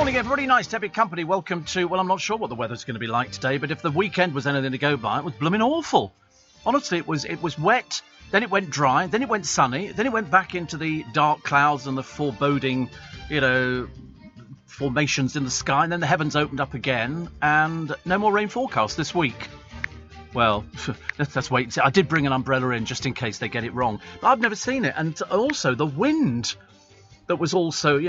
Morning, everybody. Nice to have your company. Welcome to, well, I'm not sure what the weather's going to be like today, but if the weekend was anything to go by, it was blooming awful. Honestly, it was wet, then it went dry, then it went sunny, then it went back into the dark clouds and the foreboding, formations in the sky, and then the heavens opened up again, and no more rain forecast this week. Well, let's wait and see. I did bring an umbrella in just in case they get it wrong, but I've never seen it. And also the wind that was also,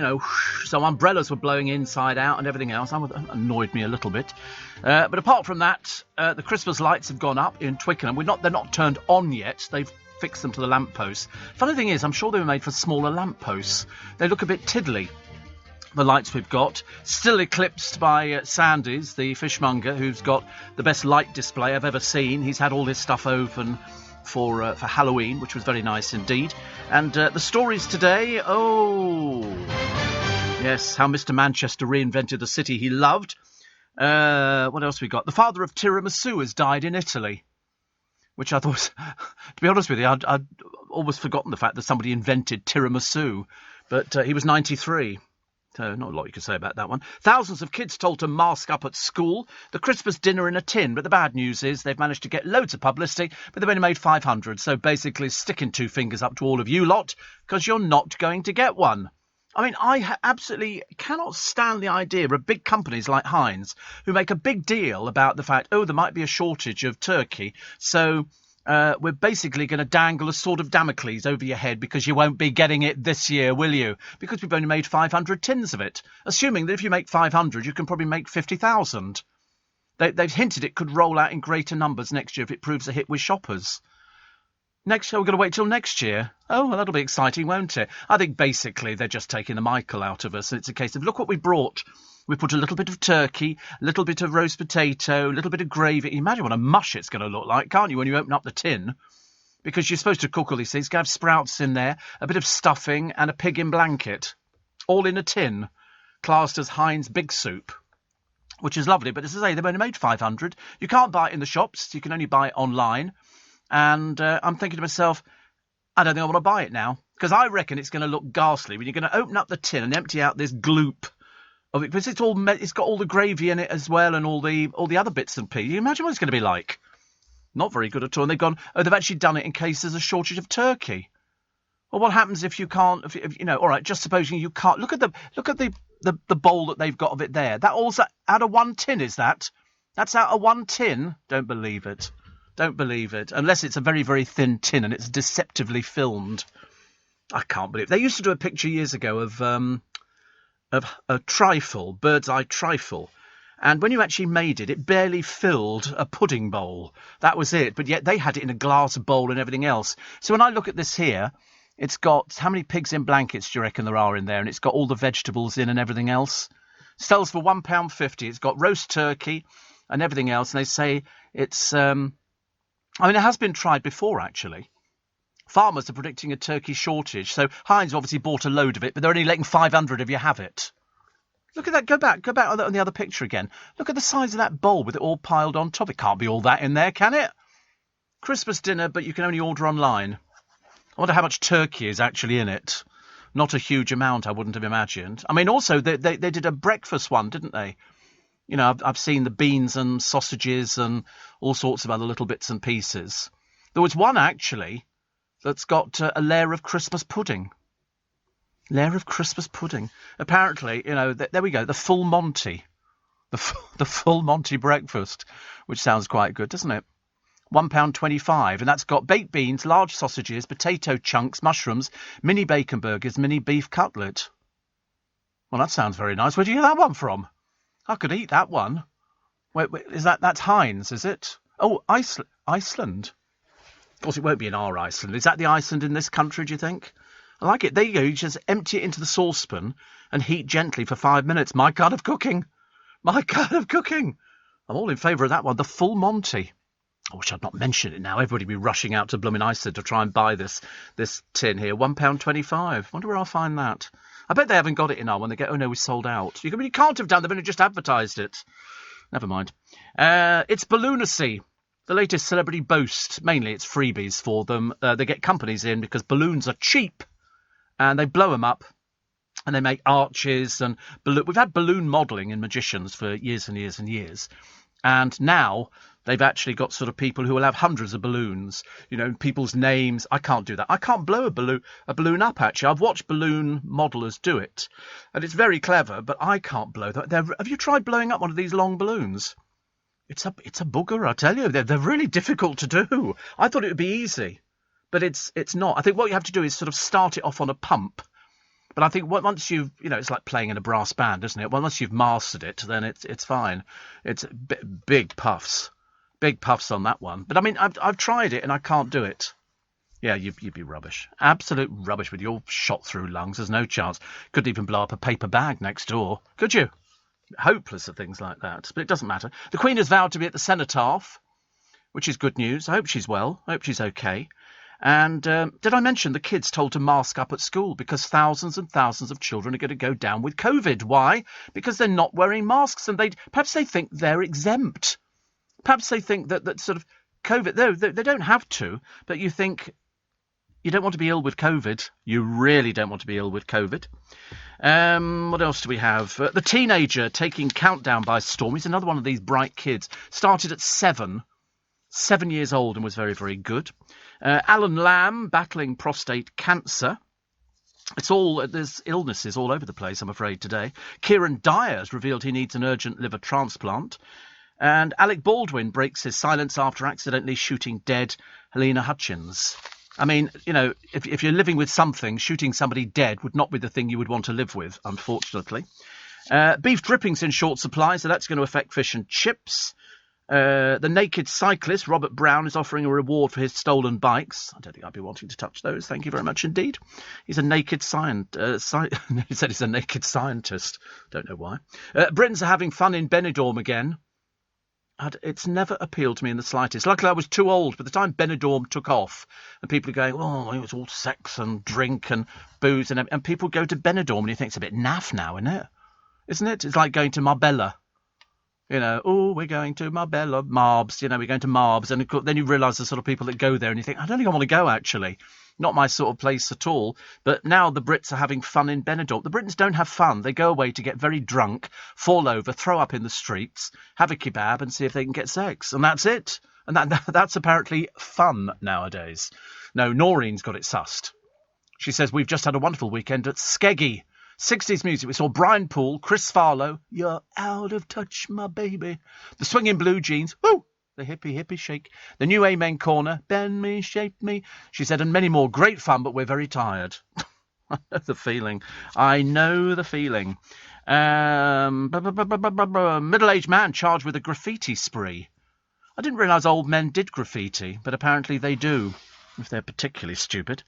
so umbrellas were blowing inside out and everything else. That annoyed me a little bit. But apart from that, the Christmas lights have gone up in Twickenham. They're not turned on yet. They've fixed them to the lampposts. Funny thing is, I'm sure they were made for smaller lampposts. They look a bit tiddly, the lights we've got. Still eclipsed by Sandys, the fishmonger, who's got the best light display I've ever seen. He's had all his stuff open for Halloween, which was very nice indeed. And the stories today, yes, how Mr. Manchester reinvented the city he loved. What else we got? The father of tiramisu has died in Italy, which I thought was, to be honest with you, I'd almost forgotten the fact that somebody invented tiramisu, but he was 93. So not a lot you can say about that one. Thousands of kids told to mask up at school. The Christmas dinner in a tin. But the bad news is they've managed to get loads of publicity, but they've only made 500. So basically sticking two fingers up to all of you lot, because you're not going to get one. I mean, I absolutely cannot stand the idea of big companies like Heinz who make a big deal about the fact, there might be a shortage of turkey. So we're basically going to dangle a sword of Damocles over your head because you won't be getting it this year, will you? Because we've only made 500 tins of it. Assuming that if you make 500, you can probably make 50,000. They've hinted it could roll out in greater numbers next year if it proves a hit with shoppers. Next year, we're going to wait till next year. Oh, well, that'll be exciting, won't it? I think basically they're just taking the Michael out of us. And it's a case of, look what we brought. We put a little bit of turkey, a little bit of roast potato, a little bit of gravy. Imagine what a mush it's going to look like, can't you, when you open up the tin? Because you're supposed to cook all these things. You're going to have sprouts in there, a bit of stuffing and a pig in blanket. All in a tin, classed as Heinz Big Soup, which is lovely. But as I say, they've only made 500. You can't buy it in the shops. You can only buy it online. And I'm thinking to myself, I don't think I want to buy it now. Because I reckon it's going to look ghastly when you're going to open up the tin and empty out this gloop of it, because it's got all the gravy in it as well, and all the other bits and pieces. You imagine what it's going to be like? Not very good at all. And they've gone, they've actually done it in case there's a shortage of turkey. Well, what happens if you can't? If all right, just supposing you can't. Look at the bowl that they've got of it there. That all's out of one tin, is that? That's out of one tin. Don't believe it. Don't believe it. Unless it's a very, very thin tin and it's deceptively filmed. I can't believe it. They used to do a picture years ago of a trifle, bird's eye trifle. And when you actually made it, it barely filled a pudding bowl. That was it. But yet they had it in a glass bowl and everything else. So when I look at this here, it's got, how many pigs in blankets do you reckon there are in there? And it's got all the vegetables in and everything else. Sells for £1.50. It's got roast turkey and everything else. And they say it's, it has been tried before, actually. Farmers are predicting a turkey shortage. So Heinz obviously bought a load of it, but they're only letting 500 if you have it. Look at that. Go back on the other picture again. Look at the size of that bowl with it all piled on top. It can't be all that in there, can it? Christmas dinner, but you can only order online. I wonder how much turkey is actually in it. Not a huge amount, I wouldn't have imagined. I mean, also, they did a breakfast one, didn't they? You know, I've seen the beans and sausages and all sorts of other little bits and pieces. There was one, actually, that's got a layer of Christmas pudding. Layer of Christmas pudding. Apparently, there we go, the full Monty. The full Monty breakfast, which sounds quite good, doesn't it? £1.25, and that's got baked beans, large sausages, potato chunks, mushrooms, mini bacon burgers, mini beef cutlet. Well, that sounds very nice. Where do you get that one from? I could eat that one. Wait, that's Heinz, is it? Oh, Iceland. Of course, it won't be in our Iceland. Is that the Iceland in this country, do you think? I like it. There you go. You just empty it into the saucepan and heat gently for 5 minutes. My kind of cooking. My kind of cooking. I'm all in favour of that one. The full Monty. I wish I'd not mentioned it now. Everybody would be rushing out to blooming Iceland to try and buy this tin here. £1.25. Wonder where I'll find that. I bet they haven't got it in our one. They go, oh no, we sold out. You can't have done. They've only just advertised it. Never mind. It's Balloonacy. The latest celebrity boast. Mainly it's freebies for them. They get companies in because balloons are cheap and they blow them up and they make arches and we've had balloon modelling in magicians for years and years and years, and now they've actually got sort of people who will have hundreds of balloons, people's names. I can't do that. I can't blow a balloon up, actually. I've watched balloon modelers do it, and it's very clever, but I can't blow that. Have you tried blowing up one of these long balloons? It's a booger, I tell you. They're really difficult to do. I thought it would be easy, but it's not. I think what you have to do is sort of start it off on a pump. But I think once you've, it's like playing in a brass band, isn't it? Well, once you've mastered it, then it's fine. It's big puffs on that one. But I mean, I've tried it and I can't do it. Yeah, you'd be rubbish. Absolute rubbish with your shot through lungs. There's no chance. Couldn't even blow up a paper bag next door, could you? Hopeless at things like that. But it doesn't matter. The Queen has vowed to be at the cenotaph, which is good news. I hope she's well. I hope she's okay. And did I mention the kids told to mask up at school because thousands and thousands of children are going to go down with COVID? Why? Because they're not wearing masks, and perhaps they think they're exempt. Perhaps they think that sort of COVID, they don't have to, but you think you don't want to be ill with COVID. You really don't want to be ill with COVID. What else do we have? The teenager taking Countdown by storm. He's another one of these bright kids. Started at 7 years old and was very, very good. Alan Lamb battling prostate cancer. There's illnesses all over the place, I'm afraid, today. Kieran Dyer has revealed he needs an urgent liver transplant. And Alec Baldwin breaks his silence after accidentally shooting dead Helena Hutchins. I mean, if you're living with something, shooting somebody dead would not be the thing you would want to live with, unfortunately. Beef dripping's in short supply, so that's going to affect fish and chips. The naked cyclist, Robert Brown, is offering a reward for his stolen bikes. I don't think I'd be wanting to touch those. Thank you very much indeed. He's a naked scientist. He said he's a naked scientist. Don't know why. Britons are having fun in Benidorm again. It's never appealed to me in the slightest. Luckily, I was too old. By the time Benidorm took off, and people are going, oh, it was all sex and drink and booze, and people go to Benidorm, and you think it's a bit naff now, isn't it? Isn't it? It's like going to Marbella. We're going to Marbella, Marbs, we're going to Marbs. And then you realise the sort of people that go there and you think, I don't think I want to go, actually. Not my sort of place at all. But now the Brits are having fun in Benidorm. The Britons don't have fun. They go away to get very drunk, fall over, throw up in the streets, have a kebab and see if they can get sex. And that's it. And that's apparently fun nowadays. No, Noreen's got it sussed. She says, we've just had a wonderful weekend at Skeggy. 60s music. We saw Brian Poole, Chris Farlow. You're out of touch, my baby. The Swinging Blue Jeans. Woo! The hippie shake. The New Amen Corner. Bend me, shape me. She said, and many more. Great fun, but we're very tired. I know the feeling. Middle-aged man charged with a graffiti spree. I didn't realise old men did graffiti, but apparently they do, if they're particularly stupid.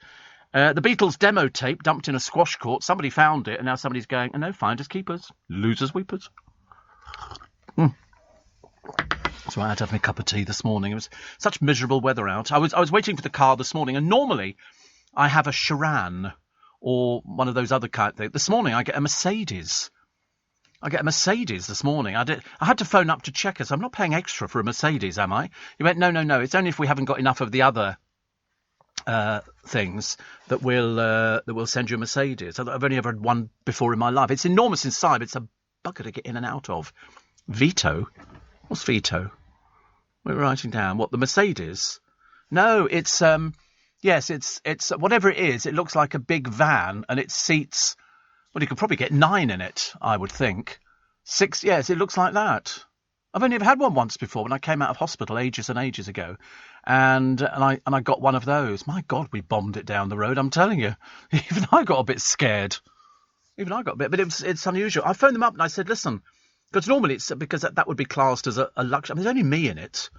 The Beatles demo tape dumped in a squash court. Somebody found it, and now somebody's going, oh, no, finders keepers, losers weepers. That's why I had to have my cup of tea this morning. It was such miserable weather out. I was waiting for the car this morning, and normally I have a Chiran or one of those other kind of things. This morning I get a Mercedes. This morning. I had to phone up to check us. I'm not paying extra for a Mercedes, am I? He went, no. It's only if we haven't got enough of the other things that we'll send you a Mercedes. I've only ever had one before in my life. It's enormous inside, but it's a bugger to get in and out of. Vito? What's Vito? We're writing down. What, the Mercedes? No, it's yes, it's whatever it is. It looks like a big van, and it seats. Well, you could probably get 9 in it, I would think. 6, yes, it looks like that. I've only ever had one once before when I came out of hospital ages and ages ago, and I got one of those. My God, we bombed it down the road. I'm telling you, even I got a bit scared. But it's unusual. I phoned them up and I said, listen, because normally it's because that would be classed as a luxury. I mean, there's only me in it.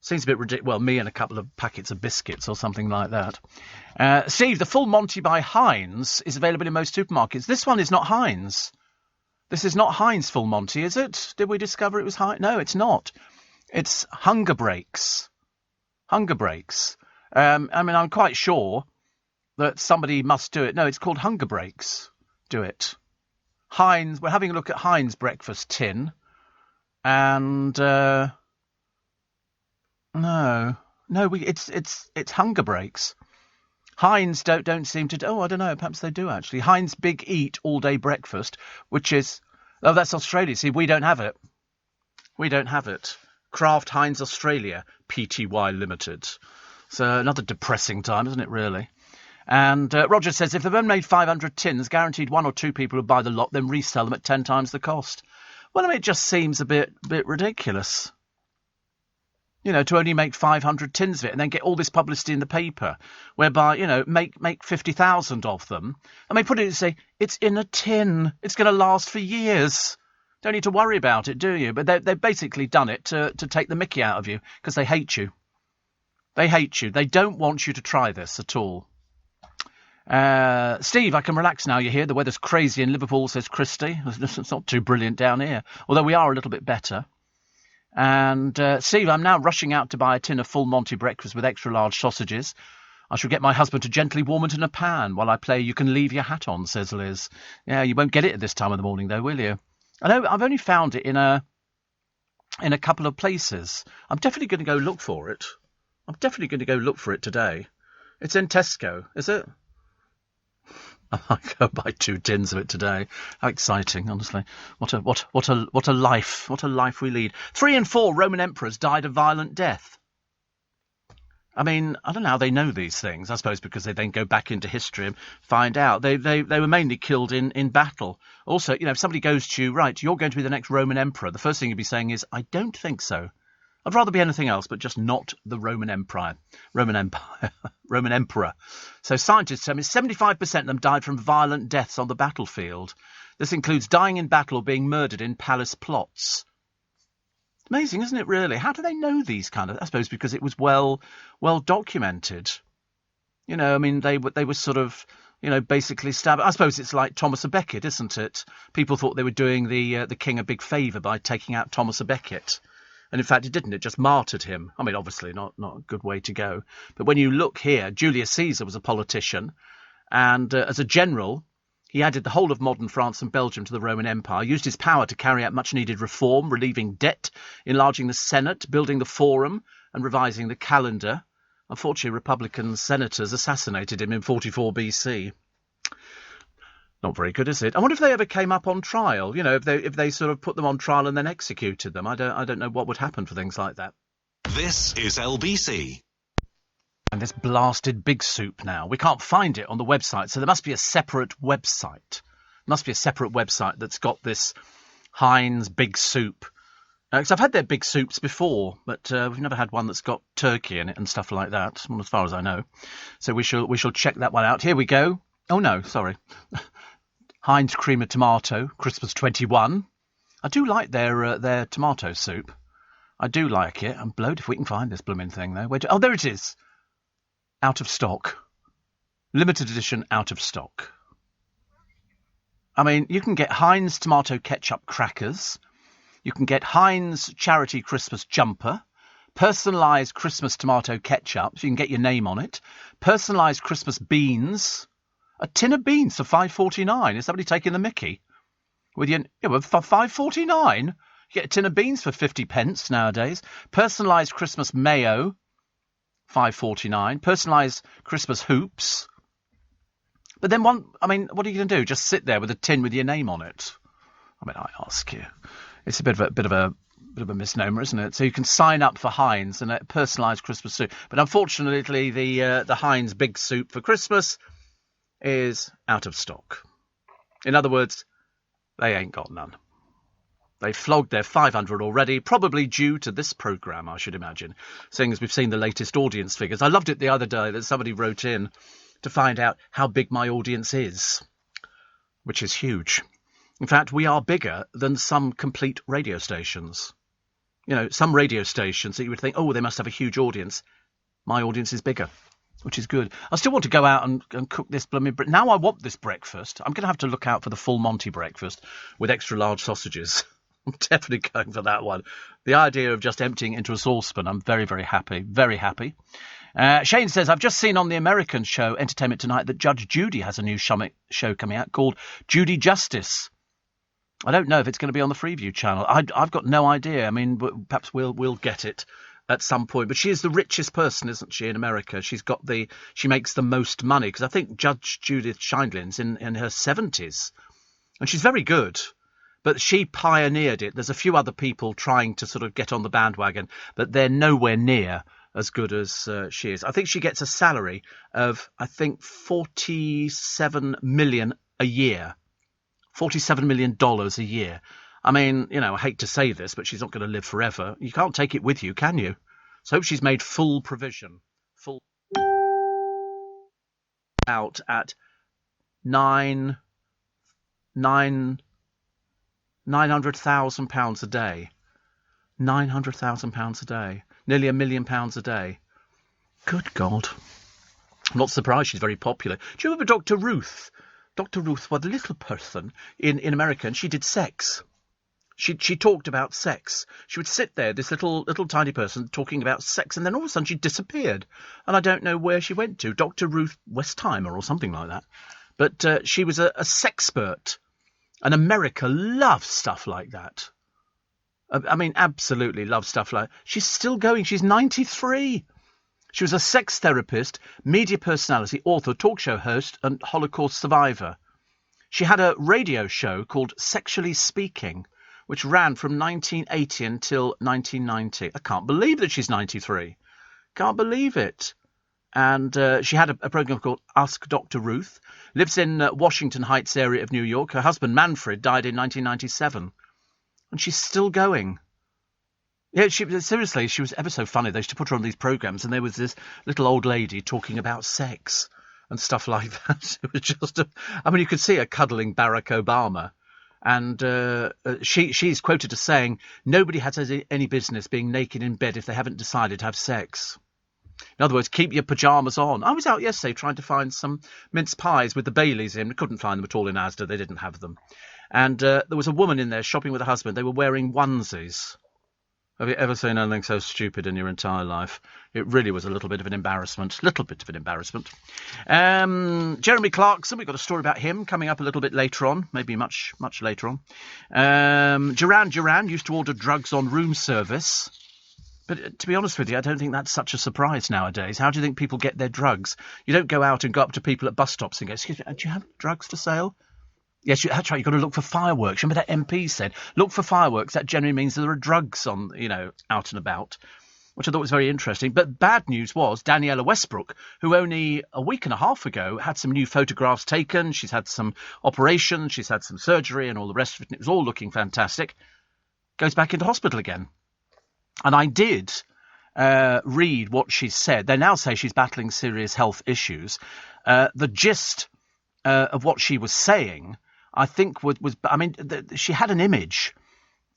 Seems a bit ridiculous. Well, me and a couple of packets of biscuits or something like that. Steve, the Full Monty by Heinz is available in most supermarkets. This one is not Heinz. This is not Heinz Full Monty, is it? Did we discover it was Heinz? No, it's not. It's Hunger Breaks. Hunger Breaks. I mean, I'm quite sure that somebody must do it. No, it's called Hunger Breaks. Do it. Heinz. We're having a look at Heinz breakfast tin. And no, it's Hunger Breaks. Heinz don't seem to. Oh, I don't know. Perhaps they do actually. Heinz Big Eat all day breakfast, which is that's Australia. See, we don't have it. We don't have it. Kraft Heinz Australia Pty Limited. So another depressing time, isn't it? Really. And Roger says if the men made 500 tins, guaranteed 1 or 2 people would buy the lot, then resell them at 10 times the cost. Well, I mean, it just seems a bit ridiculous. To only make 500 tins of it and then get all this publicity in the paper, whereby, make 50,000 of them. And they put it and say, it's in a tin. It's going to last for years. Don't need to worry about it, do you? But they've basically done it to take the mickey out of you because they hate you. They hate you. They don't want you to try this at all. Steve, I can relax now, you hear. The weather's crazy in Liverpool, says Christy. It's not too brilliant down here, although we are a little bit better. And Steve, I'm now rushing out to buy a tin of full Monty breakfast with extra large sausages. I shall get my husband to gently warm it in a pan while I play You Can Leave Your Hat On, says Liz. Yeah, you won't get it at this time of the morning, though, will you? I know I've only found it in a couple of places. I'm definitely going to go look for it. I'm definitely going to go look for it today. It's in Tesco, is it? I might go buy 2 tins of it today. How exciting, honestly. What a life. What a life we lead. 3 and 4 Roman emperors died a violent death. I mean, I don't know how they know these things. I suppose because they then go back into history and find out. They were mainly killed in battle. Also, if somebody goes to you, right, you're going to be the next Roman emperor, the first thing you'd be saying is, I don't think so. I'd rather be anything else, but just not the Roman Empire. Roman Emperor. So scientists tell me 75% of them died from violent deaths on the battlefield. This includes dying in battle or being murdered in palace plots. Amazing, isn't it, really? How do they know these kind of... I suppose because it was well documented. I mean, they were sort of... basically stabbed. I suppose it's like Thomas à Becket, isn't it? People thought they were doing the king a big favour by taking out Thomas à Becket. And in fact, it didn't. It just martyred him. I mean, obviously not a good way to go. But when you look here, Julius Caesar was a politician. And as a general, he added the whole of modern France and Belgium to the Roman Empire, used his power to carry out much needed reform, relieving debt, enlarging the Senate, building the Forum, and revising the calendar. Unfortunately, Republican senators assassinated him in 44 BC. Not very good, is it? I wonder if they ever came up on trial. If they sort of put them on trial and then executed them. I don't know what would happen for things like that. This is LBC. And this blasted Big Soup now. We can't find it on the website, so there must be a separate website. That's got this Heinz Big Soup. Because I've had their Big Soups before, but we've never had one that's got turkey in it and stuff like that, well, as far as I know. So we shall check that one out. Here we go. Oh no, sorry. Heinz Cream of Tomato, Christmas 21. I do like their tomato soup. I do like it. I'm blowed if we can find this blooming thing, though. Oh, there it is. Out of stock. Limited edition, out of stock. I mean, you can get Heinz tomato ketchup crackers. You can get Heinz charity Christmas jumper. Personalised Christmas tomato ketchup, so you can get your name on it. Personalised Christmas beans. A tin of beans for $5.49. Is somebody taking the mickey? For $5.49? You get a tin of beans for 50 pence nowadays. Personalised Christmas mayo, $5.49. Personalised Christmas hoops. But then what are you going to do? Just sit there with a tin with your name on it? I mean, I ask you. It's a bit of a misnomer, isn't it? So you can sign up for Heinz and a personalised Christmas soup. But unfortunately, the Heinz Big Soup for Christmas is out of stock. In other words, they ain't got none. They flogged their 500 already, probably due to this programme, I should imagine, seeing as we've seen the latest audience figures. I loved it the other day that somebody wrote in to find out how big my audience is, which is huge. In fact, we are bigger than some complete radio stations. Some radio stations that you would think, oh, they must have a huge audience. My audience is bigger, which is good. I still want to go out and cook this blooming... Now I want this breakfast. I'm going to have to look out for the full Monty breakfast with extra large sausages. I'm definitely going for that one. The idea of just emptying into a saucepan, I'm very, very happy. Very happy. Shane says, I've just seen on the American show, Entertainment Tonight, that Judge Judy has a new show coming out called Judy Justice. I don't know if it's going to be on the Freeview channel. I've got no idea. I mean, perhaps we'll get it at some point. But she is the richest person, isn't she, in America? She makes the most money, because I think Judge Judith Sheindlin's in her 70s, and she's very good. But she pioneered it. There's a few other people trying to sort of get on the bandwagon, but they're nowhere near as good as she is. I think she gets a salary of, I think, $47 million a year. $47 million a year. I mean, I hate to say this, but she's not going to live forever. You can't take it with you, can you? So hope she's made full provision. Full out at £900,000 a day. £900,000 a day. Nearly £1 million a day. Good God. I'm not surprised she's very popular. Do you remember Dr. Ruth? Dr. Ruth was a little person in America, and she did sex. She talked about sex. She would sit there, this little tiny person, talking about sex, and then all of a sudden she disappeared. And I don't know where she went to. Dr. Ruth Westheimer or something like that. But she was a sexpert. And America loves stuff like that. I mean, absolutely loves stuff like that. She's still going. She's 93. She was a sex therapist, media personality, author, talk show host, and Holocaust survivor. She had a radio show called Sexually Speaking, which ran from 1980 until 1990. I can't believe that she's 93. Can't believe it. And she had a program called Ask Dr. Ruth. Lives in Washington Heights area of New York. Her husband, Manfred, died in 1997. And she's still going. Yeah, she was ever so funny. They used to put her on these programs, and there was this little old lady talking about sex and stuff like that. It was just, you could see her cuddling Barack Obama. And she's quoted as saying, nobody has any business being naked in bed if they haven't decided to have sex. In other words, keep your pyjamas on. I was out yesterday trying to find some mince pies with the Baileys in. We couldn't find them at all in Asda. They didn't have them. And there was a woman in there shopping with her husband. They were wearing onesies. Have you ever seen anything so stupid in your entire life? It really was a little bit of an embarrassment. Jeremy Clarkson, we've got a story about him coming up a little bit later on, maybe much, much later on. Duran Duran used to order drugs on room service. But to be honest with you, I don't think that's such a surprise nowadays. How do you think people get their drugs? You don't go out and go up to people at bus stops and go, excuse me, do you have drugs for sale? Yes, that's right. You've got to look for fireworks. Remember that MP said, look for fireworks. That generally means there are drugs on, out and about, which I thought was very interesting. But bad news was Daniela Westbrook, who only a week and a half ago had some new photographs taken. She's had some operations. She's had some surgery and all the rest of it. And it was all looking fantastic. Goes back into hospital again. And I did read what she said. They now say she's battling serious health issues. The gist of what she was saying, I think, she had an image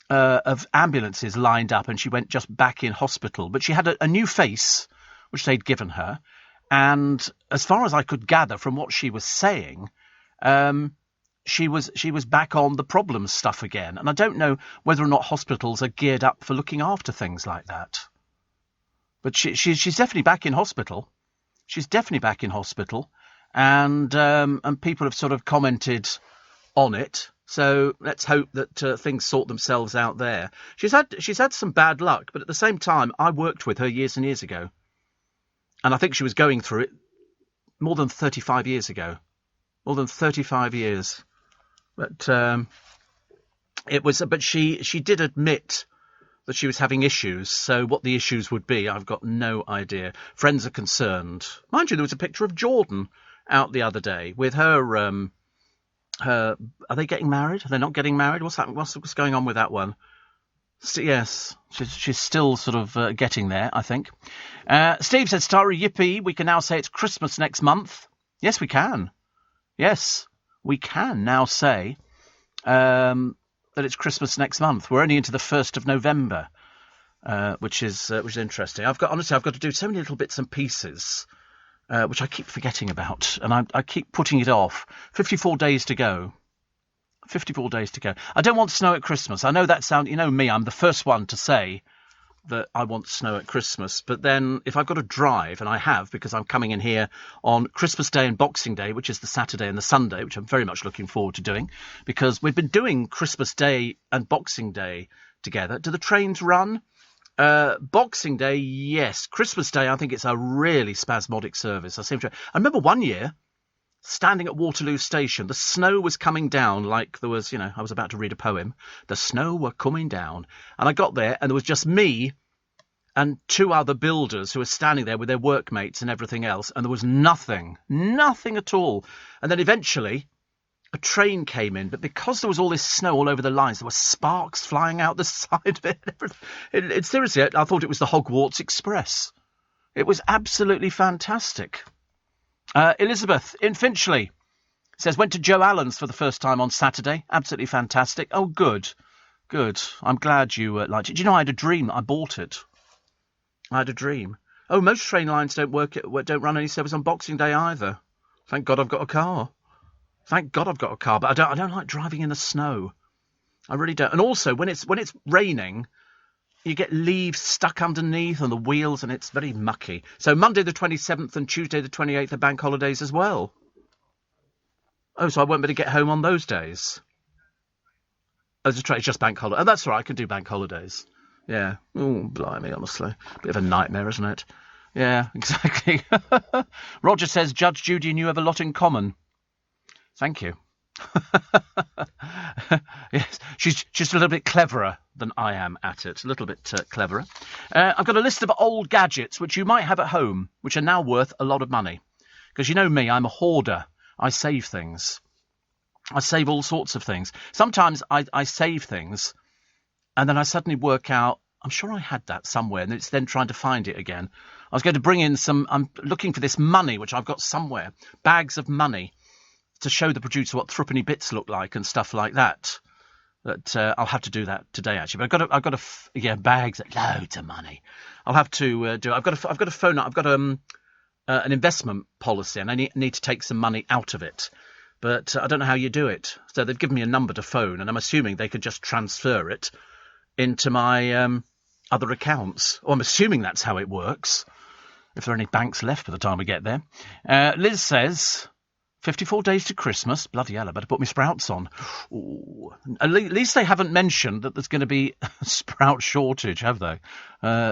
of ambulances lined up, and she went just back in hospital. But she had a new face, which they'd given her. And as far as I could gather from what she was saying, she was back on the problem stuff again. And I don't know whether or not hospitals are geared up for looking after things like that. But she's definitely back in hospital. She's definitely back in hospital. And people have sort of commented on it. So let's hope that things sort themselves out there. She's had some bad luck, but at the same time, I worked with her years and years ago. And I think she was going through it more than 35 years ago. More than 35 years. But but she did admit that she was having issues. So what the issues would be, I've got no idea. Friends are concerned. Mind you, there was a picture of Jordan out the other day with her. Are they getting married? Are they not getting married? What's happening? What's going on with that one? Yes, she's still sort of getting there, I think. Steve said, Starry, yippee, we can now say it's Christmas next month. Yes, we can. Yes, we can now say that it's Christmas next month. We're only into the 1st of November, which is interesting. I've got to do so many little bits and pieces, which I keep forgetting about, and I keep putting it off. 54 days to go. 54 days to go. I don't want snow at Christmas. I know that sound. You know me. I'm the first one to say that I want snow at Christmas. But then if I've got to drive, and I have, because I'm coming in here on Christmas Day and Boxing Day, which is the Saturday and the Sunday, which I'm very much looking forward to doing, because we've been doing Christmas Day and Boxing Day together. Do the trains run? Boxing Day, yes. Christmas Day, I think it's a really spasmodic service. I remember one year standing at Waterloo Station. The snow was coming down like there was, I was about to read a poem. The snow were coming down. And I got there and there was just me and two other builders who were standing there with their workmates and everything else. And there was nothing at all. And then eventually a train came in, but because there was all this snow all over the lines, there were sparks flying out the side of it. Seriously, I thought it was the Hogwarts Express. It was absolutely fantastic. Elizabeth in Finchley says, went to Joe Allen's for the first time on Saturday. Absolutely fantastic. Oh, good. I'm glad you liked it. Do you know I had a dream? I bought it. I had a dream. Oh, most train lines don't run any service on Boxing Day either. Thank God I've got a car. But I don't like driving in the snow. I really don't. And also, when it's raining, you get leaves stuck underneath on the wheels, and it's very mucky. So Monday the 27th and Tuesday the 28th are bank holidays as well. Oh, so I won't be able to get home on those days. Oh, it's just bank holiday. Oh, that's all right. I can do bank holidays. Yeah. Oh, blimey, honestly. Bit of a nightmare, isn't it? Yeah, exactly. Roger says, Judge Judy and you have a lot in common. Thank you. Yes, she's just a little bit cleverer than I am at it. A little bit cleverer. I've got a list of old gadgets which you might have at home, which are now worth a lot of money. Because you know me, I'm a hoarder. I save things. I save all sorts of things. Sometimes I save things, and then I suddenly work out, I'm sure I had that somewhere, and it's then trying to find it again. I was going to bring in I'm looking for this money, which I've got somewhere. Bags of money. To show the producer what threepenny bits look like and stuff like that. But I'll have to do that today, actually. But I've got bags, loads of money. I'll have to do it. I've got a phone. I've got an investment policy, and I need to take some money out of it. But I don't know how you do it. So they've given me a number to phone, and I'm assuming they could just transfer it into my other accounts. Or I'm assuming that's how it works. If there are any banks left by the time we get there. Liz says, 54 days to Christmas. Bloody hell, I better put my sprouts on. Ooh. At least they haven't mentioned that there's going to be a sprout shortage, have they,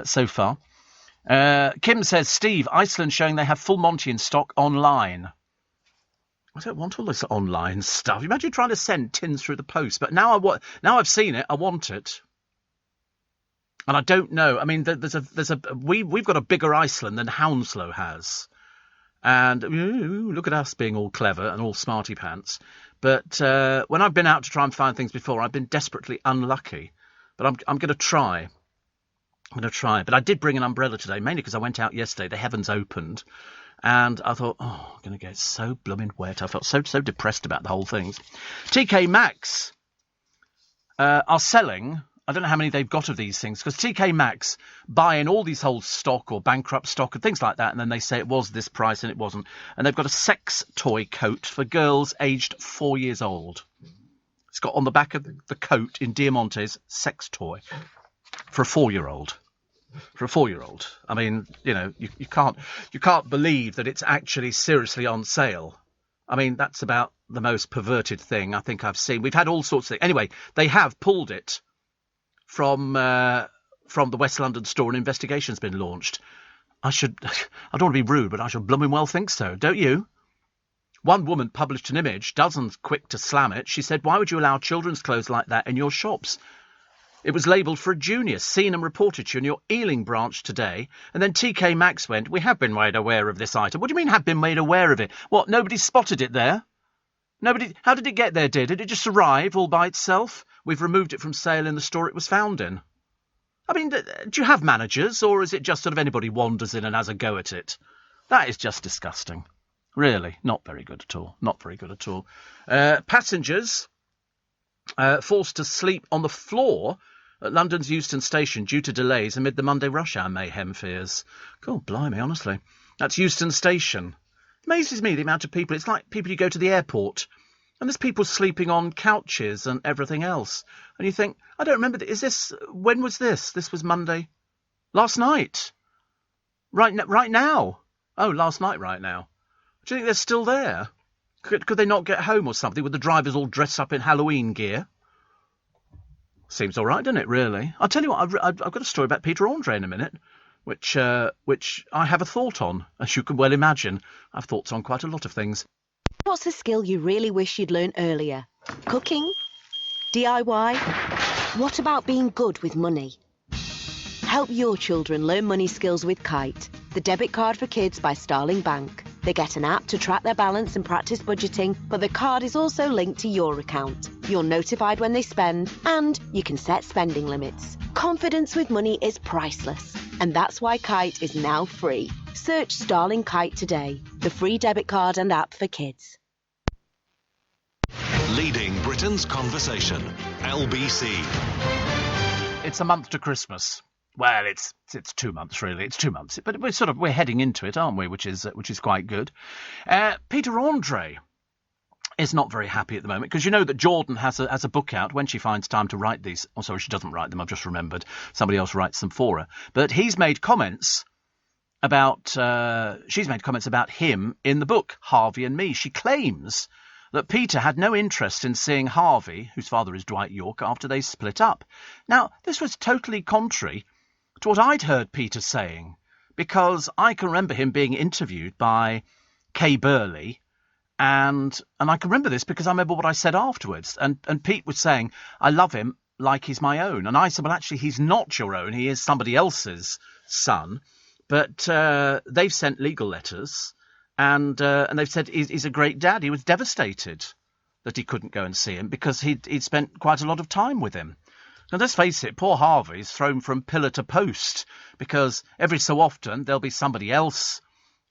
so far? Kim says, Steve, Iceland showing they have full Monty in stock online. I don't want all this online stuff. Imagine trying to send tins through the post. But now I've seen it, I want it. And I don't know. I mean, we've got a bigger Iceland than Hounslow has. And look at us being all clever and all smarty pants. But when I've been out to try and find things before, I've been desperately unlucky. But I'm going to try. I'm going to try. But I did bring an umbrella today, mainly because I went out yesterday. The heavens opened. And I thought, I'm going to get so blooming wet. I felt so depressed about the whole thing. TK Maxx are selling... I don't know how many they've got of these things, because TK Maxx buy in all these old stock or bankrupt stock and things like that, and then they say it was this price and it wasn't. And they've got a sex toy coat for girls aged 4 years old. It's got on the back of the coat in Diamante's sex toy for a 4-year-old. For a 4-year-old. I mean, you can't believe that it's actually seriously on sale. I mean, that's about the most perverted thing I think I've seen. We've had all sorts of things. Anyway, they have pulled it from the West London store, and investigation's been launched. I don't want to be rude, but I should blooming well think so, don't you? One woman published an image, dozens quick to slam it. She said, why would you allow children's clothes like that in your shops? It was labelled for a junior, seen and reported to you in your Ealing branch today. And then TK Maxx went, we have been made aware of this item. What do you mean have been made aware of it? What, nobody spotted it there? Nobody? How did it get there, dear? Did it just arrive all by itself? We've removed it from sale in the store it was found in. I mean, do you have managers, or is it just sort of anybody wanders in and has a go at it? That is just disgusting. Really, not very good at all. Not very good at all. Passengers forced to sleep on the floor at London's Euston Station due to delays amid the Monday rush hour mayhem fears. God blimey, honestly. That's Euston Station. It amazes me the amount of people. It's like people who go to the airport, and there's people sleeping on couches and everything else. And you think, I don't remember. When was this? This was Monday. Last night. Right now. Oh, last night right now. Do you think they're still there? Could they not get home or something with the drivers all dressed up in Halloween gear? Seems all right, doesn't it, really? I'll tell you what, I've got a story about Peter Andre in a minute, which I have a thought on. As you can well imagine, I've thoughts on quite a lot of things. What's a skill you really wish you'd learned earlier? Cooking? DIY? What about being good with money? Help your children learn money skills with Kite, the debit card for kids by Starling Bank. They get an app to track their balance and practice budgeting, but the card is also linked to your account. You're notified when they spend, and you can set spending limits. Confidence with money is priceless, and that's why Kite is now free. Search Starling Kite today, the free debit card and app for kids. Leading Britain's conversation. LBC. It's a month to Christmas. Well, it's 2 months really. It's 2 months, but we're heading into it, aren't we? Which is quite good. Peter Andre is not very happy at the moment because you know that Jordan has a book out when she finds time to write these. Oh, sorry, she doesn't write them. I've just remembered somebody else writes them for her. But he's made comments about she's made comments about him in the book Harvey and Me. She claims that Peter had no interest in seeing Harvey, whose father is Dwight York, after they split up. Now, this was totally contrary to what I'd heard Peter saying, because I can remember him being interviewed by Kay Burley, and I can remember this because I remember what I said afterwards. And Pete was saying, I love him like he's my own. And I said, well, actually, he's not your own. He is somebody else's son. But they've sent legal letters, and they've said he's a great dad. He was devastated that he couldn't go and see him because he'd spent quite a lot of time with him. Now, let's face it, poor Harvey's thrown from pillar to post because every so often there'll be somebody else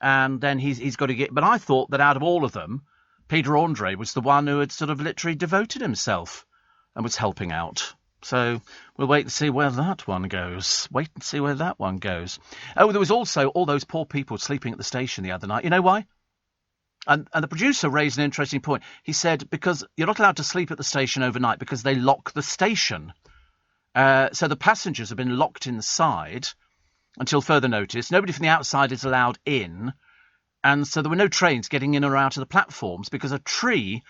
and then he's got to get... But I thought that out of all of them, Peter Andre was the one who had sort of literally devoted himself and was helping out. So we'll wait and see where that one goes. Wait and see where that one goes. Oh, there was also all those poor people sleeping at the station the other night. You know why? And the producer raised an interesting point. He said, because you're not allowed to sleep at the station overnight because they lock the station. So the passengers have been locked inside until further notice. Nobody from the outside is allowed in. And so there were no trains getting in or out of the platforms because a tree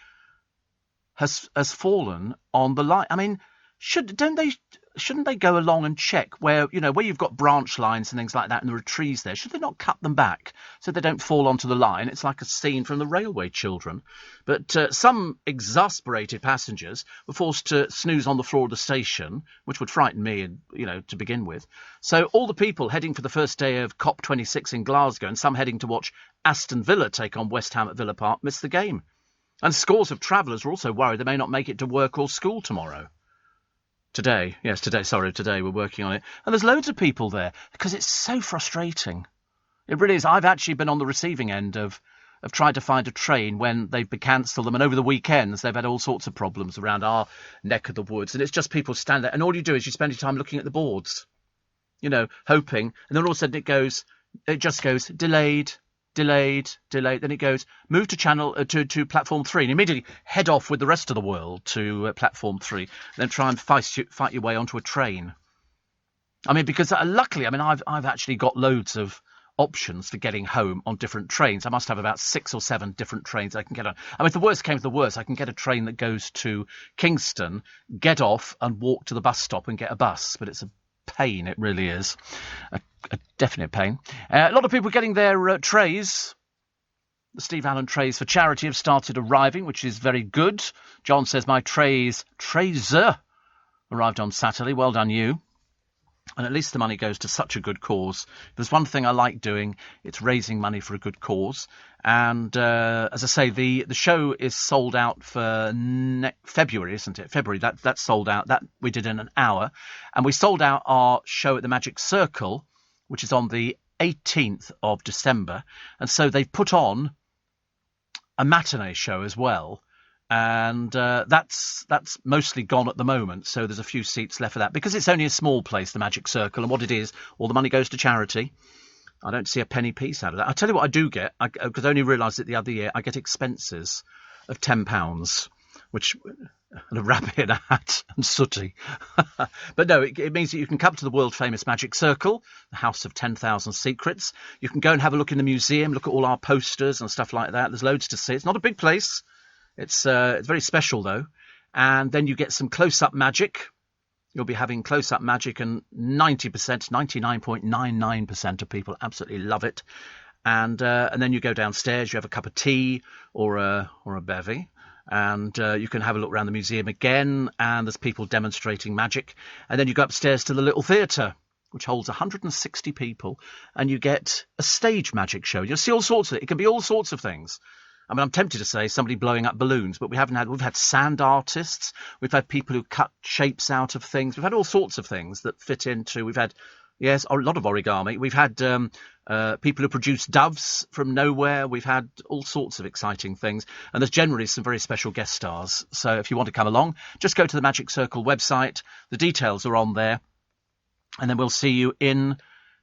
has fallen on the line. I mean, shouldn't they go along and check where you've got branch lines and things like that and there are trees there? Should they not cut them back so they don't fall onto the line? It's like a scene from the Railway Children. But some exasperated passengers were forced to snooze on the floor of the station, which would frighten me, to begin with. So all the people heading for the first day of COP26 in Glasgow and some heading to watch Aston Villa take on West Ham at Villa Park missed the game. And scores of travellers were also worried they may not make it to work or school tomorrow. Today we're working on it. And there's loads of people there because it's so frustrating. It really is. I've actually been on the receiving end of trying to find a train when they've been cancelled them. And over the weekends, they've had all sorts of problems around our neck of the woods. And it's just people stand there. And all you do is you spend your time looking at the boards, hoping. And then all of a sudden it just goes delayed. Then it goes, move to to platform 3, and immediately head off with the rest of the world to platform 3, and then try and fight your way onto a train. I mean, because luckily, I've actually got loads of options for getting home on different trains. I must have about 6 or 7 different trains I can get on. If the worst came to the worst, I can get a train that goes to Kingston, get off and walk to the bus stop and get a bus. But it's a pain, it really is. A definite pain. A lot of people getting their trays. The Steve Allen trays for charity have started arriving, which is very good. John says my trays arrived on Saturday. Well done, you. And at least the money goes to such a good cause. There's one thing I like doing, it's raising money for a good cause. And as I say, the show is sold out for February, isn't it? February, that's sold out. That we did in an hour. And we sold out our show at the Magic Circle, which is on the 18th of December. And so they've put on a matinee show as well. And that's mostly gone at the moment. So there's a few seats left for that. Because it's only a small place, the Magic Circle. And what it is, all the money goes to charity. I don't see a penny piece out of that. I'll tell you what I do get, because I only realised it the other year, I get expenses of £10, which... and a rabbit, a hat, and sooty. But no, it means that you can come to the world-famous Magic Circle, the House of 10,000 Secrets. You can go and have a look in the museum, look at all our posters and stuff like that. There's loads to see. It's not a big place. It's very special, though. And then you get some close-up magic. You'll be having close-up magic, and 90%, 99.99% of people absolutely love it. And then you go downstairs, you have a cup of tea or a bevy, and you can have a look around the museum again, and there's people demonstrating magic. And then you go upstairs to the little theatre, which holds 160 people, and you get a stage magic show. You'll see all sorts of it. It can be all sorts of things. I mean, I'm tempted to say somebody blowing up balloons, but we've had sand artists, we've had people who cut shapes out of things, we've had all sorts of things that fit into. We've had, yes, a lot of origami. We've had people who produce doves from nowhere. We've had all sorts of exciting things, and there's generally some very special guest stars. So if you want to come along, just go to the Magic Circle website. The details are on there, and then we'll see you in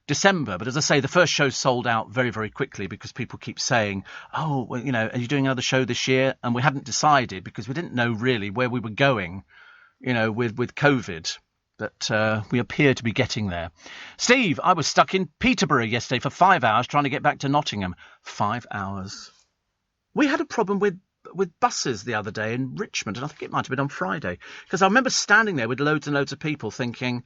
December. But as I say, the first show sold out very, very quickly because people keep saying, oh, well, you know, are you doing another show this year? And we hadn't decided because we didn't know really where we were going, you know, with COVID. But we appear to be getting there. Steve, I was stuck in Peterborough yesterday for 5 hours trying to get back to Nottingham. 5 hours. We had a problem with buses the other day in Richmond, and I think it might have been on Friday, because I remember standing there with loads and loads of people thinking,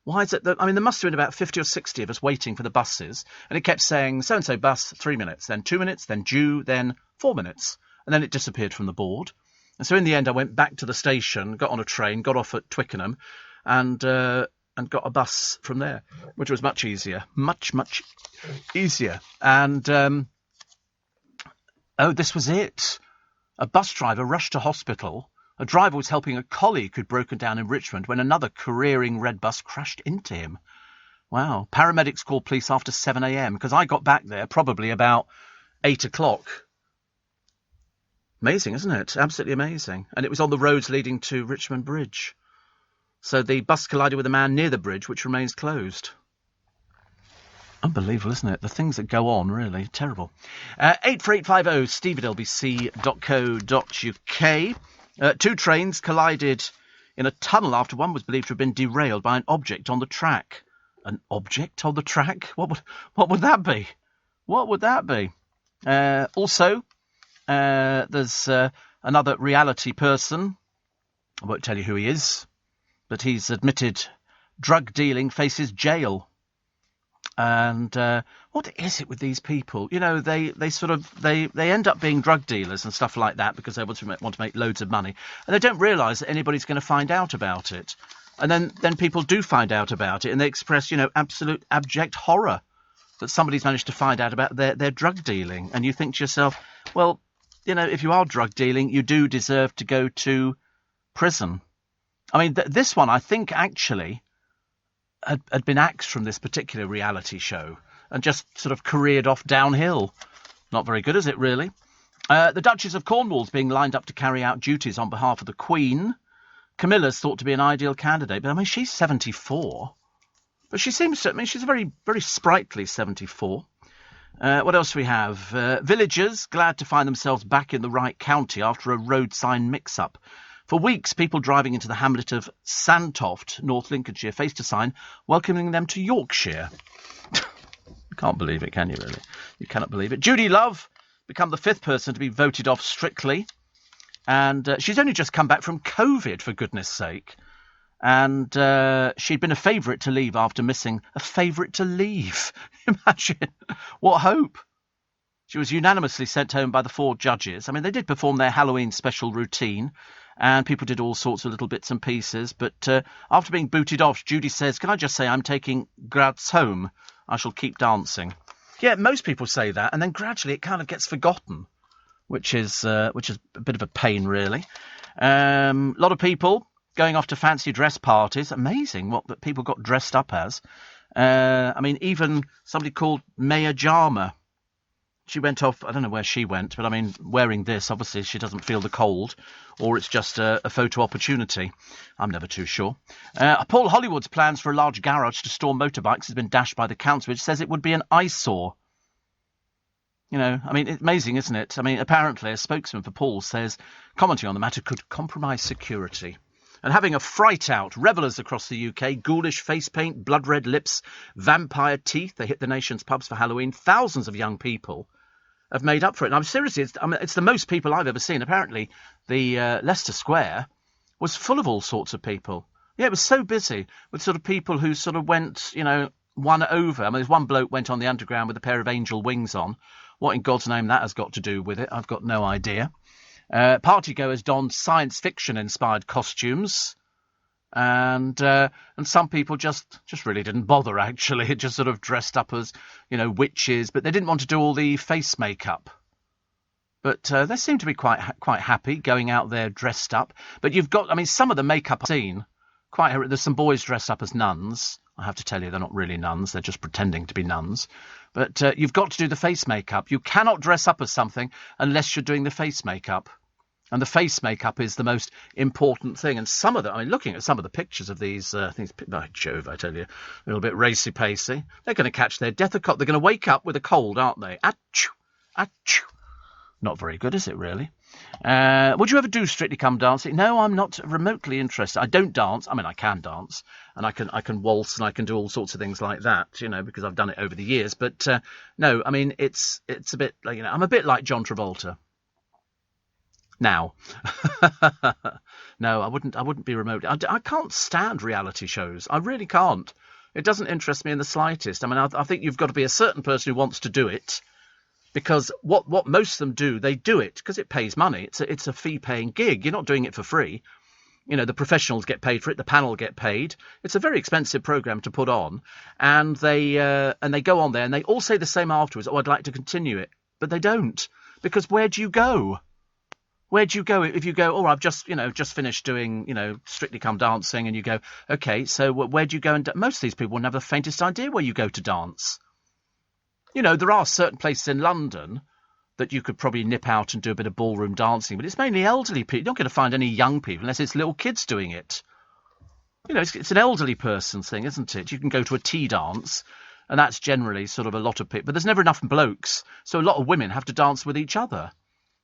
why is it that, I mean, there must have been about 50 or 60 of us waiting for the buses, and it kept saying, so-and-so bus, 3 minutes, then 2 minutes, then due, then 4 minutes, and then it disappeared from the board. And so in the end, I went back to the station, got on a train, got off at Twickenham, and got a bus from there, which was much easier, much easier. And, this was it. A bus driver rushed to hospital. A driver was helping a colleague who'd broken down in Richmond when another careering red bus crashed into him. Wow. Paramedics called police after 7 a.m. because I got back there probably about 8 o'clock. Amazing, isn't it? Absolutely amazing. And it was on the roads leading to Richmond Bridge. So the bus collided with a man near the bridge, which remains closed. Unbelievable, isn't it? The things that go on, really. Terrible. 84850 steve@lbc.co.uk. 2 trains collided in a tunnel after one was believed to have been derailed by an object on the track. An object on the track? What would that be? What would that be? Also, there's another reality person. I won't tell you who he is, but he's admitted drug dealing, faces jail. And what is it with these people? You know, they end up being drug dealers and stuff like that because they want to make loads of money, and they don't realise that anybody's going to find out about it. And then people do find out about it, and they express, you know, absolute abject horror that somebody's managed to find out about their drug dealing. And you think to yourself, well, you know, if you are drug dealing, you do deserve to go to prison. I mean, this one, I think, actually had been axed from this particular reality show and just sort of careered off downhill. Not very good, is it, really? The Duchess of Cornwall's being lined up to carry out duties on behalf of the Queen. Camilla's thought to be an ideal candidate, but I mean, she's 74. But she seems to, I mean, she's a very, very sprightly 74. What else do we have? Villagers glad to find themselves back in the right county after a road sign mix-up. For weeks, people driving into the hamlet of Sandtoft, North Lincolnshire, faced a sign welcoming them to Yorkshire. You can't believe it, can you, really? You cannot believe it. Judy Love become the 5th person to be voted off Strictly. And she's only just come back from COVID, for goodness sake. And she'd been a favourite to leave after missing a favourite to leave. Imagine. What hope. She was unanimously sent home by the 4 judges. I mean, they did perform their Halloween special routine, and people did all sorts of little bits and pieces. But after being booted off, Judy says, can I just say I'm taking Grads home? I shall keep dancing. Yeah, most people say that, and then gradually it kind of gets forgotten, which is a bit of a pain, really. A lot of people going off to fancy dress parties. Amazing what that people got dressed up as. I mean, even somebody called Maya Jama. She went off, I don't know where she went, but I mean, wearing this, obviously she doesn't feel the cold, or it's just a photo opportunity. I'm never too sure. Paul Hollywood's plans for a large garage to store motorbikes has been dashed by the council, which says it would be an eyesore. You know, I mean, it's amazing, isn't it? I mean, apparently a spokesman for Paul says commenting on the matter could compromise security. And having a fright out, revellers across the UK, ghoulish face paint, blood red lips, vampire teeth, they hit the nation's pubs for Halloween. Thousands of young people have made up for it. And I'm seriously, it's the most people I've ever seen. Apparently, the Leicester Square was full of all sorts of people. Yeah, it was so busy with sort of people who sort of went, one over. I mean, there's one bloke went on the Underground with a pair of angel wings on. What in God's name that has got to do with it, I've got no idea. Partygoers donned science fiction-inspired costumes. And some people just really didn't bother, actually. It just sort of dressed up as, witches. But they didn't want to do all the face makeup. But they seem to be quite happy going out there dressed up. But you've got, some of the makeup I've seen, there's some boys dressed up as nuns. I have to tell you, they're not really nuns. They're just pretending to be nuns. But you've got to do the face makeup. You cannot dress up as something unless you're doing the face makeup. And the face makeup is the most important thing. And some of them, looking at some of the pictures of these things, by Jove, I tell you, a little bit racy-pacey. They're going to catch their death. They're going to wake up with a cold, aren't they? Achoo, achoo. Not very good, is it, really? Would you ever do Strictly Come Dancing? No, I'm not remotely interested. I don't dance. I can dance, and I can waltz, and I can do all sorts of things like that, because I've done it over the years. But no, it's a bit like, I'm a bit like John Travolta. Now, no, I wouldn't be remotely. I can't stand reality shows. I really can't. It doesn't interest me in the slightest. I think you've got to be a certain person who wants to do it, because what most of them do, they do it because it pays money. It's a fee-paying gig. You're not doing it for free. The professionals get paid for it. The panel get paid. It's a very expensive program to put on, and they go on there and they all say the same afterwards. Oh, I'd like to continue it, but they don't, because where do you go? Where do you go if you go, oh, I've just finished doing, Strictly Come Dancing, and you go, okay, so where do you go? And most of these people wouldn't have the faintest idea where you go to dance. There are certain places in London that you could probably nip out and do a bit of ballroom dancing, but it's mainly elderly people. You're not going to find any young people unless it's little kids doing it. It's an elderly person's thing, isn't it? You can go to a tea dance, and that's generally sort of a lot of people. But there's never enough blokes, so a lot of women have to dance with each other.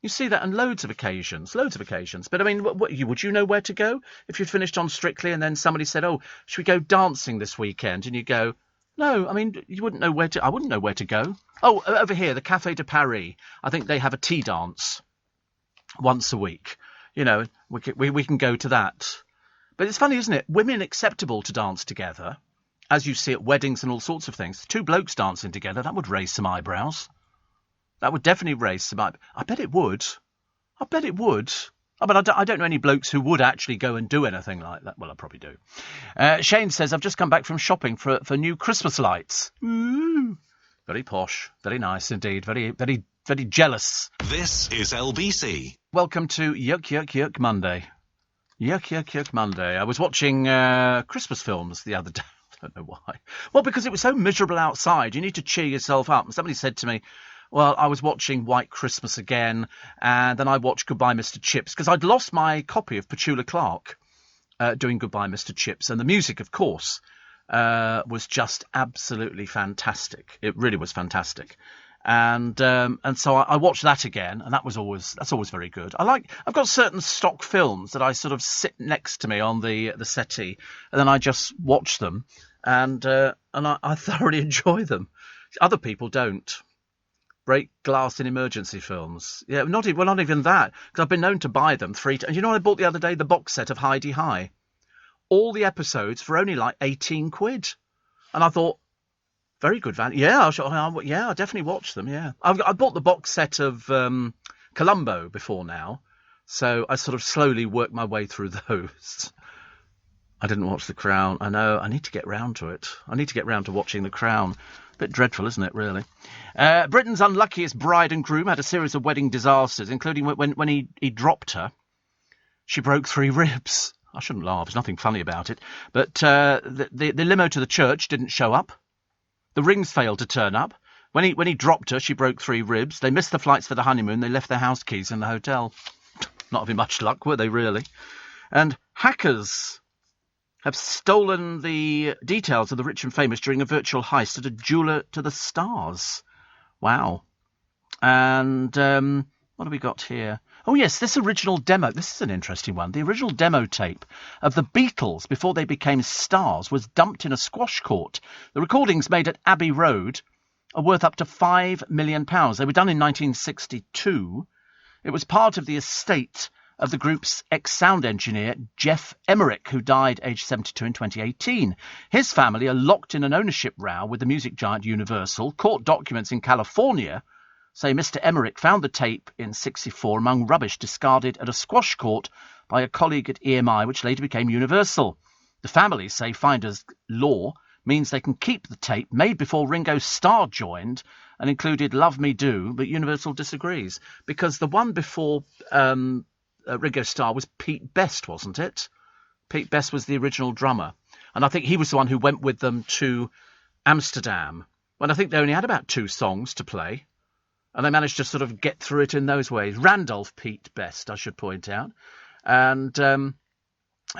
You see that on loads of occasions. But would you know where to go if you'd finished on Strictly and then somebody said, oh, should we go dancing this weekend? And you go, no, you wouldn't know where to. I wouldn't know where to go. Oh, over here, the Café de Paris. I think they have a tea dance once a week. We can go to that. But it's funny, isn't it? Women acceptable to dance together, as you see at weddings and all sorts of things. Two blokes dancing together, that would raise some eyebrows. That would definitely raise some eyebrows. I bet it would. I don't know any blokes who would actually go and do anything like that. Well, I probably do. Shane says, I've just come back from shopping for new Christmas lights. Ooh. Very posh. Very nice indeed. Very, very, very jealous. This is LBC. Welcome to Yuck, Yuck, Yuck Monday. Yuck, Yuck, Yuck Monday. I was watching Christmas films the other day. I don't know why. Well, because it was so miserable outside. You need to cheer yourself up. And somebody said to me, well, I was watching White Christmas again, and then I watched Goodbye, Mr. Chips, because I'd lost my copy of Petula Clark doing Goodbye, Mr. Chips. And the music, of course, was just absolutely fantastic. It really was fantastic. And so I watched that again, and that's always very good. I've got certain stock films that I sort of sit next to me on the settee, and then I just watch them, and I thoroughly enjoy them. Other people don't. Break glass in emergency films. Yeah, not even that, because I've been known to buy them 3 times. And you know what I bought the other day? The box set of Heidi High. All the episodes for only like 18 quid. And I thought, very good value. Yeah, I'll definitely watch them, yeah. I bought the box set of Columbo before now, so I sort of slowly worked my way through those. I didn't watch The Crown. I know, I need to get round to it. I need to get round to watching The Crown. Bit dreadful, isn't it, really? Britain's unluckiest bride and groom had a series of wedding disasters, including when he dropped her. She broke 3 ribs. I shouldn't laugh. There's nothing funny about it. But the limo to the church didn't show up. The rings failed to turn up. When he dropped her, she broke 3 ribs. They missed the flights for the honeymoon. They left their house keys in the hotel. Not having much luck, were they, really? And hackers have stolen the details of the rich and famous during a virtual heist at a jeweller to the stars. Wow. And what have we got here? Oh, yes, this original demo. This is an interesting one. The original demo tape of the Beatles before they became stars was dumped in a squash court. The recordings made at Abbey Road are worth up to £5 million. They were done in 1962. It was part of the estate of the group's ex-sound engineer, Geoff Emerick, who died aged 72 in 2018. His family are locked in an ownership row with the music giant Universal. Court documents in California say Mr. Emerick found the tape in '64 among rubbish discarded at a squash court by a colleague at EMI, which later became Universal. The family say Finders Law means they can keep the tape made before Ringo Starr joined and included Love Me Do, but Universal disagrees, because the one before Ringo Starr was Pete Best, wasn't it? Pete Best was the original drummer, and I think he was the one who went with them to Amsterdam, when I think they only had about 2 songs to play, and they managed to sort of get through it in those ways. Randolph Pete Best, I should point out. And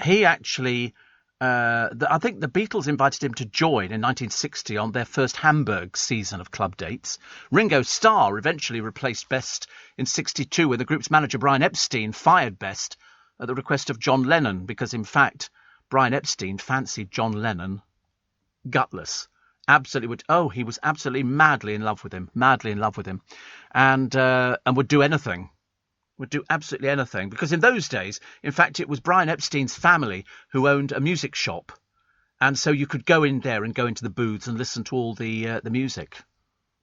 he actually... I think the Beatles invited him to join in 1960 on their first Hamburg season of club dates. Ringo Starr eventually replaced Best in '62 when the group's manager Brian Epstein fired Best at the request of John Lennon, because in fact Brian Epstein fancied John Lennon gutless. He was absolutely madly in love with him, and would do anything. Would do absolutely anything, because in those days, in fact, it was Brian Epstein's family who owned a music shop, and so you could go in there and go into the booths and listen to all the music,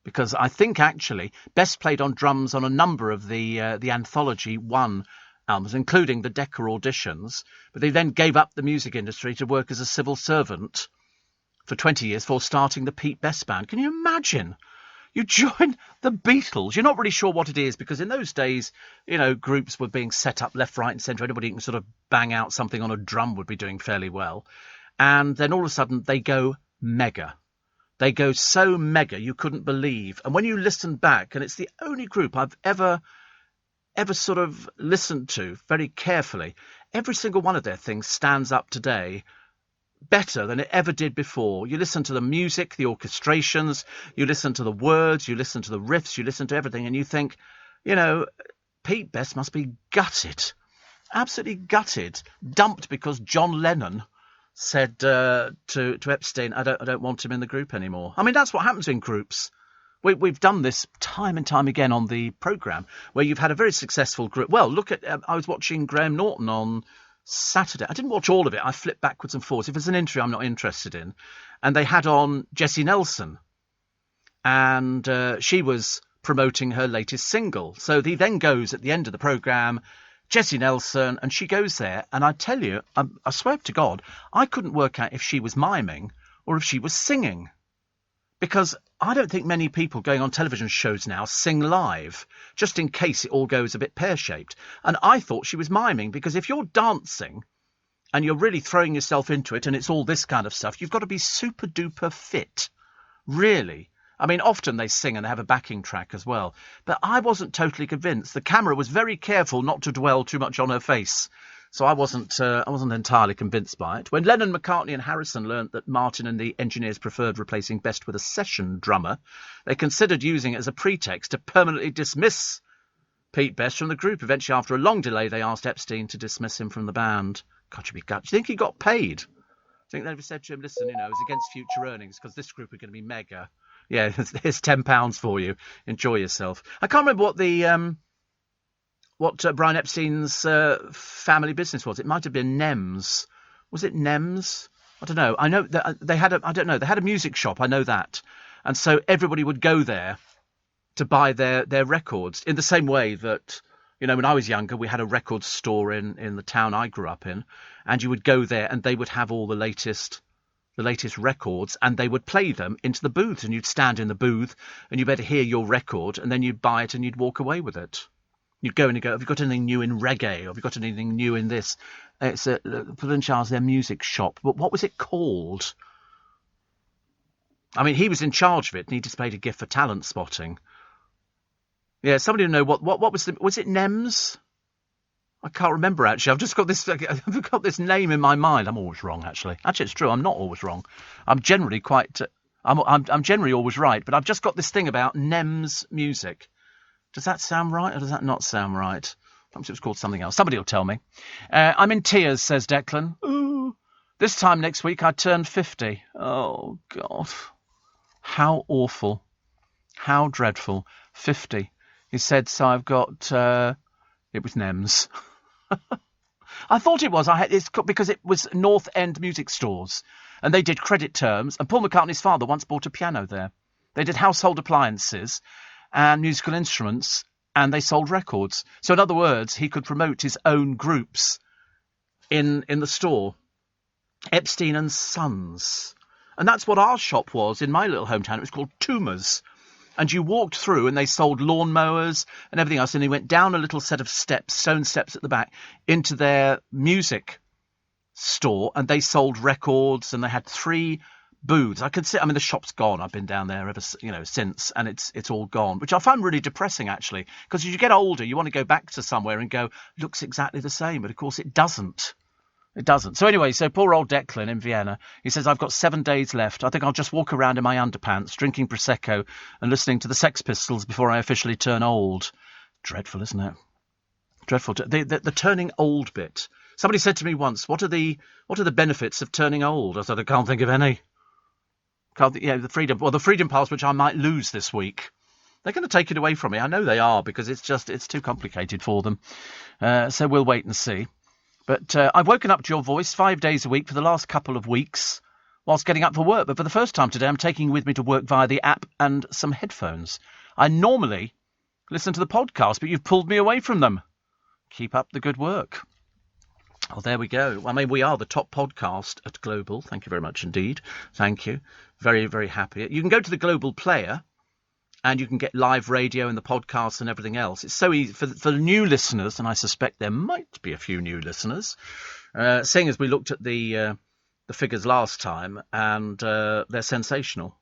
because I think actually Best played on drums on a number of the Anthology 1 albums, including the Decca auditions, but they then gave up the music industry to work as a civil servant for 20 years before starting the Pete Best Band. Can you imagine? You join the Beatles. You're not really sure what it is, because in those days, groups were being set up left, right and centre. Anybody who can sort of bang out something on a drum would be doing fairly well. And then all of a sudden they go mega. They go so mega you couldn't believe. And when you listen back, and it's the only group I've ever sort of listened to very carefully, every single one of their things stands up today better than it ever did before. You listen to the music, the orchestrations, you listen to the words, you listen to the riffs, you listen to everything, and you think, Pete Best must be gutted, absolutely gutted, dumped because John Lennon said to Epstein, I don't want him in the group anymore. I mean, that's what happens in groups. We've done this time and time again on the programme, where you've had a very successful group. Well, look at, I was watching Graham Norton on Saturday. I didn't watch all of it. I flipped backwards and forwards. If it's an interview I'm not interested in. And they had on Jessie Nelson. And she was promoting her latest single. So he then goes at the end of the programme, Jessie Nelson, and she goes there. And I tell you, I swear to God, I couldn't work out if she was miming or if she was singing. Because I don't think many people going on television shows now sing live, just in case it all goes a bit pear-shaped. And I thought she was miming, because if you're dancing and you're really throwing yourself into it and it's all this kind of stuff, you've got to be super-duper fit, really. I mean, often they sing and they have a backing track as well. But I wasn't totally convinced. The camera was very careful not to dwell too much on her face. So I wasn't entirely convinced by it. When Lennon, McCartney and Harrison learnt that Martin and the engineers preferred replacing Best with a session drummer, they considered using it as a pretext to permanently dismiss Pete Best from the group. Eventually, after a long delay, they asked Epstein to dismiss him from the band. God, you'd be gutted. Do you think he got paid? I think they said to him, listen, it's against future earnings because this group are going to be mega. Yeah, here's £10 for you. Enjoy yourself. I can't remember what Brian Epstein's family business was. It might have been Nems. Was it Nems? I don't know. I know that they had a music shop. I know that. And so everybody would go there to buy their records, in the same way that, when I was younger, we had a record store in the town I grew up in, and you would go there and they would have all the latest records, and they would play them into the booths, and you'd stand in the booth and you better hear your record, and then you'd buy it and you'd walk away with it. You'd go and you go, have you got anything new in reggae? Or have you got anything new in this? It's Charles, their music shop. But what was it called? I mean, he was in charge of it, and he displayed a gift for talent spotting. Yeah, somebody will know what was it Nems? I can't remember, actually. I've got this name in my mind. I'm always wrong, actually. Actually, it's true. I'm not always wrong. I'm generally I'm generally always right, but I've just got this thing about Nems music. Does that sound right, or does that not sound right? Perhaps it was called something else. Somebody will tell me. I'm in tears, says Declan. Ooh. This time next week I turn 50. Oh, God. How awful. How dreadful. 50. He said, so I've got... it was Nems. I thought it was. Because it was North End Music Stores, and they did credit terms. And Paul McCartney's father once bought a piano there. They did household appliances and musical instruments, and they sold records. So in other words, he could promote his own groups in the store. Epstein and Sons. And that's what our shop was in my little hometown. It was called Toomer's. And you walked through and they sold lawnmowers and everything else. And you went down a little set of steps, stone steps at the back, into their music store. And they sold records and they had 3 booths. The shop's gone. I've been down there since, and it's all gone, which I find really depressing, actually, because as you get older, you want to go back to somewhere and go, looks exactly the same. But of course it doesn't. It doesn't. So anyway, poor old Declan in Vienna, he says, I've got 7 days left. I think I'll just walk around in my underpants, drinking Prosecco and listening to the Sex Pistols before I officially turn old. Dreadful, isn't it? Dreadful. The turning old bit. Somebody said to me once, what are the benefits of turning old? I said, I can't think of any. The freedom pass, which I might lose this week. They're going to take it away from me. I know they are, because it's too complicated for them. So we'll wait and see. But I've woken up to your voice 5 days a week for the last couple of weeks whilst getting up for work. But for the first time today, I'm taking with me to work via the app and some headphones. I normally listen to the podcast, but you've pulled me away from them. Keep up the good work. Well, there we go. We are the top podcast at Global. Thank you very much indeed. Thank you. Very, very happy. You can go to the Global Player and you can get live radio and the podcasts and everything else. It's so easy for the new listeners, and I suspect there might be a few new listeners, seeing as we looked at the figures last time, and they're sensational.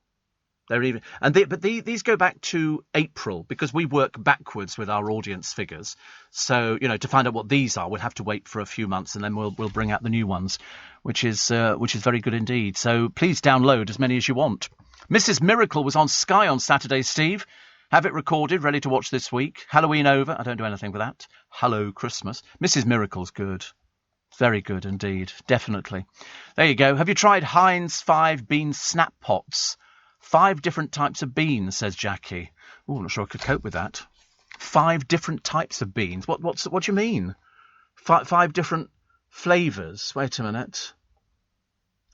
These go back to April, because we work backwards with our audience figures. So, to find out what these are, we'll have to wait for a few months, and then we'll bring out the new ones, which is very good indeed. So please download as many as you want. Mrs. Miracle was on Sky on Saturday, Steve. Have it recorded, ready to watch this week. Halloween over. I don't do anything with that. Hello, Christmas. Mrs. Miracle's good. Very good indeed. Definitely. There you go. Have you tried Heinz 5 bean snap pots? 5 different types of beans, says Jackie. Oh, I'm not sure I could cope with that. 5 different types of beans. What do you mean? 5 different flavours. Wait a minute.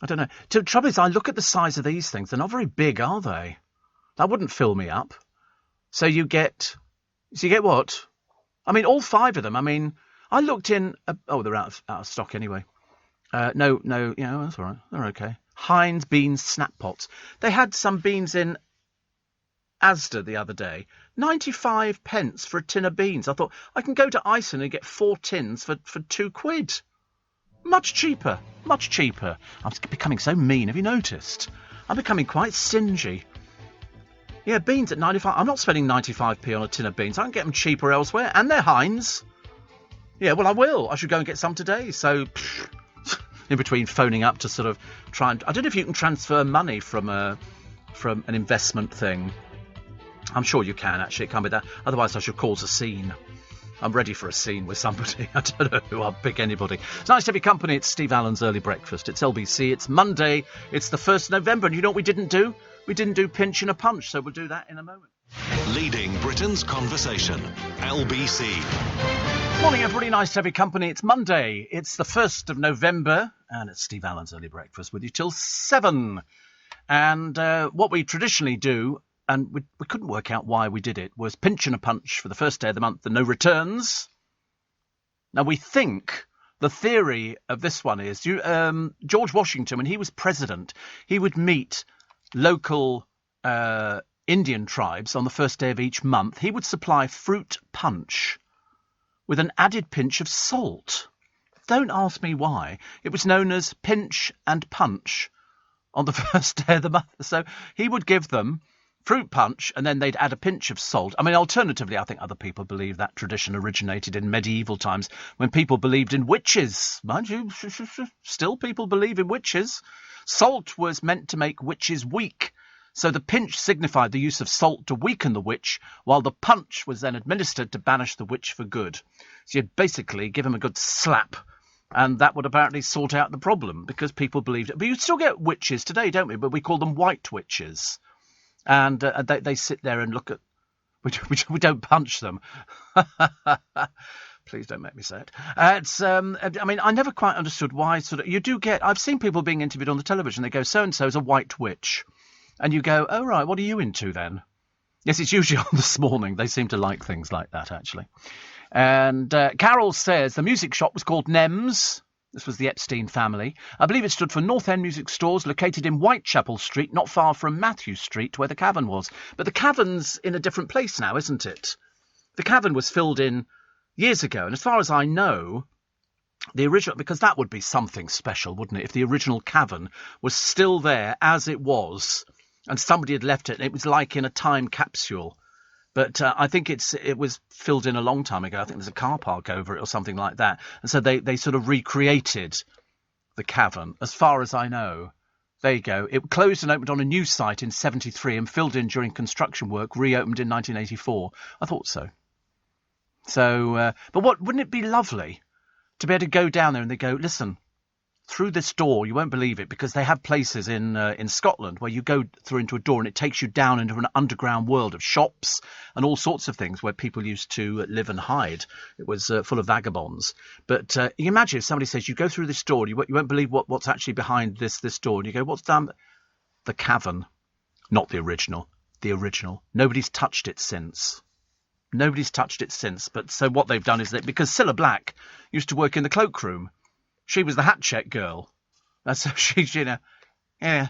I don't know. The trouble is, I look at the size of these things. They're not very big, are they? That wouldn't fill me up. So you get what? All 5 of them. I looked in. They're out of stock anyway. No. That's all right. They're okay. Heinz beans snap pots. They had some beans in Asda the other day. 95 pence for a tin of beans. I thought, I can go to Iceland and get 4 tins for £2. Much cheaper. Much cheaper. I'm becoming so mean. Have you noticed? I'm becoming quite stingy. Yeah, beans at 95. I'm not spending 95p on a tin of beans. I can get them cheaper elsewhere. And they're Heinz. Yeah, well, I will. I should go and get some today. So, in between phoning up to sort of try and... I don't know if you can transfer money from an investment thing. I'm sure you can, actually. It can't be that. Otherwise, I should cause a scene. I'm ready for a scene with somebody. I don't know who. I'll pick anybody. It's nice to have your company. It's Steve Allen's Early Breakfast. It's LBC. It's Monday. It's the 1st of November. And you know what we didn't do? We didn't do Pinch and a Punch. So we'll do that in a moment. Leading Britain's conversation. LBC. Morning, everybody. Nice to have your company. It's Monday. It's the 1st of November. And it's Steve Allen's Early Breakfast with you till 7. And what we traditionally do, and we couldn't work out why we did it, was Pinch and a Punch for the first day of the month and no returns. Now, we think the theory of this one is George Washington, when he was president, he would meet local Indian tribes on the first day of each month. He would supply fruit punch with an added pinch of salt. Don't ask me why. It was known as Pinch and Punch on the first day of the month. So he would give them fruit punch, and then they'd add a pinch of salt. Alternatively, I think other people believe that tradition originated in medieval times when people believed in witches. Mind you, still people believe in witches. Salt was meant to make witches weak. So the pinch signified the use of salt to weaken the witch, while the punch was then administered to banish the witch for good. So you'd basically give him a good slap, and that would apparently sort out the problem, because people believed it. But you still get witches today, don't we? But we call them white witches. And they sit there and look at... We don't punch them. Please don't make me say it. I mean, I never quite understood why you do get... I've seen people being interviewed on the television. They go, so-and-so is a white witch. And you go, oh, right, what are you into then? Yes, it's usually on This Morning. They seem to like things like that, actually. And Carol says the music shop was called Nems. This was the Epstein family. I believe it stood for North End Music Stores, located in Whitechapel Street, not far from Matthew Street, where the Cavern was. But the Cavern's in a different place now, isn't it? The Cavern was filled in years ago, and as far as I know, the original... Because that would be something special, wouldn't it, if the original Cavern was still there as it was, and somebody had left it, and it was like in a time capsule. But I think it was filled in a long time ago. I think there's a car park over it or something like that. And so they sort of recreated the Cavern, as far as I know. There you go. It closed and opened on a new site in 1973 and filled in during construction work, reopened in 1984. I thought so. So, but wouldn't it be lovely to be able to go down there and they go, listen, through this door, you won't believe it, because they have places in Scotland where you go through into a door and it takes you down into an underground world of shops and all sorts of things where people used to live and hide. It was full of vagabonds. But you imagine if somebody says, you go through this door, you won't believe what's actually behind this door. And you go, what's down? The Cavern. Not the original. The original. Nobody's touched it since. Nobody's touched it since. But so what they've done is that, because Cilla Black used to work in the cloakroom, she was the hat check girl. So she's, you know, yeah,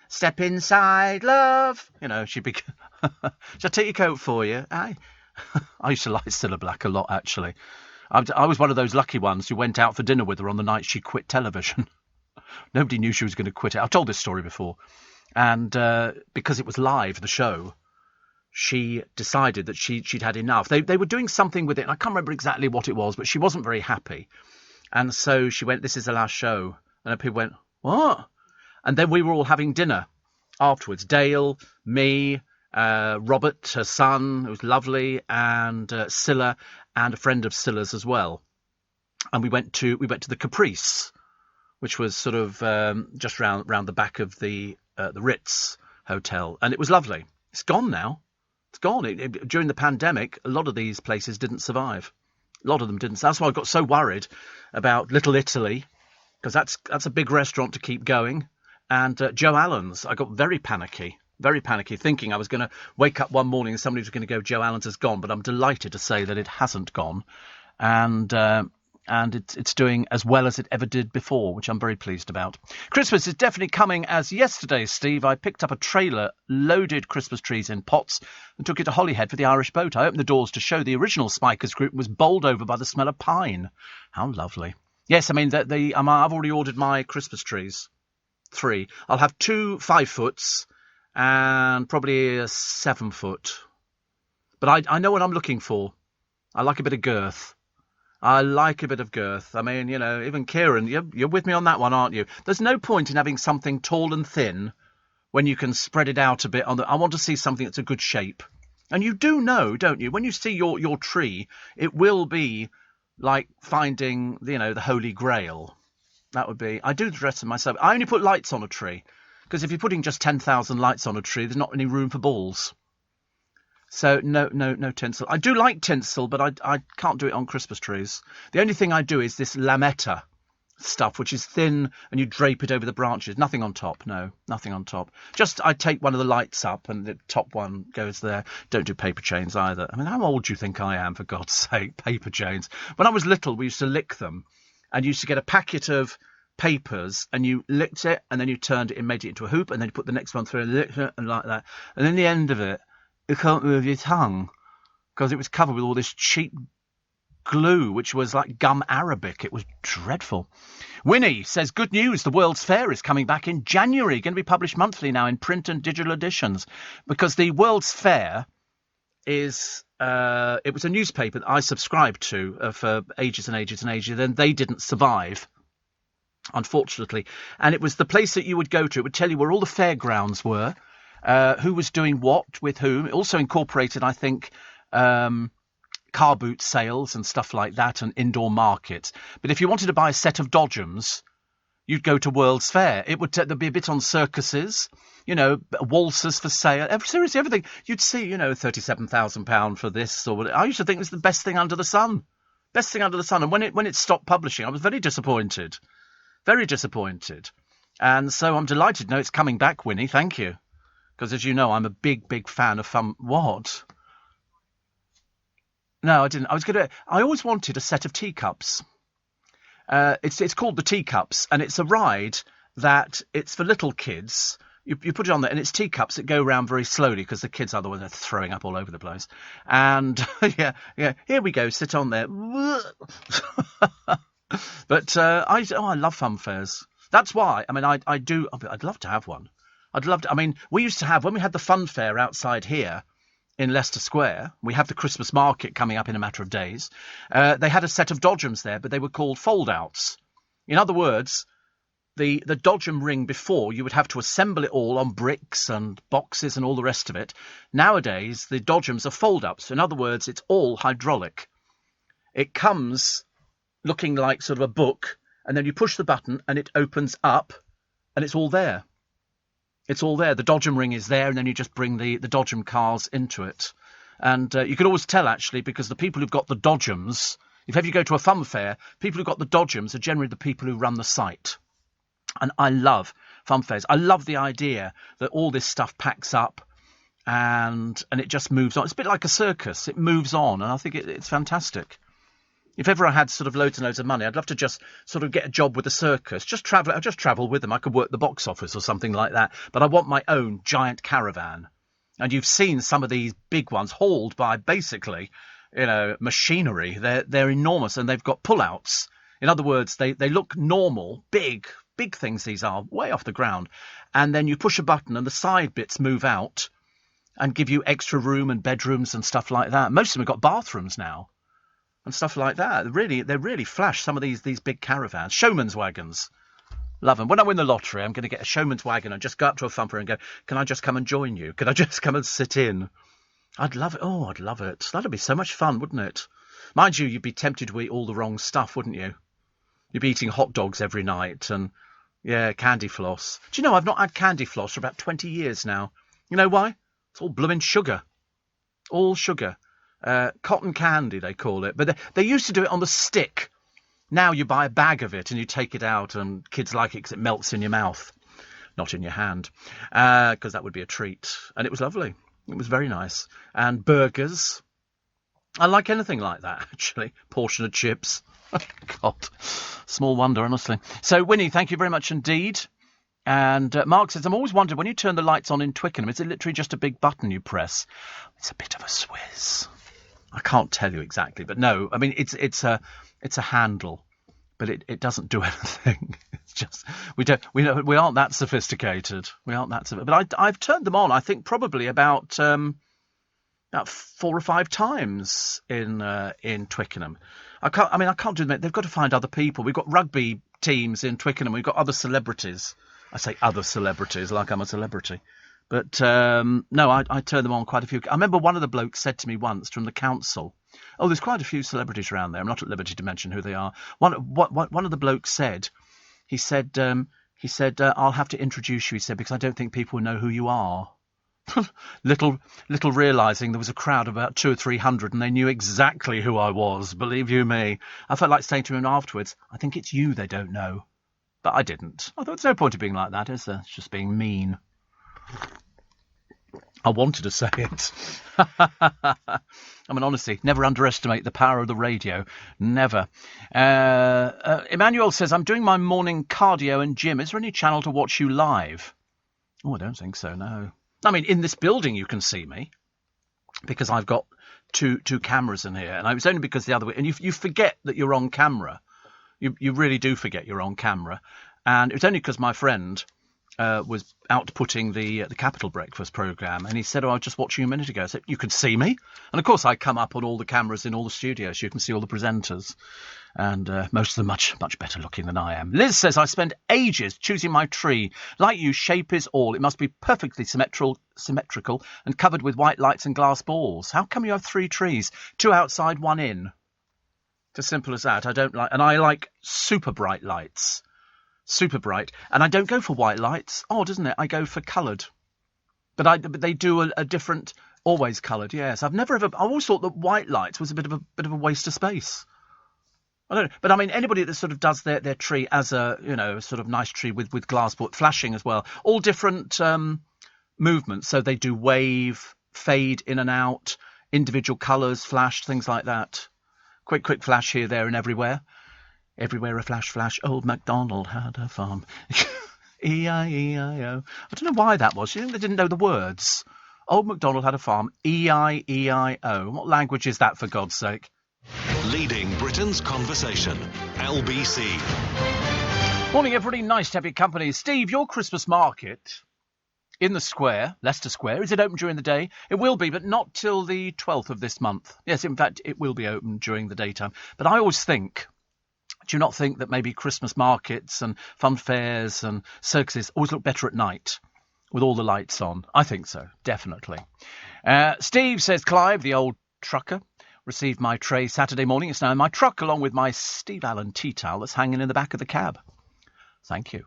step inside, love. You know, she'd be, shall I take your coat for you? I used to like Cilla Black a lot, actually. I was one of those lucky ones who went out for dinner with her on the night she quit television. Nobody knew she was going to quit it. I've told this story before. And because it was live, the show, she decided that she'd had enough. They were doing something with it, and I can't remember exactly what it was, but she wasn't very happy. And so she went, this is the last show. And people went, what? And then we were all having dinner afterwards. Dale, me, Robert, her son, who was lovely, and Cilla, and a friend of Cilla's as well. And we went to the Caprice, which was sort of just round the back of the Ritz Hotel. And it was lovely. It's gone now. It's gone. During the pandemic, a lot of these places didn't survive. A lot of them didn't. That's why I got so worried about Little Italy, because that's a big restaurant to keep going. And Joe Allen's, I got very panicky, thinking I was going to wake up one morning and somebody was going to go, Joe Allen's has gone. But I'm delighted to say that it hasn't gone. And it's doing as well as it ever did before, which I'm very pleased about. Christmas is definitely coming as yesterday, Steve. I picked up a trailer, loaded Christmas trees in pots, and took it to Holyhead for the Irish boat. I opened the doors to show the original Spikers group and was bowled over by the smell of pine. How lovely. Yes, I mean, I've already ordered my Christmas trees. 3. I'll have 2 5-foots and probably a 7-foot. But I know what I'm looking for. I like a bit of girth. I like a bit of girth. I mean, you know, even Kieran, you're with me on that one, aren't you? There's no point in having something tall and thin when you can spread it out a bit. I want to see something that's a good shape. And you do know, don't you? When you see your tree, it will be like finding, you know, the Holy Grail. That would be... I do the dress myself. I only put lights on a tree, because if you're putting just 10,000 lights on a tree, there's not any room for balls. So no tinsel. I do like tinsel, but I can't do it on Christmas trees. The only thing I do is this lametta stuff, which is thin, and you drape it over the branches. Nothing on top. No, nothing on top. Just I take one of the lights up, and the top one goes there. Don't do paper chains either. I mean, how old do you think I am, for God's sake? Paper chains. When I was little, we used to lick them, and you used to get a packet of papers, and you licked it, and then you turned it and made it into a hoop, and then you put the next one through and licked it, and like that. And in the end of it, you can't move your tongue, because it was covered with all this cheap glue, which was like gum arabic. It was dreadful. Winnie says, good news, the World's Fair is coming back in January, going to be published monthly now in print and digital editions, because the World's Fair is... it was a newspaper that I subscribed to for ages and ages and ages, and they didn't survive, unfortunately. And it was the place that you would go to. It would tell you where all the fairgrounds were, who was doing what with whom. It also incorporated, I think, car boot sales and stuff like that, and indoor markets. But if you wanted to buy a set of Dodgems, you'd go to World's Fair. It would there'd be a bit on circuses, you know, waltzers for sale. Seriously, everything. You'd see, you know, £37,000 for this or whatever. I used to think it was the best thing under the sun. Best thing under the sun. And when it stopped publishing, I was very disappointed. Very disappointed. And so I'm delighted. No, it's coming back, Winnie. Thank you. Because as you know, I'm a big, big fan of fun. What? No, I didn't. I always wanted a set of teacups. It's called the Teacups, and it's a ride that it's for little kids. You put it on there, and it's teacups that go around very slowly because the kids are the ones that are throwing up all over the place. And yeah, here we go, sit on there. But I love fun fairs. That's why. I mean, I'd love to have one. I mean, we used to have, when we had the fun fair outside here in Leicester Square, we have the Christmas market coming up in a matter of days. They had a set of dodgems there, but they were called fold-outs. In other words, the dodgem ring before, you would have to assemble it all on bricks and boxes and all the rest of it. Nowadays, the dodgems are fold-ups. In other words, it's all hydraulic. It comes looking like sort of a book, and then you push the button and it opens up, and it's all there. It's all there. The dodgem ring is there, and then you just bring the dodgem cars into it. And you can always tell, actually, because the people who've got the dodgems, if ever you go to a fun fair, people who've got the dodgems are generally the people who run the site. And I love fun fairs. I love the idea that all this stuff packs up and it just moves on. It's a bit like a circus. It moves on, and I think it's fantastic. If ever I had sort of loads and loads of money, I'd love to just sort of get a job with a circus. I'd just travel with them. I could work the box office or something like that. But I want my own giant caravan. And you've seen some of these big ones hauled by basically, machinery. They're enormous, and they've got pull-outs. In other words, they look normal, big things these are, way off the ground. And then you push a button and the side bits move out and give you extra room and bedrooms and stuff like that. Most of them have got bathrooms now and stuff like that. They really flash, some of these big caravans. Showman's wagons. Love them. When I win the lottery, I'm going to get a showman's wagon and just go up to a fun fair and go, can I just come and join you? Can I just come and sit in? I'd love it. Oh, I'd love it. That'd be so much fun, wouldn't it? Mind you, you'd be tempted to eat all the wrong stuff, wouldn't you? You'd be eating hot dogs every night and, candy floss. Do you know, I've not had candy floss for about 20 years now. You know why? It's all blooming sugar. All sugar. Cotton candy, they call it. But they used to do it on the stick. Now you buy a bag of it and you take it out, and kids like it because it melts in your mouth, not in your hand, because that would be a treat. And it was lovely. It was very nice. And burgers. I like anything like that, actually. Portion of chips. God, small wonder, honestly. So, Winnie, thank you very much indeed. And Mark says, I'm always wondering, when you turn the lights on in Twickenham, is it literally just a big button you press? It's a bit of a Swiss. I can't tell you exactly, but no, I mean, it's a handle, but it doesn't do anything. It's just, we aren't that sophisticated. But I've turned them on, I think, probably about 4 or 5 times in Twickenham. I can't do that. They've got to find other people. We've got rugby teams in Twickenham. We've got other celebrities. I say other celebrities like I'm a celebrity. But no, I turned them on quite a few. I remember one of the blokes said to me once from the council, oh, there's quite a few celebrities around there. I'm not at liberty to mention who they are. One of the blokes said, he said, I'll have to introduce you, he said, because I don't think people know who you are. little realising there was a crowd of about 200 or 300 and they knew exactly who I was, believe you me. I felt like saying to him afterwards, I think it's you they don't know. But I didn't. I thought there's no point of being like that, is there? It's just being mean. I wanted to say it. I mean, honestly, never underestimate the power of the radio. Never. Emmanuel says, I'm doing my morning cardio and gym. Is there any channel to watch you live? Oh, I don't think so, no. I mean, in this building you can see me because I've got two cameras in here. And it was only because the other way... And you forget that you're on camera. You really do forget you're on camera. And it was only because my friend... was outputting the Capital Breakfast programme, and he said, I was just watching you a minute ago. I said, you could see me? And of course I come up on all the cameras in all the studios. You can see all the presenters, and most of them much better looking than I am. Liz says, I spend ages choosing my tree. Like you, shape is all. It must be perfectly symmetrical and covered with white lights and glass balls. How come you have 3 trees? 2 outside, 1 in. It's as simple as that. I like super bright lights. Super bright, and I don't go for white lights. Odd, isn't it? I go for coloured, but they do a different, always coloured. Yes, I always thought that white lights was a bit of a waste of space. I don't know. But I mean, anybody that sort of does their tree as a, sort of nice tree with glass but flashing as well, all different movements. So they do wave, fade in and out, individual colours, flash, things like that. Quick flash here, there and everywhere. Everywhere a flash, flash. Old MacDonald had a farm. E-I-E-I-O. I don't know why that was. They didn't know the words. Old MacDonald had a farm. E-I-E-I-O. What language is that, for God's sake? Leading Britain's conversation. LBC. Morning, everybody. Nice to have your company. Steve, your Christmas market in the square, Leicester Square, is it open during the day? It will be, but not till the 12th of this month. Yes, in fact, it will be open during the daytime. But I always think, do you not think that maybe Christmas markets and fun fairs and circuses always look better at night with all the lights on? I think so, definitely. Steve, says Clive, the old trucker, received my tray Saturday morning. It's now in my truck along with my Steve Allen tea towel that's hanging in the back of the cab. Thank you.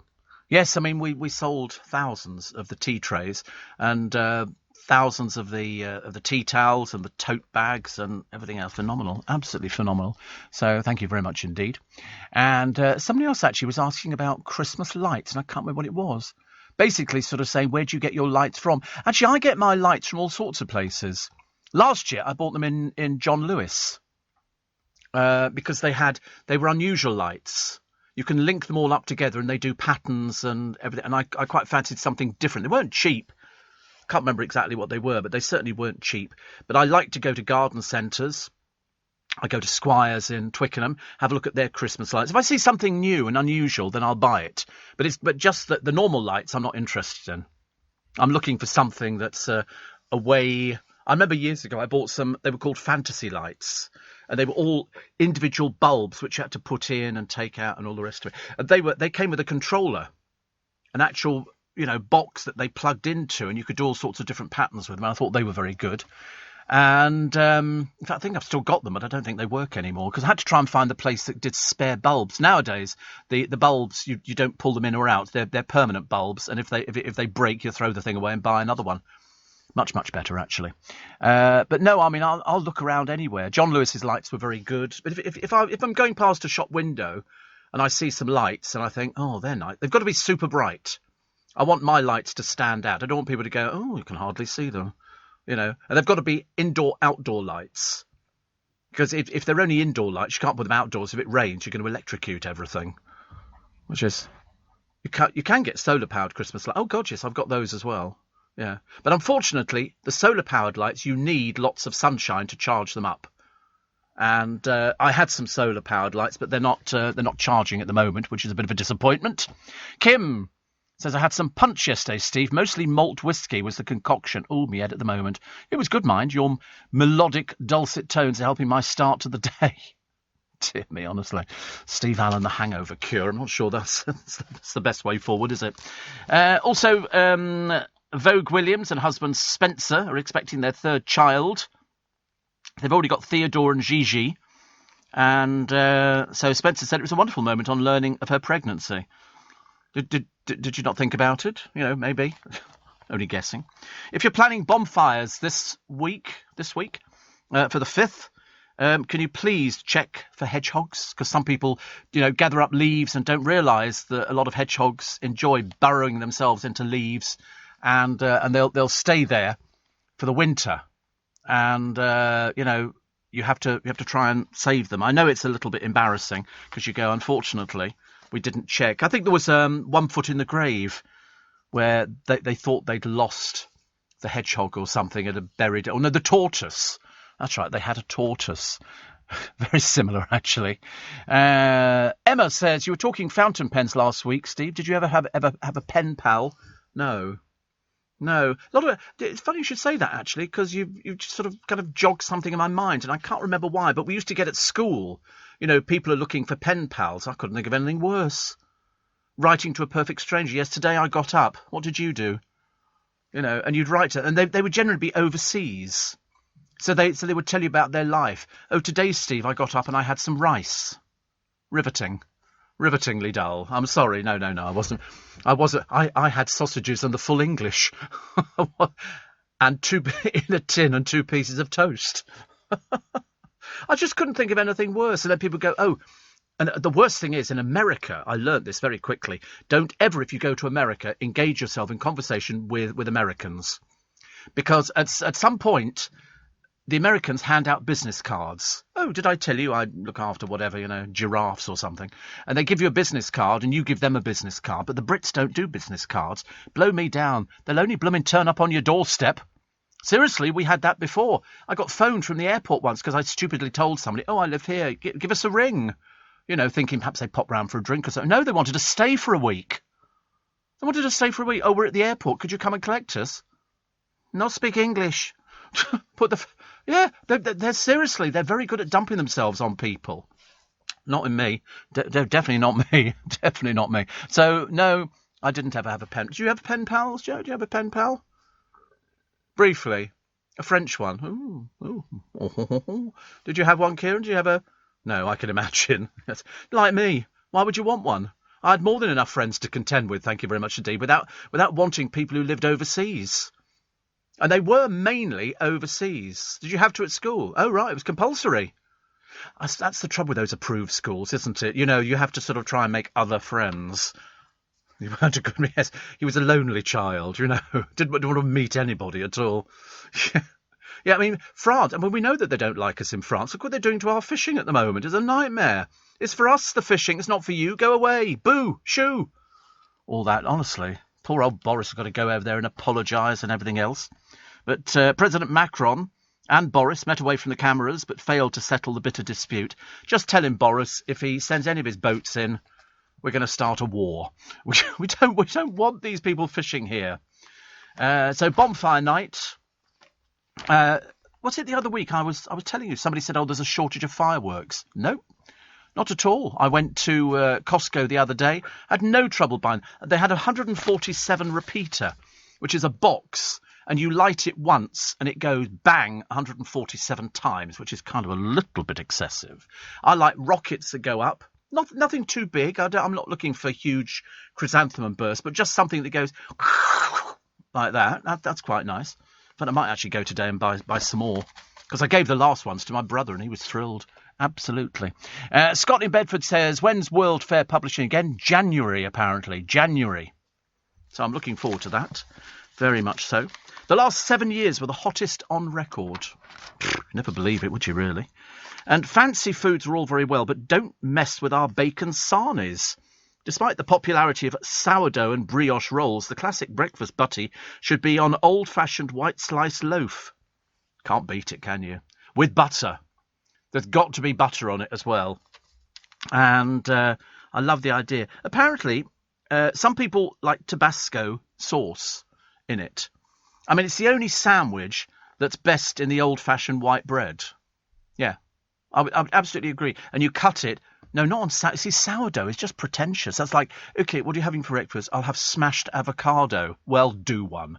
Yes, I mean, we sold thousands of the tea trays and thousands of the tea towels and the tote bags and everything else. Phenomenal, absolutely phenomenal. So thank you very much indeed. And somebody else actually was asking about Christmas lights, and I can't remember what it was. Basically sort of saying, where do you get your lights from? Actually, I get my lights from all sorts of places. Last year, I bought them in John Lewis because they were unusual lights. You can link them all up together and they do patterns and everything. And I quite fancied something different. They weren't cheap. Can't remember exactly what they were, but they certainly weren't cheap. But I like to go to garden centres. I go to Squires in Twickenham, have a look at their Christmas lights. If I see something new and unusual, then I'll buy it. But just the normal lights I'm not interested in. I'm looking for something that's a way. I remember years ago I bought some. They were called fantasy lights. And they were all individual bulbs which you had to put in and take out and all the rest of it. And they came with a controller, an actual, box that they plugged into, and you could do all sorts of different patterns with them. I thought they were very good. And in fact, I think I've still got them, but I don't think they work anymore because I had to try and find the place that did spare bulbs. Nowadays, the bulbs, you don't pull them in or out. They're permanent bulbs. And if they break, you throw the thing away and buy another one. Much better, actually. But no, I mean, I'll look around anywhere. John Lewis's lights were very good. But if I'm going past a shop window and I see some lights and I think, oh, they're nice, they've got to be super bright. I want my lights to stand out. I don't want people to go, oh, you can hardly see them. And they've got to be outdoor lights. Because if they're only indoor lights, you can't put them outdoors. If it rains, you're going to electrocute everything. Which is, you can get solar-powered Christmas lights. Oh, God, yes, I've got those as well. Yeah, but unfortunately, the solar-powered lights, you need lots of sunshine to charge them up. And I had some solar-powered lights, but they're not charging at the moment, which is a bit of a disappointment. Kim says, I had some punch yesterday, Steve. Mostly malt whiskey was the concoction. Oh, me head at the moment. It was good, mind. Your melodic, dulcet tones are helping my start to the day. Dear me, honestly. Steve Allen, the hangover cure. I'm not sure that's the best way forward, is it? Also, Vogue Williams and husband Spencer are expecting their third child. They've already got Theodore and Gigi. And so Spencer said it was a wonderful moment on learning of her pregnancy. Did you not think about it? Maybe. Only guessing. If you're planning bonfires this week, for the 5th, can you please check for hedgehogs? Because some people, gather up leaves and don't realise that a lot of hedgehogs enjoy burrowing themselves into leaves. And they'll stay there for the winter, and you have to try and save them. I know it's a little bit embarrassing because you go, unfortunately, we didn't check. I think there was One Foot in the Grave where they thought they'd lost the hedgehog or something and had buried it. Oh no, the tortoise. That's right, they had a tortoise. Very similar, actually. Emma says you were talking fountain pens last week, Steve. Did you ever have a pen pal? No. It's funny you should say that, actually, because you just sort of kind of jogged something in my mind, and I can't remember why, but we used to get at school, people are looking for pen pals. I couldn't think of anything worse. Writing to a perfect stranger. Yes, today I got up. What did you do? And you'd write to, and they would generally be overseas. So they would tell you about their life. Oh, today, Steve, I got up and I had some rice. Rivetingly dull. I'm sorry. No, I wasn't. I had sausages and the full English. And two in a tin and 2 pieces of toast. I just couldn't think of anything worse. And then people go, oh, And the worst thing is, in America, I learnt this very quickly, don't ever, if you go to America, engage yourself in conversation with Americans. Because at some point, the Americans hand out business cards. Oh, did I tell you I look after whatever, giraffes or something? And they give you a business card and you give them a business card. But the Brits don't do business cards. Blow me down. They'll only blooming turn up on your doorstep. Seriously, we had that before. I got phoned from the airport once because I stupidly told somebody, oh, I live here, give us a ring. Thinking perhaps they'd pop round for a drink or something. No, they wanted to stay for a week. They wanted to stay for a week. Oh, we're at the airport. Could you come and collect us? Not speak English. They're seriously, they're very good at dumping themselves on people. Not in me. They're definitely not me. Definitely not me. So, no, I didn't ever have a pen. Do you have pen pals, Joe? Do you have a pen pal? Briefly. A French one. Ooh. Did you have one, Kieran? Do you have a... No, I can imagine. Like me. Why would you want one? I had more than enough friends to contend with, thank you very much indeed, without wanting people who lived overseas. And they were mainly overseas. Did you have to at school? Oh, right, it was compulsory. That's the trouble with those approved schools, isn't it? You have to sort of try and make other friends. You weren't a good... Yes, he was a lonely child, Didn't want to meet anybody at all. Yeah, I mean, France, we know that they don't like us in France. Look what they're doing to our fishing at the moment. It's a nightmare. It's for us, the fishing. It's not for you. Go away. Boo. Shoo. All that, honestly. Poor old Boris has got to go over there and apologise and everything else. But President Macron and Boris met away from the cameras but failed to settle the bitter dispute. Just tell him, Boris, if he sends any of his boats in, we're going to start a war. We don't want these people fishing here. So bonfire night... was it the other week I was telling you, somebody said, oh, there's a shortage of fireworks. No, not at all. I went to Costco the other day, had no trouble buying. They had a 147 repeater, which is a box, and you light it once and it goes bang 147 times, which is kind of a little bit excessive. I like rockets that go up. Nothing too big. I'm not looking for huge chrysanthemum bursts, but just something that goes like that. That's quite nice. But I might actually go today and buy some more, because I gave the last ones to my brother and he was thrilled. Absolutely. Scott in Bedford says, when's World Fair publishing again? January, apparently. January. So I'm looking forward to that. Very much so. The last 7 years were the hottest on record. Never believe it, would you really? And fancy foods are all very well, but don't mess with our bacon sarnies. Despite the popularity of sourdough and brioche rolls, the classic breakfast butty should be on old-fashioned white slice loaf. Can't beat it, can you? With butter. There's got to be butter on it as well. And I love the idea. Apparently, some people like Tabasco sauce in it. I mean, it's the only sandwich that's best in the old-fashioned white bread. Yeah, I would absolutely agree. And you cut it. No, not on sourdough. See, sourdough is just pretentious. That's like, OK, what are you having for breakfast? I'll have smashed avocado. Well, do one.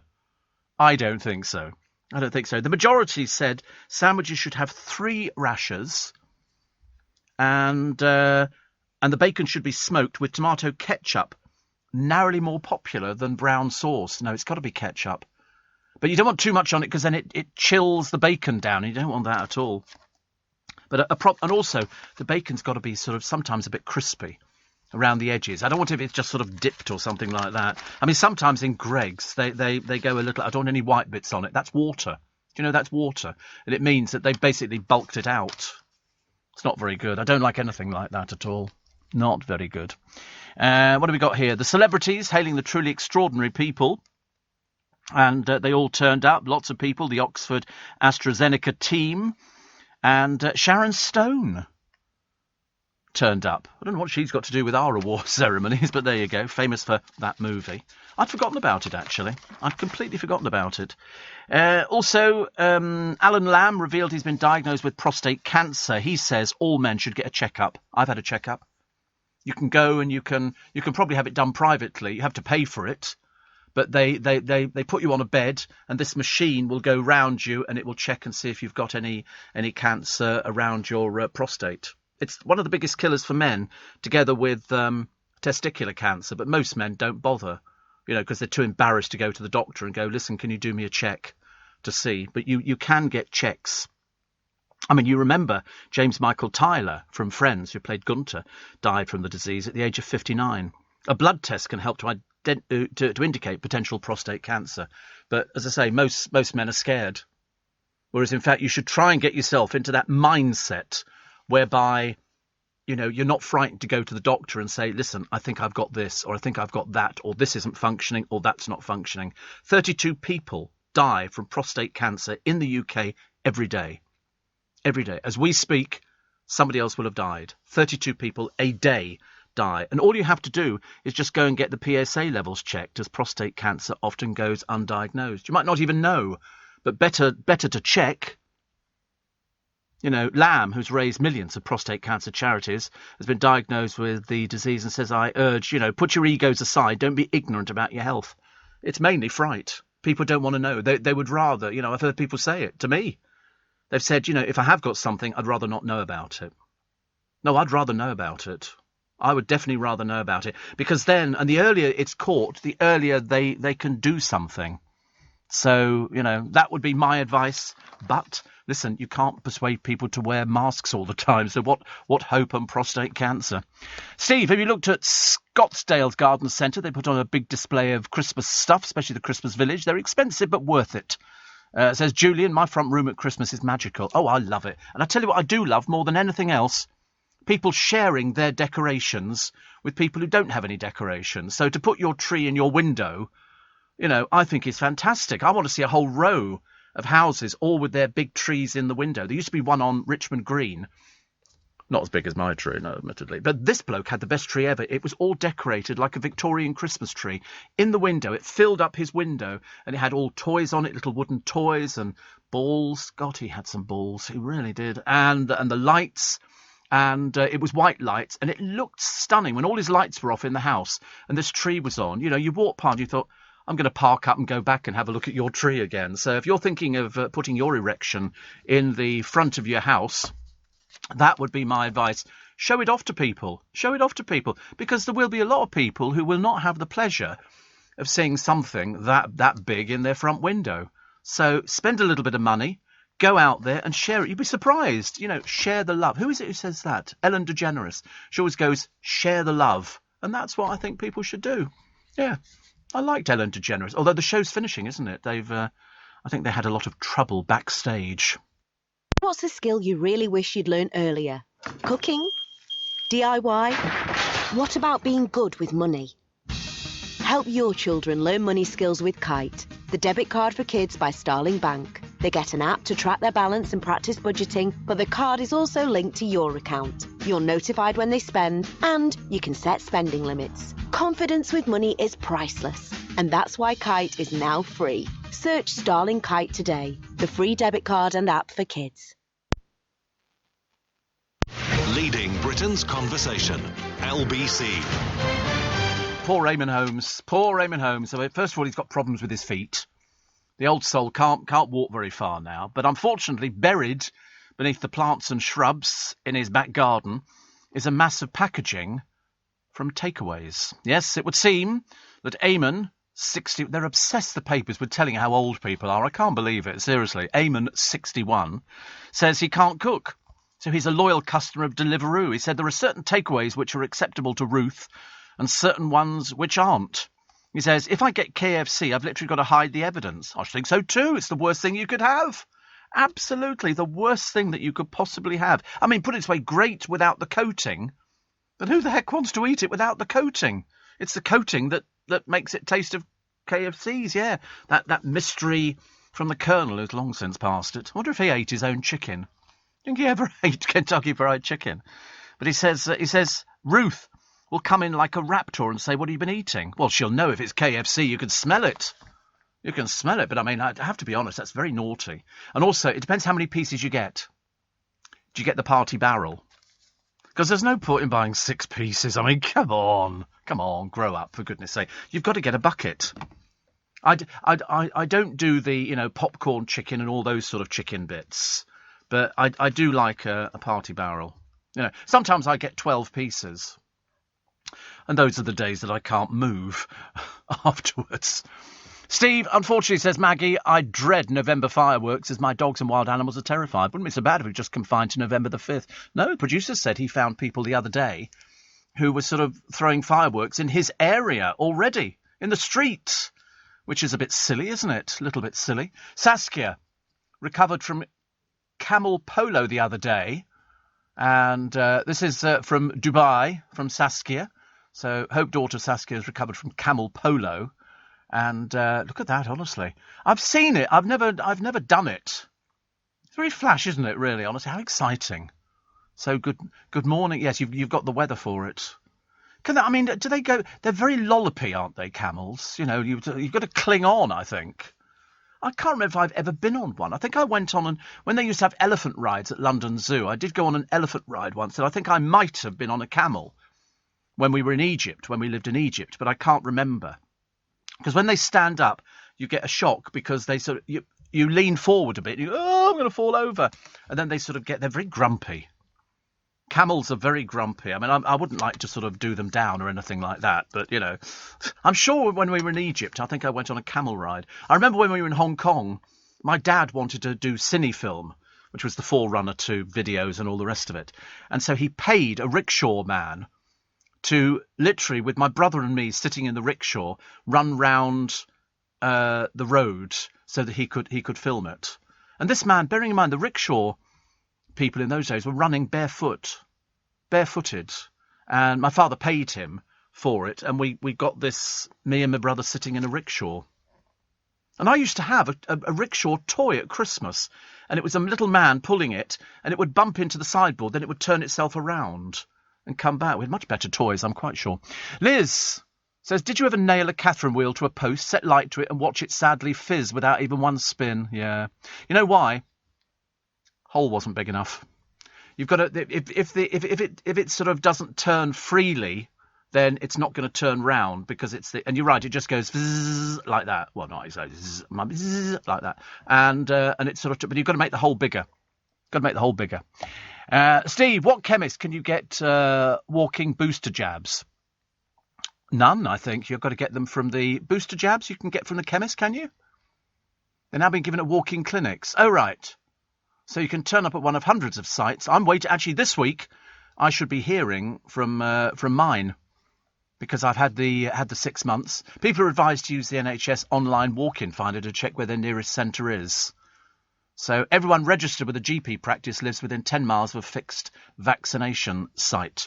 I don't think so. I don't think so. The majority said sandwiches should have 3 rashers and the bacon should be smoked with tomato ketchup, narrowly more popular than brown sauce. No, it's got to be ketchup. But you don't want too much on it because then it chills the bacon down. You don't want that at all. But and also the bacon's got to be sort of sometimes a bit crispy around the edges. I don't want it if it's just sort of dipped or something like that. I mean, sometimes in Greggs they go a little. I don't want any white bits on it. That's water. Do you know that's water? And it means that they've basically bulked it out. It's not very good. I don't like anything like that at all. Not very good. What have we got here? The celebrities hailing the truly extraordinary people. And they all turned up. Lots of people. The Oxford AstraZeneca team. And Sharon Stone turned up. I don't know what she's got to do with our award ceremonies, but there you go. Famous for that movie. I'd forgotten about it, actually. I'd completely forgotten about it. Also, Alan Lamb revealed he's been diagnosed with prostate cancer. He says all men should get a checkup. I've had a checkup. You can go and you can probably have it done privately. You have to pay for it. But they put you on a bed and this machine will go round you and it will check and see if you've got any cancer around your prostate. It's one of the biggest killers for men, together with testicular cancer. But most men don't bother, because they're too embarrassed to go to the doctor and go, listen, can you do me a check to see? But you can get checks I mean, you remember James Michael Tyler from Friends, who played Gunter, died from the disease at the age of 59. A blood test can help to indicate potential prostate cancer. But as I say, most men are scared. Whereas, in fact, you should try and get yourself into that mindset whereby, you're not frightened to go to the doctor and say, listen, I think I've got this, or I think I've got that, or this isn't functioning, or that's not functioning. 32 people die from prostate cancer in the UK every day. Every day. As we speak, somebody else will have died. 32 people a day die. And all you have to do is just go and get the PSA levels checked, as prostate cancer often goes undiagnosed. You might not even know, but better to check. Lamb, who's raised millions of prostate cancer charities, has been diagnosed with the disease and says, I urge, put your egos aside. Don't be ignorant about your health. It's mainly fright. People don't want to know. They would rather, I've heard people say it to me. They've said, if I have got something, I'd rather not know about it. No, I'd rather know about it. I would definitely rather know about it. Because then, and the earlier it's caught, the earlier they can do something. So, that would be my advice. But, listen, you can't persuade people to wear masks all the time. So what hope on prostate cancer? Steve, have you looked at Scottsdale's Garden Centre? They put on a big display of Christmas stuff, especially the Christmas village. They're expensive, but worth it. Says Julian, my front room at Christmas is magical. Oh, I love it. And I tell you what I do love more than anything else. People sharing their decorations with people who don't have any decorations. So to put your tree in your window, I think is fantastic. I want to see a whole row of houses all with their big trees in the window. There used to be one on Richmond Green. Not as big as my tree, no, admittedly. But this bloke had the best tree ever. It was all decorated like a Victorian Christmas tree. In the window, it filled up his window, and it had all toys on it, little wooden toys and balls. God, he had some balls. He really did. And the lights. And it was white lights, and it looked stunning when all his lights were off in the house and this tree was on. You walked past, you thought, I'm going to park up and go back and have a look at your tree again. So if you're thinking of putting your erection in the front of your house, that would be my advice. Show it off to people. Show it off to people. Because there will be a lot of people who will not have the pleasure of seeing something that big in their front window. So spend a little bit of money. Go out there and share it. You'd be surprised. Share the love. Who is it who says that? Ellen DeGeneres. She always goes, share the love. And that's what I think people should do. Yeah. I liked Ellen DeGeneres. Although the show's finishing, isn't it? I think they had a lot of trouble backstage. What's a skill you really wish you'd learned earlier? Cooking? DIY? What about being good with money? Help your children learn money skills with Kite, the debit card for kids by Starling Bank. They get an app to track their balance and practice budgeting, but the card is also linked to your account. You're notified when they spend, and you can set spending limits. Confidence with money is priceless, and that's why Kite is now free. Search Starling Kite today, the free debit card and app for kids. Leading Britain's conversation, LBC. Poor Raymond Holmes. Poor Raymond Holmes. So first of all, he's got problems with his feet. The old soul can't walk very far now. But unfortunately, buried beneath the plants and shrubs in his back garden is a mass of packaging from takeaways. Yes, it would seem that Eamon, 60... They're obsessed, the papers, with telling how old people are. I can't believe it, seriously. Eamon, 61, says he can't cook. So he's a loyal customer of Deliveroo. He said there are certain takeaways which are acceptable to Ruth and certain ones which aren't. He says, if I get KFC, I've literally got to hide the evidence. I think so too. It's the worst thing you could have. Absolutely the worst thing that you could possibly have. I mean, put it this way, great without the coating. But who the heck wants to eat it without the coating? It's the coating that makes it taste of KFC's, yeah. That mystery from the Colonel who's long since passed it. I wonder if he ate his own chicken. Think he ever ate Kentucky Fried Chicken? But he says, Ruth will come in like a raptor and say, what have you been eating? Well, she'll know if it's KFC. You can smell it. You can smell it. But, I mean, I have to be honest, that's very naughty. And also, it depends how many pieces you get. Do you get the party barrel? Because there's no point in buying 6 pieces. I mean, come on, grow up, for goodness sake. You've got to get a bucket. I don't do the, popcorn chicken and all those sort of chicken bits. But I do like a party barrel. Sometimes I get 12 pieces. And those are the days that I can't move afterwards. Steve, unfortunately, says Maggie, I dread November fireworks as my dogs and wild animals are terrified. Wouldn't be so bad if it was just confined to November the 5th. No, the producer said he found people the other day who were sort of throwing fireworks in his area already, in the street, which is a bit silly, isn't it? A little bit silly. Saskia recovered from camel polo the other day, and this is from Dubai, from Saskia. So, hope daughter Saskia has recovered from camel polo. And look at that, honestly. I've seen it. I've never done it. It's very flash, isn't it, really, honestly? How exciting. So good morning. Yes, you've got the weather for it. Do they go... They're very lollopy, aren't they, camels? You know, you've got to cling on, I think. I can't remember if I've ever been on one. I think I went on, and when they used to have elephant rides at London Zoo, I did go on an elephant ride once, and I think I might have been on a camel when we were in Egypt, when we lived in Egypt, but I can't remember. Because when they stand up, you get a shock because they sort of you lean forward a bit. I'm going to fall over, and then they sort of they're very grumpy. Camels are very grumpy. I mean, I wouldn't like to sort of do them down or anything like that, but you know, I'm sure when we were in Egypt, I think I went on a camel ride. I remember when we were in Hong Kong, my dad wanted to do Cinefilm, which was the forerunner to videos and all the rest of it, and so he paid a rickshaw man to literally, with my brother and me sitting in the rickshaw, run round the road so that he could film it. And this man, bearing in mind the rickshaw people in those days were running barefooted, and my father paid him for it, and we got this, me and my brother sitting in a rickshaw. And I used to have a rickshaw toy at Christmas, and it was a little man pulling it, and it would bump into the sideboard, then it would turn itself around and come back with much better toys, I'm quite sure. Liz says, did you ever nail a Catherine wheel to a post, set light to it, and watch it sadly fizz without even one spin? Yeah. You know why? Hole wasn't big enough. You've got to, if it sort of doesn't turn freely, then it's not going to turn round because it's and you're right, it just goes zzz, like that. Well, not exactly zzz, like that, and it's sort of, but you've got to make the hole bigger. Steve, what chemist can you get walking booster jabs? None, I think. You've got to get them from the booster jabs you can get from the chemist, can you? They're now being given at walking clinics. Oh, right. So you can turn up at one of hundreds of sites. I'm waiting. Actually, this week, I should be hearing from mine because I've had the 6 months. People are advised to use the NHS online walk-in finder to check where their nearest centre is. So everyone registered with a GP practice lives within 10 miles of a fixed vaccination site.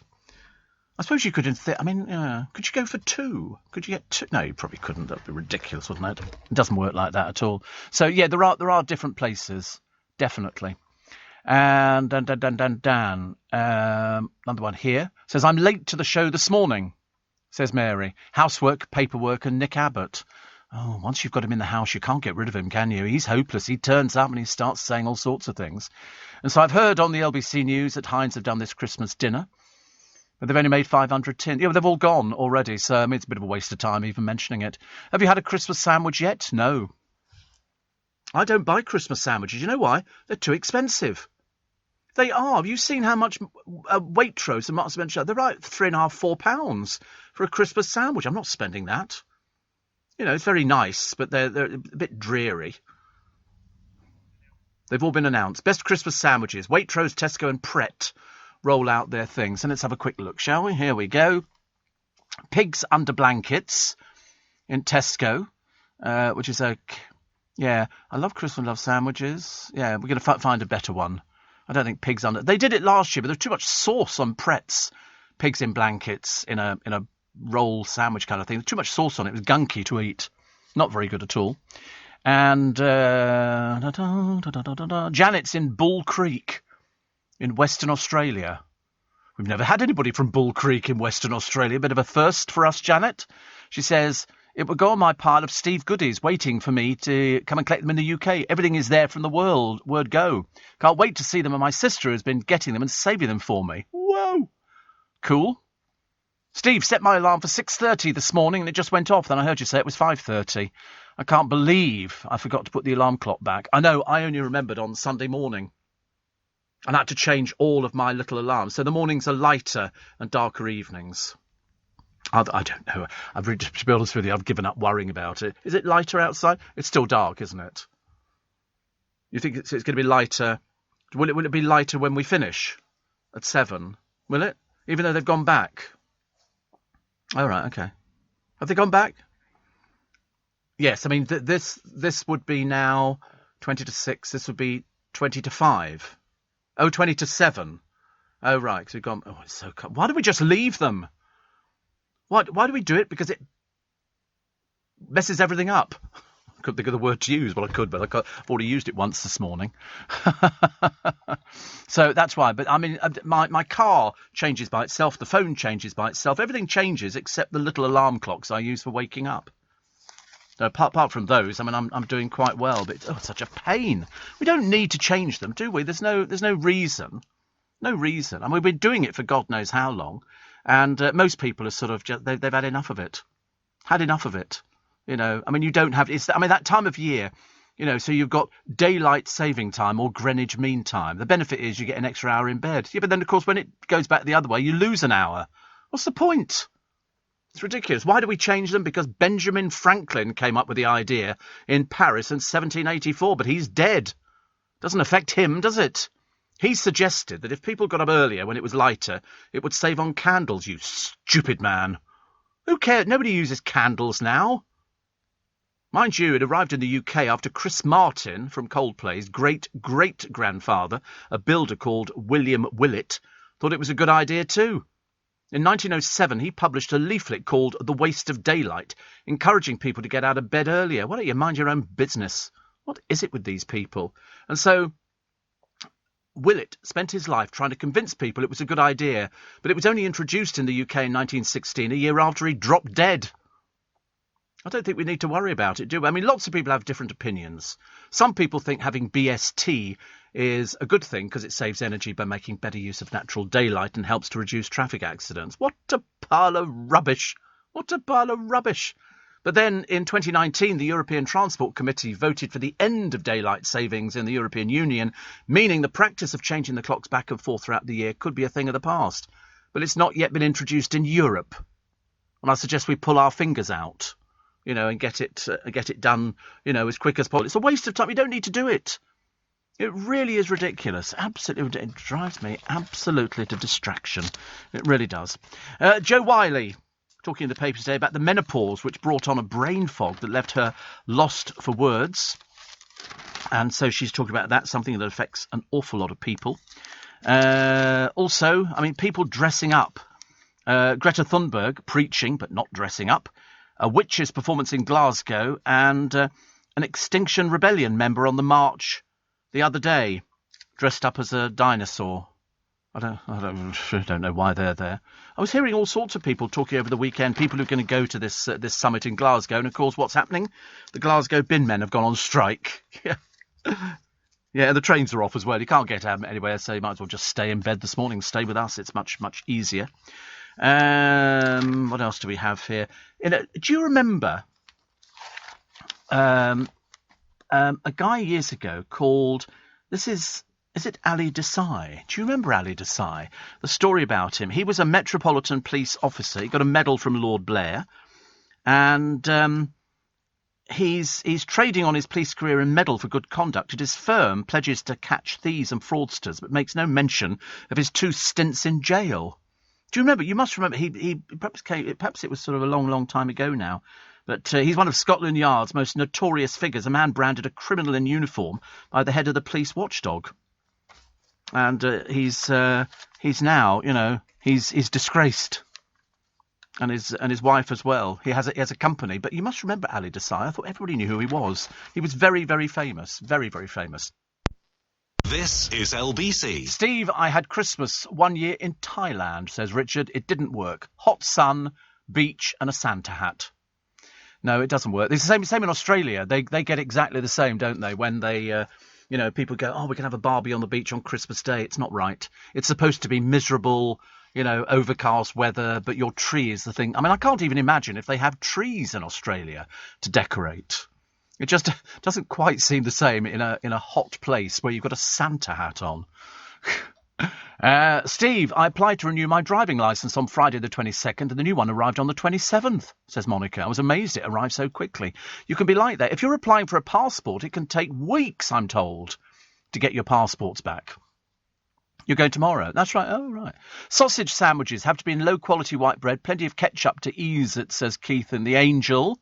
I suppose you could, could you go for 2? Could you get 2? No, you probably couldn't. That would be ridiculous, wouldn't it? It doesn't work like that at all. So, yeah, there are different places, definitely. And Dan, another one here, says, I'm late to the show this morning, says Mary. Housework, paperwork and Nick Abbott. Oh, once you've got him in the house, you can't get rid of him, can you? He's hopeless. He turns up and he starts saying all sorts of things. And so I've heard on the LBC News that Heinz have done this Christmas dinner, but they've only made 500 tins. Yeah, they've all gone already, so I mean, it's a bit of a waste of time even mentioning it. Have you had a Christmas sandwich yet? No. I don't buy Christmas sandwiches. You know why? They're too expensive. They are. Have you seen how much Waitrose and Marks & Spencer? They're like £3.5, £4 for a Christmas sandwich. I'm not spending that. You know, it's very nice, but they're a bit dreary. They've all been announced. Best Christmas sandwiches. Waitrose, Tesco and Pret roll out their things. And let's have a quick look, shall we? Here we go. Pigs Under Blankets in Tesco, which is a... Yeah, I love Christmas love sandwiches. Yeah, we're going to find a better one. I don't think Pigs Under... They did it last year, but there was too much sauce on Pret's Pigs in Blankets in a roll sandwich kind of thing. Too much sauce on it. It was gunky to eat. Not very good at all. And Janet's in Bull Creek in Western Australia. We've never had anybody from Bull Creek in Western Australia. A bit of a first for us, Janet. She says, it would go on my pile of Steve goodies waiting for me to come and collect them in the UK. Everything is there from the word go. Can't wait to see them, and my sister has been getting them and saving them for me. Whoa! Cool. Steve, set my alarm for 6:30 this morning and it just went off. Then I heard you say it was 5:30. I can't believe I forgot to put the alarm clock back. I know, I only remembered on Sunday morning. And I had to change all of my little alarms. So the mornings are lighter and darker evenings. I don't know. To be honest with you, I've given up worrying about it. Is it lighter outside? It's still dark, isn't it? You think it's going to be lighter? Will it be lighter when we finish at 7? Will it? Even though they've gone back. All right. Okay. Have they gone back? Yes. I mean, this would be now 20 to 6. This would be 20 to 5. Oh, 20 to 7. Oh, right. Because we've gone. Oh, it's so cold. Why don't we just leave them? Why do we do it? Because it messes everything up. I couldn't think of the word to use. Well, I could, but I've already used it once this morning. So that's why. But I mean, my car changes by itself. The phone changes by itself. Everything changes except the little alarm clocks I use for waking up. So apart from those, I mean, I'm doing quite well. But it's such a pain. We don't need to change them, do we? There's no reason. No reason. I mean, we've been doing it for God knows how long. And most people are sort of they've had enough of it. Had enough of it. You know, I mean, you don't have. That time of year, you know, so you've got daylight saving time or Greenwich Mean Time. The benefit is you get an extra hour in bed. Yeah, but then, of course, when it goes back the other way, you lose an hour. What's the point? It's ridiculous. Why do we change them? Because Benjamin Franklin came up with the idea in Paris in 1784, but he's dead. Doesn't affect him, does it? He suggested that if people got up earlier when it was lighter, it would save on candles, you stupid man. Who cares? Nobody uses candles now. Mind you, it arrived in the UK after Chris Martin from Coldplay's great-great-grandfather, a builder called William Willett, thought it was a good idea too. In 1907, he published a leaflet called The Waste of Daylight, encouraging people to get out of bed earlier. Why don't you mind your own business? What is it with these people? And so Willett spent his life trying to convince people it was a good idea, but it was only introduced in the UK in 1916, a year after he dropped dead. I don't think we need to worry about it, do we? I mean, lots of people have different opinions. Some people think having BST is a good thing because it saves energy by making better use of natural daylight and helps to reduce traffic accidents. What a pile of rubbish! What a pile of rubbish! But then in 2019, the European Transport Committee voted for the end of daylight savings in the European Union, meaning the practice of changing the clocks back and forth throughout the year could be a thing of the past. But it's not yet been introduced in Europe. And I suggest we pull our fingers out, you know, and get it done, you know, as quick as possible. It's a waste of time. You don't need to do it. It really is ridiculous. Absolutely, it drives me absolutely to distraction. It really does. Jo Whiley, talking in the paper today about the menopause, which brought on a brain fog that left her lost for words. And so she's talking about that, something that affects an awful lot of people. Also, I mean, people dressing up. Greta Thunberg preaching, but not dressing up. A witches' performance in Glasgow, and an Extinction Rebellion member on the march the other day, dressed up as a dinosaur. I don't know why they're there. I was hearing all sorts of people talking over the weekend, people who are going to go to this summit in Glasgow, and of course what's happening? The Glasgow bin men have gone on strike. Yeah, the trains are off as well. You can't get anywhere, so you might as well just stay in bed this morning. Stay with us. It's much, much easier. What else do we have here? Do you remember a guy years ago called, is it Ali Desai? Do you remember Ali Desai? The story about him. He was a Metropolitan Police officer. He got a medal from Lord Blair. And he's trading on his police career and medal for good conduct. His firm pledges to catch thieves and fraudsters, but makes no mention of his 2 stints in jail. Do you remember? You must remember. He perhaps it was sort of a long, long time ago now. But he's one of Scotland Yard's most notorious figures, a man branded a criminal in uniform by the head of the police watchdog. And he's now, you know, he's disgraced, and his wife as well. He has a company. But you must remember Ali Desai. I thought everybody knew who he was. He was very, very famous, very, very famous. This is LBC. Steve, I had Christmas one year in Thailand, says Richard. It didn't work. Hot sun, beach, and a Santa hat. No, it doesn't work. It's the same in Australia. They get exactly the same, don't they? When they, people go, oh, we can have a barbie on the beach on Christmas Day. It's not right. It's supposed to be miserable, overcast weather, but your tree is the thing. I mean, I can't even imagine if they have trees in Australia to decorate. It just doesn't quite seem the same in a hot place where you've got a Santa hat on. Steve, I applied to renew my driving licence on Friday the 22nd and the new one arrived on the 27th, says Monica. I was amazed it arrived so quickly. You can be like that. If you're applying for a passport, it can take weeks, I'm told, to get your passports back. You're going tomorrow. That's right. Oh, right. Sausage sandwiches have to be in low-quality white bread. Plenty of ketchup to ease it, says Keith in The Angel.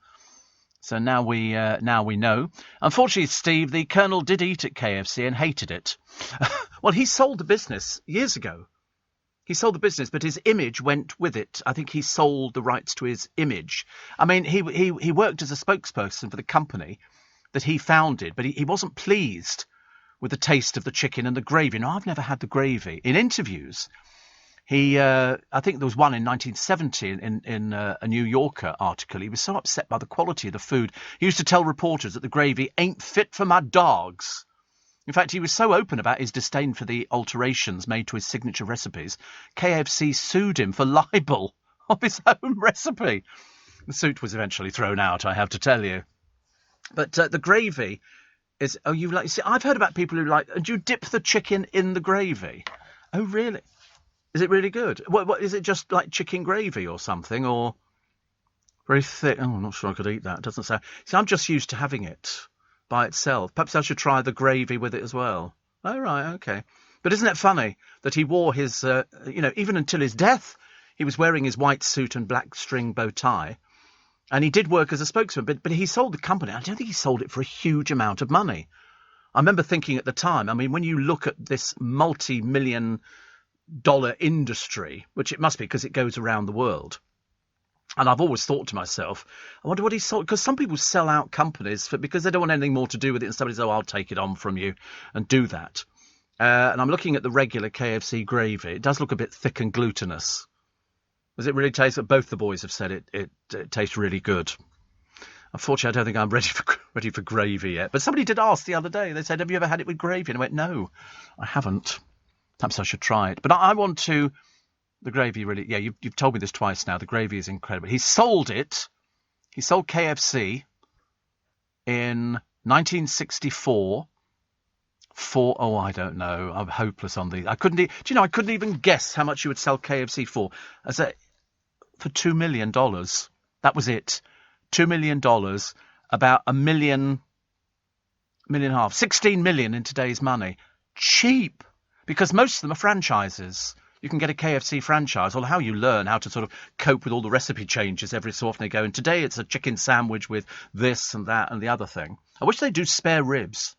So now we know. Unfortunately, Steve, the Colonel did eat at KFC and hated it. Well, he sold the business years ago. He sold the business, but his image went with it. I think he sold the rights to his image. I mean, he worked as a spokesperson for the company that he founded, but he wasn't pleased with the taste of the chicken and the gravy. Now, I've never had the gravy. In interviews, I think there was one in 1970 in a New Yorker article. He was so upset by the quality of the food. He used to tell reporters that the gravy ain't fit for my dogs. In fact, he was so open about his disdain for the alterations made to his signature recipes, KFC sued him for libel of his own recipe. The suit was eventually thrown out, I have to tell you. But the gravy is... Oh, you like... See, I've heard about people who like... Do you dip the chicken in the gravy? Oh, really? Is it really good? What is it, just like chicken gravy or something, or very thick? Oh, I'm not sure I could eat that. It doesn't sound... See, I'm just used to having it by itself. Perhaps I should try the gravy with it as well. Oh, right, okay. But isn't it funny that he wore his, even until his death, he was wearing his white suit and black string bow tie, and he did work as a spokesman, but he sold the company. I don't think he sold it for a huge amount of money. I remember thinking at the time, I mean, when you look at this multi-million-dollar industry, which it must be because it goes around the world, and I've always thought to myself, I wonder what he sold, because some people sell out companies because they don't want anything more to do with it, and somebody says, oh, I'll take it on from you and do that. And I'm looking at the regular KFC gravy. It does look a bit thick and glutinous. Does it really taste? Both the boys have said it tastes really good. Unfortunately, I don't think I'm ready for gravy yet. But somebody did ask the other day. They said, have you ever had it with gravy? And I went, no, I haven't. Perhaps I should try it. But I want to... The gravy really... Yeah, you've told me this twice now. The gravy is incredible. He sold it. He sold KFC in 1964 for... Oh, I don't know. I'm hopeless on these. I couldn't even guess how much you would sell KFC for. For $2 million. That was it. $2 million. About $1.5 million. 16 million in today's money. Cheap. Because most of them are franchises. You can get a KFC franchise, or how you learn how to sort of cope with all the recipe changes every so often they go. And today it's a chicken sandwich with this and that and the other thing. I wish they do spare ribs.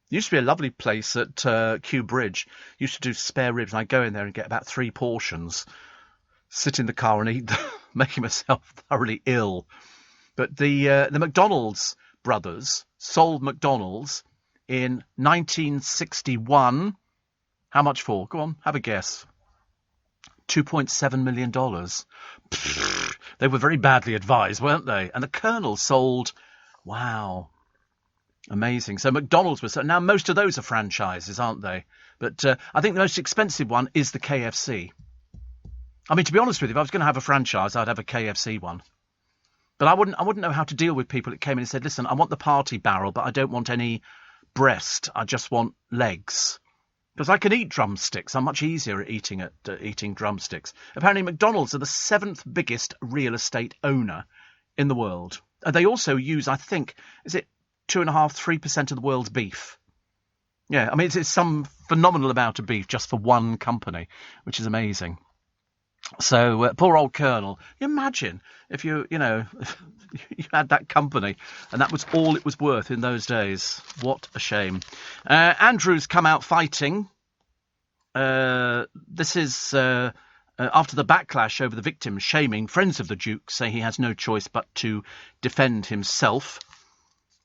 There used to be a lovely place at Kew Bridge. Used to do spare ribs, and I'd go in there and get about 3 portions, sit in the car and eat them, making myself thoroughly ill. But the McDonald's brothers sold McDonald's in 1961. How much for? Go on, have a guess. $2.7 million. Pfft, they were very badly advised, weren't they? And the Colonel sold... Wow. Amazing. So McDonald's was... Now, most of those are franchises, aren't they? But I think the most expensive one is the KFC. I mean, to be honest with you, if I was going to have a franchise, I'd have a KFC one. But I wouldn't know how to deal with people that came in and said, listen, I want the party barrel, but I don't want any breast. I just want legs. Because I can eat drumsticks. I'm much easier at eating drumsticks. Apparently, McDonald's are the 7th biggest real estate owner in the world. They also use, I think, is it 2.5–3% of the world's beef? Yeah, I mean, it's some phenomenal amount of beef just for one company, which is amazing. So, poor old Colonel. You imagine if you had that company and that was all it was worth in those days. What a shame. Andrew's come out fighting. This is after the backlash over the victims shaming. Friends of the Duke say he has no choice but to defend himself.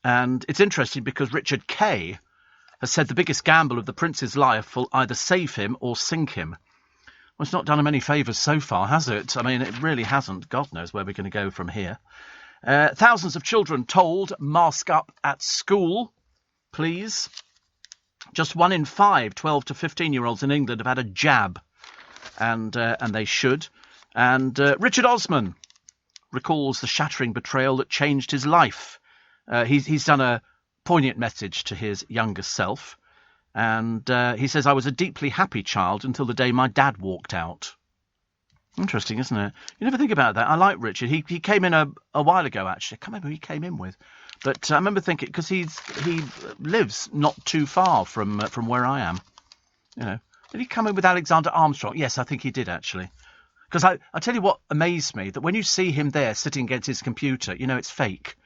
And it's interesting because Richard Kay has said the biggest gamble of the Prince's life will either save him or sink him. Well, it's not done him any favours so far, has it? I mean, it really hasn't. God knows where we're going to go from here. Thousands of children told mask up at school, please. Just 1 in 5 12 to 15-year-olds in England have had a jab, and they should. And Richard Osman recalls the shattering betrayal that changed his life. He's done a poignant message to his younger self. And he says, I was a deeply happy child until the day my dad walked out. Interesting, isn't it? You never think about that. I like Richard. He came in a while ago, actually. I can't remember who he came in with. But I remember thinking, because he lives not too far from where I am. You know, did he come in with Alexander Armstrong? Yes, I think he did, actually. Because I tell you what amazed me, that when you see him there sitting against his computer, you know it's fake.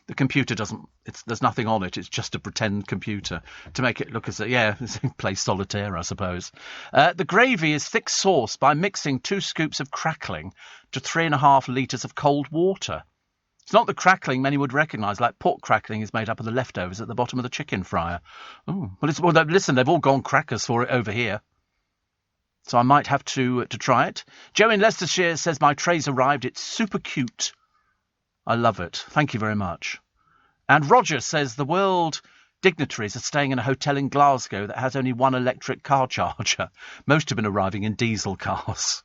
The computer there's nothing on it. It's just a pretend computer to make it look as though, play solitaire, I suppose. The gravy is thick sauce by mixing 2 scoops of crackling to 3.5 litres of cold water. It's not the crackling many would recognise, like pork crackling is made up of the leftovers at the bottom of the chicken fryer. Oh, well, listen, they've all gone crackers for it over here. So I might have to try it. Joe in Leicestershire says, my tray's arrived. It's super cute. I love it. Thank you very much. And Roger says the world dignitaries are staying in a hotel in Glasgow that has only 1 electric car charger. Most have been arriving in diesel cars.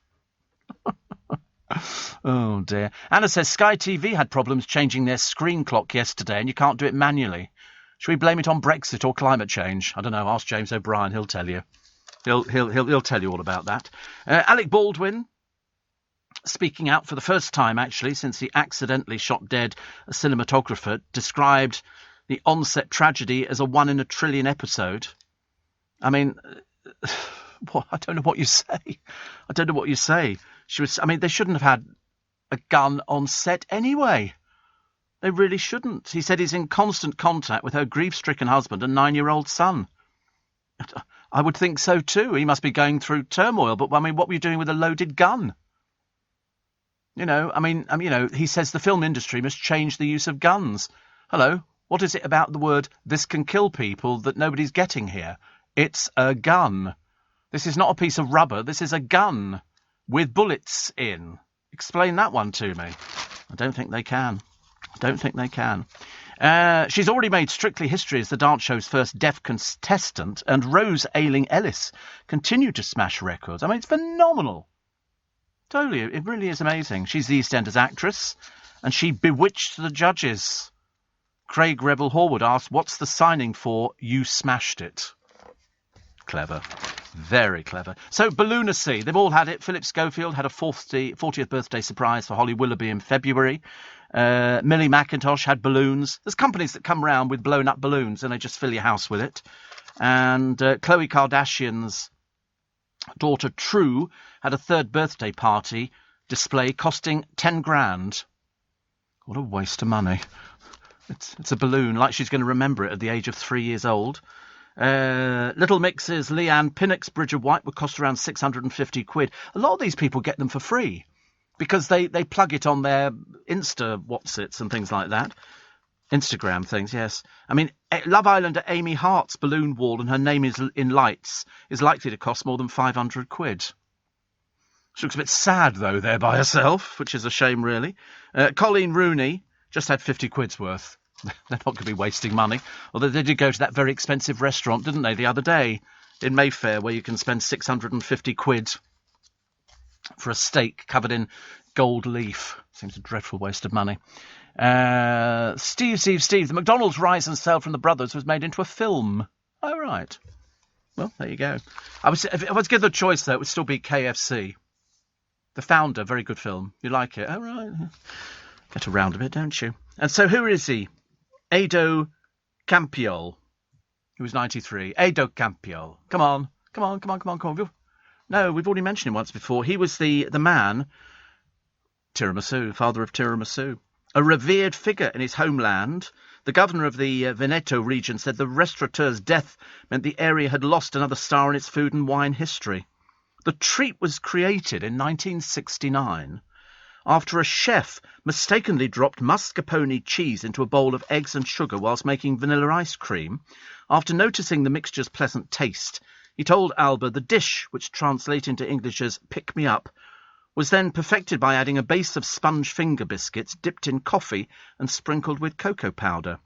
Oh, dear. Anna says Sky TV had problems changing their screen clock yesterday and you can't do it manually. Should we blame it on Brexit or climate change? I don't know. Ask James O'Brien. He'll tell you. He'll tell you all about that. Alec Baldwin, speaking out for the first time, actually, since he accidentally shot dead a cinematographer, described the on-set tragedy as a 1 in a trillion episode. I mean, I don't know what you say. I don't know what you say. They shouldn't have had a gun on set anyway. They really shouldn't. He said he's in constant contact with her grief-stricken husband and 9-year-old son. I would think so too. He must be going through turmoil. But, I mean, what were you doing with a loaded gun? You know, he says the film industry must change the use of guns. Hello, what is it about the word "this can kill people" that nobody's getting here? It's a gun. This is not a piece of rubber. This is a gun with bullets in. Explain that one to me. I don't think they can. She's already made Strictly History as the dance show's first deaf contestant, and Rose Ayling-Ellis continued to smash records. I mean, it's phenomenal. Totally, it really is amazing. She's the EastEnders actress, and she bewitched the judges. Craig Rebel Horwood asked, what's the signing for You Smashed It? Clever. Very clever. So, Balloonacy, they've all had it. Philip Schofield had a 40th birthday surprise for Holly Willoughby in February. Millie McIntosh had balloons. There's companies that come around with blown-up balloons, and they just fill your house with it. And Khloe Kardashian's daughter True had a 3rd birthday party display costing 10 grand. What a waste of money. It's a balloon, like she's going to remember it at the age of 3 years old. Little Mix's Leanne Pinnock's Bridge of White would cost around 650 quid. A lot of these people get them for free because they plug it on their Insta whatsits and things like that. Instagram things, yes. I mean, Love Islander Amy Hart's balloon wall and her name is in lights is likely to cost more than 500 quid. She looks a bit sad, though, there by herself, which is a shame, really. Colleen Rooney just had 50 quid's worth. They're not going to be wasting money. Although they did go to that very expensive restaurant, didn't they, the other day in Mayfair, where you can spend 650 quid for a steak covered in gold leaf. Seems a dreadful waste of money. Steve, the McDonald's rise and sell from the brothers was made into a film. Oh, right. Well, there you go. If I was given the choice, though, it would still be KFC. The Founder, very good film. You like it? Oh, right. Get around a bit, don't you? And so who is he? Edo Campiol, who was 93. Edo Campiol. Come on. No, we've already mentioned him once before. He was the man, tiramisu, father of tiramisu. A revered figure in his homeland, the governor of the Veneto region said the restaurateur's death meant the area had lost another star in its food and wine history. The treat was created in 1969 after a chef mistakenly dropped mascarpone cheese into a bowl of eggs and sugar whilst making vanilla ice cream. After noticing the mixture's pleasant taste, he told Alba the dish, which translates into English as "pick me up," was then perfected by adding a base of sponge finger biscuits dipped in coffee and sprinkled with cocoa powder.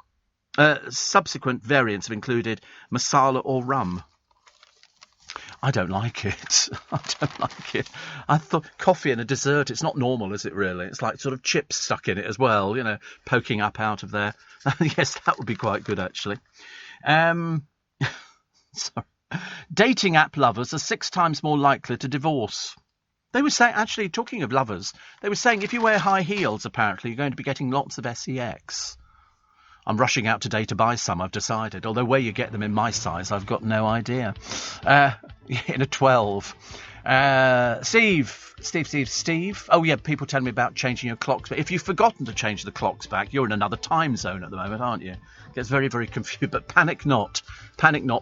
Subsequent variants have included masala or rum. I don't like it. I thought coffee and a dessert, it's not normal, is it really? It's like sort of chips stuck in it as well, you know, poking up out of there. Yes, that would be quite good, actually. Sorry. Dating app lovers are 6 times more likely to divorce. They were saying, actually, talking of lovers, they were saying if you wear high heels, apparently, you're going to be getting lots of sex. I'm rushing out today to buy some, I've decided. Although where you get them in my size, I've got no idea. In a 12. Steve. Oh, yeah, people tell me about changing your clocks. But if you've forgotten to change the clocks back, you're in another time zone at the moment, aren't you? It gets very, very confused. But panic not,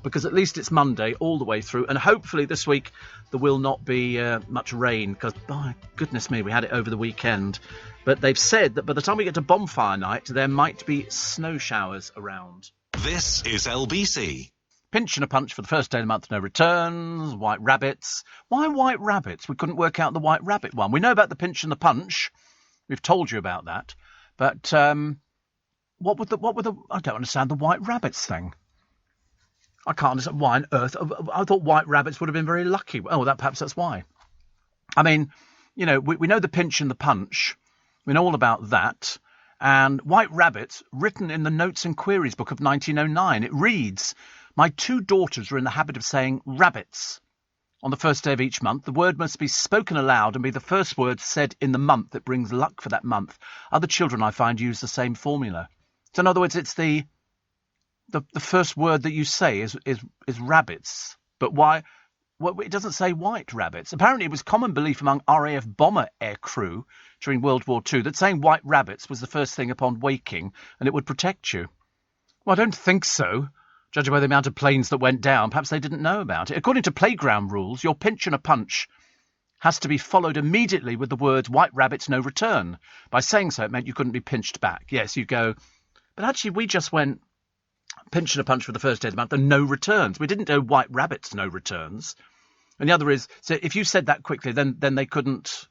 because at least it's Monday all the way through. And hopefully this week there will not be much rain, because, oh, goodness me, we had it over the weekend. But they've said that by the time we get to bonfire night, there might be snow showers around. This is LBC. Pinch and a punch for the first day of the month, no returns. White rabbits. Why white rabbits? We couldn't work out the white rabbit one. We know about the pinch and the punch. We've told you about that. But what would the? I don't understand the white rabbits thing. I can't understand why on earth. I thought white rabbits would have been very lucky. Oh, perhaps that's why. I mean, you know, we know the pinch and the punch. We know all about that. And White Rabbits, written in the Notes and Queries book of 1909, it reads, "My 2 daughters are in the habit of saying rabbits. On the first day of each month, the word must be spoken aloud and be the first word said in the month that brings luck for that month. Other children, I find, use the same formula." So in other words, it's the first word that you say is rabbits. But why? Well, it doesn't say white rabbits. Apparently it was common belief among RAF bomber aircrew during World War II that saying white rabbits was the first thing upon waking and it would protect you. Well, I don't think so. Judging by the amount of planes that went down, perhaps they didn't know about it. According to playground rules, your pinch and a punch has to be followed immediately with the words "white rabbits, no return." By saying so, it meant you couldn't be pinched back. Yes, you go, but actually we just went pinch and a punch for the first day of the month and no returns. We didn't do white rabbits, no returns. And the other is, so if you said that quickly, then they couldn't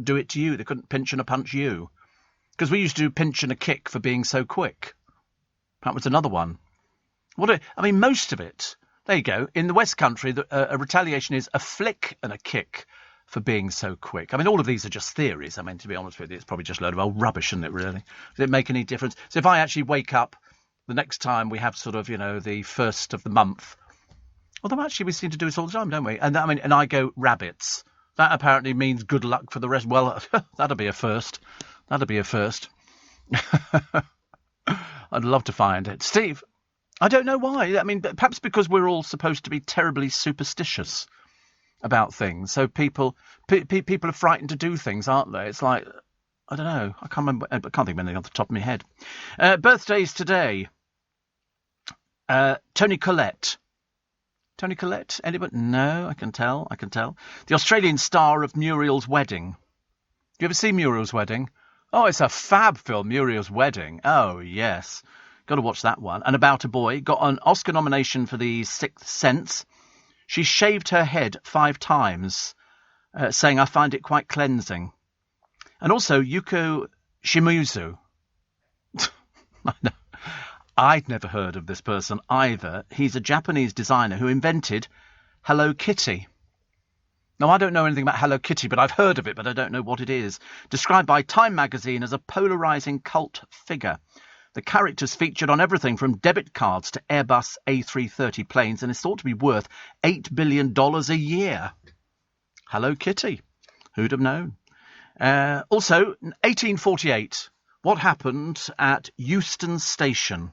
do it to you. They couldn't pinch and a punch you. Because we used to do pinch and a kick for being so quick. That was another one. Most of it, there you go. In the West Country, a retaliation is a flick and a kick for being so quick. I mean, all of these are just theories. I mean, to be honest with you, it's probably just a load of old rubbish, isn't it, really? Does it make any difference? So if I actually wake up the next time we have sort of, you know, the first of the month, although actually we seem to do this all the time, don't we? And and I go rabbits. That apparently means good luck for the rest. Well, that'll be a first. That'll be a first. I'd love to find it. Steve, I don't know why. I mean, perhaps because we're all supposed to be terribly superstitious about things. So people are frightened to do things, aren't they? It's like, I don't know. I can't remember. I can't think of anything off the top of my head. Birthdays today. Toni Collette. Toni Collette? Anybody? No, I can tell. The Australian star of Muriel's Wedding. Do you ever see Muriel's Wedding? Oh, it's a fab film, Muriel's Wedding. Oh, yes. Got to watch that one. And About a Boy. Got an Oscar nomination for The Sixth Sense. She shaved her head 5 times, saying, "I find it quite cleansing." And also Yuko Shimizu. I know. I'd never heard of this person either. He's a Japanese designer who invented Hello Kitty. Now, I don't know anything about Hello Kitty, but I've heard of it, but I don't know what it is. Described by Time magazine as a polarising cult figure. The character's featured on everything from debit cards to Airbus A330 planes and is thought to be worth $8 billion a year. Hello Kitty. Who'd have known? Also, 1848. What happened at Euston Station?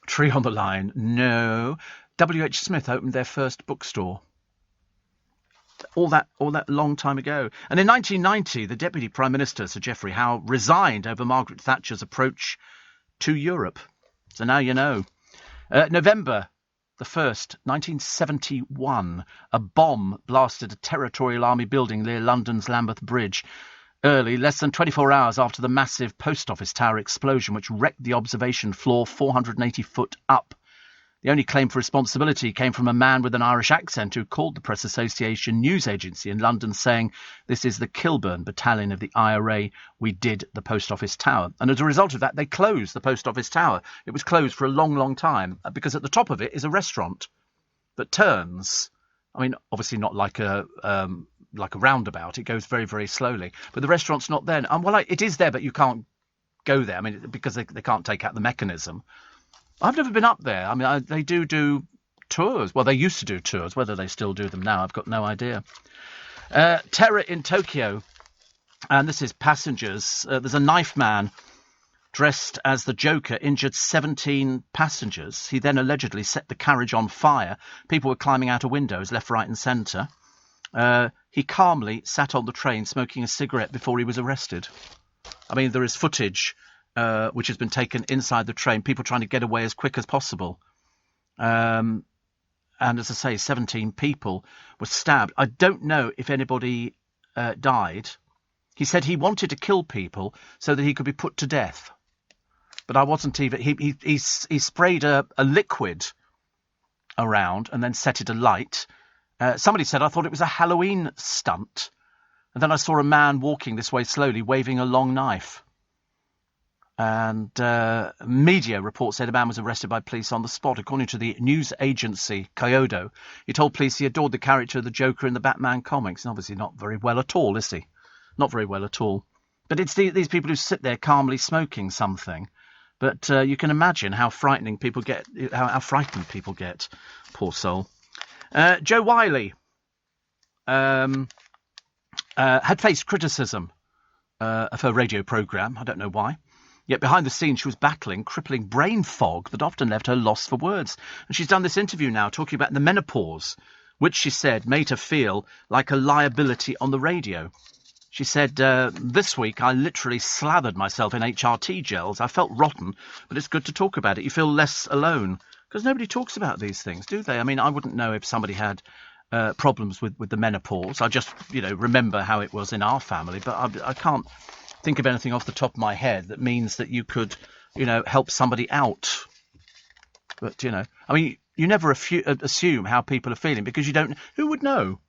Tree on the Line. No. W.H. Smith opened their first bookstore. All that long time ago. And in 1990, the Deputy Prime Minister, Sir Geoffrey Howe, resigned over Margaret Thatcher's approach to Europe. So now you know. November the 1st, 1971, a bomb blasted a Territorial Army building near London's Lambeth Bridge. Early, less than 24 hours after the massive post office tower explosion, which wrecked the observation floor 480 foot up. The only claim for responsibility came from a man with an Irish accent who called the Press Association news agency in London saying, "This is the Kilburn battalion of the IRA. We did the post office tower." And as a result of that, they closed the post office tower. It was closed for a long, long time because at the top of it is a restaurant that turns. I mean, obviously not like a roundabout. It goes very, very slowly. But the restaurant's not there. It is there, but you can't go there. I mean, because they can't take out the mechanism. I've never been up there. I mean, they do tours. Well, they used to do tours. Whether they still do them now, I've got no idea. Terror in Tokyo. And this is passengers. There's a knife man dressed as the Joker, injured 17 passengers. He then allegedly set the carriage on fire. People were climbing out of windows, left, right and centre. He calmly sat on the train smoking a cigarette before he was arrested. I mean, there is footage which has been taken inside the train, people trying to get away as quick as possible. And as I say, 17 people were stabbed. I don't know if anybody died. He said he wanted to kill people so that he could be put to death. But I wasn't even... He sprayed a liquid around and then set it alight. Somebody said, I thought it was a Halloween stunt. And then I saw a man walking this way slowly, waving a long knife. And media reports said a man was arrested by police on the spot. According to the news agency Kyodo, he told police he adored the character of the Joker in the Batman comics. And obviously not very well at all, is he? Not very well at all. But it's these people who sit there calmly smoking something. But you can imagine how frightening people get, how frightened people get. Poor soul. Jo Whiley had faced criticism of her radio programme. I don't know why. Yet behind the scenes, she was battling crippling brain fog that often left her lost for words. And she's done this interview now talking about the menopause, which she said made her feel like a liability on the radio. She said, this week I literally slathered myself in HRT gels. I felt rotten, but it's good to talk about it. You feel less alone. Because nobody talks about these things, do they? I mean, I wouldn't know if somebody had problems with the menopause. I just, remember how it was in our family, but I can't think of anything off the top of my head that means that you could, help somebody out. But, I mean, you never assume how people are feeling because you don't... Who would know?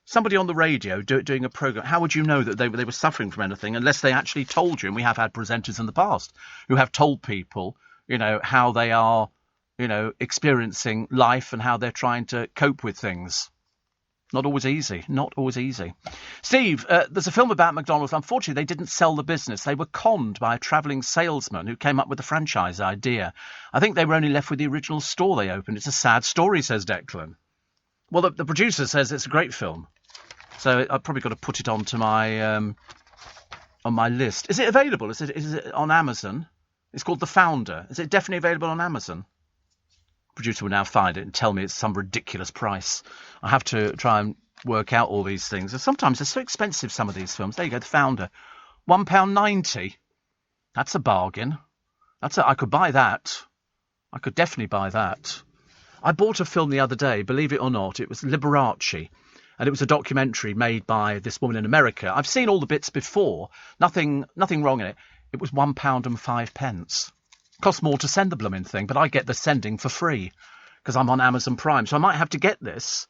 Somebody on the radio doing a programme, how would you know that they were suffering from anything unless they actually told you? And we have had presenters in the past who have told people, how they are, experiencing life and how they're trying to cope with things. Not always easy. Not always easy. Steve, there's a film about McDonald's. Unfortunately, they didn't sell the business. They were conned by a travelling salesman who came up with the franchise idea. I think they were only left with the original store they opened. It's a sad story, says Declan. Well, the producer says it's a great film. So I've probably got to put it onto my on my list. Is it available? Is it on Amazon? It's called The Founder. Is it definitely available on Amazon? Producer will now find it and tell me it's some ridiculous price. I have to try and work out all these things. And sometimes they're so expensive, some of these films. There you go, The Founder. £1.90. That's a bargain. I could buy that. I could definitely buy that. I bought a film the other day, believe it or not. It was Liberace. And it was a documentary made by this woman in America. I've seen all the bits before. Nothing wrong in it. It was £1.05. Costs more to send the blooming thing, but I get the sending for free because I'm on Amazon Prime. So I might have to get this.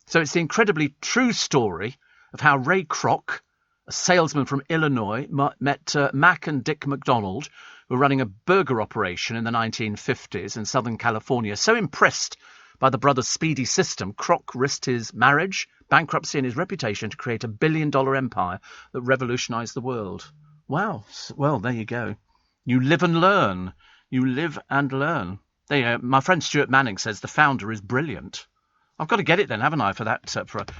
So it's the incredibly true story of how Ray Kroc, a salesman from Illinois, met Mac and Dick McDonald, who were running a burger operation in the 1950s in Southern California. So impressed by the brothers' speedy system, Kroc risked his marriage, bankruptcy and his reputation to create a billion-dollar empire that revolutionised the world. Wow. Well, there you go. You live and learn. You live and learn. There you go. My friend Stuart Manning says The Founder is brilliant. I've got to get it then, haven't I, for that?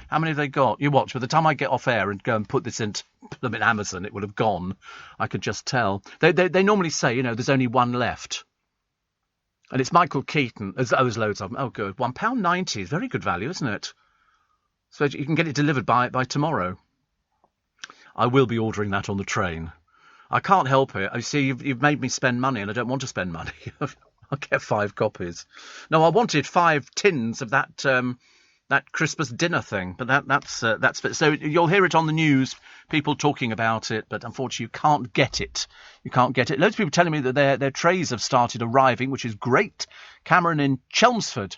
How many have they got? You watch. By the time I get off air and go and put this into them in Amazon, it will have gone. I could just tell. They normally say, there's only one left. And it's Michael Keaton. There's loads of them. Oh, good. £1.90 is very good value, isn't it? So you can get it delivered by tomorrow. I will be ordering that on the train. I can't help it. I see you've made me spend money, and I don't want to spend money. I'll get 5 copies. No, I wanted 5 tins of that Christmas dinner thing, but that's so you'll hear it on the news, people talking about it, but unfortunately you can't get it. You can't get it. Loads of people telling me that their trays have started arriving, which is great. Cameron in Chelmsford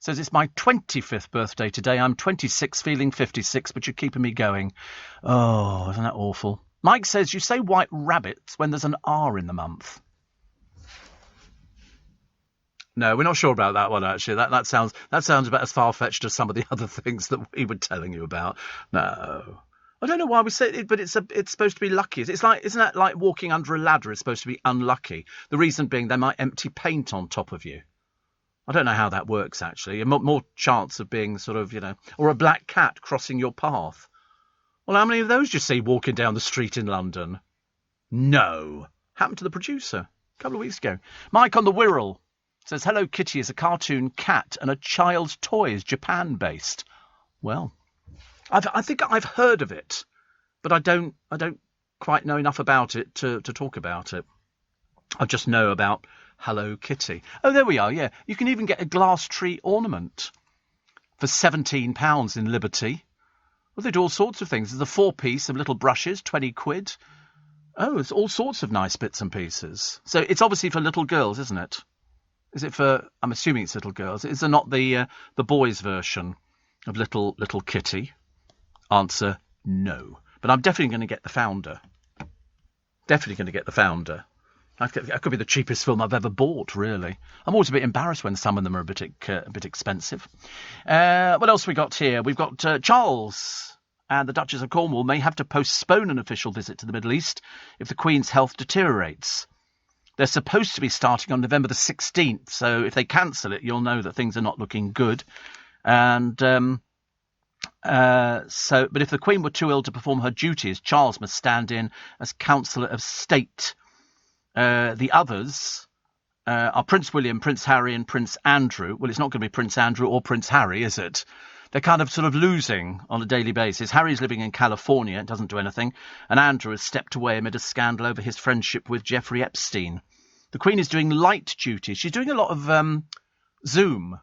says it's my 25th birthday today. I'm 26, feeling 56, but you're keeping me going. Oh, isn't that awful? Mike says you say white rabbits when there's an R in the month. No, we're not sure about that one, actually. That sounds about as far-fetched as some of the other things that we were telling you about. No. I don't know why we say it, but it's supposed to be lucky. It's like, isn't that like walking under a ladder is supposed to be unlucky? The reason being they might empty paint on top of you. I don't know how that works, actually. More chance of being sort of, or a black cat crossing your path. Well, how many of those do you see walking down the street in London? No. Happened to the producer a couple of weeks ago. Mike on the Wirral says, Hello Kitty is a cartoon cat and a child's toy is Japan-based. Well, I think I've heard of it, but I don't quite know enough about it to talk about it. I just know about Hello Kitty. Oh, there we are, yeah. You can even get a glass tree ornament for £17 in Liberty. Well, they do all sorts of things. There's a 4-piece of little brushes, 20 quid. Oh, it's all sorts of nice bits and pieces. So it's obviously for little girls, isn't it? Is it for... I'm assuming it's little girls. Is there not the boys' version of Little Kitty? Answer, no. But I'm definitely going to get the Founder. Definitely going to get the Founder. That could be the cheapest film I've ever bought, really. I'm always a bit embarrassed when some of them are a bit expensive. What else we got here? We've got Charles and the Duchess of Cornwall may have to postpone an official visit to the Middle East if the Queen's health deteriorates. They're supposed to be starting on November the 16th, so if they cancel it, you'll know that things are not looking good. And but if the Queen were too ill to perform her duties, Charles must stand in as Councillor of State. The others are Prince William, Prince Harry and Prince Andrew. Well, it's not going to be Prince Andrew or Prince Harry, is it? They're kind of sort of losing on a daily basis. Harry's living in California, doesn't do anything, and Andrew has stepped away amid a scandal over his friendship with Jeffrey Epstein. The Queen is doing light duty. She's doing a lot of Zoom,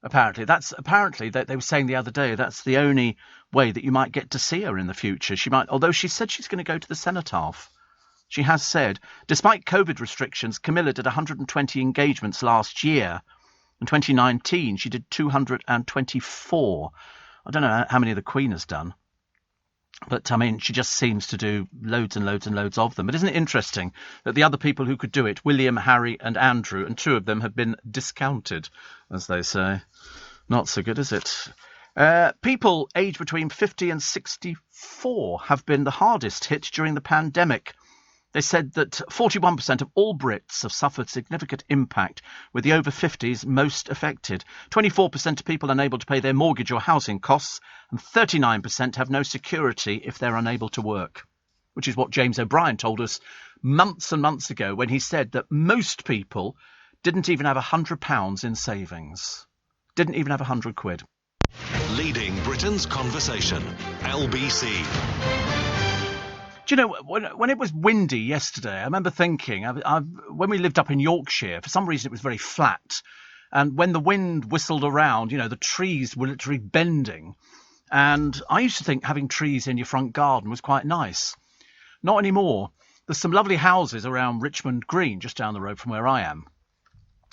apparently. They were saying the other day, that's the only way that you might get to see her in the future. Although she said she's going to go to the cenotaph. She has said, despite COVID restrictions, Camilla did 120 engagements last year. In 2019, she did 224. I don't know how many the Queen has done. But, I mean, she just seems to do loads and loads and loads of them. But isn't it interesting that the other people who could do it, William, Harry and Andrew, and 2 of them have been discounted, as they say. Not so good, is it? People aged between 50 and 64 have been the hardest hit during the pandemic. They said that 41% of all Brits have suffered significant impact, with the over 50s most affected. 24% of people unable to pay their mortgage or housing costs, and 39% have no security if they're unable to work, which is what James O'Brien told us months and months ago when he said that most people didn't even have £100 in savings. Didn't even have 100 quid. Leading Britain's conversation. LBC. Do you know, when it was windy yesterday, I remember thinking, when we lived up in Yorkshire, for some reason it was very flat. And when the wind whistled around, the trees were literally bending. And I used to think having trees in your front garden was quite nice. Not anymore. There's some lovely houses around Richmond Green, just down the road from where I am.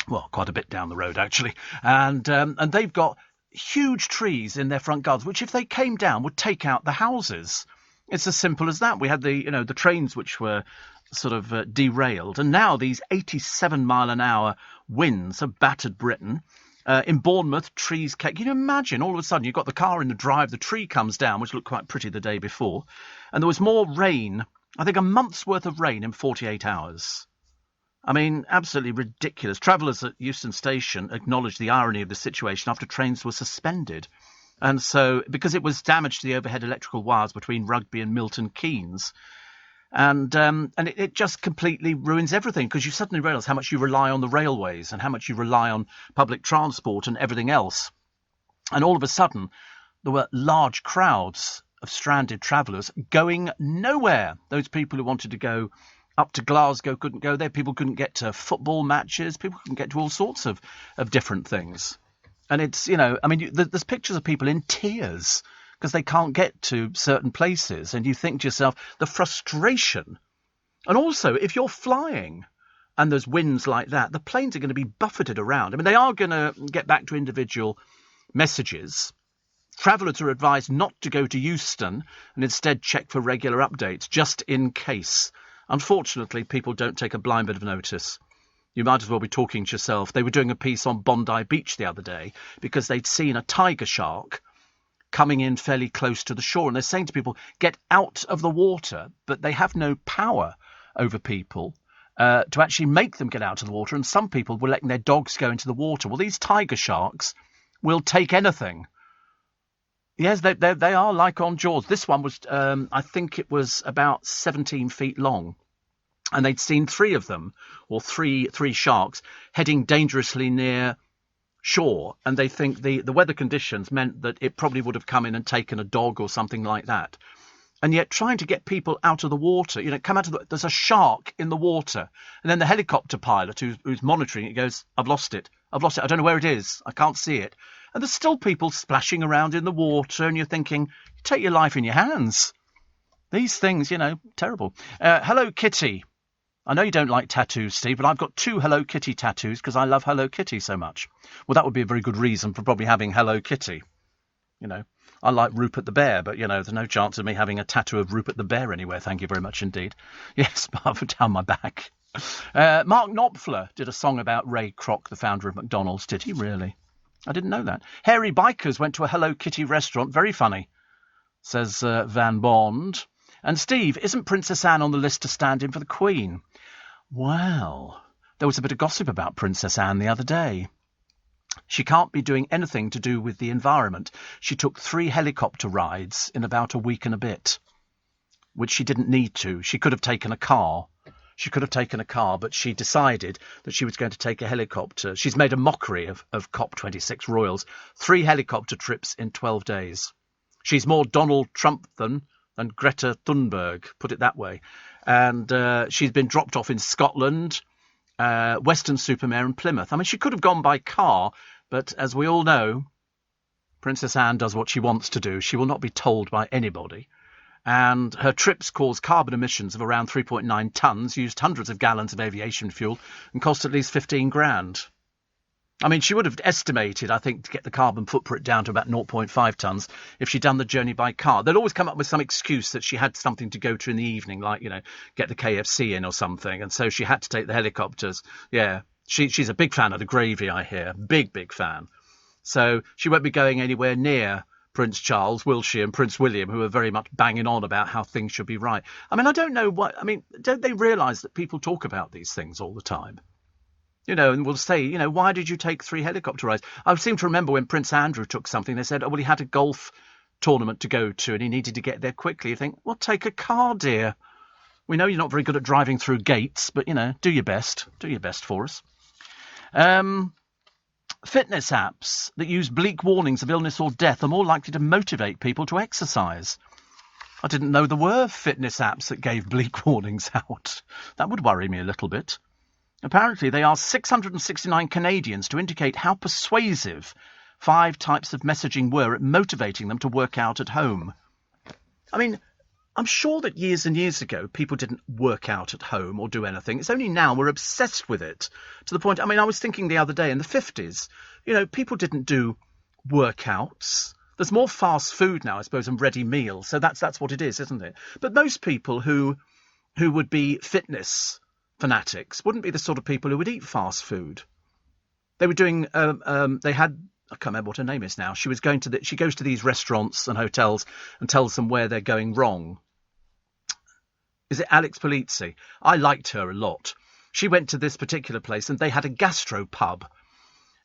Well, quite a bit down the road, actually. And they've got huge trees in their front gardens, which if they came down would take out the houses. It's as simple as that. We had the trains which were sort of derailed, and now these 87-mile-an-hour winds have battered Britain. In Bournemouth, trees came. Can you imagine? All of a sudden, you've got the car in the drive, the tree comes down, which looked quite pretty the day before, and there was more rain. I think a month's worth of rain in 48 hours. I mean, absolutely ridiculous. Travellers at Euston Station acknowledged the irony of the situation after trains were suspended. And so, because it was damage to the overhead electrical wires between Rugby and Milton Keynes, and it just completely ruins everything, because you suddenly realise how much you rely on the railways and how much you rely on public transport and everything else. And all of a sudden, there were large crowds of stranded travellers going nowhere. Those people who wanted to go up to Glasgow couldn't go there. People couldn't get to football matches. People couldn't get to all sorts of different things. And it's, there's pictures of people in tears because they can't get to certain places. And you think to yourself, the frustration. And also, if you're flying and there's winds like that, the planes are going to be buffeted around. I mean, they are going to get back to individual messages. Travellers are advised not to go to Euston and instead check for regular updates, just in case. Unfortunately, people don't take a blind bit of notice. You might as well be talking to yourself. They were doing a piece on Bondi Beach the other day because they'd seen a tiger shark coming in fairly close to the shore. And they're saying to people, get out of the water, but they have no power over people to actually make them get out of the water. And some people were letting their dogs go into the water. Well, these tiger sharks will take anything. Yes, they are like on Jaws. This one was, I think it was about 17 feet long. And they'd seen three of them, or three sharks, heading dangerously near shore. And they think the weather conditions meant that it probably would have come in and taken a dog or something like that. And yet trying to get people out of the water, come out of there's a shark in the water. And then the helicopter pilot who's monitoring it goes, I've lost it. I don't know where it is. I can't see it. And there's still people splashing around in the water. And you're thinking, take your life in your hands. These things, terrible. Hello Kitty. I know you don't like tattoos, Steve, but I've got 2 Hello Kitty tattoos because I love Hello Kitty so much. Well, that would be a very good reason for probably having Hello Kitty. I like Rupert the Bear, but, there's no chance of me having a tattoo of Rupert the Bear anywhere. Thank you very much indeed. Yes, down my back. Mark Knopfler did a song about Ray Kroc, the founder of McDonald's. Did he really? I didn't know that. Hairy Bikers went to a Hello Kitty restaurant. Very funny, says Van Bond. And Steve, isn't Princess Anne on the list to stand in for the Queen? Well, there was a bit of gossip about Princess Anne the other day. She can't be doing anything to do with the environment. She took 3 helicopter rides in about a week and a bit, which she didn't need to. She could have taken a car. But she decided that she was going to take a helicopter. She's made a mockery of COP26 royals. 3 helicopter trips in 12 days. She's more Donald Trump than Greta Thunberg, put it that way. And she's been dropped off in Scotland, Weston-super-Mare and Plymouth. I mean, she could have gone by car, but as we all know, Princess Anne does what she wants to do. She will not be told by anybody. And her trips cause carbon emissions of around 3.9 tonnes, used hundreds of gallons of aviation fuel, and cost at least 15 grand. I mean, she would have estimated, I think, to get the carbon footprint down to about 0.5 tonnes if she'd done the journey by car. They'll always come up with some excuse that she had something to go to in the evening, like, get the KFC in or something. And so she had to take the helicopters. Yeah, she's a big fan of the gravy, I hear. Big fan. So she won't be going anywhere near Prince Charles, will she, and Prince William, who are very much banging on about how things should be right. I mean, I don't know don't they realise that people talk about these things all the time? And will say, why did you take 3 helicopter rides? I seem to remember when Prince Andrew took something, they said, oh, well, he had a golf tournament to go to and he needed to get there quickly. You think, well, take a car, dear. We know you're not very good at driving through gates, but, do your best. Do your best for us. Fitness apps that use bleak warnings of illness or death are more likely to motivate people to exercise. I didn't know there were fitness apps that gave bleak warnings out. That would worry me a little bit. Apparently, they asked 669 Canadians to indicate how persuasive 5 types of messaging were at motivating them to work out at home. I mean, I'm sure that years and years ago, people didn't work out at home or do anything. It's only now we're obsessed with it to the point. I mean, I was thinking the other day in the 50s, people didn't do workouts. There's more fast food now, I suppose, and ready meals. So that's what it is, isn't it? But most people who would be fitness fanatics wouldn't be the sort of people who would eat fast food. They were doing, they had, I can't remember what her name is now. She goes to these restaurants and hotels and tells them where they're going wrong. Is it Alex Polizzi? I liked her a lot. She went to this particular place and they had a gastropub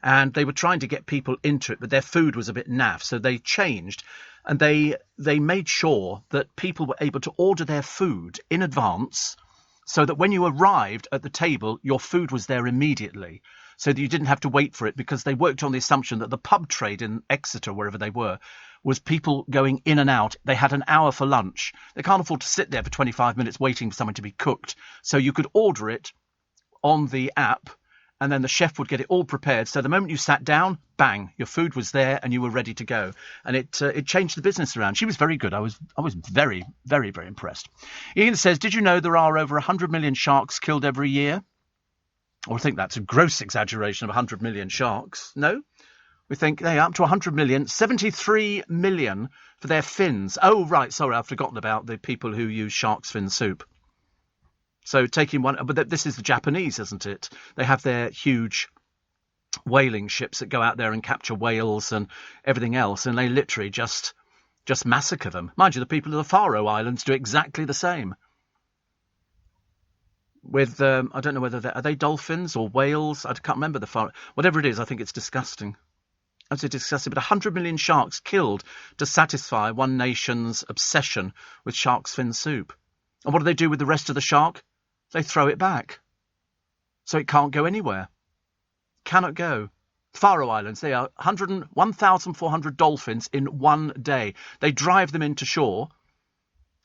and they were trying to get people into it, but their food was a bit naff. So they changed and they made sure that people were able to order their food in advance so that when you arrived at the table, your food was there immediately, so that you didn't have to wait for it, because they worked on the assumption that the pub trade in Exeter, wherever they were, was people going in and out. They had an hour for lunch. They can't afford to sit there for 25 minutes waiting for something to be cooked. So you could order it on the app, and then the chef would get it all prepared. So the moment you sat down, bang, your food was there and you were ready to go. And it changed the business around. She was very good. I was very, very, very impressed. Ian says, did you know there are over 100 million sharks killed every year? Or I think that's a gross exaggeration of 100 million sharks. No? We think they are up to 100 million, 73 million for their fins. Oh, right. Sorry, I've forgotten about the people who use shark's fin soup. So taking one, but this is the Japanese, isn't it? They have their huge whaling ships that go out there and capture whales and everything else. And they literally just Just massacre them. Mind you, the people of the Faroe Islands do exactly the same. With, I don't know whether are they dolphins or whales? I can't remember the Faroe. Whatever it is, I think it's disgusting. Absolutely disgusting. But 100 million sharks killed to satisfy one nation's obsession with shark's fin soup. And what do they do with the rest of the shark? They throw it back. So it can't go anywhere. Cannot go. Faroe Islands, they are 1,400 dolphins in one day. They drive them into shore,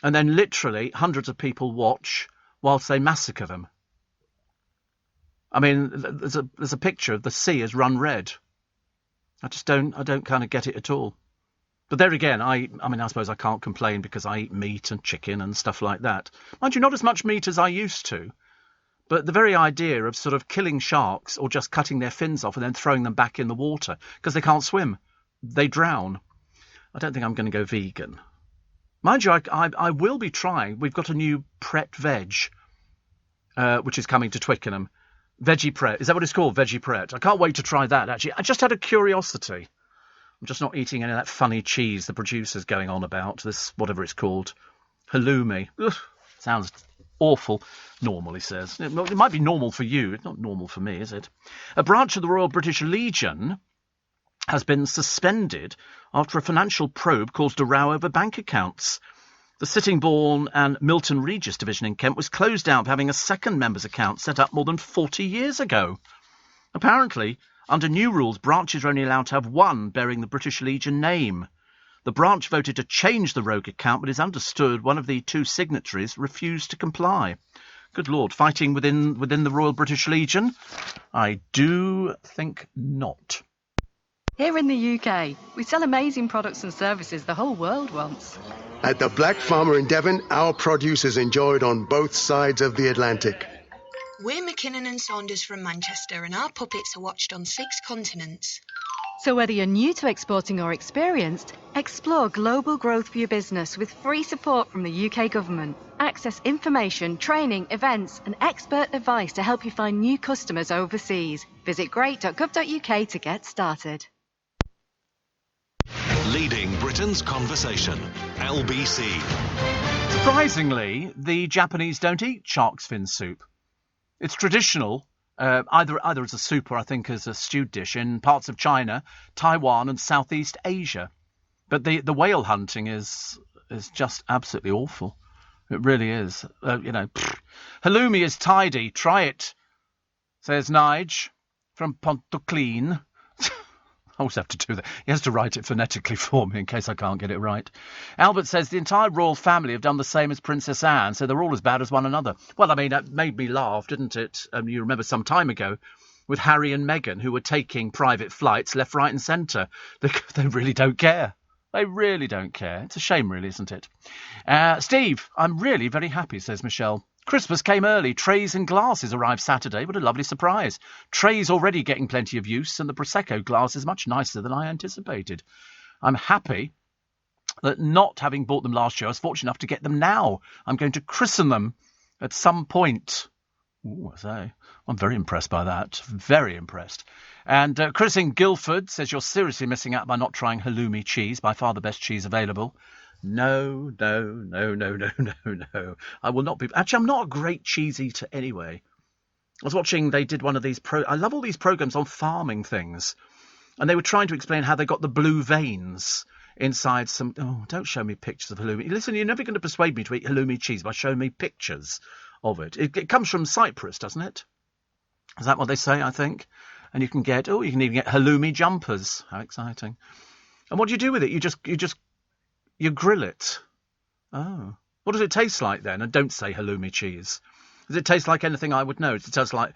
and then literally hundreds of people watch whilst they massacre them. I mean, there's a picture of the sea as run red. I don't kind of get it at all. But there again, I mean, I suppose I can't complain because I eat meat and chicken and stuff like that. Mind you, not as much meat as I used to. But the very idea of sort of killing sharks or just cutting their fins off and then throwing them back in the water because they can't swim, they drown. I don't think I'm going to go vegan. Mind you, I will be trying. We've got a new Pret Veg, which is coming to Twickenham. Veggie Pret. Is that what it's called? Veggie Pret. I can't wait to try that, actually. I just had a curiosity. I'm just not eating any of that funny cheese the producer's going on about. This, whatever it's called. Halloumi. Ugh, sounds awful. Normal, he says. It might be normal for you. It's not normal for me, is it? A branch of the Royal British Legion has been suspended after a financial probe caused a row over bank accounts. The Sittingbourne and Milton Regis division in Kent was closed down for having a second member's account set up more than 40 years ago. Apparently, under new rules, branches are only allowed to have one bearing the British Legion name. The branch voted to change the rogue account, but it's understood one of the two signatories refused to comply. Good Lord, fighting within the Royal British Legion? I do think not. Here in the UK, we sell amazing products and services the whole world wants. At the Black Farmer in Devon, our produce is enjoyed on both sides of the Atlantic. We're McKinnon and Saunders from Manchester, and our puppets are watched on 6 continents. So whether you're new to exporting or experienced, explore global growth for your business with free support from the UK government. Access information, training, events and expert advice to help you find new customers overseas. Visit great.gov.uk to get started. Leading Britain's conversation. LBC. Surprisingly, the Japanese don't eat shark's fin soup. It's traditional, either as a soup or I think as a stewed dish in parts of China, Taiwan and Southeast Asia. But the whale hunting is just absolutely awful. It really is. Halloumi is tidy. Try it, says Nige from Pontoclean. I always have to do that. He has to write it phonetically for me in case I can't get it right. Albert says the entire royal family have done the same as Princess Anne, so they're all as bad as one another. Well, I mean, that made me laugh, didn't it? You remember some time ago with Harry and Meghan, who were taking private flights left, right and centre. They really don't care. They really don't care. It's a shame, really, isn't it? Steve, I'm really very happy, says Michelle. Christmas came early. Trays and glasses arrived Saturday. What a lovely surprise. Trays already getting plenty of use, and the Prosecco glass is much nicer than I anticipated. I'm happy that not having bought them last year, I was fortunate enough to get them now. I'm going to christen them at some point. Ooh, I say. I'm very impressed by that. Very impressed. And Chris in Guildford says you're seriously missing out by not trying halloumi cheese, by far the best cheese available. No. I will not be. Actually, I'm not a great cheese eater anyway. I was watching, they did one of these I love all these programs on farming things. And they were trying to explain how they got the blue veins inside some. Oh, don't show me pictures of halloumi. Listen, you're never going to persuade me to eat halloumi cheese by showing me pictures of it. It comes from Cyprus, doesn't it? Is that what they say, I think? And you can even get halloumi jumpers. How exciting. And what do you do with it? You grill it. Oh. What does it taste like then? And don't say halloumi cheese. Does it taste like anything I would know? Does it taste like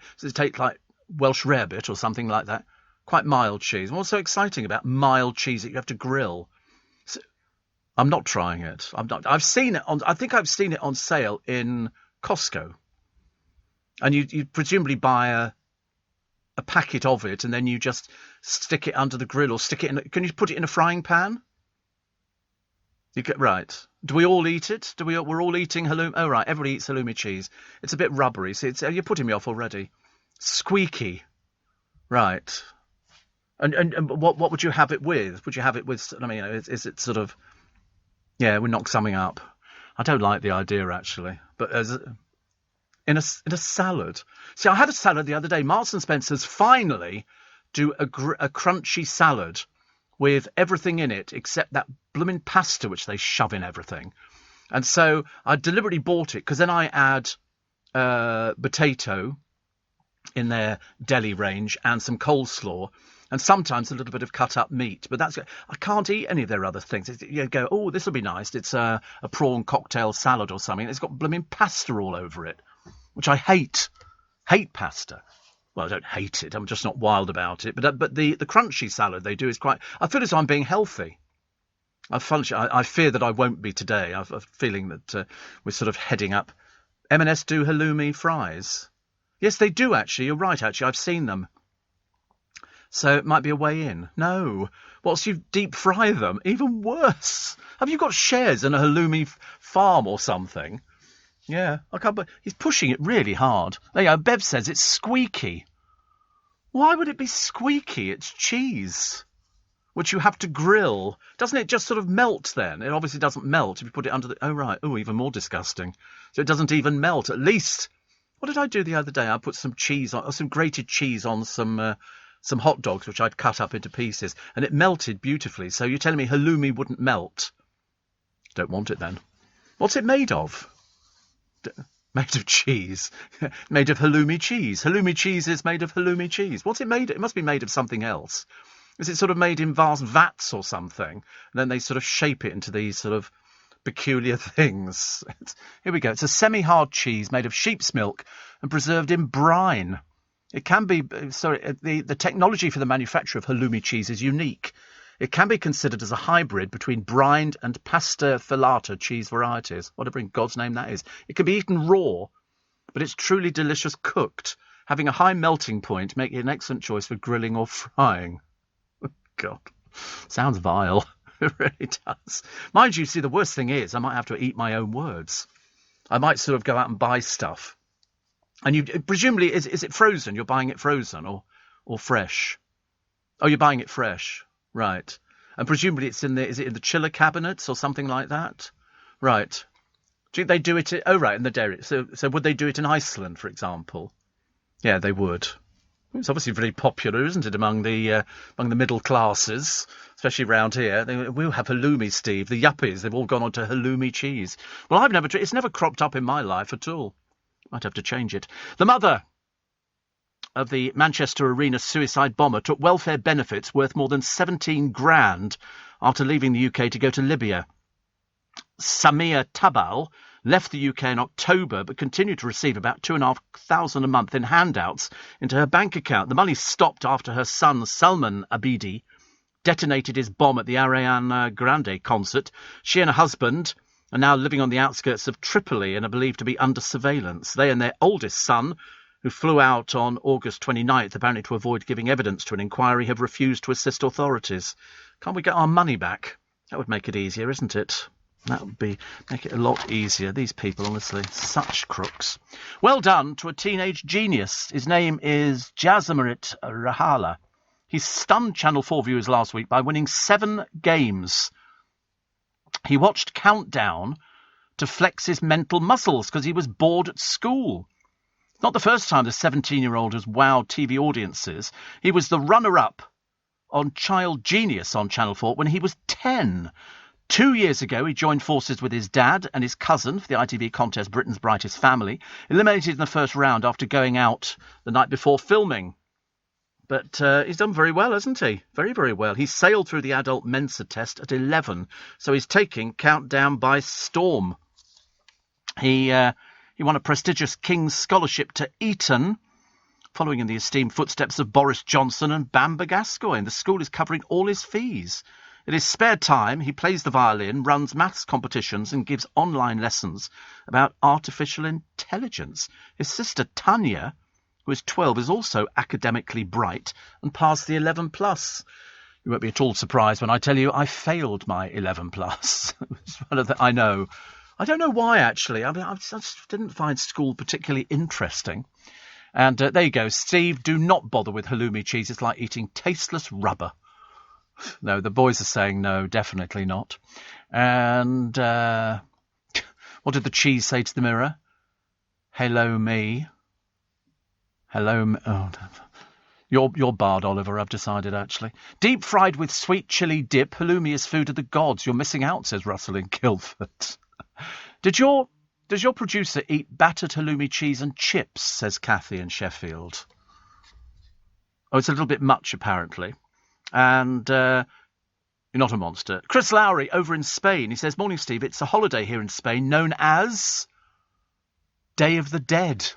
Welsh rarebit or something like that? Quite mild cheese. What's so exciting about mild cheese that you have to grill? I'm not trying it. I'm not. I've seen it on. I think I've seen it on sale in Costco. And you presumably buy a packet of it, and then you just stick it under the grill or stick it in. Can you put it in a frying pan? You get right. Do we all eat it? We're all eating halloumi. Oh right, everybody eats halloumi cheese. It's a bit rubbery. So you're putting me off already. Squeaky. Right. And what would you have it with? Would you have it with? I mean, is it sort of Yeah, we knock something up. I don't like the idea, actually. But in a salad. See, I had a salad the other day. Marks and Spencer's finally do a crunchy salad with everything in it except that blooming pasta which they shove in everything. And so I deliberately bought it because then I add potato in their deli range and some coleslaw and sometimes a little bit of cut up meat. But I can't eat any of their other things. You go, oh, this will be nice. It's a prawn cocktail salad or something. It's got blooming pasta all over it, which I hate. Hate pasta. Well, I don't hate it. I'm just not wild about it. But the crunchy salad they do is quite... I feel as though I'm being healthy. I fear that I won't be today. I've a feeling that we're sort of heading up. M&S do halloumi fries. Yes, they do, actually. You're right, actually. I've seen them. So it might be a way in. No. Whilst you deep fry them, even worse. Have you got shares in a halloumi farm or something? Yeah. I can't. He's pushing it really hard. There you go. Bev says it's squeaky. Why would it be squeaky? It's cheese, which you have to grill. Doesn't it just sort of melt then? It obviously doesn't melt if you put it under the... Oh, right. Oh, even more disgusting. So it doesn't even melt. At least... What did I do the other day? I put some cheese on, some grated cheese on some hot dogs, which I'd cut up into pieces, and it melted beautifully. So you're telling me halloumi wouldn't melt? Don't want it then. What's it made of? Made of cheese. Made of halloumi cheese. Halloumi cheese is made of halloumi cheese. What's it made of? It must be made of something else. Is it sort of made in vast vats or something? And then they sort of shape it into these sort of peculiar things. Here we go. It's a semi-hard cheese made of sheep's milk and preserved in brine. It can be... Sorry, the technology for the manufacture of halloumi cheese is unique. It can be considered as a hybrid between brined and pasta filata cheese varieties. Whatever in God's name that is. It can be eaten raw, but it's truly delicious cooked, having a high melting point, making it an excellent choice for grilling or frying. Oh, God. Sounds vile. It really does. Mind you, see, the worst thing is I might have to eat my own words. I might sort of go out and buy stuff. And you presumably, is it frozen? You're buying it frozen or fresh? Oh, you're buying it fresh. Right. And presumably is it in the chiller cabinets or something like that? Right. Do they do it? Right, in the dairy. So would they do it in Iceland, for example? Yeah, they would. It's obviously very popular, isn't it, among the middle classes, especially around here. We'll have halloumi, Steve. The yuppies, they've all gone on to halloumi cheese. Well, it's never cropped up in my life at all. Might have to change it. The mother of the Manchester Arena suicide bomber took welfare benefits worth more than 17 grand after leaving the UK to go to Libya. Samia Tabal left the UK in October but continued to receive about £2,500 a month in handouts into her bank account. The money stopped after her son Salman Abidi detonated his bomb at the Ariana Grande concert. She and her husband are now living on the outskirts of Tripoli and are believed to be under surveillance. They and their oldest son, who flew out on August 29th, apparently to avoid giving evidence to an inquiry, have refused to assist authorities. Can't we get our money back? That would make it easier, isn't it? That would make it a lot easier. These people, honestly, such crooks. Well done to a teenage genius. His name is Jazamarit Rahala. He stunned Channel 4 viewers last week by winning 7 games. He watched Countdown to flex his mental muscles because he was bored at school. Not the first time the 17-year-old has wowed TV audiences. He was the runner-up on Child Genius on Channel 4 when he was 10. 2 years ago, he joined forces with his dad and his cousin for the ITV contest Britain's Brightest Family, eliminated in the first round after going out the night before filming. But he's done very well, hasn't he? Very, very well. He sailed through the adult Mensa test at 11, so he's taking Countdown by storm. He won a prestigious King's Scholarship to Eton, following in the esteemed footsteps of Boris Johnson and Bamber Gascoigne. The school is covering all his fees. In his spare time, he plays the violin, runs maths competitions and gives online lessons about artificial intelligence. His sister Tanya, who is 12, is also academically bright and passed the 11+. You won't be at all surprised when I tell you I failed my 11+. I know. I don't know why, actually. I just didn't find school particularly interesting. And there you go. Steve, do not bother with halloumi cheese. It's like eating tasteless rubber. No, the boys are saying no, definitely not. And what did the cheese say to the mirror? Hello, me. Hello, me. Oh, you're barred, Oliver, I've decided, actually. Deep fried with sweet chili dip, halloumi is food of the gods. You're missing out, says Russell in Guildford. Does your producer eat battered halloumi cheese and chips, says Kathy in Sheffield. Oh, it's a little bit much, apparently. And you're not a monster. Chris Lowry, over in Spain, he says, morning, Steve, it's a holiday here in Spain known as Day of the Dead.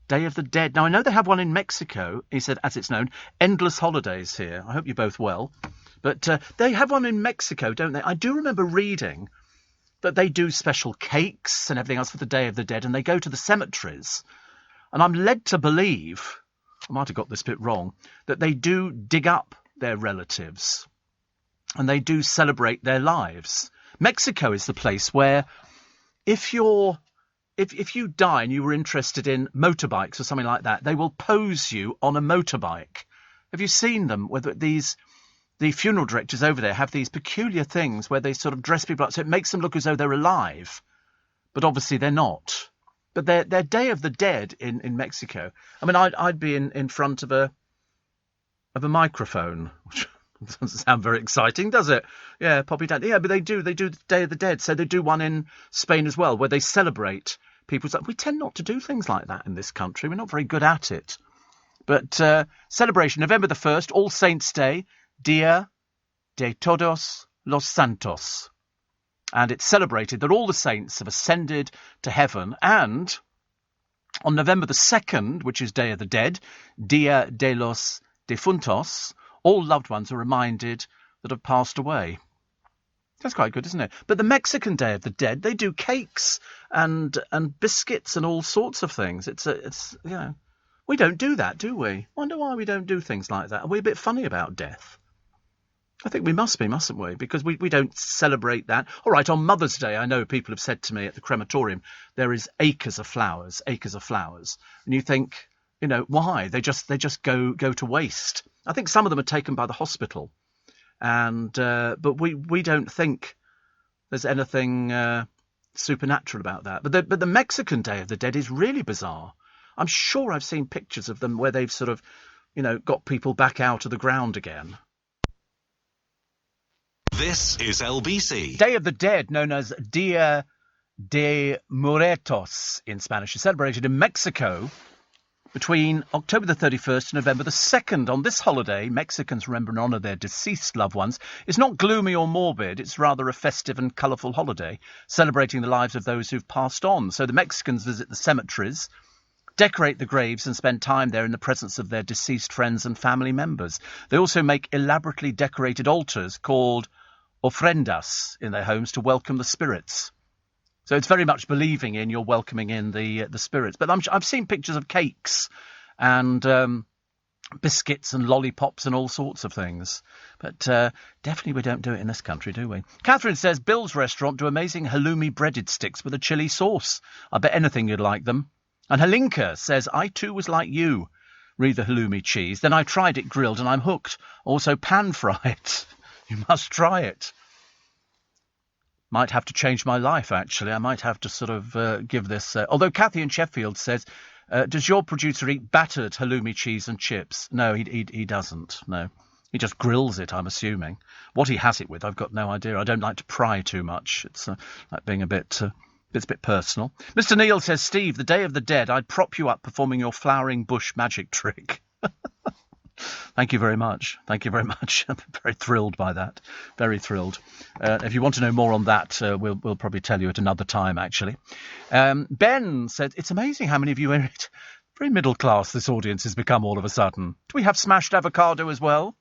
Day of the Dead. Now, I know they have one in Mexico, he said, as it's known. Endless holidays here. I hope you're both well. But they have one in Mexico, don't they? I do remember reading that they do special cakes and everything else for the Day of the Dead, and they go to the cemeteries. And I'm led to believe, I might have got this bit wrong, that they do dig up their relatives and they do celebrate their lives. Mexico is the place where if you die and you were interested in motorbikes or something like that, they will pose you on a motorbike. Have you seen them? Whether the funeral directors over there have these peculiar things where they sort of dress people up so it makes them look as though they're alive, but obviously they're not. But their Day of the Dead in Mexico. I mean, I'd be in front of a microphone, which doesn't sound very exciting, does it? Yeah, Poppy Dan. Yeah, but they do the Day of the Dead. So they do one in Spain as well, where they celebrate people's. We tend not to do things like that in this country. We're not very good at it. But celebration, November the 1st, All Saints' Day, Dia de Todos los Santos. And it's celebrated that all the saints have ascended to heaven. And on November the 2nd, which is Day of the Dead, Dia de los Difuntos, all loved ones are reminded that have passed away. That's quite good, isn't it? But the Mexican Day of the Dead, they do cakes and biscuits and all sorts of things. It's we don't do that, do we? Wonder why we don't do things like that. Are we a bit funny about death? I think we must be, mustn't we? Because we don't celebrate that. All right, on Mother's Day, I know people have said to me at the crematorium, there is acres of flowers. And you think, why? They just go to waste. I think some of them are taken by the hospital. And but we don't think there's anything supernatural about that. But the Mexican Day of the Dead is really bizarre. I'm sure I've seen pictures of them where they've sort of, got people back out of the ground again. This is LBC. Day of the Dead, known as Dia de Muertos in Spanish, is celebrated in Mexico between October the 31st and November the 2nd. On this holiday, Mexicans remember and honour their deceased loved ones. It's not gloomy or morbid. It's rather a festive and colourful holiday, celebrating the lives of those who've passed on. So the Mexicans visit the cemeteries, decorate the graves and spend time there in the presence of their deceased friends and family members. They also make elaborately decorated altars called ofrendas in their homes to welcome the spirits. So it's very much believing in you're welcoming in the spirits. But I've seen pictures of cakes and biscuits and lollipops and all sorts of things. But definitely we don't do it in this country, do we? Catherine says, Bill's restaurant do amazing halloumi breaded sticks with a chilli sauce. I bet anything you'd like them. And Helinka says, I too was like you. Read the halloumi cheese. Then I tried it grilled and I'm hooked. Also pan-fried. You must try it. Might have to change my life, actually. I might have to sort of give this... although Kathy in Sheffield says, does your producer eat battered halloumi cheese and chips? No, he doesn't, no. He just grills it, I'm assuming. What he has it with, I've got no idea. I don't like to pry too much. It's like being it's a bit personal. Mr. Neil says, Steve, the Day of the Dead, I'd prop you up performing your flowering bush magic trick. Thank you very much. Thank you very much. I'm very thrilled by that. Very thrilled. If you want to know more on that, we'll probably tell you at another time, actually. Ben said, it's amazing how many of you are very middle class this audience has become all of a sudden. Do we have smashed avocado as well?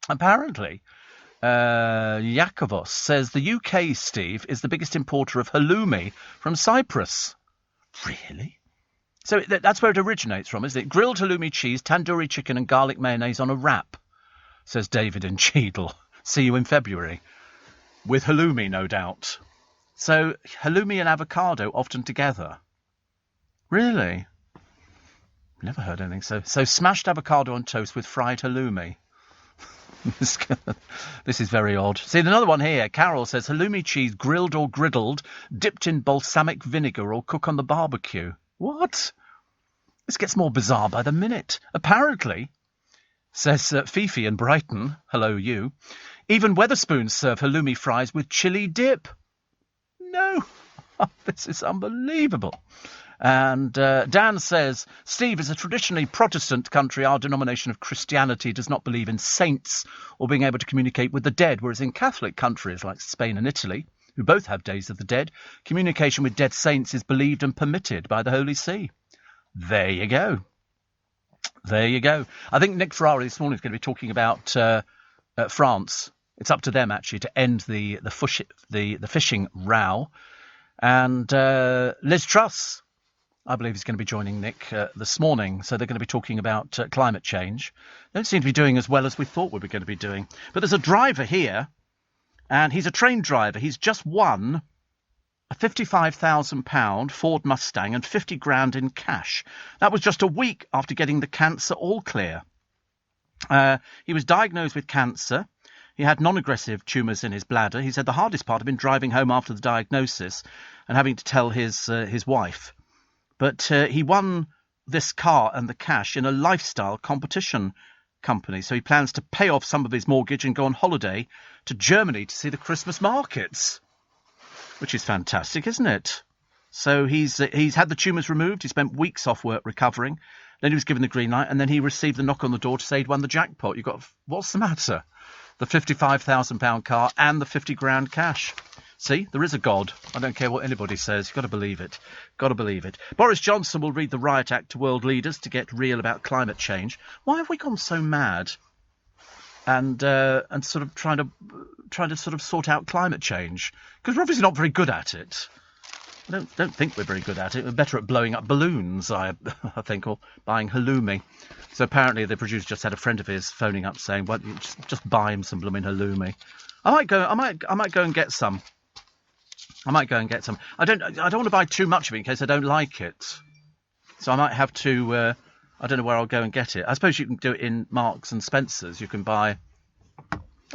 Apparently. Yakovos says, the UK, Steve, is the biggest importer of halloumi from Cyprus. Really? So that's where it originates from, isn't it? Grilled halloumi cheese, tandoori chicken and garlic mayonnaise on a wrap, says David in Cheadle. See you in February. With halloumi, no doubt. So halloumi and avocado often together. Really? Never heard anything. So smashed avocado on toast with fried halloumi. This is very odd. See, another one here. Carol says, halloumi cheese grilled or griddled, dipped in balsamic vinegar or cook on the barbecue. What? This gets more bizarre by the minute. Apparently, says Fifi in Brighton, hello you, even Wetherspoons serve halloumi fries with chili dip. No. This is unbelievable. And Dan says, Steve, is a traditionally Protestant country. Our denomination of Christianity does not believe in saints or being able to communicate with the dead, whereas in Catholic countries like Spain and Italy, who both have Days of the Dead, communication with dead saints is believed and permitted by the Holy See. There you go. There you go. I think Nick Ferrari this morning is going to be talking about France. It's up to them, actually, to end the fishing row. And Liz Truss, I believe, is going to be joining Nick this morning. So they're going to be talking about climate change. They don't seem to be doing as well as we thought we were going to be doing. But there's a driver here, and he's a train driver. He's just won a £55,000 Ford Mustang and 50 grand in cash. That was just a week after getting the cancer all clear. He was diagnosed with cancer. He had non-aggressive tumours in his bladder. He said the hardest part had been driving home after the diagnosis and having to tell his wife. But he won this car and the cash in a lifestyle competition company. So he plans to pay off some of his mortgage and go on holiday to Germany to see the Christmas markets, which is fantastic, isn't it? So he's had the tumours removed. He spent weeks off work recovering. Then he was given the green light, and then he received the knock on the door to say he'd won the jackpot. What's the matter? The £55,000 car and the 50 grand cash. See, there is a God. I don't care what anybody says. You've got to believe it. Got to believe it. Boris Johnson will read the Riot Act to world leaders to get real about climate change. Why have we gone so mad? And sort of trying to sort of sort out climate change, because we're obviously not very good at it. I don't think we're very good at it. We're better at blowing up balloons, I think, or buying halloumi. So apparently the producer just had a friend of his phoning up saying, "Well, you just buy him some blooming halloumi." I might go and get some. I don't want to buy too much of it in case I don't like it. So I might have to. I don't know where I'll go and get it. I suppose you can do it in Marks and Spencer's. You can buy.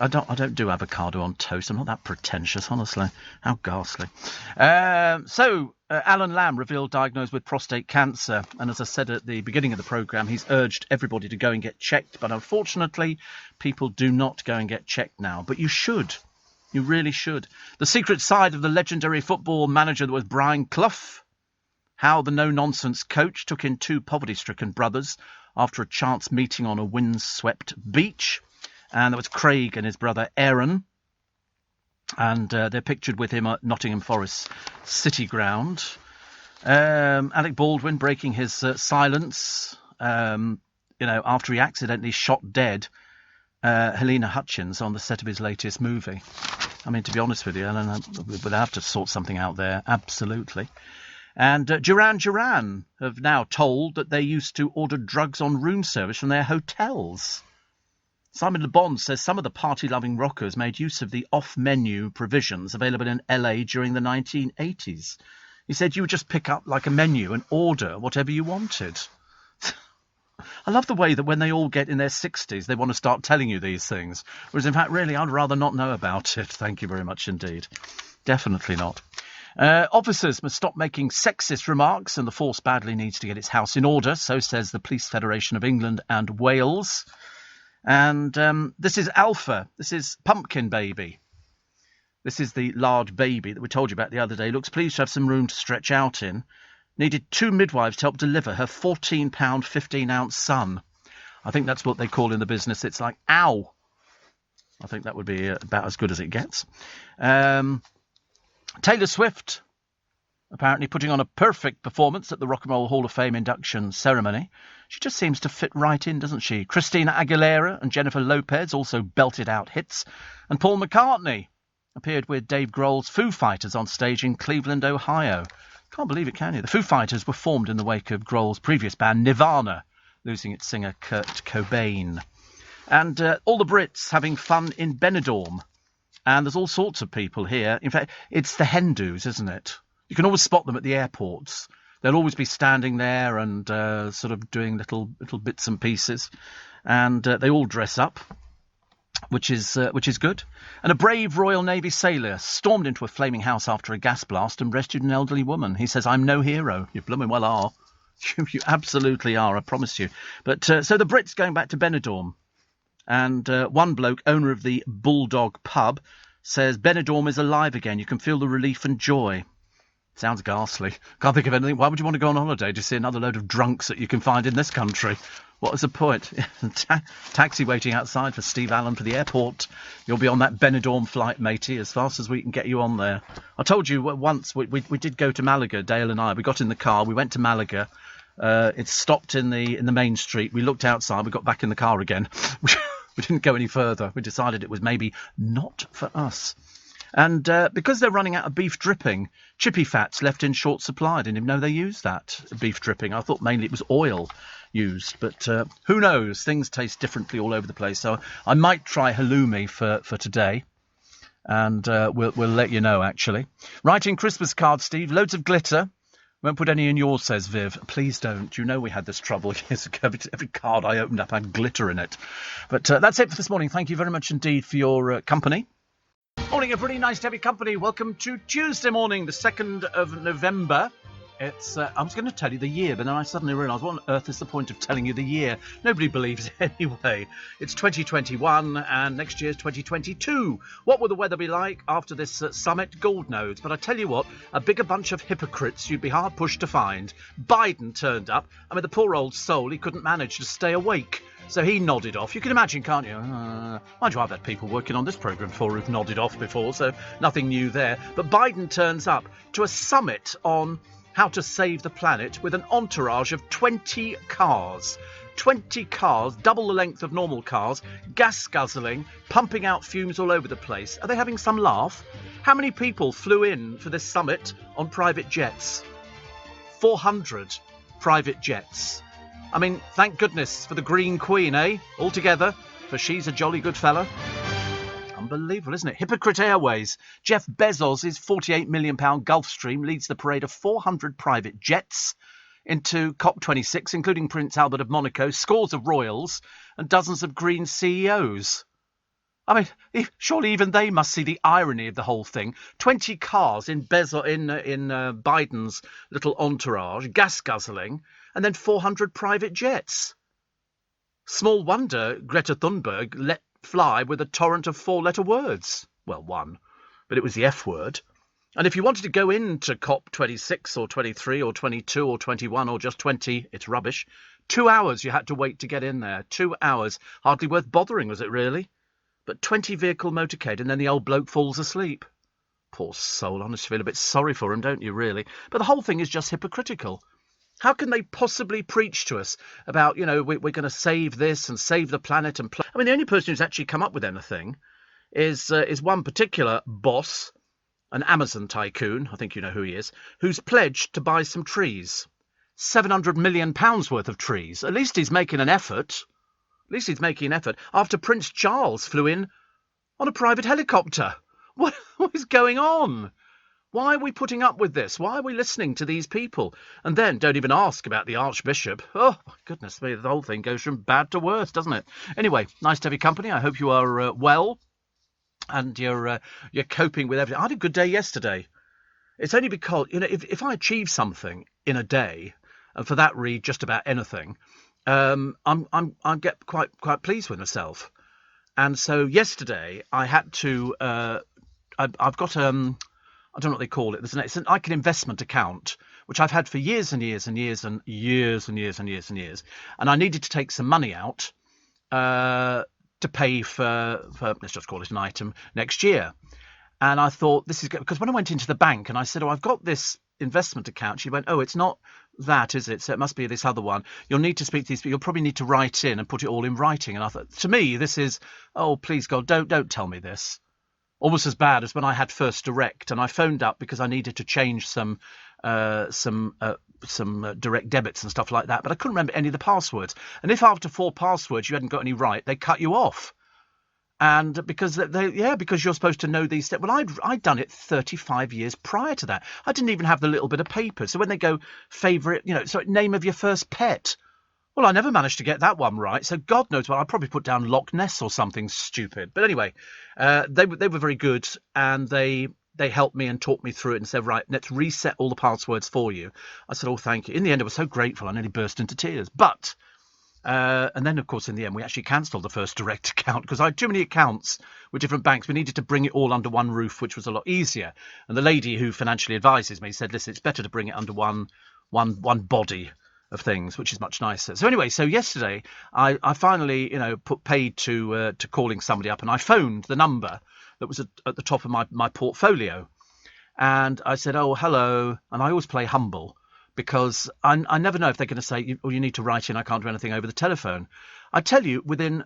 I don't do avocado on toast. I'm not that pretentious, honestly. How ghastly. So Alan Lamb revealed diagnosed with prostate cancer. And as I said at the beginning of the programme, he's urged everybody to go and get checked. But unfortunately, people do not go and get checked now. But you should. You really should. The secret side of the legendary football manager that was Brian Clough. How the no-nonsense coach took in two poverty-stricken brothers after a chance meeting on a windswept beach. And there was Craig and his brother Aaron. And they're pictured with him at Nottingham Forest City Ground. Alec Baldwin breaking his silence, after he accidentally shot dead Helena Hutchins on the set of his latest movie. I mean, to be honest with you, Ellen, we'll have to sort something out there, absolutely. And Duran have now told that they used to order drugs on room service from their hotels. Simon Le Bon says some of the party-loving rockers made use of the off-menu provisions available in LA during the 1980s. He said you would just pick up like a menu and order whatever you wanted. I love the way that when they all get in their 60s, they want to start telling you these things. Whereas, in fact, really, I'd rather not know about it. Thank you very much indeed. Definitely not. Officers must stop making sexist remarks, and the force badly needs to get its house in order. So says the Police Federation of England and Wales. And this is Alpha. This is Pumpkin Baby. This is the large baby that we told you about the other day. Looks pleased to have some room to stretch out in. Needed 2 midwives to help deliver her 14-pound, 15-ounce son. I think that's what they call in the business. It's like, ow. I think that would be about as good as it gets. Taylor Swift, apparently putting on a perfect performance at the Rock and Roll Hall of Fame induction ceremony. She just seems to fit right in, doesn't she? Christina Aguilera and Jennifer Lopez also belted out hits. And Paul McCartney appeared with Dave Grohl's Foo Fighters on stage in Cleveland, Ohio. Can't believe it, can you? The Foo Fighters were formed in the wake of Grohl's previous band, Nirvana, losing its singer Kurt Cobain. And all the Brits having fun in Benidorm. And there's all sorts of people here. In fact, it's the Hindus, isn't it? You can always spot them at the airports. They'll always be standing there and sort of doing little bits and pieces. And they all dress up. which is good. And a brave Royal Navy sailor stormed into a flaming house after a gas blast and rescued an elderly woman. He says, "I'm no hero." You blooming well are. You absolutely are, I promise you. But so the Brits going back to Benidorm. And one bloke, owner of the Bulldog pub, says Benidorm is alive again. You can feel the relief and joy. Sounds ghastly. Can't think of anything. Why would you want to go on holiday to see another load of drunks that you can find in this country? What is the point? Taxi waiting outside for Steve Allen for the airport. You'll be on that Benidorm flight, matey, as fast as we can get you on there. I told you once we did go to Malaga, Dale and I. We got in the car. We went to Malaga. It stopped in the main street. We looked outside. We got back in the car again. We didn't go any further. We decided it was maybe not for us. And because they're running out of beef dripping, chippy fat's left in short supply. I didn't even know they used that, beef dripping. I thought mainly it was oil used. But who knows? Things taste differently all over the place. So I might try halloumi for today. And we'll let you know, actually. Writing Christmas cards, Steve. Loads of glitter. Won't put any in yours, says Viv. Please don't. You know we had this trouble years ago. Every card I opened up had glitter in it. But that's it for this morning. Thank you very much indeed for your company. Morning, everybody. Nice to have your company. Welcome to Tuesday morning, the 2nd of November. It's I was going to tell you the year, but then I suddenly realised, what on earth is the point of telling you the year? Nobody believes it anyway. It's 2021 and next year's 2022. What will the weather be like after this summit? Gold nodes. But I tell you what, a bigger bunch of hypocrites you'd be hard pushed to find. Biden turned up. I mean, the poor old soul, he couldn't manage to stay awake. So he nodded off. You can imagine, can't you? Mind you, I've had people working on this programme before who've nodded off before, so nothing new there. But Biden turns up to a summit on how to save the planet with an entourage of 20 cars. 20 cars, double the length of normal cars, gas guzzling, pumping out fumes all over the place. Are they having some laugh? How many people flew in for this summit on private jets? 400 private jets. I mean, thank goodness for the Green Queen, eh? Altogether, for she's a jolly good fella. Unbelievable, isn't it? Hypocrite Airways. Jeff Bezos' £48 million Gulfstream leads the parade of 400 private jets into COP26, including Prince Albert of Monaco, scores of royals, and dozens of green CEOs. I mean, surely even they must see the irony of the whole thing. 20 cars in Biden's little entourage, gas guzzling, and then 400 private jets. Small wonder Greta Thunberg let fly with a torrent of 4-letter words. Well, one, but it was the F word. And if you wanted to go into COP26 or 23 or 22 or 21 or just 20, it's rubbish. 2 hours you had to wait to get in there. 2 hours. Hardly worth bothering, was it really? But 20-vehicle motorcade, and then the old bloke falls asleep. Poor soul, I honestly feel a bit sorry for him, don't you, really? But the whole thing is just hypocritical. How can they possibly preach to us about, we're going to save this and save the planet and... I mean, the only person who's actually come up with anything is one particular boss, an Amazon tycoon, I think you know who he is, who's pledged to buy some trees. £700 million worth of trees. At least he's making an effort. After Prince Charles flew in on a private helicopter. What is going on? Why are we putting up with this? Why are we listening to these people? And then don't even ask about the Archbishop. Oh, my goodness me, the whole thing goes from bad to worse, doesn't it? Anyway, nice to have your company. I hope you are well and you're coping with everything. I had a good day yesterday. It's only because, if I achieve something in a day, and for that read just about anything, I get quite pleased with myself. And so yesterday I had to, I've got I don't know what they call it. It's an like an investment account, which I've had for years and years and years and years and years and years and years. And I needed to take some money out to pay for let's just call it an item next year. And I thought this is good because when I went into the bank and I said, I've got this investment account. She went, it's not that, is it? So it must be this other one. You'll need to speak to these people. You'll probably need to write in and put it all in writing. And I thought, to me, this is, please God, don't tell me this. Almost as bad as when I had First Direct and I phoned up because I needed to change some direct debits and stuff like that, but I couldn't remember any of the passwords. And if after 4 passwords you hadn't got any right, they cut you off. And because because you're supposed to know these steps. Well, I'd done it 35 years prior to that. I didn't even have the little bit of paper. So when they go favourite, name of your first pet. Well, I never managed to get that one right, so God knows what. I probably put down Loch Ness or something stupid. But anyway, they were very good, and they helped me and talked me through it and said, right, let's reset all the passwords for you. I said, oh, thank you. In the end, I was so grateful, I nearly burst into tears. But and then, of course, in the end, we actually cancelled the First Direct account because I had too many accounts with different banks. We needed to bring it all under one roof, which was a lot easier. And the lady who financially advises me said, listen, it's better to bring it under one body of things, which is much nicer. So anyway, so yesterday I finally, put paid to calling somebody up, and I phoned the number that was at the top of my portfolio, and I said, oh, hello, and I always play humble because I never know if they're going to say, you need to write in, I can't do anything over the telephone. I tell you, within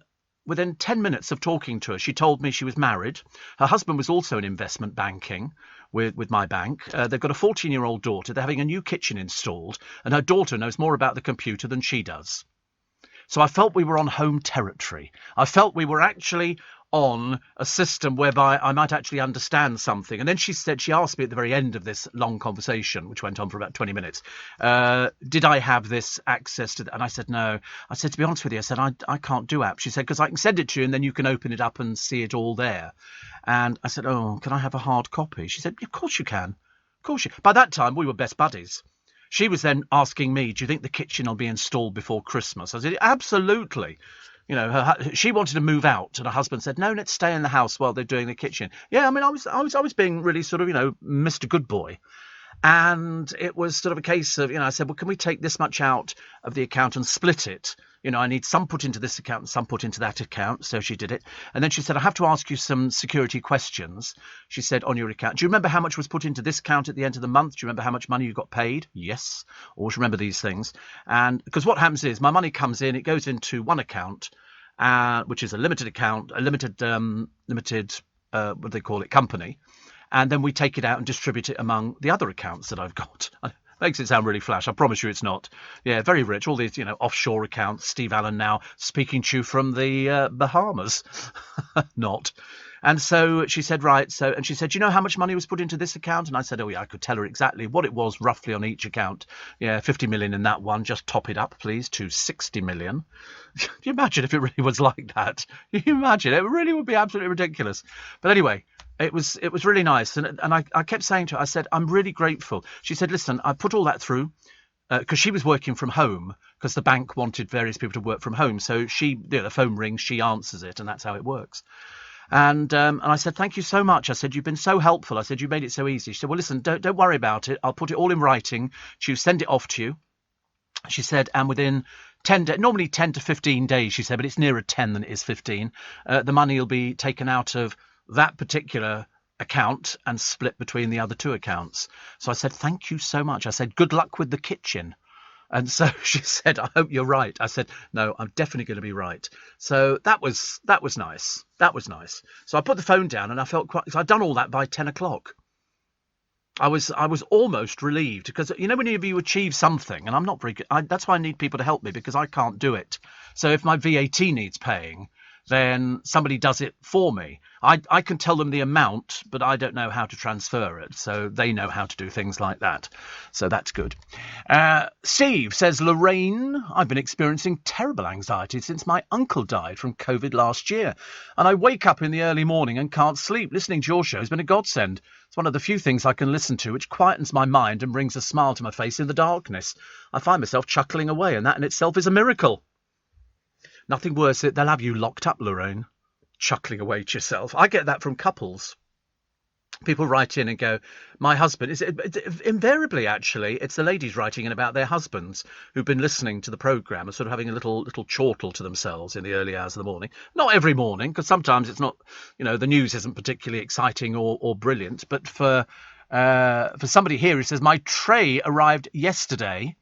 10 minutes of talking to her, she told me she was married. Her husband was also in investment banking with my bank. They've got a 14-year-old daughter. They're having a new kitchen installed, and her daughter knows more about the computer than she does. So I felt we were on home territory. I felt we were actually on a system whereby I might actually understand something. And then she asked me at the very end of this long conversation, which went on for about 20 minutes, did I have this access to that? And I said, no. I said, to be honest with you, I said, I can't do apps. She said, because I can send it to you and then you can open it up and see it all there. And I said, oh, can I have a hard copy? She said, of course you can. Of course you. By that time, we were best buddies. She was then asking me, do you think the kitchen will be installed before Christmas? I said, absolutely. She wanted to move out, and her husband said, no, let's stay in the house while they're doing the kitchen. Yeah, I mean, I was being really sort of, Mr. Good Boy. And it was sort of a case of, I said, well, can we take this much out of the account and split it? I need some put into this account and some put into that account. So she did it. And then she said, I have to ask you some security questions. She said, on your account, do you remember how much was put into this account at the end of the month? Do you remember how much money you got paid? Yes. Always remember these things. And because what happens is my money comes in, it goes into one account, which is a limited account, a limited, what do they call it, company. And then we take it out and distribute it among the other accounts that I've got. Makes it sound really flash. I promise you it's not. Yeah, very rich. All these, offshore accounts. Steve Allen now speaking to you from the Bahamas. Not. And so she said, right. And she said, do you know how much money was put into this account? And I said, oh, yeah, I could tell her exactly what it was roughly on each account. Yeah, 50 million in that one. Just top it up, please, to 60 million. Can you imagine if it really was like that? Can you imagine? It really would be absolutely ridiculous. But anyway, it was really nice. And I kept saying to her, I said, I'm really grateful. She said, listen, I put all that through because she was working from home because the bank wanted various people to work from home. So the phone rings, she answers it, and that's how it works. And I said, thank you so much. I said, you've been so helpful. I said, you made it so easy. She said, well, listen, don't worry about it. I'll put it all in writing. She'll send it off to you. She said, and within 10 days, normally 10 to 15 days, she said, but it's nearer 10 than it is 15. The money will be taken out of that particular account and split between the other two accounts. So I said, thank you so much. I said, good luck with the kitchen. And so she said, I hope you're right. I said, no, I'm definitely going to be right. So that was nice. That was nice. So I put the phone down and I felt quite, I'd done all that by 10 o'clock. I was almost relieved because, whenever you achieve something, and I'm not very good, that's why I need people to help me because I can't do it. So if my VAT needs paying, then somebody does it for me. I can tell them the amount, but I don't know how to transfer it. So they know how to do things like that. So that's good. Steve says, Lorraine, I've been experiencing terrible anxiety since my uncle died from COVID last year. And I wake up in the early morning and can't sleep. Listening to your show has been a godsend. It's one of the few things I can listen to which quietens my mind and brings a smile to my face in the darkness. I find myself chuckling away, and that in itself is a miracle. Nothing worse, they'll have you locked up, Lorraine, chuckling away to yourself. I get that from couples. People write in and go, my husband, invariably, actually, it's the ladies writing in about their husbands who've been listening to the programme and sort of having a little chortle to themselves in the early hours of the morning. Not every morning, because sometimes it's not, the news isn't particularly exciting or brilliant. But for somebody here who says, my tray arrived yesterday,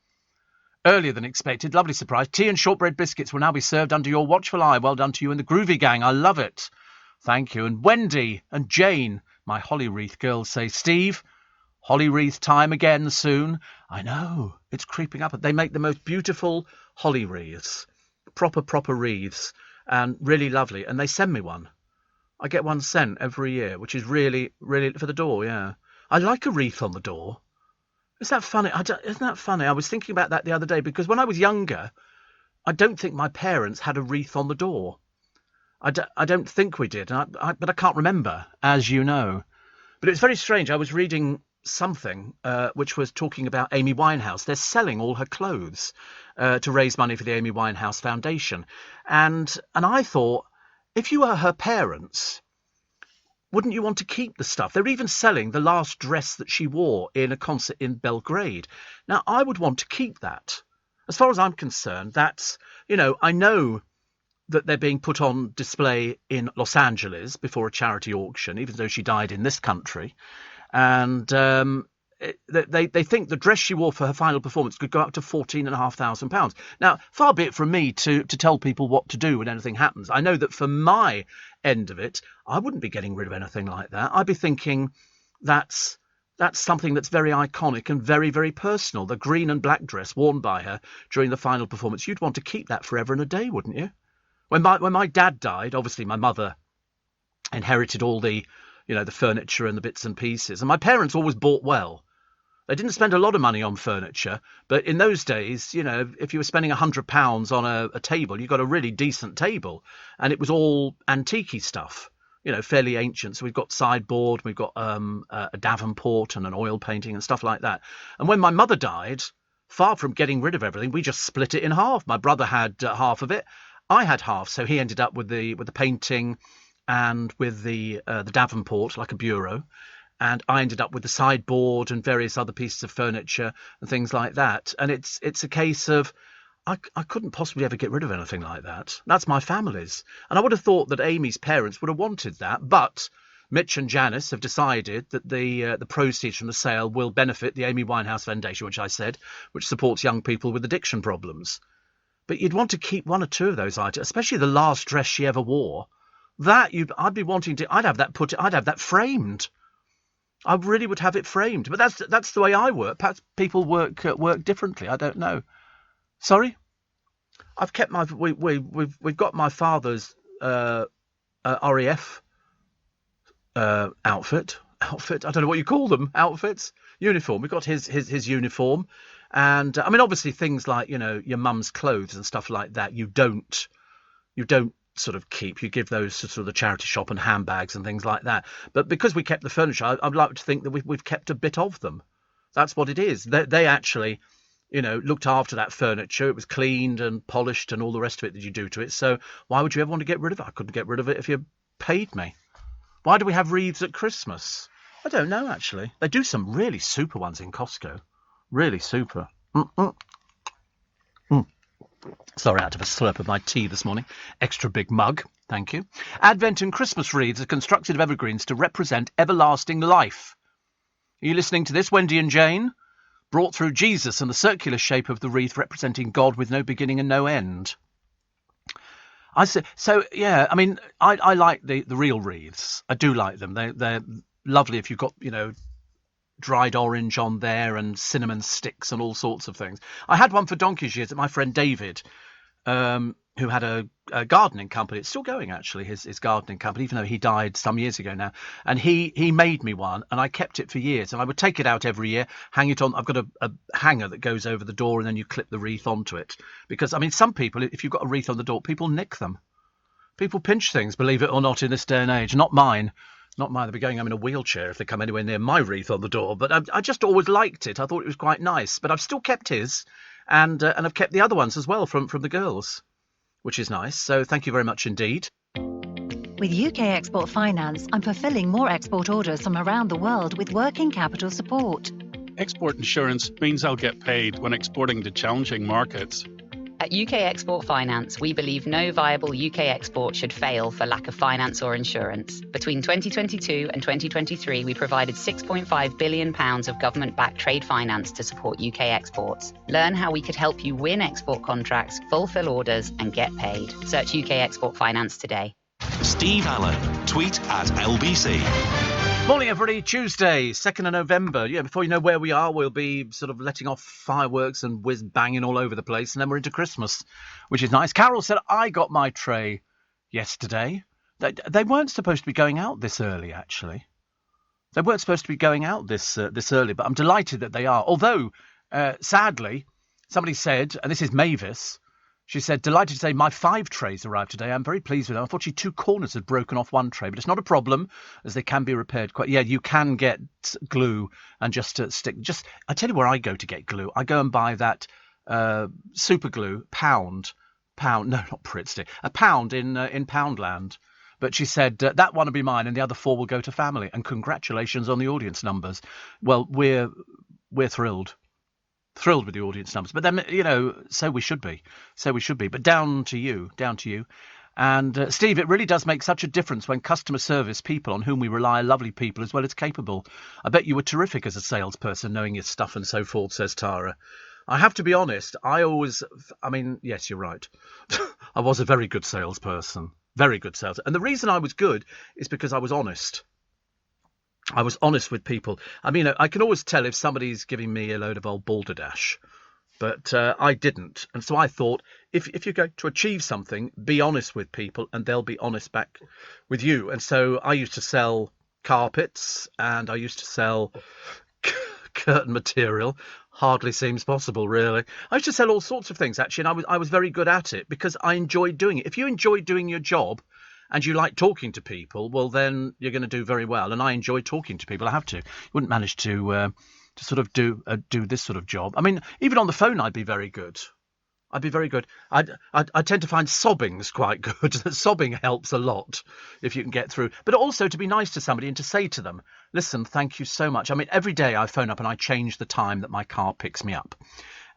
earlier than expected. Lovely surprise. Tea and shortbread biscuits will now be served under your watchful eye. Well done to you and the Groovy Gang. I love it. Thank you. And Wendy and Jane, my holly wreath girls, say, Steve, holly wreath time again soon. I know. It's creeping up. They make the most beautiful holly wreaths. Proper wreaths. And really lovely. And they send me one. I get one sent every year, which is really, really for the door, yeah. I like a wreath on the door. Isn't that funny? Isn't that funny? I was thinking about that the other day because when I was younger, I don't think my parents had a wreath on the door. I don't think we did, but I can't remember, as you know. But it was very strange. I was reading something which was talking about Amy Winehouse. They're selling all her clothes to raise money for the Amy Winehouse Foundation. And I thought, if you were her parents, wouldn't you want to keep the stuff? They're even selling the last dress that she wore in a concert in Belgrade. Now, I would want to keep that. As far as I'm concerned, that's, I know that they're being put on display in Los Angeles before a charity auction, even though she died in this country. And they think the dress she wore for her final performance could go up to £14,500. Now, far be it from me to tell people what to do when anything happens. I know that for my end of it, I wouldn't be getting rid of anything like that. I'd be thinking that's something that's very iconic and very, very personal. The green and black dress worn by her during the final performance. You'd want to keep that forever and a day, wouldn't you? When my dad died, obviously my mother inherited all the furniture and the bits and pieces. And my parents always bought well. They didn't spend a lot of money on furniture, but in those days, if you were spending £100 on a table, you got a really decent table, and it was all antique-y stuff, fairly ancient. So we've got sideboard, we've got a Davenport and an oil painting and stuff like that. And when my mother died, far from getting rid of everything, we just split it in half. My brother had half of it. I had half, so he ended up with the painting and with the Davenport, like a bureau, and I ended up with the sideboard and various other pieces of furniture and things like that. And it's a case of I couldn't possibly ever get rid of anything like that. That's my family's, and I would have thought that Amy's parents would have wanted that, but Mitch and Janice have decided that the proceeds from the sale will benefit the Amy Winehouse Foundation, which supports young people with addiction problems. But you'd want to keep one or two of those items, especially the last dress she ever wore. I'd be wanting to. I'd have that framed. I really would have it framed. But that's the way I work. Perhaps people work differently. I don't know. Sorry, I've kept my. We've got my father's RAF outfit. I don't know what you call them. Outfits, uniform. We've got his uniform. And I mean, obviously, things like your mum's clothes and stuff like that, you don't sort of keep. You give those to sort of the charity shop and handbags and things like that. But because we kept the furniture, I'd like to think that we've kept a bit of them. That's what it is. They actually, looked after that furniture. It was cleaned and polished and all the rest of it that you do to it. So why would you ever want to get rid of it? I couldn't get rid of it if you paid me. Why do we have wreaths at Christmas? I don't know, actually. They do some really super ones in Costco. Really super. Sorry, I had to have a slurp of my tea this morning. Extra big mug. Thank you. Advent and Christmas wreaths are constructed of evergreens to represent everlasting life. Are you listening to this, Wendy and Jane? Brought through Jesus and the circular shape of the wreath representing God with no beginning and no end. I like the real wreaths. I do like them. They're lovely if you've got, dried orange on there and cinnamon sticks and all sorts of things. I had one for donkey's years at my friend David, who had a gardening company. It's still going, actually, his gardening company, even though he died some years ago now. And he made me one, and I kept it for years. And I would take it out every year, hang it on. I've got a hanger that goes over the door, and then you clip the wreath onto it. Because, I mean, some people, if you've got a wreath on the door, people nick them. People pinch things, believe it or not, in this day and age. Not mine. Not mine. They'll be going home in a wheelchair if they come anywhere near my wreath on the door. But I just always liked it. I thought it was quite nice. But I've still kept his, and I've kept the other ones as well from the girls, which is nice. So thank you very much indeed. With UK Export Finance, I'm fulfilling more export orders from around the world with working capital support. Export insurance means I'll get paid when exporting to challenging markets. At UK Export Finance, we believe no viable UK export should fail for lack of finance or insurance. Between 2022 and 2023, we provided £6.5 billion of government-backed trade finance to support UK exports. Learn how we could help you win export contracts, fulfill orders, and get paid. Search UK Export Finance today. Steve Allen. Tweet at LBC. Morning, everybody. Tuesday, 2nd of November. Yeah, before you know where we are, we'll be sort of letting off fireworks and whiz banging all over the place, and then we're into Christmas, which is nice. Carol said, I got my tray yesterday. They weren't supposed to be going out this early, actually. They weren't supposed to be going out this early, but I'm delighted that they are. Although, sadly, somebody said, and this is Mavis, She said, delighted to say my 5 trays arrived today. I'm very pleased with them. Unfortunately, 2 corners had broken off one tray, but it's not a problem as they can be repaired quite. Yeah, you can get glue and just stick. I tell you where I go to get glue. I go and buy that super glue, pound. No, not Pritzty. A pound in Poundland. But she said, that one will be mine and the other 4 will go to family. And congratulations on the audience numbers. Well, we're thrilled. Thrilled with the audience numbers. But then, so we should be. But down to you. And Steve, it really does make such a difference when customer service people on whom we rely are lovely people as well as capable. I bet you were terrific as a salesperson, knowing your stuff and so forth, says Tara. I have to be honest, yes, you're right. I was a very good salesperson. Very good salesperson. And the reason I was good is because I was honest. I was honest with people. I mean, I can always tell if somebody's giving me a load of old balderdash, but I didn't. And so I thought, if you're going to achieve something, be honest with people and they'll be honest back with you. And so I used to sell carpets and I used to sell curtain material. Hardly seems possible, really. I used to sell all sorts of things, actually, and I was very good at it because I enjoyed doing it. If you enjoy doing your job and you like talking to people, well, then you're going to do very well. And I enjoy talking to people. I have to. You wouldn't manage to sort of do this sort of job. I mean, even on the phone, I'd be very good. I tend to find sobbing's quite good. Sobbing helps a lot if you can get through. But also to be nice to somebody and to say to them, listen, thank you so much. I mean, every day I phone up and I change the time that my car picks me up.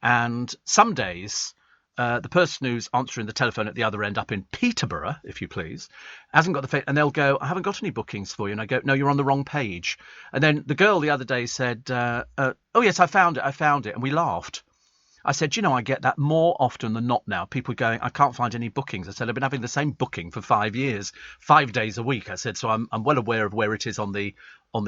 And some days the person who's answering the telephone at the other end up in Peterborough, if you please, hasn't got the phone. And they'll go, I haven't got any bookings for you. And I go, no, you're on the wrong page. And then the girl the other day said, oh, yes, I found it. And we laughed. I said, I get that more often than not now. People going, I can't find any bookings. I said, I've been having the same booking for 5 years, 5 days a week. I said, so I'm well aware of where it is on the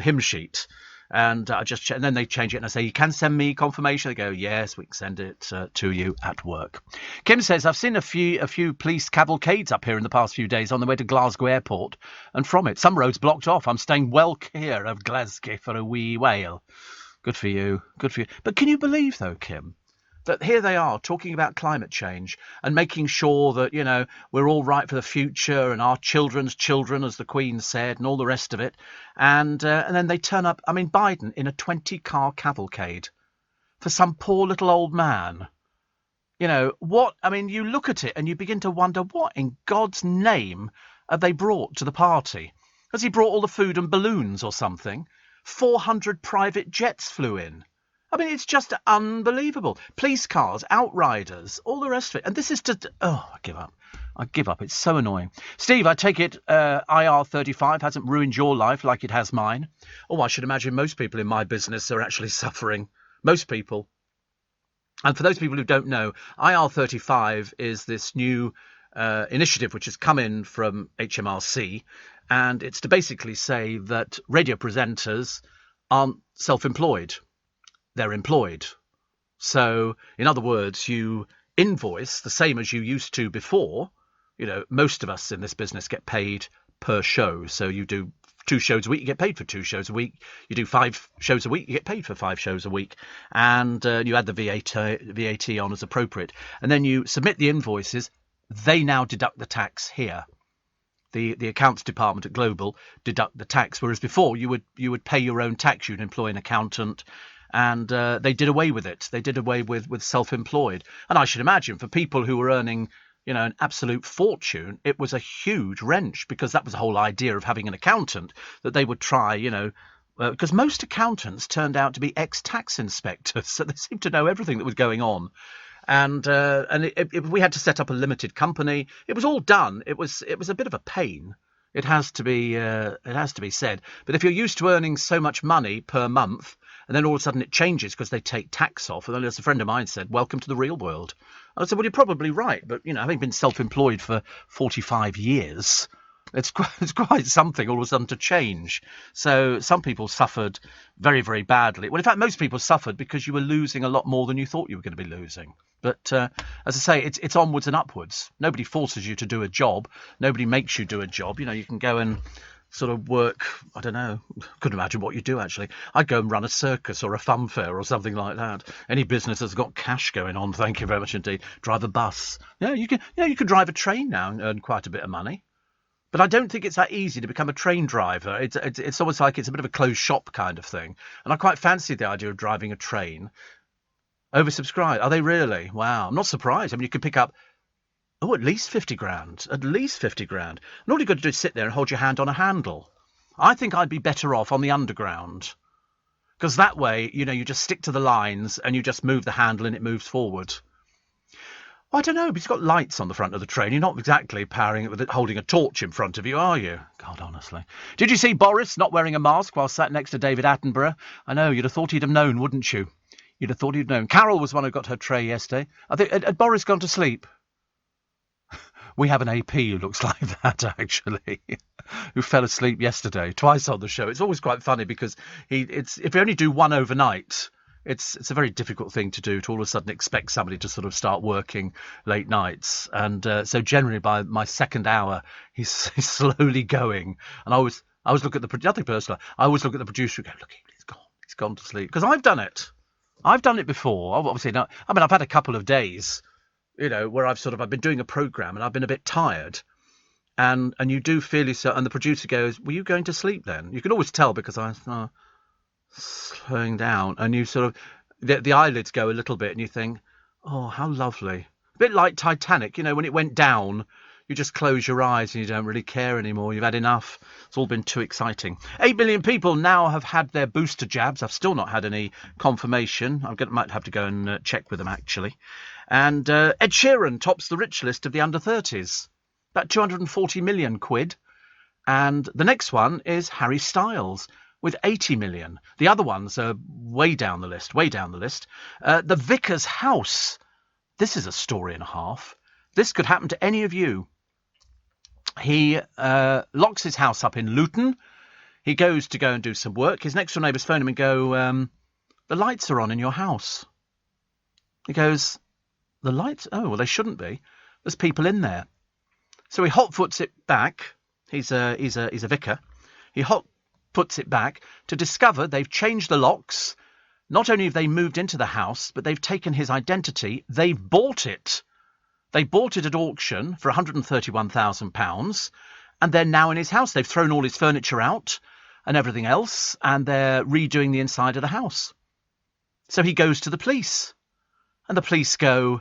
hymn sheet. And and then they change it and I say, you can send me confirmation. They go, yes, we can send it to you at work. Kim says, I've seen a few police cavalcades up here in the past few days on the way to Glasgow Airport and from it. Some roads blocked off. I'm staying well clear of Glasgow for a wee while. Good for you. But can you believe, though, Kim, that here they are talking about climate change and making sure that, we're all right for the future and our children's children, as the Queen said, and all the rest of it. And then they turn up, Biden in a 20-car cavalcade for some poor little old man. You look at it and you begin to wonder, what in God's name have they brought to the party? Has he brought all the food and balloons or something? 400 private jets flew in. It's just unbelievable. Police cars, outriders, all the rest of it. And this is just... I give up. It's so annoying. Steve, I take it IR35 hasn't ruined your life like it has mine. Oh, I should imagine most people in my business are actually suffering. Most people. And for those people who don't know, IR35 is this new initiative which has come in from HMRC. And it's to basically say that radio presenters aren't self-employed. They're employed. So, in other words, you invoice the same as you used to before. Most of us in this business get paid per show. So you do 2 shows a week, you get paid for 2 shows a week. You do 5 shows a week, you get paid for 5 shows a week. And you add the VAT on as appropriate. And then you submit the invoices. They now deduct the tax here. The accounts department at Global deduct the tax. Whereas before you would pay your own tax. You'd employ an accountant. And they did away with it. They did away with self-employed. And I should imagine for people who were earning, an absolute fortune, it was a huge wrench because that was the whole idea of having an accountant, that they would try, because most accountants turned out to be ex-tax inspectors. So they seemed to know everything that was going on. And if we had to set up a limited company, it was all done. It was a bit of a pain. It has to be said. But if you're used to earning so much money per month, and then all of a sudden it changes because they take tax off. And then as a friend of mine said, welcome to the real world. And I said, well, you're probably right. But, having been self-employed for 45 years, it's quite something all of a sudden to change. So some people suffered very, very badly. Well, in fact, most people suffered because you were losing a lot more than you thought you were going to be losing. But as I say, it's onwards and upwards. Nobody forces you to do a job. Nobody makes you do a job. You can go and sort of work, I don't know, couldn't imagine what you do actually. I'd go and run a circus or a fun fair or something like that. Any business that's got cash going on, thank you very much indeed. Drive a bus. Yeah, you can drive a train now and earn quite a bit of money. But I don't think it's that easy to become a train driver. It's almost like it's a bit of a closed shop kind of thing. And I quite fancy the idea of driving a train. Oversubscribed. Are they really? Wow. I'm not surprised. I mean, you could pick up, at least 50 grand. At least 50 grand. And all you've got to do is sit there and hold your hand on a handle. I think I'd be better off on the underground. Because that way, you just stick to the lines and you just move the handle and it moves forward. I don't know, but it's got lights on the front of the train. You're not exactly powering it with it, holding a torch in front of you, are you? God, honestly. Did you see Boris not wearing a mask while sat next to David Attenborough? I know, you'd have thought he'd have known, wouldn't you? You'd have thought he'd known. Carol was one who got her tray yesterday. I think, had Boris gone to sleep? We have an AP who looks like that, actually, who fell asleep yesterday, twice on the show. It's always quite funny because if you only do one overnight, it's a very difficult thing to do, to all of a sudden expect somebody to sort of start working late nights. And so generally by my second hour, he's slowly going. And I always look at nothing personal. I always look at the producer and go, look, he's gone to sleep. Because I've done it. I've done it before. Obviously not. I mean, I've had a couple of days, where I've been doing a programme and I've been a bit tired. And you do feel yourself, and the producer goes, were you going to sleep then? You can always tell because I slowing down, and you sort of the eyelids go a little bit and you think, oh, how lovely. A bit like Titanic, when it went down, you just close your eyes and you don't really care anymore. You've had enough. It's all been too exciting. 8 million people now have had their booster jabs. I've still not had any confirmation. Might have to go and check with them actually. And Ed Sheeran tops the rich list of the under-30s. About 240 million quid. And the next one is Harry Styles with 80 million. The other ones are way down the list. The Vicar's house. This is a story and a half. This could happen to any of you. He locks his house up in Luton. He goes to go and do some work. His next door neighbours phone him and go, the lights are on in your house. He goes, the lights? Oh, well, they shouldn't be. There's people in there. So he hot-foots it back. He's a vicar. He hot-foots it back to discover they've changed the locks. Not only have they moved into the house, but they've taken his identity. They've bought it. They bought it at auction for £131,000, and they're now in his house. They've thrown all his furniture out and everything else, and they're redoing the inside of the house. So he goes to the police, and the police go,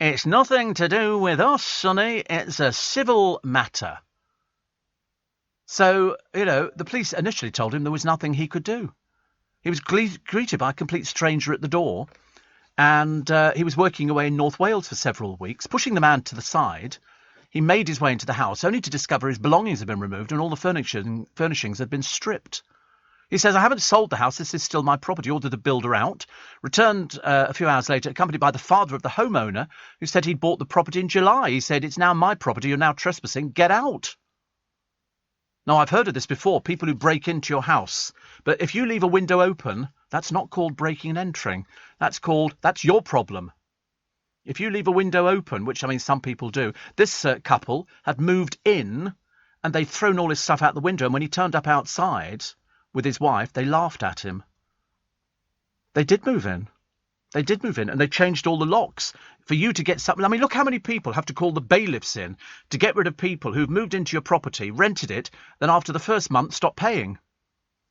it's nothing to do with us, sonny. It's a civil matter. So, the police initially told him there was nothing he could do. He was greeted by a complete stranger at the door. And he was working away in North Wales for several weeks, pushing the man to the side. He made his way into the house, only to discover his belongings had been removed and all the furnishings had been stripped. He says, I haven't sold the house. This is still my property. Ordered the builder out. Returned a few hours later, accompanied by the father of the homeowner, who said he'd bought the property in July. He said, it's now my property. You're now trespassing. Get out. Now, I've heard of this before, people who break into your house. But if you leave a window open, that's not called breaking and entering. That's your problem. If you leave a window open, which, some people do, this couple had moved in and they'd thrown all his stuff out the window. And when he turned up outside with his wife, they laughed at him. They did move in. And they changed all the locks for you to get something. Look how many people have to call the bailiffs in to get rid of people who've moved into your property, rented it, then after the first month stop paying.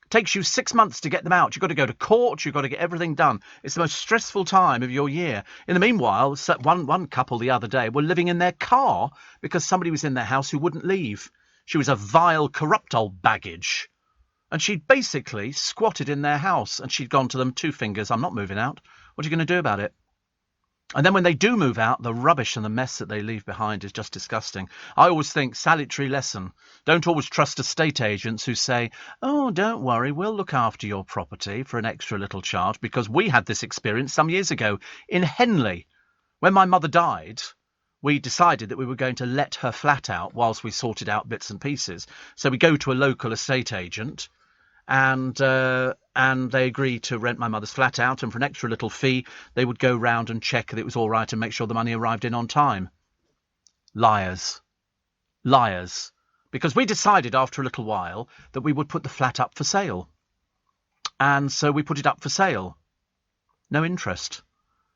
It takes you 6 months to get them out. You've got to go to court. You've got to get everything done. It's the most stressful time of your year. In the meanwhile, one couple the other day were living in their car because somebody was in their house who wouldn't leave. She was a vile, corrupt old baggage. And she'd basically squatted in their house and she'd gone to them, 2 fingers, I'm not moving out. What are you going to do about it? And then when they do move out, the rubbish and the mess that they leave behind is just disgusting. I always think, salutary lesson, don't always trust estate agents who say, oh, don't worry, we'll look after your property for an extra little charge, because we had this experience some years ago in Henley. When my mother died, we decided that we were going to let her flat out whilst we sorted out bits and pieces. So we go to a local estate agent, and they agreed to rent my mother's flat out, and for an extra little fee, they would go round and check that it was all right and make sure the money arrived in on time. Liars. because we decided after a little while that we would put the flat up for sale. And so we put it up for sale. No interest.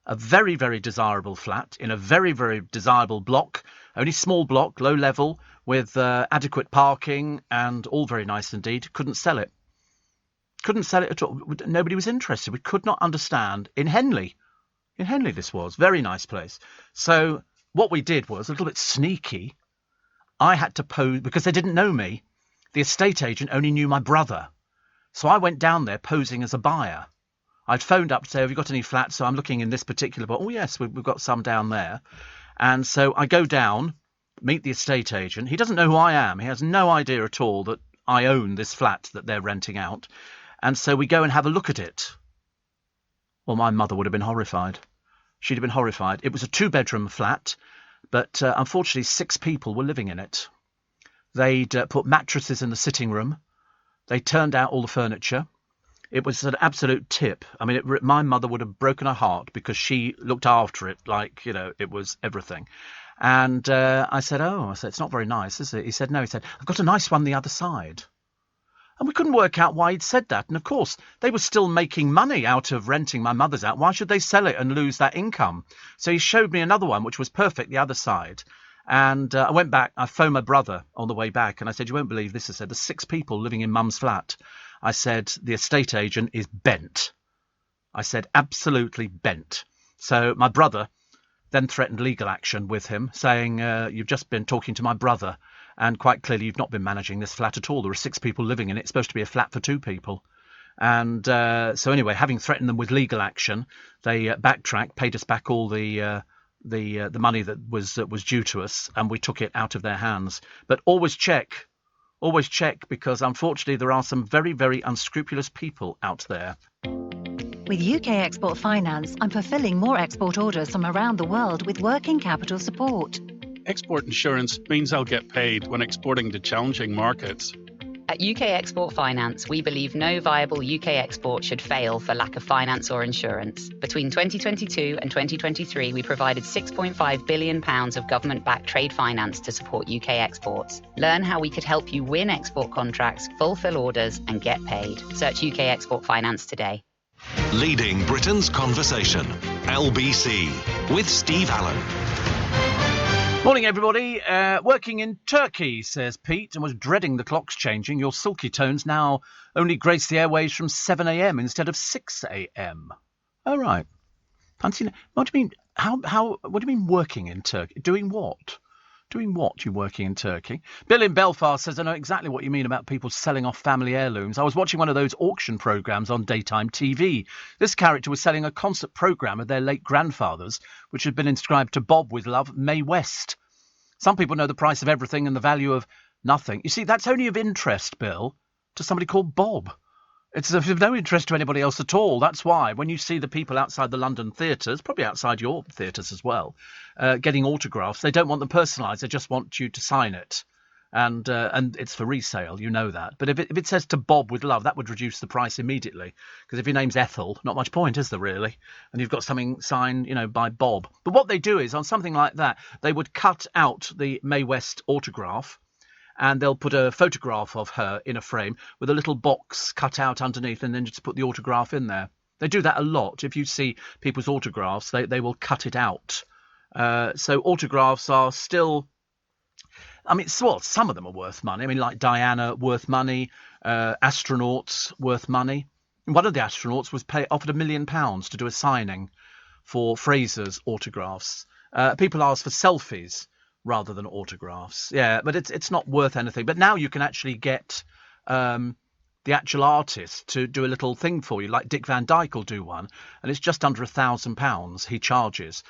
A very, very desirable flat in a very, very desirable block, only small block, low level, with adequate parking and all very nice indeed. Couldn't sell it. Couldn't sell it at all. Nobody was interested. We could not understand. In Henley this was. Very nice place. So what we did was, a little bit sneaky, I had to pose, because they didn't know me. The estate agent only knew my brother. So I went down there posing as a buyer. I'd phoned up to say, have you got any flats? So I'm looking in this particular block. Oh, yes, we've got some down there. And so I go down, meet the estate agent. He doesn't know who I am. He has no idea at all that I own this flat that they're renting out. And so we go and have a look at it. Well, my mother would have been horrified. She'd have been horrified. It was a 2-bedroom flat, but unfortunately 6 people were living in it. They'd put mattresses in the sitting room. They turned out all the furniture. It was an absolute tip. I mean, my mother would have broken her heart because she looked after it like, it was everything. And I said, it's not very nice, is it? He said, no. He said, I've got a nice one the other side. And we couldn't work out why he'd said that. And, of course, they were still making money out of renting my mother's out. Why should they sell it and lose that income? So he showed me another one, which was perfect, the other side. And I went back. I phoned my brother on the way back. And I said, you won't believe this. I said, there's 6 people living in Mum's flat. I said, the estate agent is bent. I said, absolutely bent. So my brother then threatened legal action with him, saying, you've just been talking to my brother. And quite clearly, you've not been managing this flat at all. There are 6 people living in it. It's supposed to be a flat for 2 people. And so anyway, having threatened them with legal action, they backtracked, paid us back all the money that was due to us, and we took it out of their hands. But always check, because unfortunately there are some very, very unscrupulous people out there. With UK Export Finance, I'm fulfilling more export orders from around the world with working capital support. Export insurance means I'll get paid when exporting to challenging markets. At UK Export Finance, we believe no viable UK export should fail for lack of finance or insurance. Between 2022 and 2023, we provided £6.5 billion of government-backed trade finance to support UK exports. Learn how we could help you win export contracts, fulfill orders, and get paid. Search UK Export Finance today. Leading Britain's conversation. LBC with Steve Allen. Morning, everybody. Working in Turkey, says Pete, and was dreading the clocks changing. Your silky tones now only grace the airways from 7 a.m. instead of 6 a.m. Oh, right. Fancy. What do you mean? What do you mean working in Turkey? Doing what? Doing what, you working in Turkey? Bill in Belfast says, I know exactly what you mean about people selling off family heirlooms. I was watching one of those auction programmes on daytime TV. This character was selling a concert programme of their late grandfather's, which had been inscribed to Bob with love, Mae West. Some people know the price of everything and the value of nothing. You see, that's only of interest, Bill, to somebody called Bob. It's of no interest to anybody else at all. That's why when you see the people outside the London theatres, probably outside your theatres as well, getting autographs, they don't want them personalised. They just want you to sign it. And it's for resale, you know that. But if it says to Bob with love, that would reduce the price immediately. Because if your name's Ethel, not much point, is there really? And you've got something signed, by Bob. But what they do is, on something like that, they would cut out the Mae West autograph, and they'll put a photograph of her in a frame with a little box cut out underneath, and then just put the autograph in there. They do that a lot. If you see people's autographs, they will cut it out. So autographs are still... some of them are worth money. Like Diana, worth money. Astronauts, worth money. One of the astronauts was offered £1 million to do a signing for Fraser's autographs. People ask for selfies rather than autographs. Yeah, but it's not worth anything. But now you can actually get the actual artist to do a little thing for you, like Dick Van Dyke will do one, and it's just under £1,000 he charges.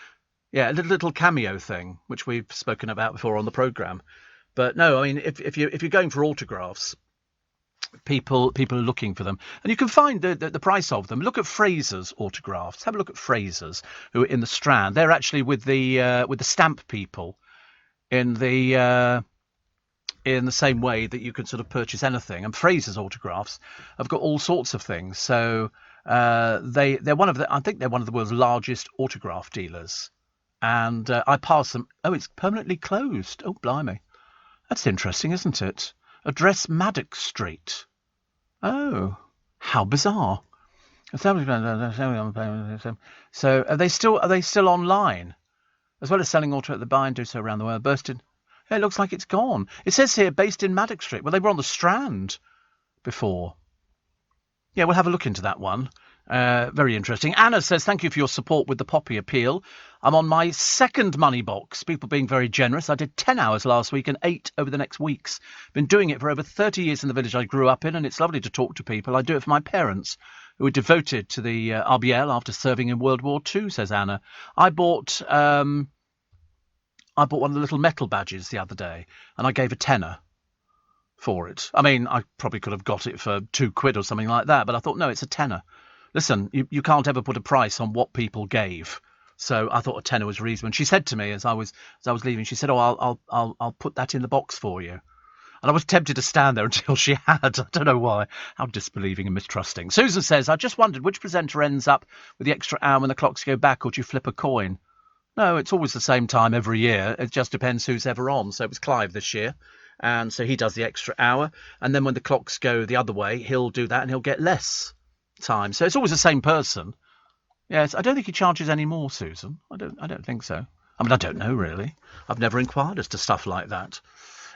Yeah, a little cameo thing, which we've spoken about before on the programme. But no, if you're going for autographs, people are looking for them, and you can find the price of them. Look at Fraser's autographs. Have a look at Fraser's, who are in the Strand. They're actually with the stamp people in the same way that you can sort of purchase anything. And Fraser's autographs have got all sorts of things. So they're one of the world's largest autograph dealers. And I pass them. Oh, it's permanently closed. Oh, blimey. That's interesting, isn't it? Address Maddox Street. Oh, how bizarre. So are they still online? As well as selling auto at the buy and do so around the world. It looks like it's gone. It says here, based in Maddox Street. Well, they were on the Strand before. Yeah, we'll have a look into that one. Very interesting. Anna says, thank you for your support with the Poppy appeal. I'm on my second money box. People being very generous. I did 10 hours last week and 8 over the next weeks. Been doing it for over 30 years in the village I grew up in, and it's lovely to talk to people. I do it for my parents, who were devoted to the RBL after serving in World War II, says Anna. I bought one of the little metal badges the other day, and I gave a tenner for it. I mean, I probably could have got it for £2 or something like that, but I thought, no, it's a tenner. Listen, you can't ever put a price on what people gave. So I thought a tenner was reasonable. And she said to me as I was leaving, she said, "Oh, I'll put that in the box for you." And I was tempted to stand there until she had. I don't know why. How disbelieving and mistrusting. Susan says, I just wondered which presenter ends up with the extra hour when the clocks go back, or do you flip a coin? No, it's always the same time every year. It just depends who's ever on. So it was Clive this year. And so he does the extra hour. And then when the clocks go the other way, he'll do that and he'll get less time. So it's always the same person. Yes, I don't think he charges any more, Susan. I don't think so. I mean, I don't know, really. I've never inquired as to stuff like that.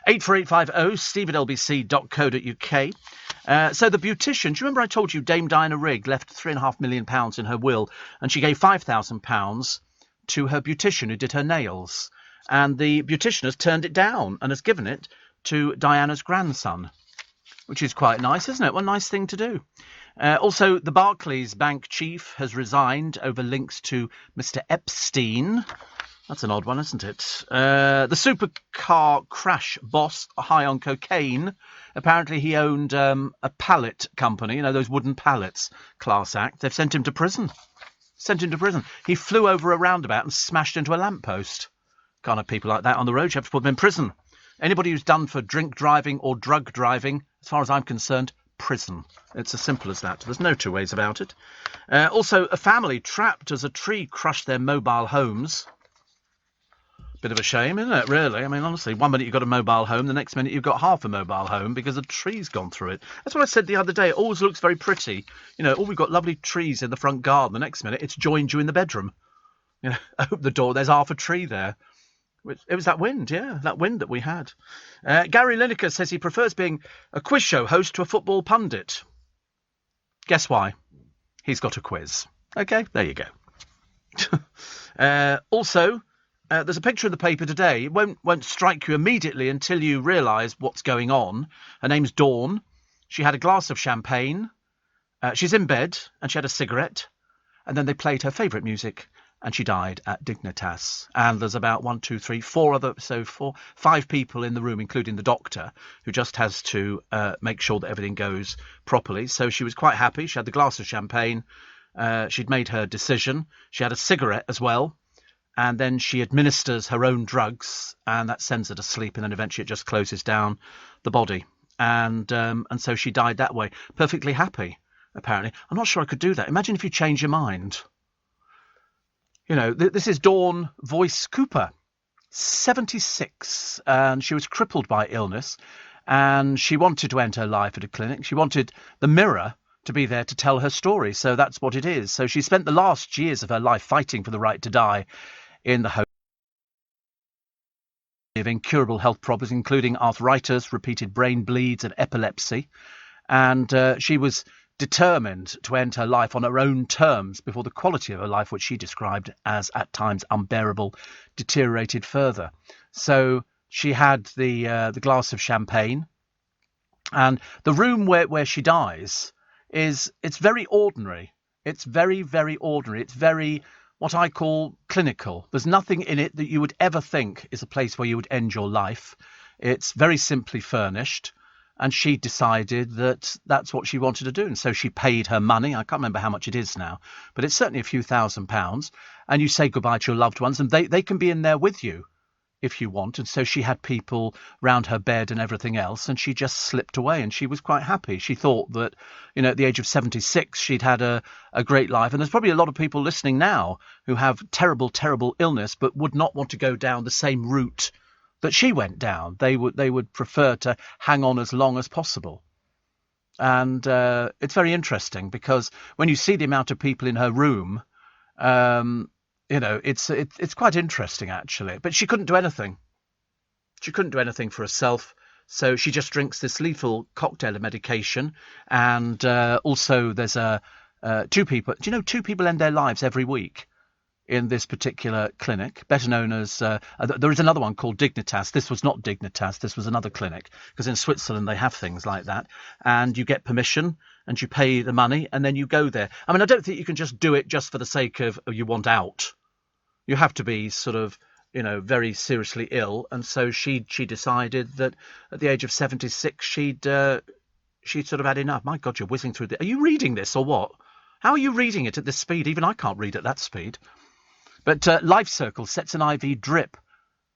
84850 steve@lbc.co.uk. So the beautician, do you remember I told you Dame Diana Rigg left £3.5 million in her will, and she gave £5,000 to her beautician who did her nails, and the beautician has turned it down and has given it to Diana's grandson, which is quite nice, isn't it? What a nice thing to do. Also, the Barclays bank chief has resigned over links to Mr. Epstein. That's an odd one, isn't it? The supercar crash boss, high on cocaine. Apparently he owned a pallet company, you know, those wooden pallets, class act. They've sent him to prison. He flew over a roundabout and smashed into a lamppost. Can't have people like that on the road. You have to put them in prison. Anybody who's done for drink driving or drug driving, as far as I'm concerned, prison. It's as simple as that. There's no two ways about it. Also, a family trapped as a tree crushed their mobile homes. Bit of a shame, isn't it, really? I mean, honestly, one minute you've got a mobile home, the next minute you've got half a mobile home because a tree's gone through it. That's what I said the other day. It always looks very pretty. You know, we've got lovely trees in the front garden. The next minute, it's joined you in the bedroom. You know, open the door, there's half a tree there. It was that wind, yeah, that wind that we had. Gary Lineker says he prefers being a quiz show host to a football pundit. Guess why? He's got a quiz. Okay, there you go. Also, there's a picture in the paper today. It won't strike you immediately until you realise what's going on. Her name's Dawn. She had a glass of champagne. She's in bed, and she had a cigarette. And then they played her favourite music, and she died at Dignitas. And there's about 5 people in the room, including the doctor, who just has to make sure that everything goes properly. So she was quite happy. She had the glass of champagne. She'd made her decision. She had a cigarette as well. And then she administers her own drugs, and that sends her to sleep. And then eventually it just closes down the body. And so she died that way. Perfectly happy, apparently. I'm not sure I could do that. Imagine if you change your mind. You know, this is Dawn Voice Cooper, 76, and she was crippled by illness, and she wanted to end her life at a clinic. She wanted the Mirror to be there to tell her story, so that's what it is. So she spent the last years of her life fighting for the right to die in the hope of incurable health problems, including arthritis, repeated brain bleeds, and epilepsy. And she was determined to end her life on her own terms before the quality of her life, which she described as at times unbearable, deteriorated further. So she had the glass of champagne, and the room where she dies it's very ordinary. It's very, very ordinary. It's very what I call clinical. There's nothing in it that you would ever think is a place where you would end your life. It's very simply furnished. And she decided that that's what she wanted to do. And so she paid her money. I can't remember how much it is now, but it's certainly a few £1,000s. And you say goodbye to your loved ones, and they can be in there with you if you want. And so she had people round her bed and everything else, and she just slipped away, and she was quite happy. She thought that, you know, at the age of 76, she'd had a great life. And there's probably a lot of people listening now who have terrible, terrible illness, but would not want to go down the same route that she went down. They would prefer to hang on as long as possible. And it's very interesting because when you see the amount of people in her room, it's quite interesting actually. But she couldn't do anything. She couldn't do anything for herself. So she just drinks this lethal cocktail of medication. And also there's 2 people. Do you know 2 people end their lives every week in this particular clinic, better known as... there is another one called Dignitas. This was not Dignitas. This was another clinic, because in Switzerland they have things like that. And you get permission and you pay the money and then you go there. I mean, I don't think you can just do it just for the sake of you want out. You have to be sort of, very seriously ill. And so she decided that at the age of 76, she'd sort of had enough. My God, you're whizzing through Are you reading this or what? How are you reading it at this speed? Even I can't read at that speed. But Life Circle sets an IV drip.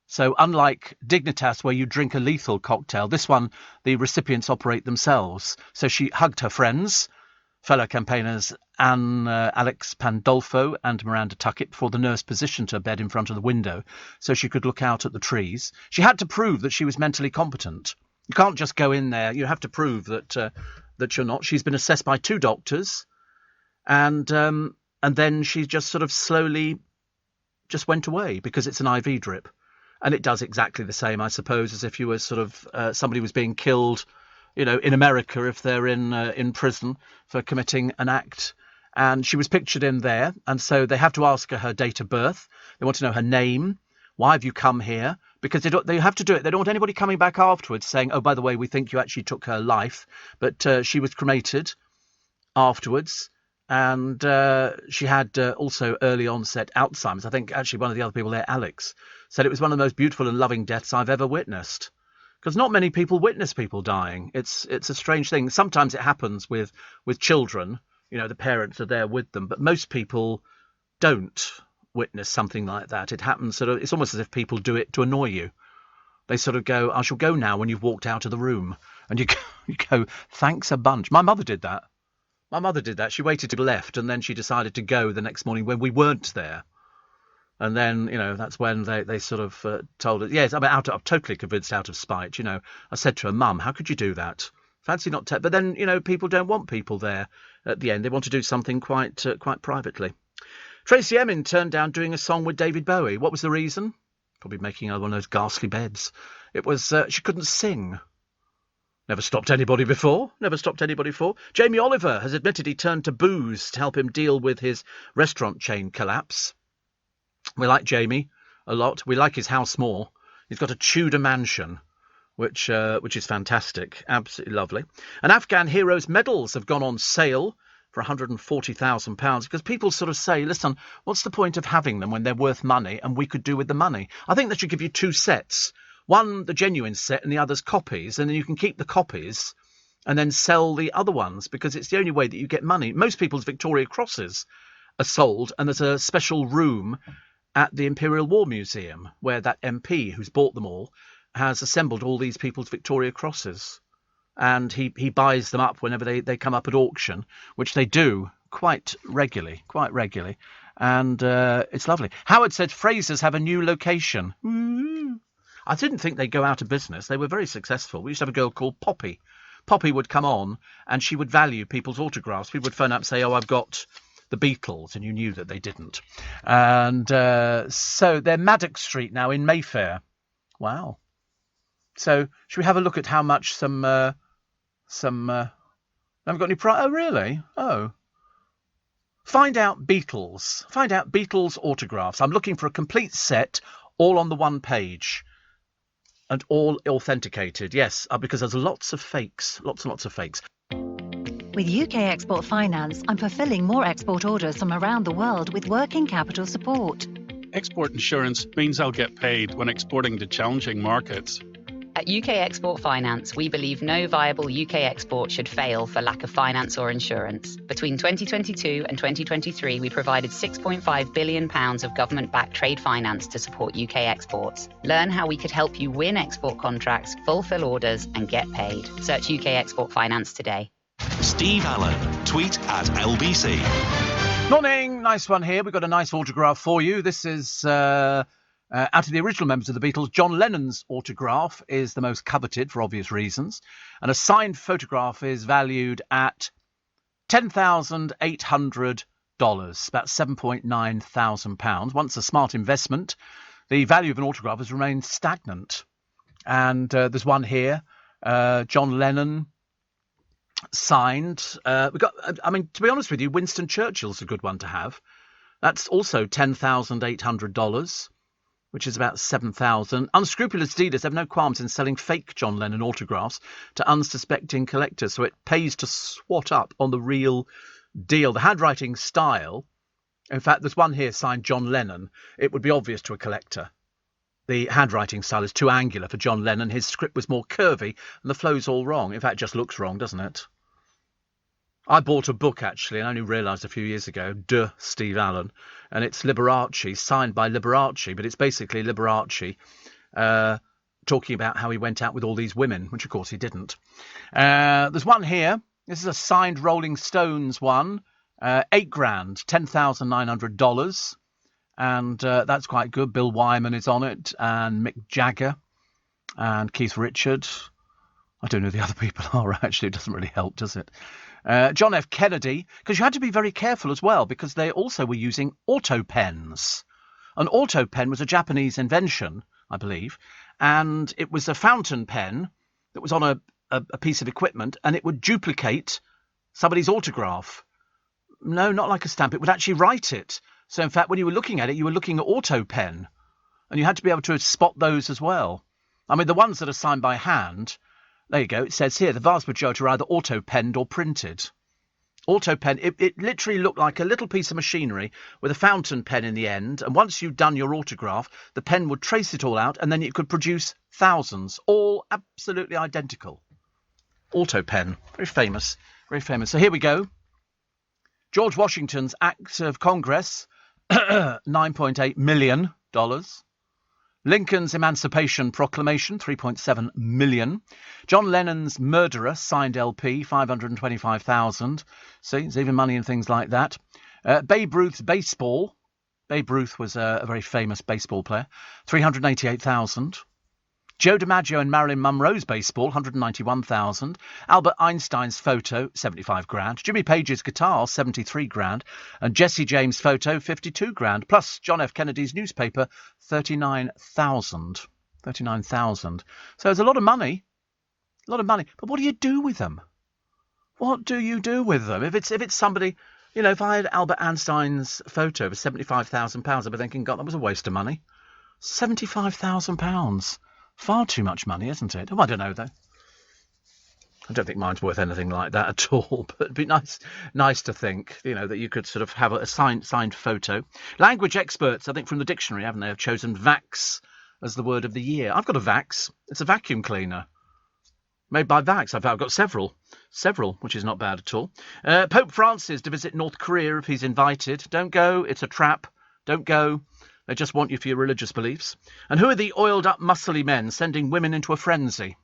So unlike Dignitas, where you drink a lethal cocktail, this one, the recipients operate themselves. So she hugged her friends, fellow campaigners Alex Pandolfo and Miranda Tuckett, before the nurse positioned her bed in front of the window so she could look out at the trees. She had to prove that she was mentally competent. You can't just go in there. You have to prove that you're not. She's been assessed by 2 doctors, and then she just sort of slowly just went away because it's an IV drip. And it does exactly the same, I suppose, as if you were sort of somebody was being killed, in America if they're in prison for committing an act. And she was pictured in there. And so they have to ask her date of birth. They want to know her name. Why have you come here? Because they have to do it. They don't want anybody coming back afterwards saying, oh, by the way, we think you actually took her life. But she was cremated afterwards. And she had also early onset Alzheimer's. I think actually one of the other people there, Alex, said it was one of the most beautiful and loving deaths I've ever witnessed. Because not many people witness people dying. It's a strange thing. Sometimes it happens with children. The parents are there with them. But most people don't witness something like that. It happens it's almost as if people do it to annoy you. They sort of go, I shall go now, when you've walked out of the room. And you go, thanks a bunch. My mother did that. She waited to the left and then she decided to go the next morning when we weren't there. And then, that's when they sort of told us, yes, I'm totally convinced out of spite. I said to her, Mum, how could you do that? Fancy not but then, people don't want people there at the end. They want to do something quite privately. Tracy Emin turned down doing a song with David Bowie. What was the reason? Probably making one of those ghastly beds. It was she couldn't sing. Never stopped anybody before. Jamie Oliver has admitted he turned to booze to help him deal with his restaurant chain collapse. We like Jamie a lot. We like his house more. He's got a Tudor mansion, which is fantastic. Absolutely lovely. And Afghan heroes' medals have gone on sale for £140,000 because people sort of say, listen, what's the point of having them when they're worth money and we could do with the money? I think they should give you 2 sets. One, the genuine set, and the other's copies, and then you can keep the copies and then sell the other ones because it's the only way that you get money. Most people's Victoria Crosses are sold, and there's a special room at the Imperial War Museum where that MP who's bought them all has assembled all these people's Victoria Crosses. And he buys them up whenever they come up at auction, which they do quite regularly. And it's lovely. Howard said Frasers have a new location. I didn't think they'd go out of business. They were very successful. We used to have a girl called Poppy. Poppy would come on and she would value people's autographs. People would phone up and say, oh, I've got the Beatles, and you knew that they didn't. And so they're Maddox Street now in Mayfair. Wow. So should we have a look at how much some I haven't got any price. Oh, really? Oh. Find out Beatles autographs. I'm looking for a complete set, all on the one page. And all authenticated, yes, because there's lots of fakes, lots and lots of fakes. With UK Export Finance, I'm fulfilling more export orders from around the world with working capital support. Export insurance means I'll get paid when exporting to challenging markets. At UK Export Finance, we believe no viable UK export should fail for lack of finance or insurance. Between 2022 and 2023, we provided £6.5 billion of government-backed trade finance to support UK exports. Learn how we could help you win export contracts, fulfill orders, and get paid. Search UK Export Finance today. Steve Allen, tweet at LBC. Morning, nice one here. We've got a nice autograph for you. This is Out of the original members of the Beatles, John Lennon's autograph is the most coveted for obvious reasons, and a signed photograph is valued at $10,800, about £7,900. Once a smart investment, the value of an autograph has remained stagnant. And there's one here, John Lennon signed. To be honest with you, Winston Churchill's a good one to have. That's also $10,800, which is about $7,000. Unscrupulous dealers have no qualms in selling fake John Lennon autographs to unsuspecting collectors, so it pays to swat up on the real deal. The handwriting style, in fact, there's one here signed John Lennon. It would be obvious to a collector. The handwriting style is too angular for John Lennon. His script was more curvy, and the flow's all wrong. In fact, it just looks wrong, doesn't it? I bought a book, actually, and I only realised a few years ago, De Steve Allen, and it's Liberace, signed by Liberace, but it's basically Liberace talking about how he went out with all these women, which, of course, he didn't. There's one here. This is a signed Rolling Stones one, $8,000, $10,900. And that's quite good. Bill Wyman is on it, and Mick Jagger, and Keith Richard. I don't know who the other people are, actually. It doesn't really help, does it? John F. Kennedy, because you had to be very careful as well, because they also were using auto pens. An auto pen was a Japanese invention, I believe, and it was a fountain pen that was on a piece of equipment, and it would duplicate somebody's autograph. No, not like a stamp. It would actually write it. So, in fact, when you were looking at it, you were looking at auto pen, and you had to be able to spot those as well. I mean, the ones that are signed by hand, there you go, it says here, the vast majority are either auto-penned or printed. Auto-pen, it literally looked like a little piece of machinery with a fountain pen in the end, and once you'd done your autograph, the pen would trace it all out, and then it could produce thousands, all absolutely identical. Auto-pen, very famous, very famous. So here we go. George Washington's Act of Congress, $9.8 million. Lincoln's Emancipation Proclamation, $3.7 million. John Lennon's Murderer signed LP, $525,000. See, there's even money in things like that. Babe Ruth's baseball. Babe Ruth was a very famous baseball player, $388,000. Joe DiMaggio and Marilyn Monroe's baseball, $191,000. Albert Einstein's photo, $75,000. Jimmy Page's guitar, $73,000. And Jesse James' photo, $52,000. Plus John F. Kennedy's newspaper, $39,000. $39,000. So there's a lot of money. A lot of money. But what do you do with them? What do you do with them? If it's somebody, you know, if I had Albert Einstein's photo for £75,000, I'd be thinking, God, that was a waste of money. £75,000. Far too much money, isn't it? Oh, I don't know, though. I don't think mine's worth anything like that at all, but it'd be nice to think, you know, that you could sort of have a signed photo. Language experts, I think from the dictionary, haven't they, have chosen Vax as the word of the year. I've got a Vax. It's a vacuum cleaner. Made by Vax. I've got several, which is not bad at all. Pope Francis to visit North Korea if he's invited. Don't go. It's a trap. Don't go. They just want you for your religious beliefs. And who are the oiled-up, muscly men sending women into a frenzy?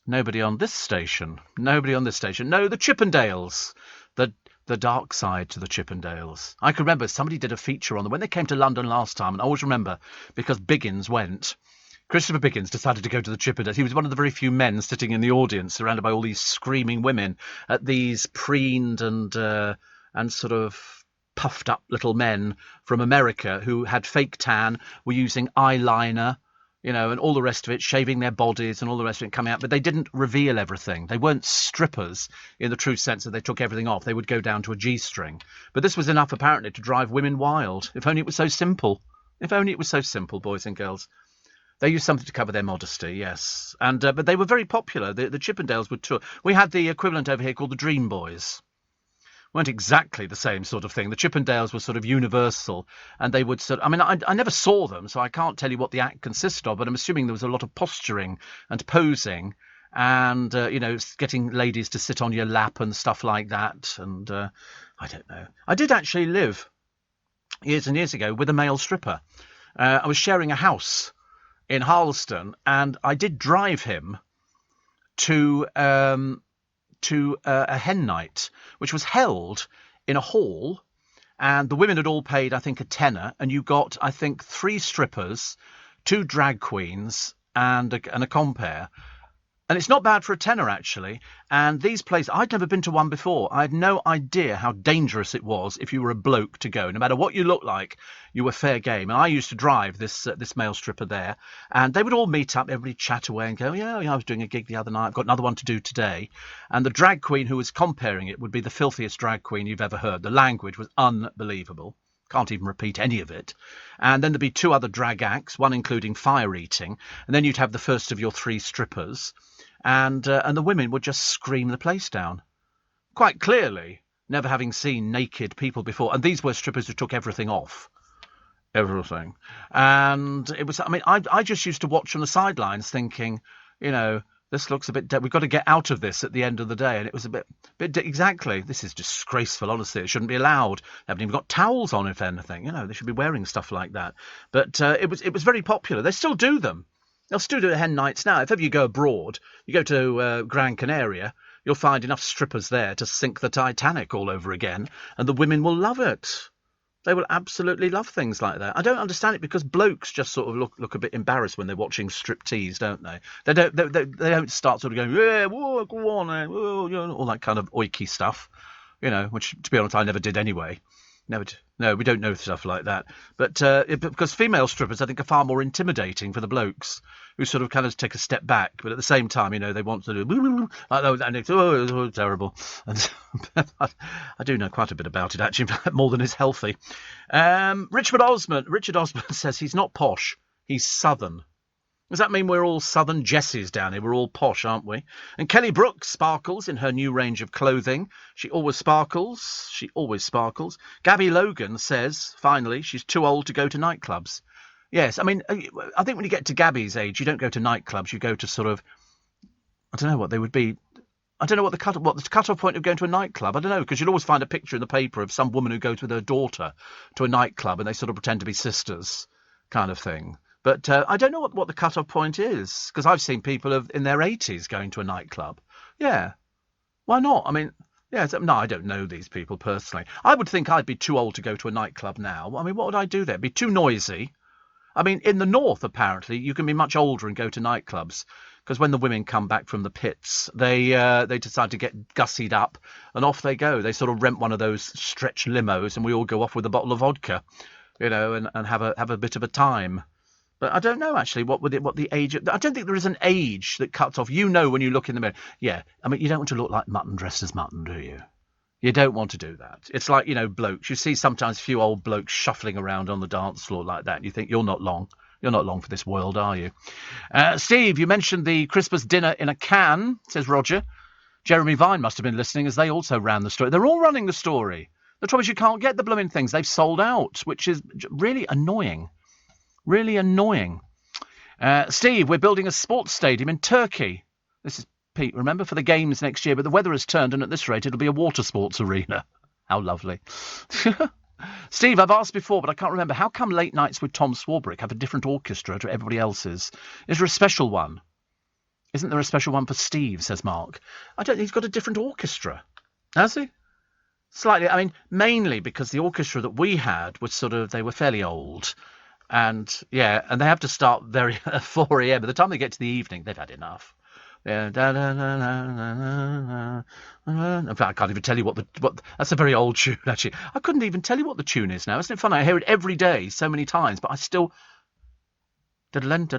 Nobody on this station. Nobody on this station. No, the Chippendales. The dark side to the Chippendales. I can remember somebody did a feature on them when they came to London last time, and I always remember because Biggins went. Christopher Biggins decided to go to the Chippendales. He was one of the very few men sitting in the audience, surrounded by all these screaming women at these preened and sort of puffed up little men from America who had fake tan, were using eyeliner, you know, and all the rest of it, shaving their bodies and all the rest of it coming out. But they didn't reveal everything. They weren't strippers in the true sense that they took everything off. They would go down to a G-string. But this was enough, apparently, to drive women wild. If only it was so simple. If only it was so simple, boys and girls. They used something to cover their modesty, yes. And but they were very popular. The Chippendales would tour. We had the equivalent over here called the Dream Boys. Weren't exactly the same sort of thing. The Chippendales were sort of universal, and they would sort of, I mean, I never saw them, so I can't tell you what the act consisted of, but I'm assuming there was a lot of posturing and posing and, you know, getting ladies to sit on your lap and stuff like that. And I don't know. I did actually live years and years ago with a male stripper. I was sharing a house in Harleston, and I did drive him to a hen night, which was held in a hall, and the women had all paid, I think, a tenner, and you got, I think, 3 strippers, 2 drag queens, and a compere. And it's not bad for a tenner, actually. And these places, I'd never been to one before. I had no idea how dangerous it was if you were a bloke to go. No matter what you looked like, you were fair game. And I used to drive this male stripper there. And they would all meet up, everybody chat away and go, yeah, I was doing a gig the other night. I've got another one to do today. And the drag queen who was comparing it would be the filthiest drag queen you've ever heard. The language was unbelievable. Can't even repeat any of it. And then there'd be 2 other drag acts, one including fire eating. And then you'd have the first of your 3 strippers. And the women would just scream the place down, quite clearly, never having seen naked people before. And these were strippers who took everything off, everything. And it was, I mean, I just used to watch from the sidelines thinking, this looks a bit, we've got to get out of this at the end of the day. And it was a bit exactly, this is disgraceful, honestly. It shouldn't be allowed. They haven't even got towels on, if anything. They should be wearing stuff like that. But it was very popular. They still do them. They'll still do hen nights now. If ever you go abroad, you go to Gran Canaria, you'll find enough strippers there to sink the Titanic all over again, and the women will love it. They will absolutely love things like that. I don't understand it, because blokes just sort of look a bit embarrassed when they're watching striptease, don't they? They don't start sort of going, yeah, whoa, go on, all that kind of oiky stuff, which, to be honest, I never did anyway. No, we don't know stuff like that. But because female strippers, I think, are far more intimidating for the blokes, who sort of kind of take a step back. But at the same time, they want to do like that, and it's terrible. And I do know quite a bit about it, actually, more than is healthy. Richard Osman says he's not posh, he's southern. Does that mean we're all southern Jessies down here? We're all posh, aren't we? And Kelly Brooks sparkles in her new range of clothing. She always sparkles. Gabby Logan says, finally, she's too old to go to nightclubs. Yes, I mean, I think when you get to Gabby's age, you don't go to nightclubs. You go to sort of, I don't know what they would be. I don't know what the cut-off point of going to a nightclub. I don't know, because you'll always find a picture in the paper of some woman who goes with her daughter to a nightclub and they sort of pretend to be sisters, kind of thing. But I don't know what the cut-off point is, because I've seen people in their 80s going to a nightclub. Yeah. Why not? I mean, yeah, no, I don't know these people personally. I would think I'd be too old to go to a nightclub now. I mean, what would I do there? It'd be too noisy. I mean, in the north, apparently, you can be much older and go to nightclubs, because when the women come back from the pits, they decide to get gussied up, and off they go. They sort of rent one of those stretch limos, and we all go off with a bottle of vodka, and have a bit of a time. But I don't know, actually, what the age... I don't think there is an age that cuts off. When you look in the mirror. Yeah, I mean, you don't want to look like mutton dressed as mutton, do you? You don't want to do that. It's like, blokes. You see sometimes a few old blokes shuffling around on the dance floor like that, and you think, you're not long. You're not long for this world, are you? Steve, you mentioned the Christmas dinner in a can, says Roger. Jeremy Vine must have been listening, as they also ran the story. They're all running the story. The trouble is you can't get the blooming things. They've sold out, which is really annoying. Really annoying. Steve, we're building a sports stadium in Turkey. This is Pete, remember, for the games next year. But the weather has turned, and at this rate, it'll be a water sports arena. How lovely. Steve, I've asked before, but I can't remember. How come Late Nights with Tom Swarbrick have a different orchestra to everybody else's? Is there a special one? Isn't there a special one for Steve, says Mark. I don't think he's got a different orchestra. Has he? Slightly. I mean, mainly because the orchestra that we had was they were fairly old. And, yeah, and they have to start at 4 a.m. By the time they get to the evening, they've had enough. Yeah. In fact, I can't even tell you what that's a very old tune, actually. I couldn't even tell you what the tune is now. Isn't it funny? I hear it every day so many times, but I still... What's that?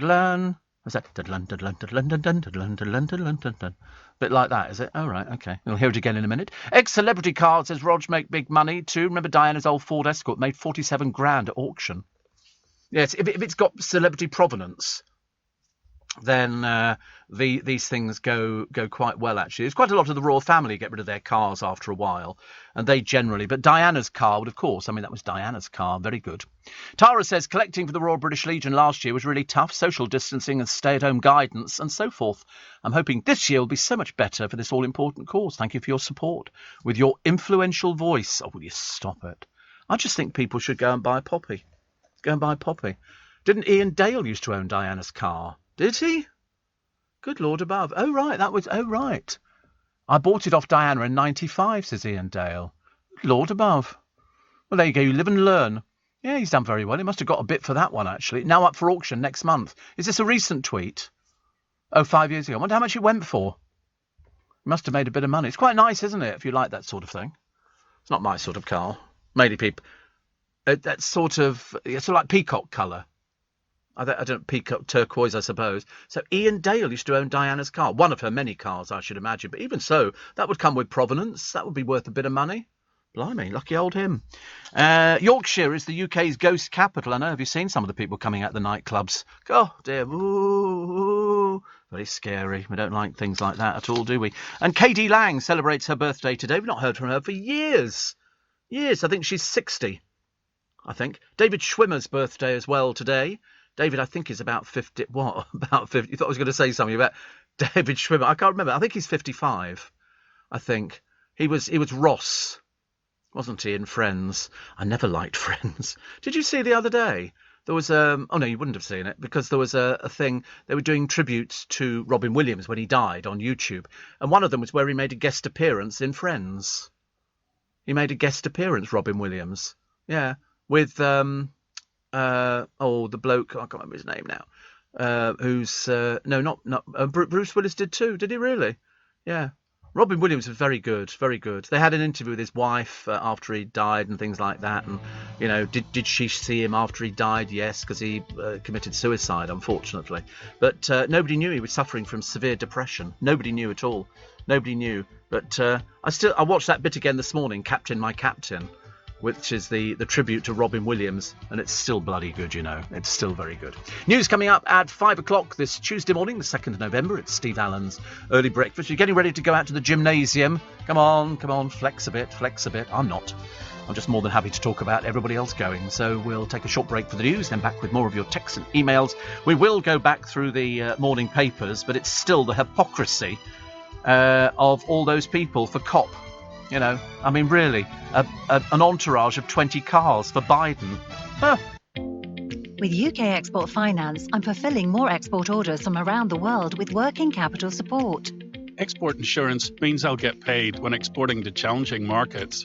Bit like that, is it? Oh, right, okay. We'll hear it again in a minute. Ex-celebrity card, says Rog, make big money too. Remember Diana's old Ford Escort made 47 grand at auction. Yes, if it's got celebrity provenance, then these things go quite well, actually. There's quite a lot of the royal family get rid of their cars after a while, and they generally... But Diana's car would, of course. I mean, that was Diana's car. Very good. Tara says, collecting for the Royal British Legion last year was really tough. Social distancing and stay-at-home guidance and so forth. I'm hoping this year will be so much better for this all-important cause. Thank you for your support. With your influential voice... Oh, will you stop it? I just think people should go and buy Poppy. Go and buy Poppy. Didn't Ian Dale used to own Diana's car? Did he? Good Lord above. Oh, right, oh, right. I bought it off Diana in 95, says Ian Dale. Good Lord above. Well, there you go. You live and learn. Yeah, he's done very well. He must have got a bit for that one, actually. Now up for auction next month. Is this a recent tweet? Oh, 5 years ago. I wonder how much it went for. He must have made a bit of money. It's quite nice, isn't it, if you like that sort of thing? It's not my sort of car. Mainly people... That's sort of... It's sort of like peacock colour. I don't... Peacock turquoise, I suppose. So Ian Dale used to own Diana's car. One of her many cars, I should imagine. But even so, that would come with provenance. That would be worth a bit of money. Blimey, lucky old him. Yorkshire is the UK's ghost capital. I know, have you seen some of the people coming out the nightclubs? Oh, dear. Ooh, very scary. We don't like things like that at all, do we? And K.D. Lang celebrates her birthday today. We've not heard from her for years. Years. I think she's 60, I think. David Schwimmer's birthday as well today. David, I think, is about 50. What? About 50? You thought I was going to say something about David Schwimmer. I can't remember. I think he's 55, I think. He was Ross, wasn't he, in Friends? I never liked Friends. Did you see the other day? There was oh no, you wouldn't have seen it, because there was a thing. They were doing tributes to Robin Williams when he died on YouTube. And one of them was where he made a guest appearance in Friends. He made a guest appearance, Robin Williams. Yeah. With, the bloke, I can't remember his name now. Who's, Bruce Willis did too. Did he really? Yeah. Robin Williams was very good, very good. They had an interview with his wife after he died and things like that. And, you know, did she see him after he died? Yes, because he committed suicide, unfortunately. But nobody knew he was suffering from severe depression. Nobody knew at all. Nobody knew. But I watched that bit again this morning, Captain My Captain, which is the tribute to Robin Williams, and it's still bloody good, you know. It's still very good. News coming up at 5 o'clock this Tuesday morning, the 2nd of November. It's Steve Allen's Early Breakfast. You're getting ready to go out to the gymnasium. Come on, flex a bit, flex a bit. I'm not. I'm just more than happy to talk about everybody else going. So we'll take a short break for the news, then back with more of your texts and emails. We will go back through the morning papers, but it's still the hypocrisy of all those people for COP. You know, I mean, really, an entourage of 20 cars for Biden. Huh. With UK Export Finance, I'm fulfilling more export orders from around the world with working capital support. Export insurance means I'll get paid when exporting to challenging markets.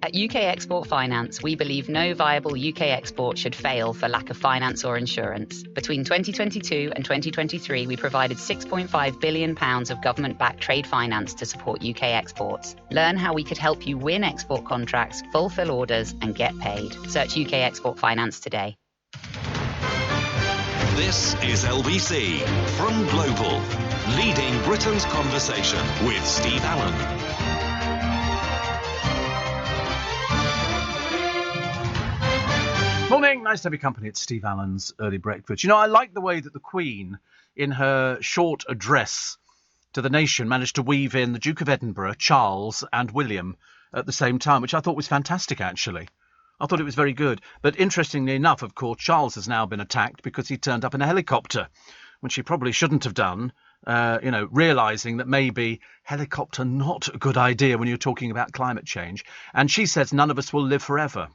At UK Export Finance, we believe no viable UK export should fail for lack of finance or insurance. Between 2022 and 2023, we provided £6.5 billion of government-backed trade finance to support UK exports. Learn how we could help you win export contracts, fulfill orders, and get paid. Search UK Export Finance today. This is LBC from Global, leading Britain's conversation with Steve Allen. Morning, nice to have your company. It's Steve Allen's Early Breakfast. You know, I like the way that the Queen, in her short address to the nation, managed to weave in the Duke of Edinburgh, Charles, and William at the same time, which I thought was fantastic, actually. I thought it was very good. But interestingly enough, of course, Charles has now been attacked because he turned up in a helicopter, which he probably shouldn't have done, realising that maybe helicopter not a good idea when you're talking about climate change. And she says none of us will live forever.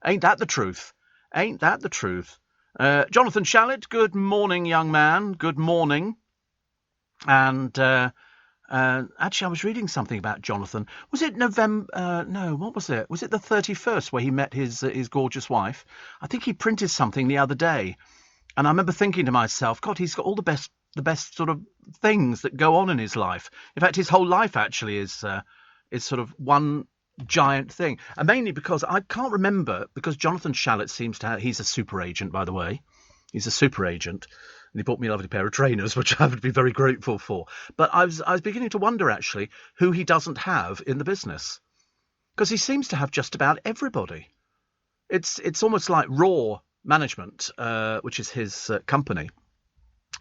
Ain't that the truth? Ain't that the truth? Jonathan Shalit, good morning, young man. Good morning. And actually, I was reading something about Jonathan. Was it November? No, what was it? Was it the 31st where he met his gorgeous wife? I think he printed something the other day. And I remember thinking to myself, God, he's got all the best sort of things that go on in his life. In fact, his whole life actually is sort of one giant thing, and mainly because I can't remember, because Jonathan Shalit seems to have, he's a super agent, by the way. He's a super agent, and he bought me a lovely pair of trainers, which I would be very grateful for. But I was beginning to wonder, actually, who he doesn't have in the business, because he seems to have just about everybody. It's almost like Raw Management, which is his company.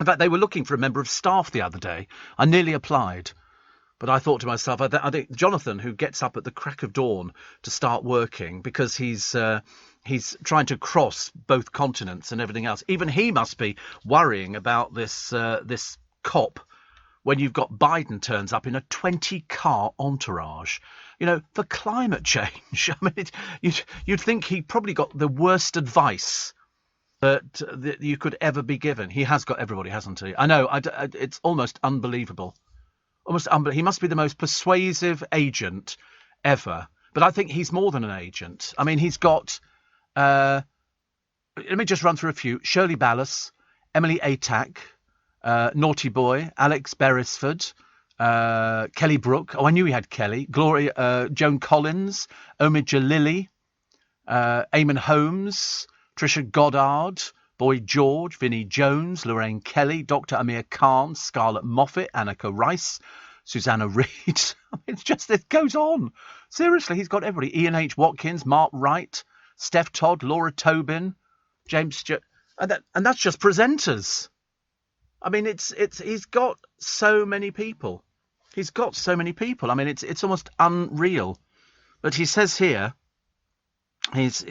In fact, they were looking for a member of staff the other day. I nearly applied. But I thought to myself, I think Jonathan, who gets up at the crack of dawn to start working because he's trying to cross both continents and everything else, even he must be worrying about this COP when you've got Biden turns up in a 20-car entourage, you know, for climate change. I mean, you'd think he probably got the worst advice that you could ever be given. He has got everybody, hasn't he? I know, it's almost unbelievable. He must be the most persuasive agent ever. But I think he's more than an agent. I mean, he's got... let me just run through a few. Shirley Ballas, Emily Atack, Naughty Boy, Alex Beresford, Kelly Brook. Oh, I knew he had Kelly. Gloria, Joan Collins, Omid Jalili, Eamon Holmes, Trisha Goddard, Boy George, Vinnie Jones, Lorraine Kelly, Dr. Amir Khan, Scarlett Moffat, Annika Rice, Susanna Reid. I mean, it's just, it goes on. Seriously, he's got everybody. Ian H. Watkins, Mark Wright, Steph Todd, Laura Tobin, James Stewart. And that's just presenters. I mean, he's got so many people. He's got so many people. I mean, it's almost unreal. But he says here, he's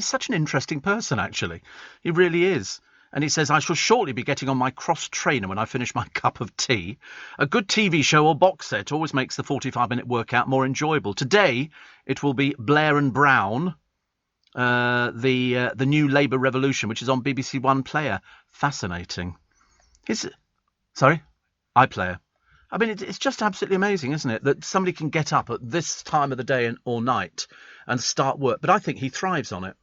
such an interesting person, actually. He really is. And he says, I shall shortly be getting on my cross trainer when I finish my cup of tea. A good TV show or box set always makes the 45-minute workout more enjoyable. Today, it will be Blair and Brown, the new Labour Revolution, which is on BBC One Player. Fascinating. iPlayer. I mean, it's just absolutely amazing, isn't it, that somebody can get up at this time of the day or night and start work. But I think he thrives on it.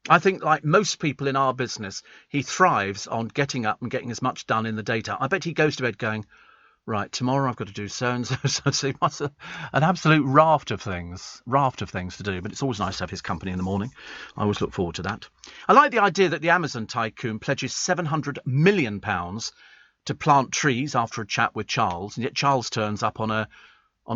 I think, like most people in our business, he thrives on getting up and getting as much done in the daytime. I bet he goes to bed going, right, tomorrow I've got to do so-and-so. So he must have an absolute raft of things to do. But it's always nice to have his company in the morning. I always look forward to that. I like the idea that the Amazon tycoon pledges £700 million to plant trees after a chat with Charles, and yet Charles turns up on a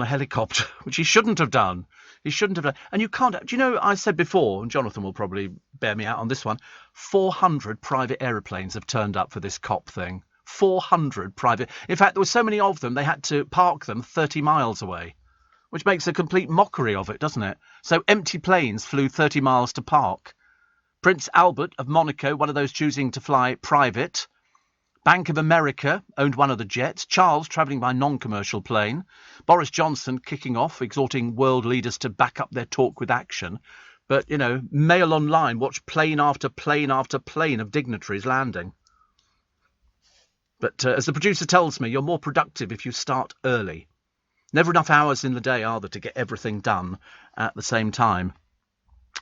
helicopter, which he shouldn't have done. He shouldn't have done. And you can't... Do you know, I said before, and Jonathan will probably bear me out on this one, 400 private aeroplanes have turned up for this COP thing. 400 private... In fact, there were so many of them, they had to park them 30 miles away, which makes a complete mockery of it, doesn't it? So empty planes flew 30 miles to park. Prince Albert of Monaco, one of those choosing to fly private. Bank of America owned one of the jets. Charles travelling by non-commercial plane. Boris Johnson kicking off, exhorting world leaders to back up their talk with action. But, you know, Mail Online watched plane after plane after plane of dignitaries landing. But as the producer tells me, you're more productive if you start early. Never enough hours in the day, are there, to get everything done at the same time.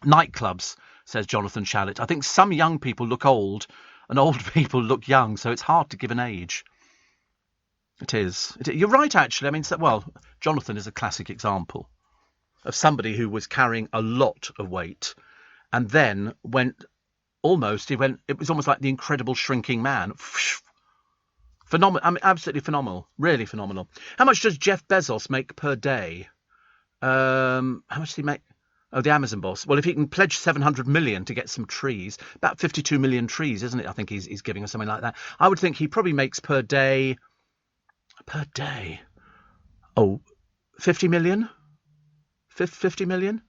Nightclubs, says Jonathan Shalit. I think some young people look old and old people look young, so it's hard to give an age. It is. You're right, actually. I mean, Jonathan is a classic example of somebody who was carrying a lot of weight and then it was almost like the Incredible Shrinking Man. Phenomenal. I mean, absolutely phenomenal. Really phenomenal. How much does Jeff Bezos make per day? How much does he make? Oh, the Amazon boss. Well, if he can pledge 700 million to get some trees, about 52 million trees, isn't it? I think he's giving us something like that. I would think he probably makes per day. Oh, 50 million? 50 million?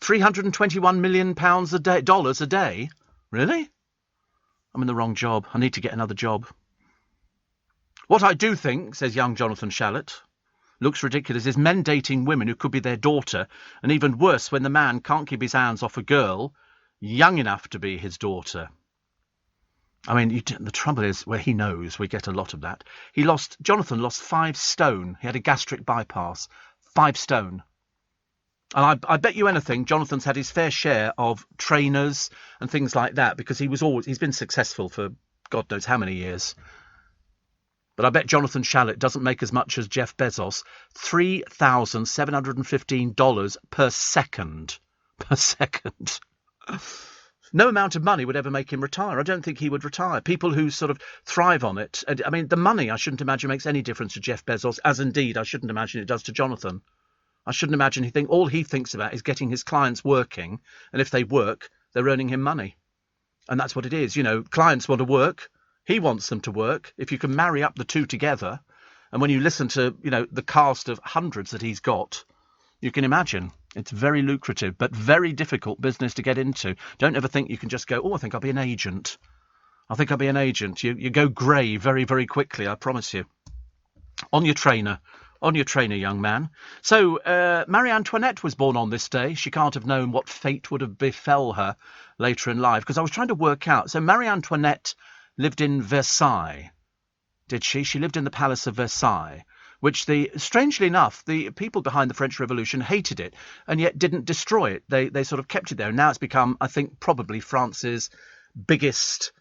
321 million pounds a day, dollars a day? Really? I'm in the wrong job. I need to get another job. What I do think, says young Jonathan Shalit, looks ridiculous is men dating women who could be their daughter, and even worse when the man can't keep his hands off a girl young enough to be his daughter. I mean, the trouble is, where he knows we get a lot of that. Jonathan lost 5 stone. He had a gastric bypass. 5 stone. And I bet you anything, Jonathan's had his fair share of trainers and things like that, because he's been successful for God knows how many years. But I bet Jonathan Shalit doesn't make as much as Jeff Bezos. $3,715 per second. Per second. No amount of money would ever make him retire. I don't think he would retire. People who sort of thrive on it. I mean, the money, I shouldn't imagine, makes any difference to Jeff Bezos, as indeed I shouldn't imagine it does to Jonathan. I shouldn't imagine all he thinks about is getting his clients working, and if they work, they're earning him money. And that's what it is. You know, clients want to work. He wants them to work. If you can marry up the two together, and when you listen to, you know, the cast of hundreds that he's got, you can imagine it's very lucrative, but very difficult business to get into. Don't ever think you can just go, oh, I think I'll be an agent. You go grey very, very quickly, I promise you. On your trainer, young man. So, Marie Antoinette was born on this day. She can't have known what fate would have befell her later in life, because I was trying to work out. So Marie Antoinette lived in Versailles, did she? She lived in the Palace of Versailles, which strangely enough, the people behind the French Revolution hated it and yet didn't destroy it. They sort of kept it there. And now it's become, I think, probably France's biggest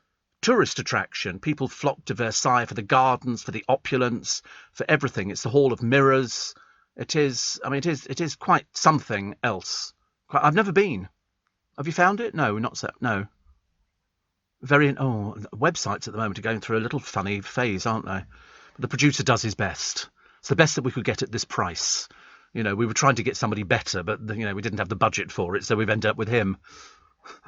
tourist attraction. People flock to Versailles for the gardens, for the opulence, for everything. It's the Hall of Mirrors. It is quite something else. I've never been. Have you found it? No, not so. No. Websites at the moment are going through a little funny phase, aren't they? But the producer does his best. It's the best that we could get at this price. We were trying to get somebody better, but we didn't have the budget for it, so we've ended up with him.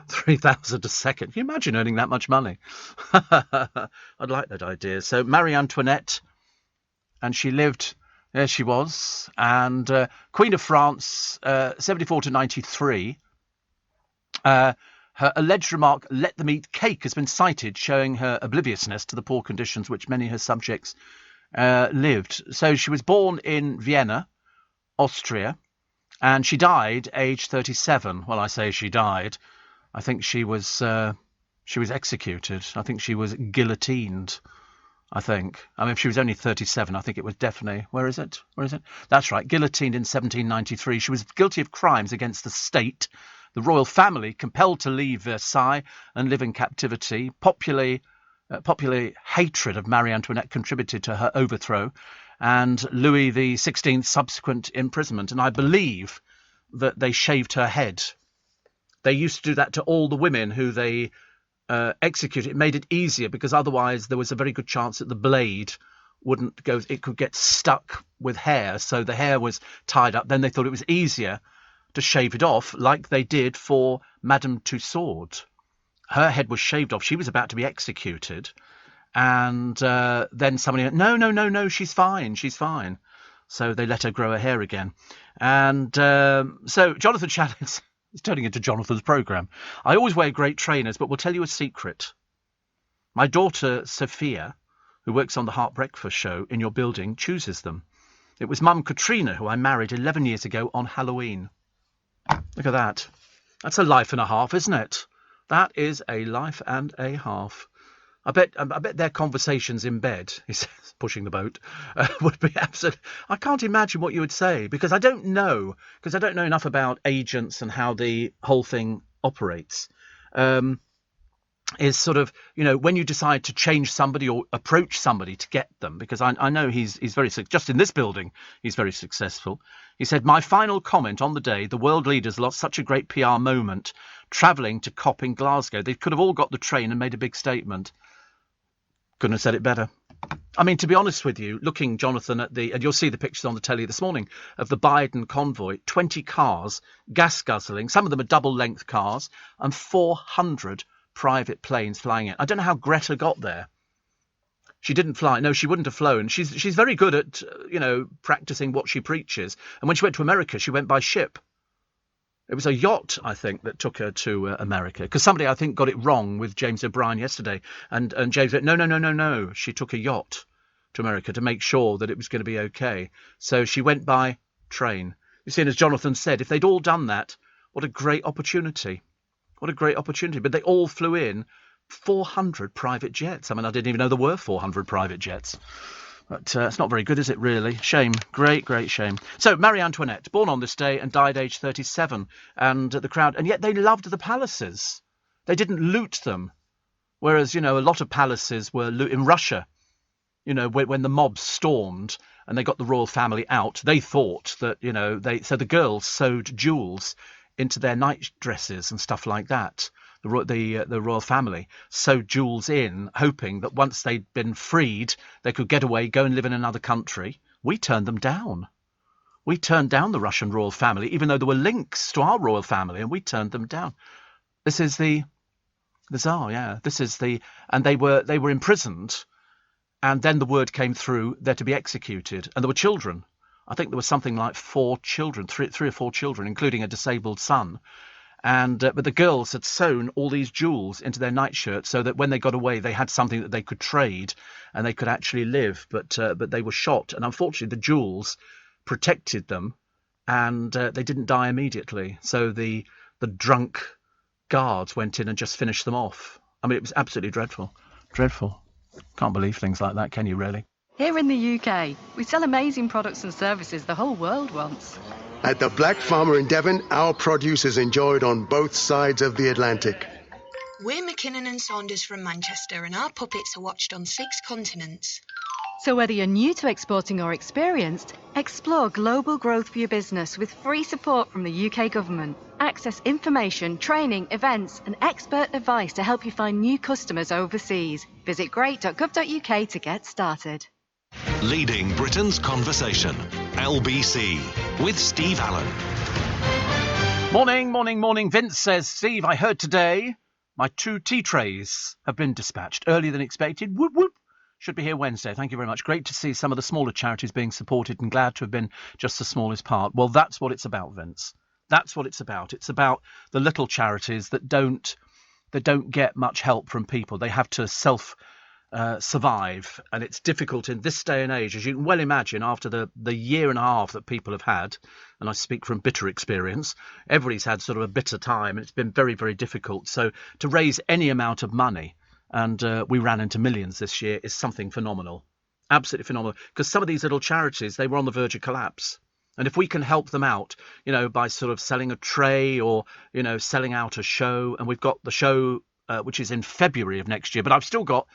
3,000 a second. Can you imagine earning that much money? I'd like that idea. So Marie Antoinette, and she lived. There she was, and Queen of France, 74 to 93. Her alleged remark, "Let them eat cake," has been cited, showing her obliviousness to the poor conditions which many of her subjects lived. So she was born in Vienna, Austria, and she died aged 37. Well, I say she died. I think she was executed. I think she was guillotined. If she was only 37, I think it was definitely... Where is it? That's right, guillotined in 1793. She was guilty of crimes against the state. The royal family, compelled to leave Versailles and live in captivity. Popular hatred of Marie Antoinette contributed to her overthrow, and Louis XVI's subsequent imprisonment. And I believe that they shaved her head. They used to do that to all the women who they executed. It made it easier because otherwise there was a very good chance that the blade wouldn't go. It could get stuck with hair, so the hair was tied up. Then they thought it was easier to shave it off, like they did for Madame Tussaud. Her head was shaved off. She was about to be executed, and then somebody went, no, she's fine. So they let her grow her hair again. And so Jonathan Challis is turning into Jonathan's programme. I always wear great trainers, but will tell you a secret. My daughter, Sophia, who works on the Heart Breakfast show in your building, chooses them. It was Mum Katrina, who I married 11 years ago on Halloween. Look at that. That's a life and a half, isn't it? That is a life and a half. I bet their conversations in bed, he says, pushing the boat, would be absolute. I can't imagine what you would say because I don't know enough about agents and how the whole thing operates. Is sort of, when you decide to change somebody or approach somebody to get them, because I know he's very, just in this building, he's very successful. He said, "My final comment on the day, the world leaders lost such a great PR moment travelling to COP in Glasgow. They could have all got the train and made a big statement." Couldn't have said it better. I mean, to be honest with you, looking, Jonathan, at and you'll see the pictures on the telly this morning of the Biden convoy, 20 cars, gas guzzling, some of them are double-length cars, and 400 private planes flying in. I don't know how Greta got there. She didn't fly. No, she wouldn't have flown. She's very good at, practicing what she preaches. And when she went to America, she went by ship. It was a yacht, I think, that took her to America. Because somebody, I think, got it wrong with James O'Brien yesterday. And James went, no. She took a yacht to America to make sure that it was going to be okay. So she went by train. You see, and as Jonathan said, if they'd all done that, what a great opportunity. What a great opportunity. But they all flew in 400 private jets. I mean, I didn't even know there were 400 private jets. But it's not very good, is it, really? Shame. Great shame. So, Marie Antoinette, born on this day and died aged 37. And the crowd... And yet they loved the palaces. They didn't loot them. Whereas, a lot of palaces were in Russia. When the mob stormed and they got the royal family out, they thought that, so the girls sewed jewels into their night dresses and stuff like that. The royal family sewed jewels in, hoping that once they'd been freed, they could get away, go and live in another country. We turned them down. We turned down the Russian royal family, even though there were links to our royal family, and we turned them down. This is the Tsar, yeah. And they were imprisoned, and then the word came through they're to be executed, and there were children. I think there was something like 4 children, three or 4 children, including a disabled son. And but the girls had sewn all these jewels into their nightshirts so that when they got away, they had something that they could trade and they could actually live. But they were shot, and unfortunately, the jewels protected them, and they didn't die immediately. So the drunk guards went in and just finished them off. I mean, it was absolutely dreadful. Can't believe things like that, can you? Really? Here in the UK, we sell amazing products and services the whole world wants. At the Black Farmer in Devon, our produce is enjoyed on both sides of the Atlantic. We're McKinnon and Saunders from Manchester, and our puppets are watched on 6 continents. So whether you're new to exporting or experienced, explore global growth for your business with free support from the UK government. Access information, training, events and expert advice to help you find new customers overseas. Visit great.gov.uk to get started. Leading Britain's conversation. LBC with Steve Allen. Morning. Vince says, Steve, I heard today my 2 tea trays have been dispatched earlier than expected. Whoop, whoop. Should be here Wednesday. Thank you very much. Great to see some of the smaller charities being supported and glad to have been just the smallest part. Well, that's what it's about, Vince. That's what it's about. It's about the little charities that don't get much help from people. They have to survive, and it's difficult in this day and age, as you can well imagine, after the year and a half that people have had, and I speak from bitter experience. Everybody's had sort of a bitter time, and it's been very, very difficult. So to raise any amount of money, and we ran into millions this year, is something phenomenal. Absolutely phenomenal. Because some of these little charities, they were on the verge of collapse. And if we can help them out, by sort of selling a tray or, selling out a show, and we've got the show, which is in February of next year, but I've still got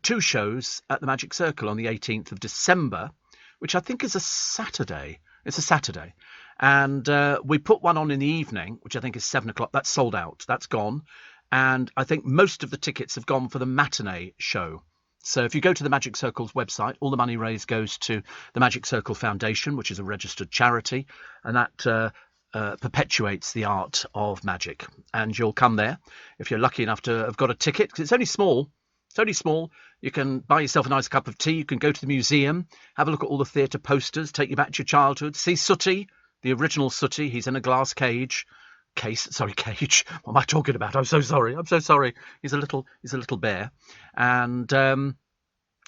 2 shows at the Magic Circle on the 18th of December, which I think is a Saturday. It's a Saturday. And we put one on in the evening, which I think is 7 o'clock. That's sold out. That's gone. And I think most of the tickets have gone for the matinee show. So if you go to the Magic Circle's website, all the money raised goes to the Magic Circle Foundation, which is a registered charity, and that perpetuates the art of magic. And you'll come there if you're lucky enough to have got a ticket, because it's only small. It's only small. You can buy yourself a nice cup of tea. You can go to the museum, have a look at all the theatre posters, take you back to your childhood, see Sooty, the original Sooty. He's in a glass cage. Cage. What am I talking about? I'm so sorry. He's a little bear, and then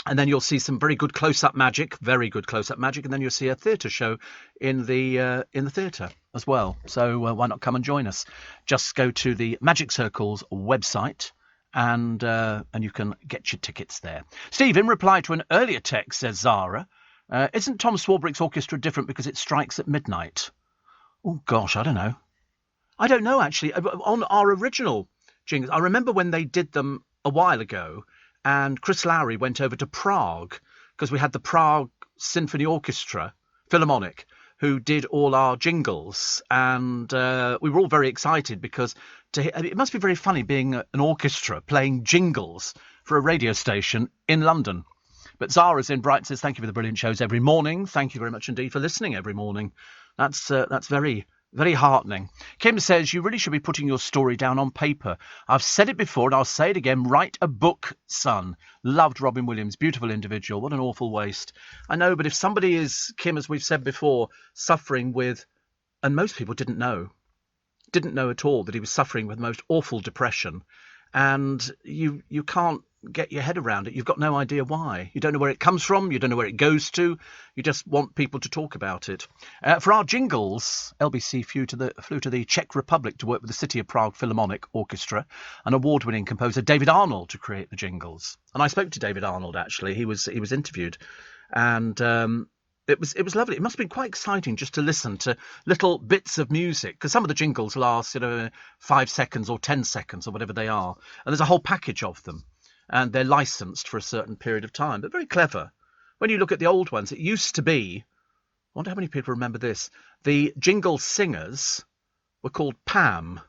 you'll see some very good close-up magic, and then you'll see a theatre show in the theatre as well. So why not come and join us? Just go to the Magic Circle's website, and you can get your tickets there. Steve, in reply to an earlier text, says Zara, isn't Tom Swarbrick's orchestra different because it strikes at midnight? Oh gosh, I don't know, actually. On our original jingles, I remember when they did them a while ago, and Chris Lowry went over to Prague, because we had the Prague Symphony Orchestra, Philharmonic, who did all our jingles, and we were all very excited, because it must be very funny being an orchestra playing jingles for a radio station in London. But Zara's in Brighton says, thank you for the brilliant shows every morning. Thank you very much indeed for listening every morning. That's very... very heartening. Kim says, you really should be putting your story down on paper. I've said it before and I'll say it again. Write a book, son. Loved Robin Williams. Beautiful individual. What an awful waste. I know, but if somebody is, Kim, as we've said before, suffering with, and most people didn't know at all that he was suffering with the most awful depression, and you can't get your head around it. You've got no idea why. You don't know where it comes from. You don't know where it goes to. You just want people to talk about it. For our jingles, LBC flew to the Czech Republic to work with the City of Prague Philharmonic Orchestra, an award-winning composer, David Arnold, to create the jingles. And I spoke to David Arnold, actually. He was interviewed, and it was lovely. It must have been quite exciting just to listen to little bits of music, because some of the jingles last 5 seconds or 10 seconds or whatever they are, and there's a whole package of them. And they're licensed for a certain period of time, but very clever. When you look at the old ones, it used to be, I wonder how many people remember this, the jingle singers were called Pam,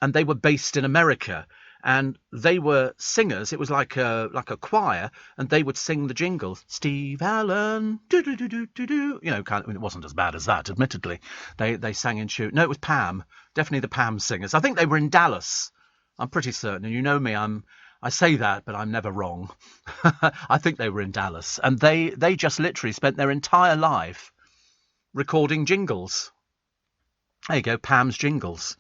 and they were based in America, and they were singers. It was like a choir, and they would sing the jingles. Steve Allen, do-do-do-do-do-do. It wasn't as bad as that, admittedly. They sang in tune. No, it was Pam, definitely the Pam singers. I think they were in Dallas. I'm pretty certain, and you know me, I say that, but I'm never wrong. I think they were in Dallas, and they just literally spent their entire life recording jingles. There you go, Pam's jingles.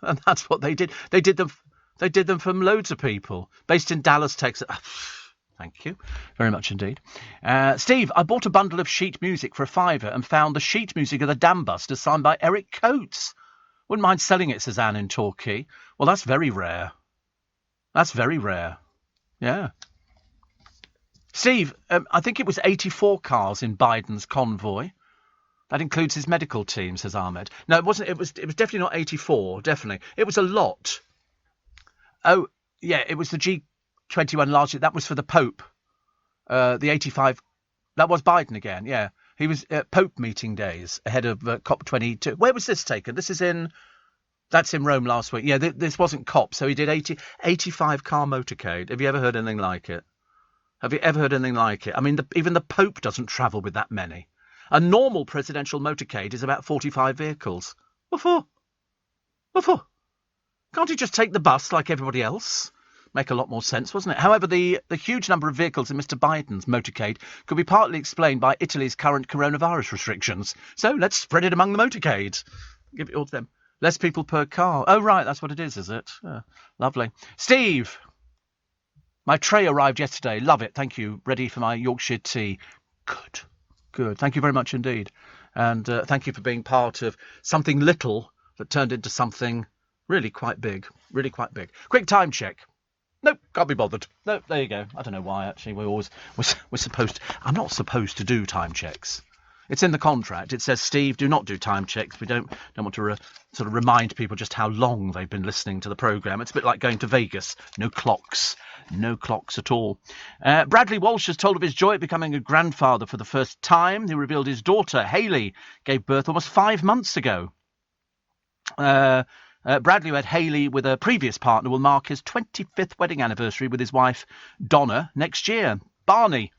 And that's what they did. They did them from loads of people based in Dallas, Texas. Thank you very much indeed. Steve, I bought a bundle of sheet music for £5 and found the sheet music of the Dam Busters signed by Eric Coates. Wouldn't mind selling it, says Anne in Torquay. Well, that's very rare. That's very rare. Yeah. Steve, I think it was 84 cars in Biden's convoy. That includes his medical team, says Ahmed. No, it wasn't. It was definitely not 84. Definitely, it was a lot. Oh, yeah, it was the G21 largely. That was for the Pope. The 85. That was Biden again. Yeah, he was at Pope meeting days ahead of COP22. Where was this taken? This is in. That's in Rome last week. Yeah, this wasn't COP. So he did 85 car motorcade. Have you ever heard anything like it? Have you ever heard anything like it? I mean, even the Pope doesn't travel with that many. A normal presidential motorcade is about 45 vehicles. What for? What for? Can't he just take the bus like everybody else? Make a lot more sense, wasn't it? However, the huge number of vehicles in Mr. Biden's motorcade could be partly explained by Italy's current coronavirus restrictions. So let's spread it among the motorcades. Give it all to them. Less people per car. Oh, right, that's what it is it? Lovely. Steve! My tray arrived yesterday. Love it. Thank you. Ready for my Yorkshire tea. Good. Good. Thank you very much indeed. And thank you for being part of something little that turned into something really quite big. Really quite big. Quick time check. Nope, can't be bothered. No, there you go. I don't know why, actually. We're supposed to... I'm not supposed to do time checks. It's in the contract. It says, Steve, do not do time checks. We don't want to sort of remind people just how long they've been listening to the programme. It's a bit like going to Vegas. No clocks. No clocks at all. Bradley Walsh has told of his joy at becoming a grandfather for the first time. He revealed his daughter, Hayley, gave birth almost 5 months ago. Bradley, who had Hayley with a previous partner, will mark his 25th wedding anniversary with his wife, Donna, next year. Barney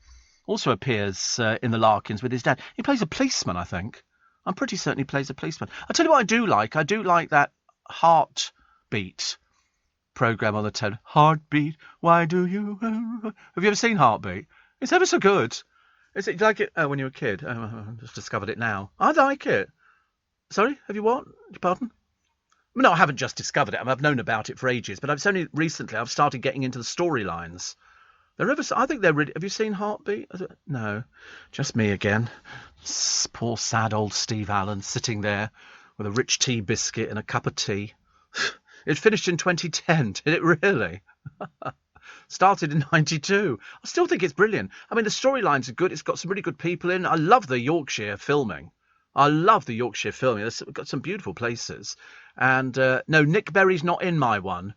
also appears in The Larkins with his dad. He plays a policeman, I think. I'm pretty certain he plays a policeman. I'll tell you what I do like. I do like that Heartbeat programme on the 10. Heartbeat, why do you... Have you ever seen Heartbeat? It's ever so good. Is it like it when you were a kid? Oh, I just discovered it now. I like it. Sorry, have you what? Pardon? No, I haven't just discovered it. I mean, I've known about it for ages, but it's only recently I've started getting into the storylines. I think they're really... Have you seen Heartbeat? No, just me again. Poor sad old Steve Allen sitting there with a rich tea biscuit and a cup of tea. It finished in 2010, did it really? Started in 92. I still think it's brilliant. I mean, the storylines are good. It's got some really good people in. I love the Yorkshire filming. It's got some beautiful places. And no, Nick Berry's not in my one.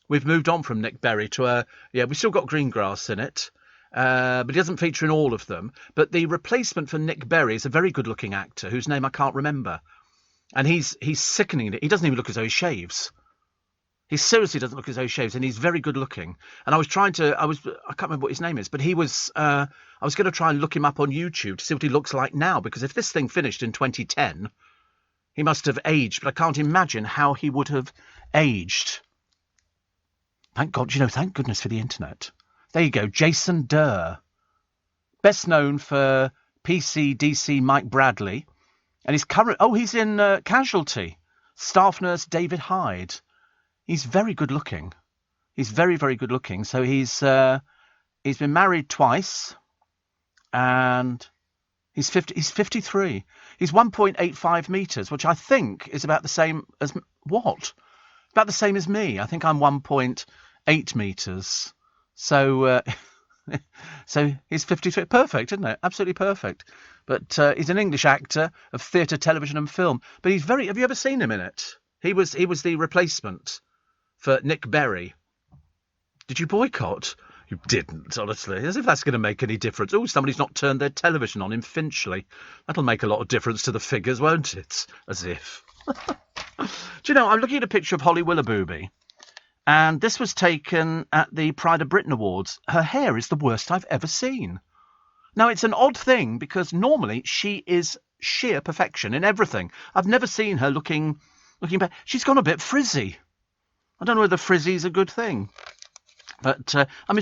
We've moved on from Nick Berry to we've still got Greengrass in it, but he doesn't feature in all of them. But the replacement for Nick Berry is a very good-looking actor whose name I can't remember, and he's sickening. He doesn't even look as though he shaves. He seriously doesn't look as though he shaves, and he's very good-looking. And I can't remember what his name is, but he was. I was going to try and look him up on YouTube to see what he looks like now, because if this thing finished in 2010, he must have aged. But I can't imagine how he would have aged. Thank God, thank goodness for the internet. There you go, Jason Durr. Best known for PC/DC Mike Bradley. And he's in Casualty. Staff nurse David Hyde. He's very good looking. He's very, very good looking. So he's been married twice. And he's 53. He's 1.85 metres, which I think is about the same as... What? About the same as me. I think I'm 1.8 metres. So so he's 53. Perfect, isn't it? Absolutely perfect. But he's an English actor of theatre, television and film. But he's very... Have you ever seen him in it? He was the replacement for Nick Berry. Did you boycott? You didn't, honestly. As if that's going to make any difference. Oh, somebody's not turned their television on in Finchley. That'll make a lot of difference to the figures, won't it? As if... Do you know, I'm looking at a picture of Holly Willoughby, and this was taken at the Pride of Britain Awards. Her hair is the worst I've ever seen. Now, it's an odd thing, because normally she is sheer perfection in everything. I've never seen her looking bad. She's gone a bit frizzy. I don't know whether frizzy's a good thing. But,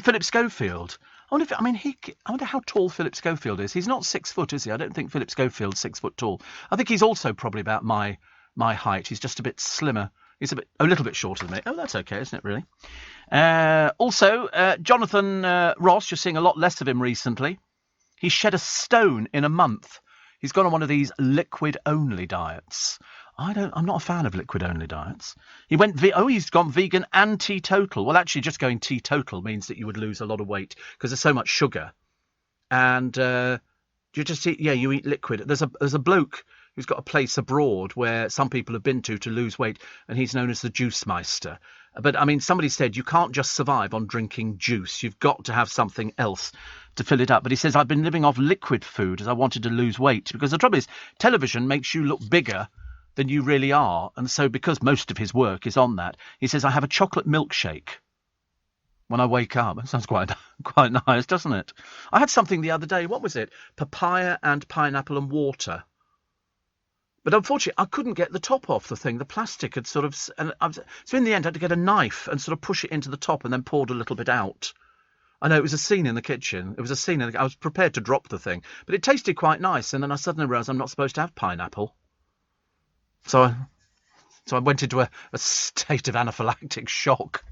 Philip Schofield. I wonder how tall Philip Schofield is. He's not 6 foot, is he? I don't think Philip Schofield's 6 foot tall. I think he's also probably about my height. He's just a bit slimmer. He's a little bit shorter than me. Oh, that's okay, isn't it, really? Also, Jonathan Ross, you're seeing a lot less of him recently. He shed a stone in a month. He's gone on one of these liquid-only diets. I'm not a fan of liquid-only diets. He's gone vegan and teetotal. Well, actually, just going teetotal means that you would lose a lot of weight because there's so much sugar and you just eat. Yeah, you eat liquid. There's a bloke who's got a place abroad where some people have been to lose weight, and he's known as the Juice Meister. But I mean, somebody said you can't just survive on drinking juice. You've got to have something else to fill it up. But he says, I've been living off liquid food as I wanted to lose weight, because the trouble is, television makes you look bigger than you really are. And so because most of his work is on that, he says, I have a chocolate milkshake when I wake up. That sounds quite nice, doesn't it? I had something the other day. What was it? Papaya and pineapple and water. But unfortunately, I couldn't get the top off the thing. The plastic had sort of... so in the end, I had to get a knife and sort of push it into the top and then poured a little bit out. I know, it was a scene in the kitchen. It was a scene. I was prepared to drop the thing. But it tasted quite nice. And then I suddenly realised I'm not supposed to have pineapple. So I went into a state of anaphylactic shock.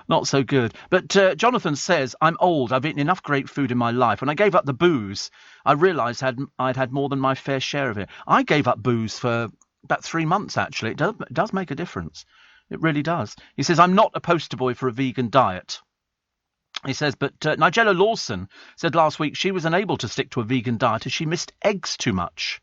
Not so good. But Jonathan says, I'm old. I've eaten enough great food in my life. When I gave up the booze, I realised I'd had more than my fair share of it. I gave up booze for about 3 months, actually. It does make a difference. It really does. He says, I'm not a poster boy for a vegan diet. He says, but Nigella Lawson said last week she was unable to stick to a vegan diet as she missed eggs too much.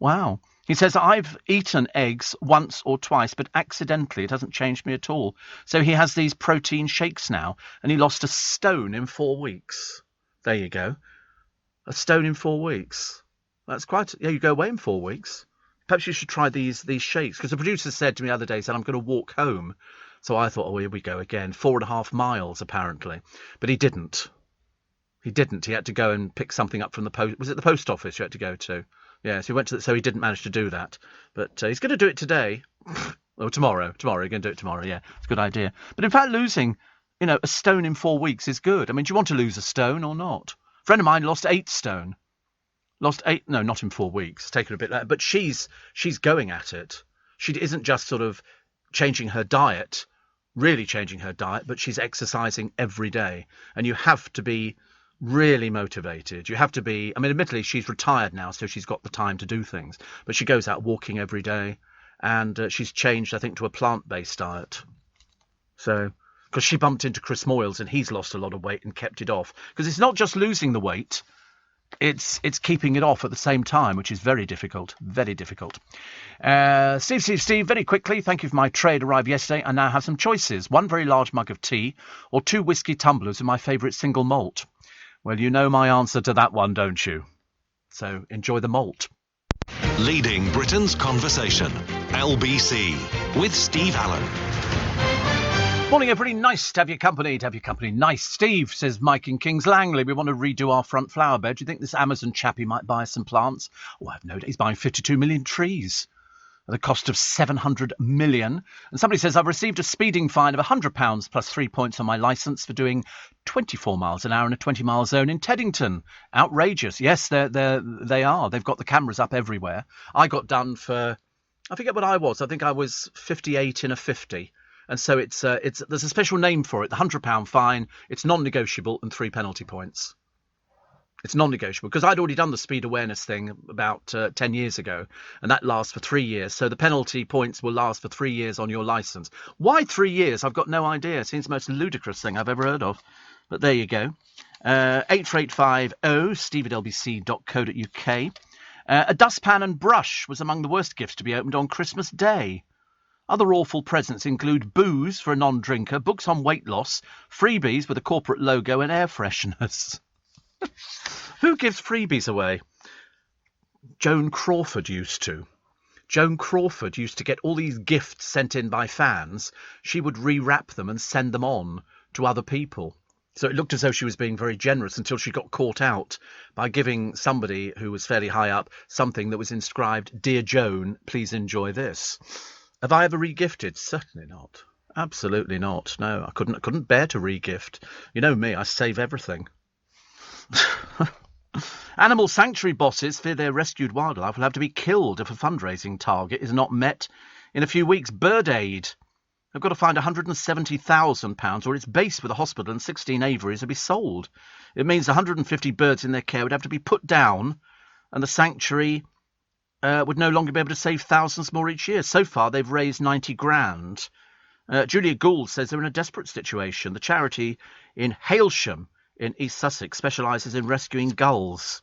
Wow. He says, I've eaten eggs once or twice, but accidentally. It hasn't changed me at all. So he has these protein shakes now, and he lost 1 stone in 4 weeks. There you go. 1 stone in 4 weeks. That's quite... Yeah, you go away in 4 weeks. Perhaps you should try these shakes, because the producer said to me the other day, I'm going to walk home. So I thought, oh, here we go again. 4.5 miles, apparently. But he didn't. He had to go and pick something up from the post... Was it the post office you had to go to? Yes, he went to. So he didn't manage to do that, but he's going to do it today, or tomorrow. Tomorrow, he's going to do it tomorrow. Yeah, it's a good idea. But in fact, losing, 1 stone in 4 weeks is good. I mean, do you want to lose 1 stone or not? A friend of mine lost 8 stone. Lost 8? No, not in 4 weeks. Taken a bit later. But she's going at it. She isn't just sort of changing her diet, really changing her diet, but she's exercising every day. And you have to be really motivated. You have to be... I mean, admittedly, she's retired now, so she's got the time to do things. But she goes out walking every day, and she's changed, I think, to a plant-based diet. So, because she bumped into Chris Moyles, and he's lost a lot of weight and kept it off. Because it's not just losing the weight, it's keeping it off at the same time, which is very difficult. Very difficult. Steve, very quickly, thank you for my tray. It arrived yesterday. I now have some choices. 1 very large mug of tea, or 2 whiskey tumblers of my favourite single malt. Well, you know my answer to that one, don't you? So enjoy the malt. Leading Britain's conversation. LBC with Steve Allen. Morning, everybody. Nice to have your company. Nice. Steve, says Mike in Kings Langley. We want to redo our front flower bed. Do you think this Amazon chappie might buy some plants? Oh, I have no doubt. He's buying 52 million trees at a cost of 700 million. And somebody says, I've received a speeding fine of £100 plus 3 points on my licence for doing 24 miles an hour in a 20-mile zone in Teddington. Outrageous. Yes, they are. They've got the cameras up everywhere. I got done for, I forget what I was. I think I was 58 in a 50. And so it's there's a special name for it, the £100 fine. It's non-negotiable and 3 penalty points. It's non-negotiable because I'd already done the speed awareness thing about 10 years ago, and that lasts for 3 years. So the penalty points will last for 3 years on your licence. Why 3 years? I've got no idea. It seems the most ludicrous thing I've ever heard of. But there you go. 84850 steve@lbc.co.uk. A dustpan and brush was among the worst gifts to be opened on Christmas Day. Other awful presents include booze for a non-drinker, books on weight loss, freebies with a corporate logo, and air fresheners. Who gives freebies away? Joan Crawford used to. Joan Crawford used to get all these gifts sent in by fans. She would rewrap them and send them on to other people. So it looked as though she was being very generous until she got caught out by giving somebody who was fairly high up something that was inscribed, "Dear Joan, please enjoy this." Have I ever re-gifted? Certainly not. Absolutely not. No, I couldn't bear to re-gift. You know me, I save everything. Animal sanctuary bosses fear their rescued wildlife will have to be killed if a fundraising target is not met in a few weeks. Bird Aid have got to find £170,000 or it's based with a hospital and 16 aviaries will be sold. It means 150 birds in their care would have to be put down and the sanctuary would no longer be able to save thousands more each year. So far, they've raised 90 grand. Julia Gould says they're in a desperate situation. The charity in Hailsham in East Sussex specialises in rescuing gulls.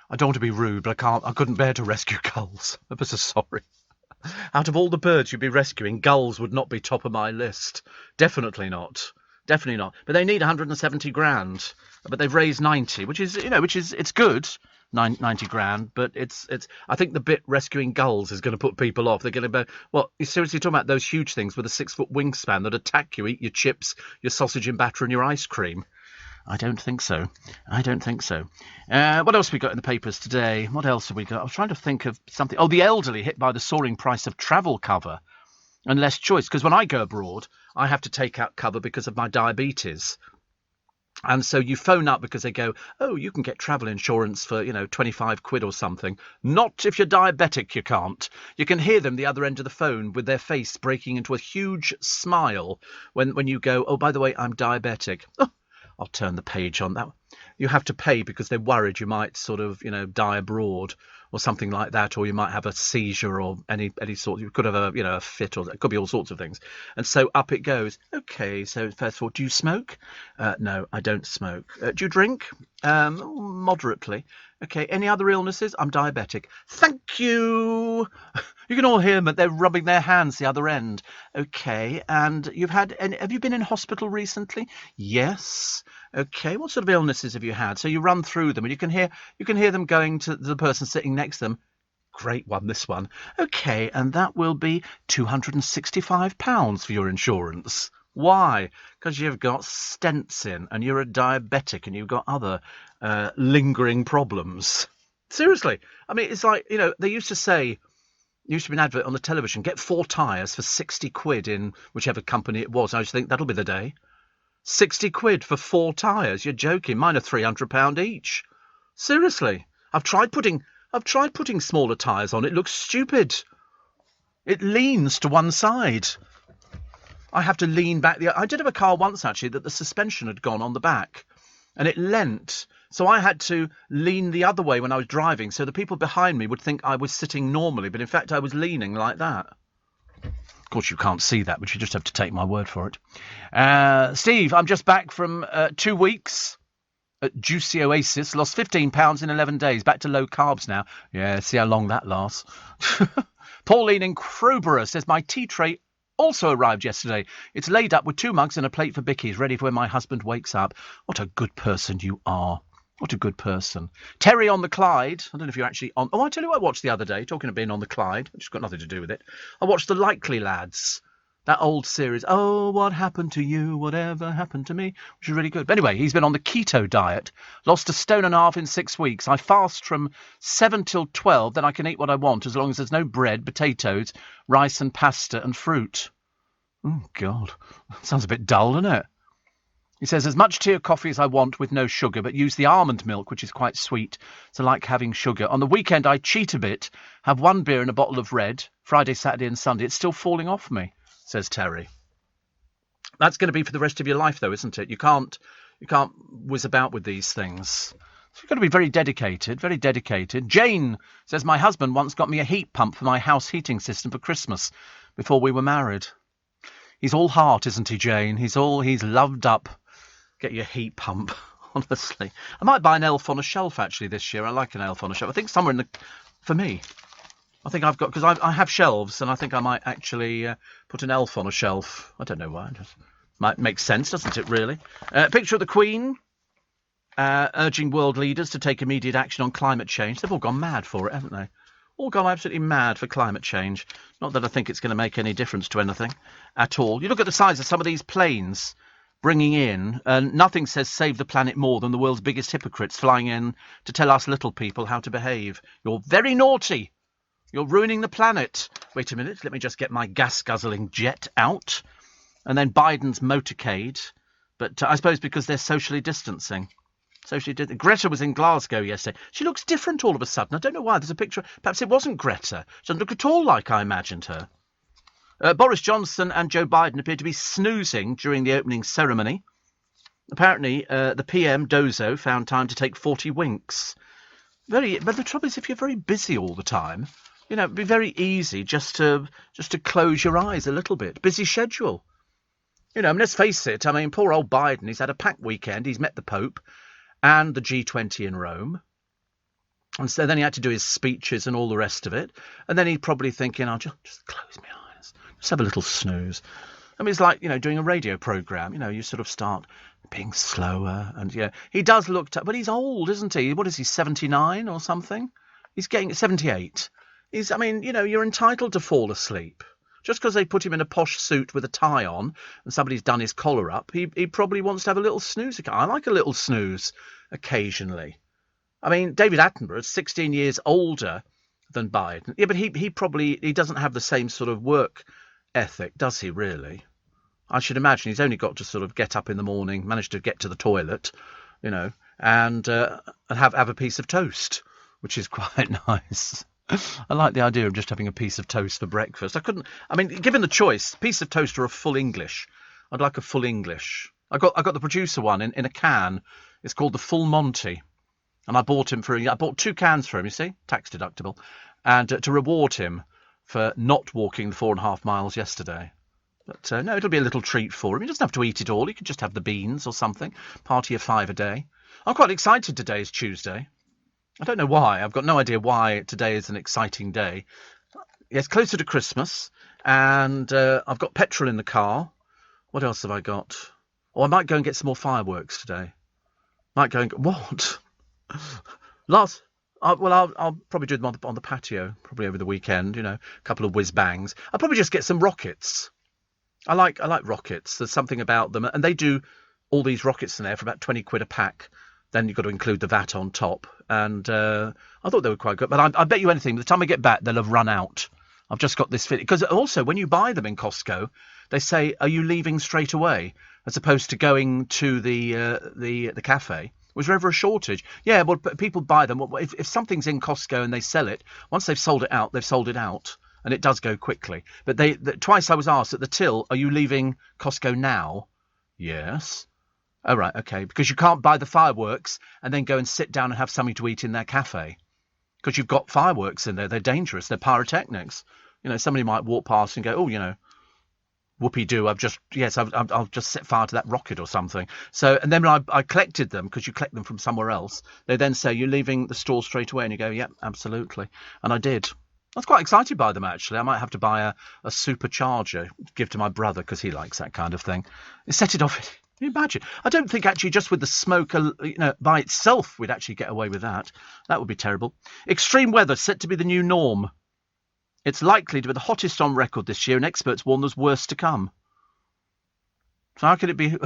I don't want to be rude, but I couldn't bear to rescue gulls. I'm so sorry. Out of all the birds you'd be rescuing, gulls would not be top of my list. Definitely not. Definitely not. But they need 170 grand. But they've raised 90, which is it's good. 90 grand, but it's. I think the bit rescuing gulls is going to put people off. They're going to be, well, you're seriously talking about those huge things with a 6-foot wingspan that attack you, eat your chips, your sausage and batter, and your ice cream. I don't think so. What else have we got in the papers today? What else have we got? I was trying to think of something. Oh, the elderly hit by the soaring price of travel cover and less choice. Because when I go abroad, I have to take out cover because of my diabetes. And so you phone up because they go, oh, you can get travel insurance for, 25 quid or something. Not if you're diabetic, you can't. You can hear them the other end of the phone with their face breaking into a huge smile when you go, oh, by the way, I'm diabetic. Oh, I'll turn the page on that. You have to pay because they're worried you might sort of, die abroad or something like that, or you might have a seizure or any sort. You could have a fit, or it could be all sorts of things. And so up it goes. Okay, so first of all, do you smoke? No, I don't smoke. Do you drink? Moderately. Okay, any other illnesses? I'm diabetic. Thank you. You can all hear them, but they're rubbing their hands the other end. Okay, and have you been in hospital recently? Yes. Okay, what sort of illnesses have you had? So you run through them, and you can hear them going to the person sitting next to them. Great one, this one. Okay, and that will be £265 for your insurance. Why? Because you've got stents in, and you're a diabetic, and you've got other lingering problems. Seriously. I mean, it's like, they used to be an advert on the television, get 4 tyres for 60 quid in whichever company it was. I just think that'll be the day. 60 quid for 4 tyres. You're joking. Mine are £300 each. Seriously. I've tried putting smaller tyres on. It looks stupid. It leans to one side. I have to lean back. I did have a car once, actually, that the suspension had gone on the back. And it leant. So I had to lean the other way when I was driving, so the people behind me would think I was sitting normally, but in fact I was leaning like that. Of course, you can't see that, but you just have to take my word for it. Steve, I'm just back from 2 weeks at Juicy Oasis. Lost 15 pounds in 11 days. Back to low carbs now. Yeah, see how long that lasts. Pauline in Crowborough says, my tea tray also arrived yesterday. It's laid up with 2 mugs and a plate for bickies, ready for when my husband wakes up. What a good person you are. What a good person. Terry on the Clyde. I don't know if you're actually on... Oh, I tell you what I watched the other day, talking of being on the Clyde, which has got nothing to do with it. I watched The Likely Lads. That old series. Oh, what happened to you? Whatever happened to me? Which is really good. But anyway, he's been on the keto diet. Lost 1.5 stone in 6 weeks. I fast from 7 till 12. Then I can eat what I want as long as there's no bread, potatoes, rice and pasta and fruit. Oh, God. Sounds a bit dull, doesn't it? He says, as much tea or coffee as I want with no sugar, but use the almond milk, which is quite sweet. So like having sugar. On the weekend, I cheat a bit, have 1 beer and a bottle of red, Friday, Saturday and Sunday. It's still falling off me, says Terry. That's going to be for the rest of your life, though, isn't it? You can't whiz about with these things. So you've got to be very dedicated, very dedicated. Jane says, my husband once got me a heat pump for my house heating system for Christmas before we were married. He's all heart, isn't he, Jane? He's loved up. Get your heat pump, honestly. I might buy an elf on a shelf, actually, this year. I like an elf on a shelf. I think somewhere for me. I think I've got, because I have shelves, and I think I might actually put an elf on a shelf. I don't know why. It just might make sense, doesn't it, really? Picture of the Queen urging world leaders to take immediate action on climate change. They've all gone mad for it, haven't they? All gone absolutely mad for climate change. Not that I think it's going to make any difference to anything at all. You look at the size of some of these planes bringing in, and nothing says save the planet more than the world's biggest hypocrites flying in to tell us little people how to behave. You're very naughty. You're ruining the planet. Wait a minute, let me just get my gas-guzzling jet out. And then Biden's motorcade. But I suppose because they're socially distancing. Greta was in Glasgow yesterday. She looks different all of a sudden. I don't know why. There's a picture. Perhaps it wasn't Greta. She doesn't look at all like I imagined her. Boris Johnson and Joe Biden appeared to be snoozing during the opening ceremony. Apparently, the PM, Dozo, found time to take 40 winks. But the trouble is, if you're very busy all the time, it'd be very easy just to close your eyes a little bit. Busy schedule. You know, I mean, let's face it. I mean, poor old Biden, he's had a packed weekend. He's met the Pope and the G20 in Rome. And so then he had to do his speeches and all the rest of it. And then he'd probably thinking, I'll just close my eyes, just have a little snooze. I mean, it's like, you know, doing a radio programme. You know, you sort of start being slower. And, yeah, he does look but he's old, isn't he? What is he, 79 or something? He's getting 78. I mean, you know, you're entitled to fall asleep. Just because they put him in a posh suit with a tie on and somebody's done his collar up, he probably wants to have a little snooze. I like a little snooze occasionally. I mean, David Attenborough is 16 years older than Biden. Yeah, but he doesn't have the same sort of work ethic, does he, really? I should imagine he's only got to sort of get up in the morning, manage to get to the toilet, you know, and have a piece of toast, which is quite nice. I like the idea of just having a piece of toast for breakfast. Given the choice, piece of toast or a full English, I'd like a full English. I got the producer one in a can. It's called the Full Monty. And I bought 2 cans for him, you see, tax deductible, and to reward him for not walking the 4.5 miles yesterday. But no, it'll be a little treat for him. He doesn't have to eat it all. He could just have the beans or something. Party of 5 a day. I'm quite excited today is Tuesday. I don't know why. I've got no idea why today is an exciting day. It's closer to Christmas, and I've got petrol in the car. What else have I got? Oh, I might go and get some more fireworks today. What? I'll probably do them on the patio, probably over the weekend, you know, a couple of whiz bangs. I'll probably just get some rockets. I like rockets. There's something about them, and they do all these rockets in there for about 20 quid a pack. Then you've got to include the VAT on top, and I thought they were quite good. But I bet you anything, by the time I get back, they'll have run out. I've just got this feeling. Because also, when you buy them in Costco, they say, are you leaving straight away? As opposed to going to the cafe. Was there ever a shortage? Yeah, well, people buy them. If something's in Costco and they sell it, once they've sold it out, they've sold it out. And it does go quickly. But twice I was asked at the till, are you leaving Costco now? Yes. Oh, right, okay. Because you can't buy the fireworks and then go and sit down and have something to eat in their cafe. Because you've got fireworks in there. They're dangerous. They're pyrotechnics. You know, somebody might walk past and go, oh, you know, whoopee-doo, I'll just set fire to that rocket or something. So, and then when I collected them, because you collect them from somewhere else, they then say, you're leaving the store straight away, and you go, yep, absolutely. And I did. I was quite excited by them, actually. I might have to buy a supercharger, give to my brother, because he likes that kind of thing. Set it off. Can you imagine? I don't think actually just with the smoke, you know, by itself, we'd actually get away with that. That would be terrible. Extreme weather set to be the new norm. It's likely to be the hottest on record this year, and experts warn there's worse to come. So how could it be,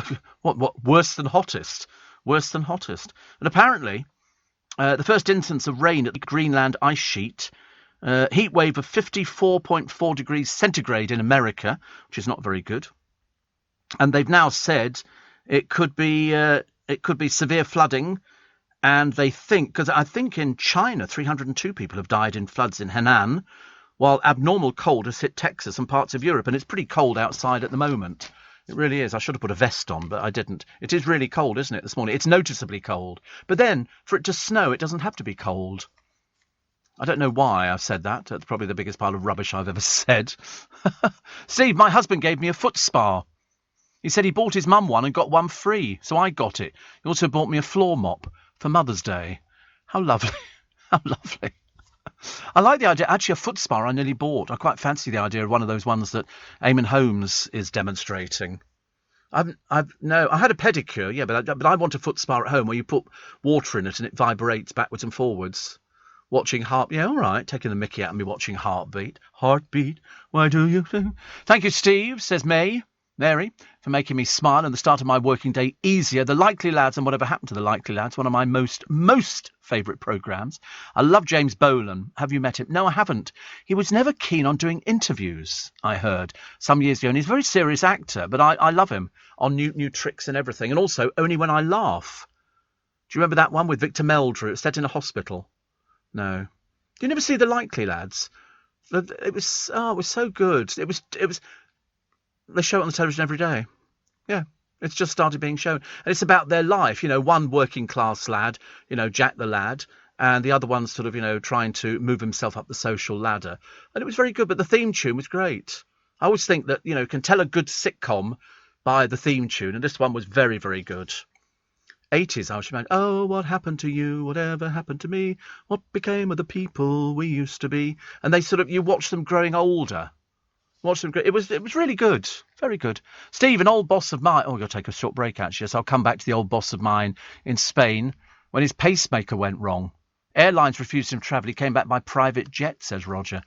what worse than hottest? Worse than hottest. And apparently, the first instance of rain at the Greenland ice sheet, heat wave of 54.4 degrees centigrade in America, which is not very good. And they've now said it could be severe flooding. And they think, because I think in China, 302 people have died in floods in Henan, while abnormal cold has hit Texas and parts of Europe, and it's pretty cold outside at the moment. It really is. I should have put a vest on, but I didn't. It is really cold, isn't it, this morning? It's noticeably cold. But then, for it to snow, it doesn't have to be cold. I don't know why I've said that. That's probably the biggest pile of rubbish I've ever said. Steve, my husband gave me a foot spa. He said he bought his mum one and got one free, so I got it. He also bought me a floor mop for Mother's Day. How lovely. How lovely. I like the idea. Actually, a foot spa I nearly bought. I quite fancy the idea of one of those ones that Eamon Holmes is demonstrating. I had a pedicure, yeah, but I want a foot spa at home where you put water in it and it vibrates backwards and forwards. Watching yeah, all right, taking the mickey out of me watching Heartbeat. Heartbeat, why do you think? Thank you, Steve, says Mary, for making me smile and the start of my working day easier. The Likely Lads and Whatever Happened to the Likely Lads, one of my most favourite programmes. I love James Bolan. Have you met him? No, I haven't. He was never keen on doing interviews, I heard, some years ago. And he's a very serious actor, but I love him on new tricks and everything. And also, Only When I Laugh. Do you remember that one with Victor Meldrew? It's set in a hospital. No. Do you never see The Likely Lads? It was so good. It was. They show it on the television every day. Yeah, it's just started being shown. And it's about their life, you know, one working class lad, you know, Jack the lad, and the other one sort of, you know, trying to move himself up the social ladder. And it was very good, but the theme tune was great. I always think that, you know, you can tell a good sitcom by the theme tune, and this one was very, very good. 80s, I should imagine. Oh, what happened to you? Whatever happened to me? What became of the people we used to be? And they sort of, you watch them growing older. Watch them grow. It was really good. Very good. Steve, an old boss of mine. Oh, we've got to take a short break, actually. So I'll come back to the old boss of mine in Spain when his pacemaker went wrong. Airlines refused him travel. He came back by private jet, says Roger.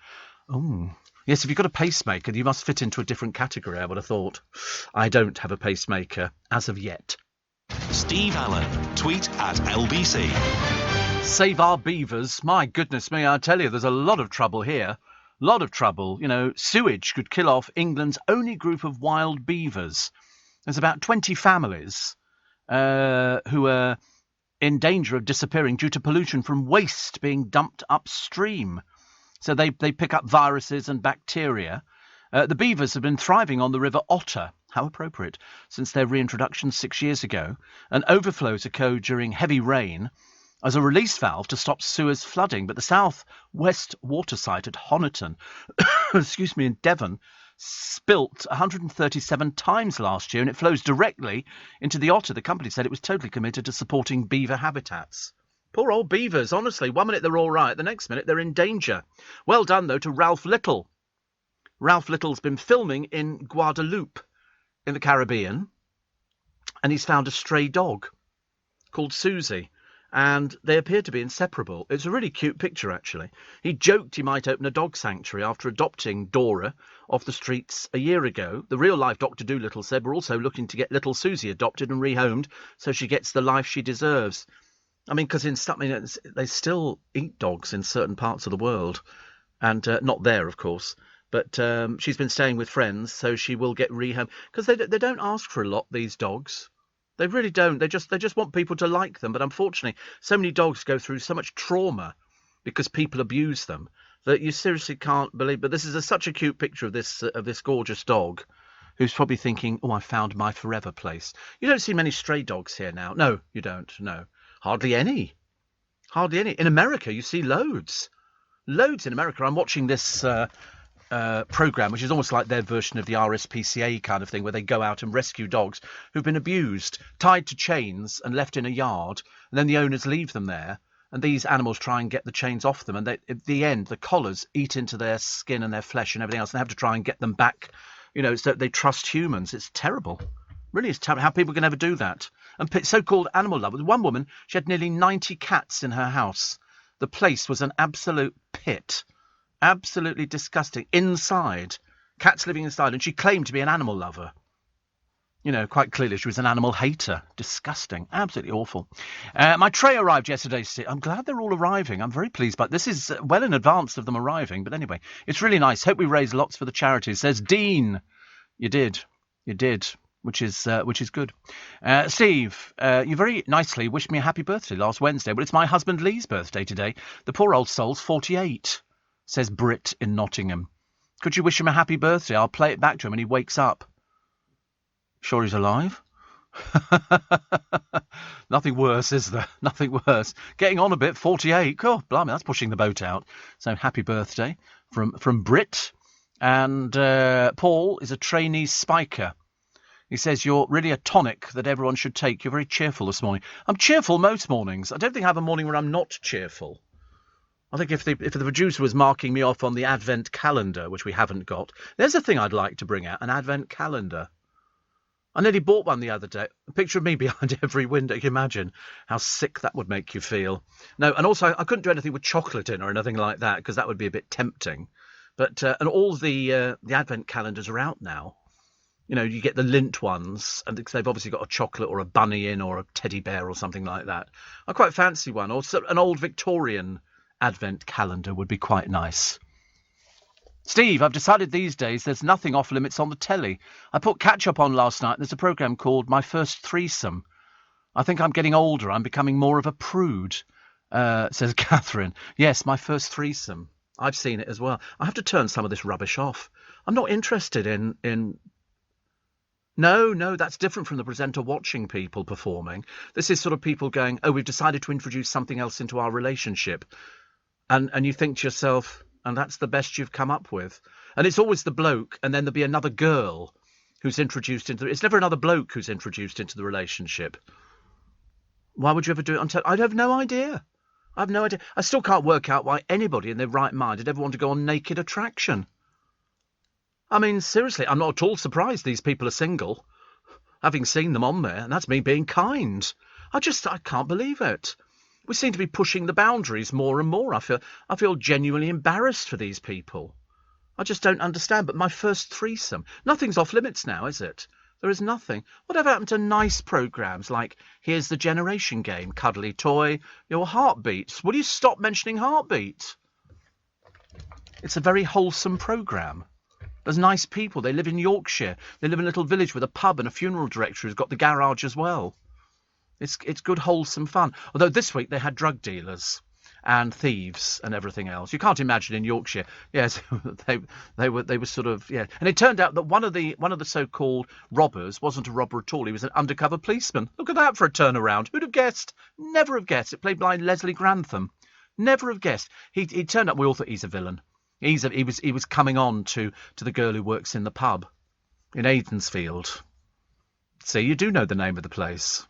Oh, yes, if you've got a pacemaker, you must fit into a different category, I would have thought. I don't have a pacemaker as of yet. Steve Allen. Tweet at LBC. Save our beavers. My goodness me, I tell you, there's a lot of trouble here. Lot of trouble. You know, sewage could kill off England's only group of wild beavers. There's about 20 families who are in danger of disappearing due to pollution from waste being dumped upstream. So they pick up viruses and bacteria. The beavers have been thriving on the River Otter, how appropriate, since their reintroduction 6 years ago. And overflows occur during heavy rain as a release valve to stop sewers flooding. But the south-west water site at Honiton, in Devon, spilt 137 times last year, and it flows directly into the Otter. The company said it was totally committed to supporting beaver habitats. Poor old beavers, honestly. 1 minute they're all right, the next minute they're in danger. Well done, though, to Ralph Little. Ralph Little's been filming in Guadeloupe in the Caribbean, and he's found a stray dog called Susie, and they appear to be inseparable. It's a really cute picture, actually. He joked he might open a dog sanctuary after adopting Dora off the streets a year ago. The real-life Dr. Dolittle said, we're also looking to get little Susie adopted and rehomed so she gets the life she deserves. I mean, because they still eat dogs in certain parts of the world, and not there, of course. But she's been staying with friends, so she will get rehomed. Because they don't ask for a lot, these dogs. They really don't. They just want people to like them. But unfortunately, so many dogs go through so much trauma because people abuse them that you seriously can't believe. But this is such a cute picture of this gorgeous dog, who's probably thinking, "Oh, I found my forever place." You don't see many stray dogs here now. No, you don't. No, hardly any. Hardly any. In America, you see loads. Loads in America. I'm watching this program, which is almost like their version of the RSPCA kind of thing, where they go out and rescue dogs who've been abused, tied to chains and left in a yard, and then the owners leave them there, and these animals try and get the chains off them, and at the end the collars eat into their skin and their flesh and everything else, and they have to try and get them back, so they trust humans. It's terrible. Really, it's terrible how people can ever do that. And so-called animal lovers. One woman, she had nearly 90 cats in her house. The place was an absolute pit. Absolutely disgusting. Inside. Cats living inside. And she claimed to be an animal lover. Quite clearly she was an animal hater. Disgusting. Absolutely awful. My tray arrived yesterday. I'm glad they're all arriving. I'm very pleased. But this is well in advance of them arriving. But anyway, it's really nice. Hope we raise lots for the charities. Says Dean. You did. Which is good. Steve, you very nicely wished me a happy birthday last Wednesday. Well, it's my husband Lee's birthday today. The poor old soul's 48. Says Britt in Nottingham. Could you wish him a happy birthday? I'll play it back to him when he wakes up. Sure he's alive? Nothing worse, is there? Nothing worse. Getting on a bit, 48. Oh, blimey, that's pushing the boat out. So happy birthday from Britt. And Paul is a trainee spiker. He says, you're really a tonic that everyone should take. You're very cheerful this morning. I'm cheerful most mornings. I don't think I have a morning where I'm not cheerful. I think if the producer was marking me off on the Advent calendar, which we haven't got, there's a thing I'd like to bring out, an Advent calendar. I nearly bought one the other day. A picture of me behind every window. You can imagine how sick that would make you feel. No, and also I couldn't do anything with chocolate in or anything like that, because that would be a bit tempting. But and all the Advent calendars are out now. You get the lint ones, and they've obviously got a chocolate or a bunny in or a teddy bear or something like that. I quite fancy one. Or an old Victorian Advent calendar would be quite nice. Steve, I've decided these days there's nothing off limits on the telly. I put catch-up on last night. There's a programme called My First Threesome. I think I'm getting older. I'm becoming more of a prude, says Catherine. Yes, My First Threesome. I've seen it as well. I have to turn some of this rubbish off. I'm not interested in... No, that's different from the presenter watching people performing. This is sort of people going, oh, we've decided to introduce something else into our relationship. And you think to yourself, and that's the best you've come up with. And it's always the bloke, and then there'll be another girl who's introduced into... It's never another bloke who's introduced into the relationship. Why would you ever do it on I have no idea. I have no idea. I still can't work out why anybody in their right mind would ever want to go on Naked Attraction. I mean, seriously, I'm not at all surprised these people are single, having seen them on there, and that's me being kind. I can't believe it. We seem to be pushing the boundaries more and more. I feel genuinely embarrassed for these people. I just don't understand. But my first threesome, nothing's off limits now, is it? There is nothing. Whatever happened to nice programmes like Here's the Generation Game, Cuddly Toy, your Heartbeat? Will you stop mentioning Heartbeat? It's a very wholesome programme. There's nice people. They live in Yorkshire. They live in a little village with a pub and a funeral director who's got the garage as well. It's good, wholesome fun. Although this week they had drug dealers and thieves and everything else. You can't imagine in Yorkshire. Yes, they were sort of, yeah. And it turned out that one of the so-called robbers wasn't a robber at all. He was an undercover policeman. Look at that for a turnaround. Who'd have guessed? Never have guessed. It played by Leslie Grantham. Never have guessed. He turned up. We all thought he's a villain. He was coming on to the girl who works in the pub in Aidensfield. See, you do know the name of the place.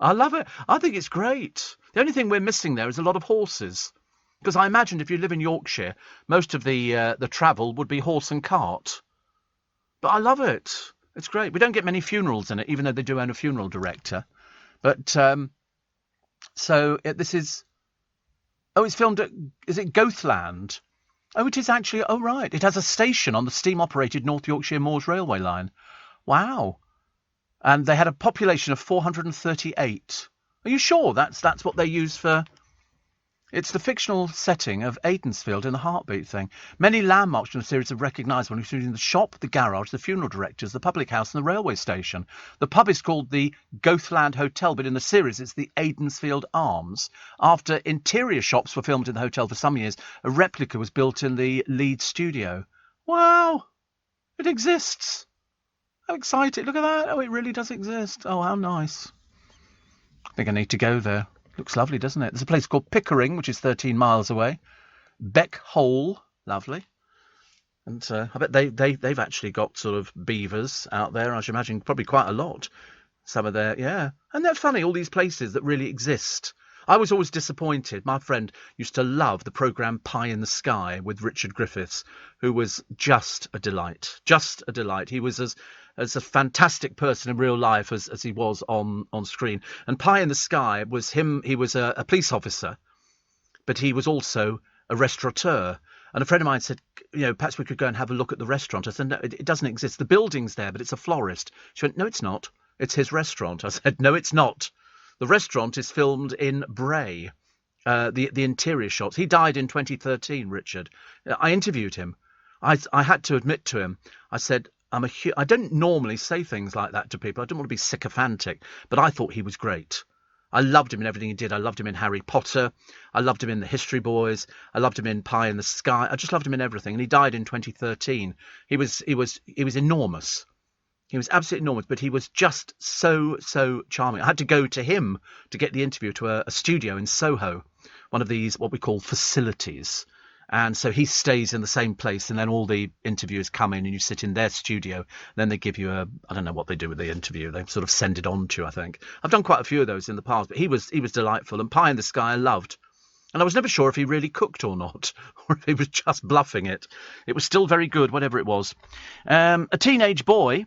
I love it. I think it's great. The only thing we're missing there is a lot of horses, because I imagined if you live in Yorkshire, most of the travel would be horse and cart. But I love it. It's great. We don't get many funerals in it, even though they do own a funeral director. But this is. Oh, it's filmed at. Is it Goathland? Oh, it is actually. Oh, right. It has a station on the steam-operated North Yorkshire Moors Railway line. Wow. And they had a population of 438. Are you sure that's what they use for? It's the fictional setting of Aidensfield in the Heartbeat thing. Many landmarks from the series are recognisable, including the shop, the garage, the funeral directors, the public house and the railway station. The pub is called the Goathland Hotel, but in the series it's the Aidensfield Arms. After interior shops were filmed in the hotel for some years, a replica was built in the Leeds studio. Wow! It exists! How excited. Look at that. Oh, it really does exist. Oh, how nice. I think I need to go there. Looks lovely, doesn't it? There's a place called Pickering, which is 13 miles away. Beck Hole. Lovely. And I bet they've actually got sort of beavers out there. I should imagine probably quite a lot. Some of their, yeah. And they're funny, all these places that really exist. I was always disappointed. My friend used to love the programme Pie in the Sky with Richard Griffiths, who was just a delight. Just a delight. He was as a fantastic person in real life as he was on screen. And Pie in the Sky was him. He was a police officer, but he was also a restaurateur. And a friend of mine said, perhaps we could go and have a look at the restaurant. I said, no, it doesn't exist. The building's there, but it's a florist. She went, no, it's not. It's his restaurant. I said, no, it's not. The restaurant is filmed in Bray, the interior shots. He died in 2013, Richard. I interviewed him. I had to admit to him, I said, I don't normally say things like that to people. I don't want to be sycophantic, but I thought he was great. I loved him in everything he did. I loved him in Harry Potter. I loved him in The History Boys. I loved him in Pie in the Sky. I just loved him in everything. And he died in 2013. He was enormous. He was absolutely enormous, but he was just so charming. I had to go to him to get the interview to a studio in Soho, one of these, what we call facilities. And so he stays in the same place, and then all the interviewers come in and you sit in their studio. Then they give you I don't know what they do with the interview. They sort of send it on to you, I think. I've done quite a few of those in the past, but he was delightful. And Pie in the Sky I loved. And I was never sure if he really cooked or not, or if he was just bluffing it. It was still very good, whatever it was. A teenage boy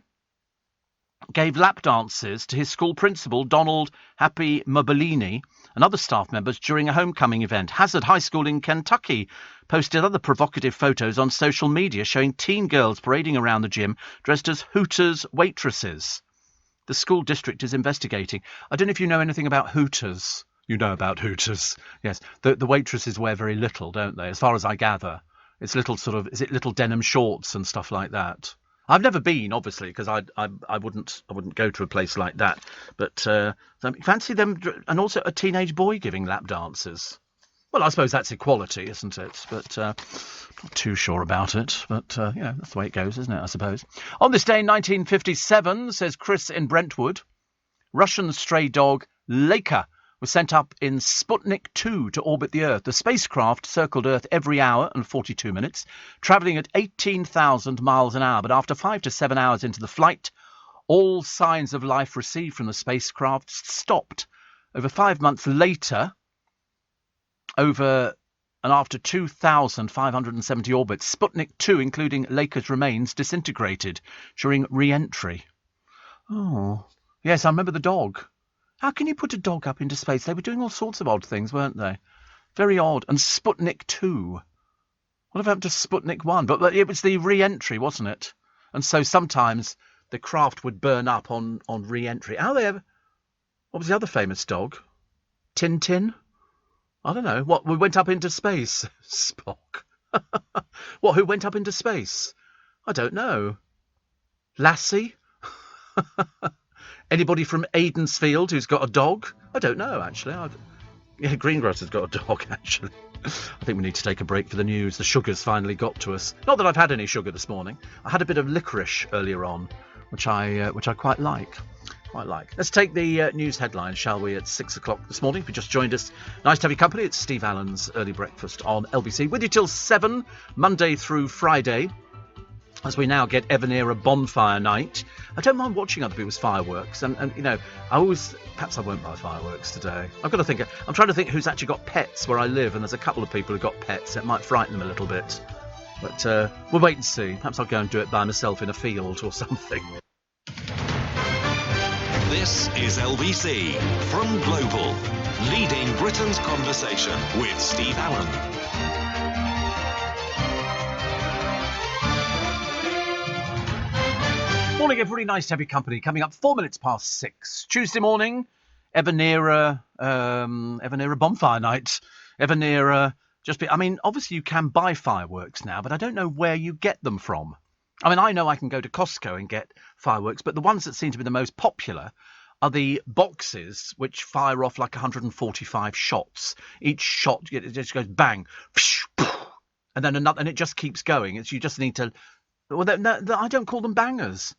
gave lap dances to his school principal, Donald Happy Mobilini, and other staff members during a homecoming event. Hazard High School in Kentucky posted other provocative photos on social media showing teen girls parading around the gym dressed as Hooters waitresses. The school district is investigating. I don't know if you know anything about Hooters. You know about Hooters. Yes. The waitresses wear very little, don't they? As far as I gather. It's little is it little denim shorts and stuff like that? I've never been, obviously, because I wouldn't go to a place like that. But fancy them, and also a teenage boy giving lap dances. Well, I suppose that's equality, isn't it? But not too sure about it. But that's the way it goes, isn't it? I suppose. On this day in 1957, says Chris in Brentwood, Russian stray dog Laika was sent up in Sputnik 2 to orbit the Earth. The spacecraft circled Earth every hour and 42 minutes, travelling at 18,000 miles an hour. But after 5 to 7 hours into the flight, all signs of life received from the spacecraft stopped. Over 5 months later, after 2,570 orbits, Sputnik 2, including Laika's remains, disintegrated during re-entry. Oh, yes, I remember the dog. How can you put a dog up into space? They were doing all sorts of odd things, weren't they? Very odd. And Sputnik 2. What happened to Sputnik 1? But it was the re-entry, wasn't it? And so sometimes the craft would burn up on re-entry. What was the other famous dog? Tintin? I don't know. What, we went up into space? Spock. What, who went up into space? I don't know. Lassie? Anybody from Aidensfield who's got a dog? I don't know, actually. Greengrass has got a dog, actually. I think we need to take a break for the news. The sugar's finally got to us. Not that I've had any sugar this morning. I had a bit of licorice earlier on, which I quite like. Let's take the news headlines, shall we, at 6 o'clock this morning. If you just joined us, nice to have your company. It's Steve Allen's Early Breakfast on LBC. With you till 7, Monday through Friday, as we now get Evanera Bonfire Night. I don't mind watching other people's fireworks. And you know, perhaps I won't buy fireworks today. I'm trying to think who's actually got pets where I live, and there's a couple of people who've got pets. It might frighten them a little bit. But we'll wait and see. Perhaps I'll go and do it by myself in a field or something. This is LBC from Global, leading Britain's conversation with Steve Allen. Morning, everybody. Nice to have your company. Coming up 4 minutes past 6. Tuesday morning, Evanera Bonfire Night. Obviously you can buy fireworks now, but I don't know where you get them from. I know I can go to Costco and get fireworks, but the ones that seem to be the most popular are the boxes which fire off like 145 shots. Each shot, it just goes bang, and then another, and it just keeps going. You just need to... Well, I don't call them bangers.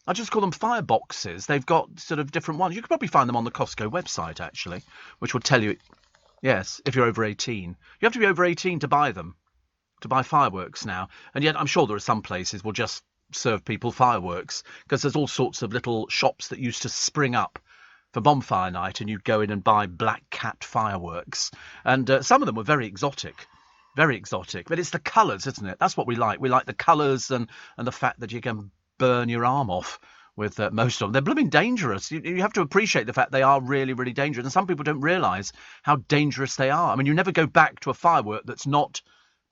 I just call them fireboxes. They've got sort of different ones. You could probably find them on the Costco website, actually, which will tell you, yes, if you're over 18. You have to be over 18 to buy them, to buy fireworks now. And yet I'm sure there are some places will just serve people fireworks, because there's all sorts of little shops that used to spring up for bonfire night, and you'd go in and buy Black Cat fireworks. And some of them were very exotic. Very exotic. But it's the colours, isn't it? That's what we like. We like the colours and the fact that you can burn your arm off with most of them. They're blooming dangerous. You have to appreciate the fact they are really, really dangerous. And some people don't realise how dangerous they are. You never go back to a firework that's not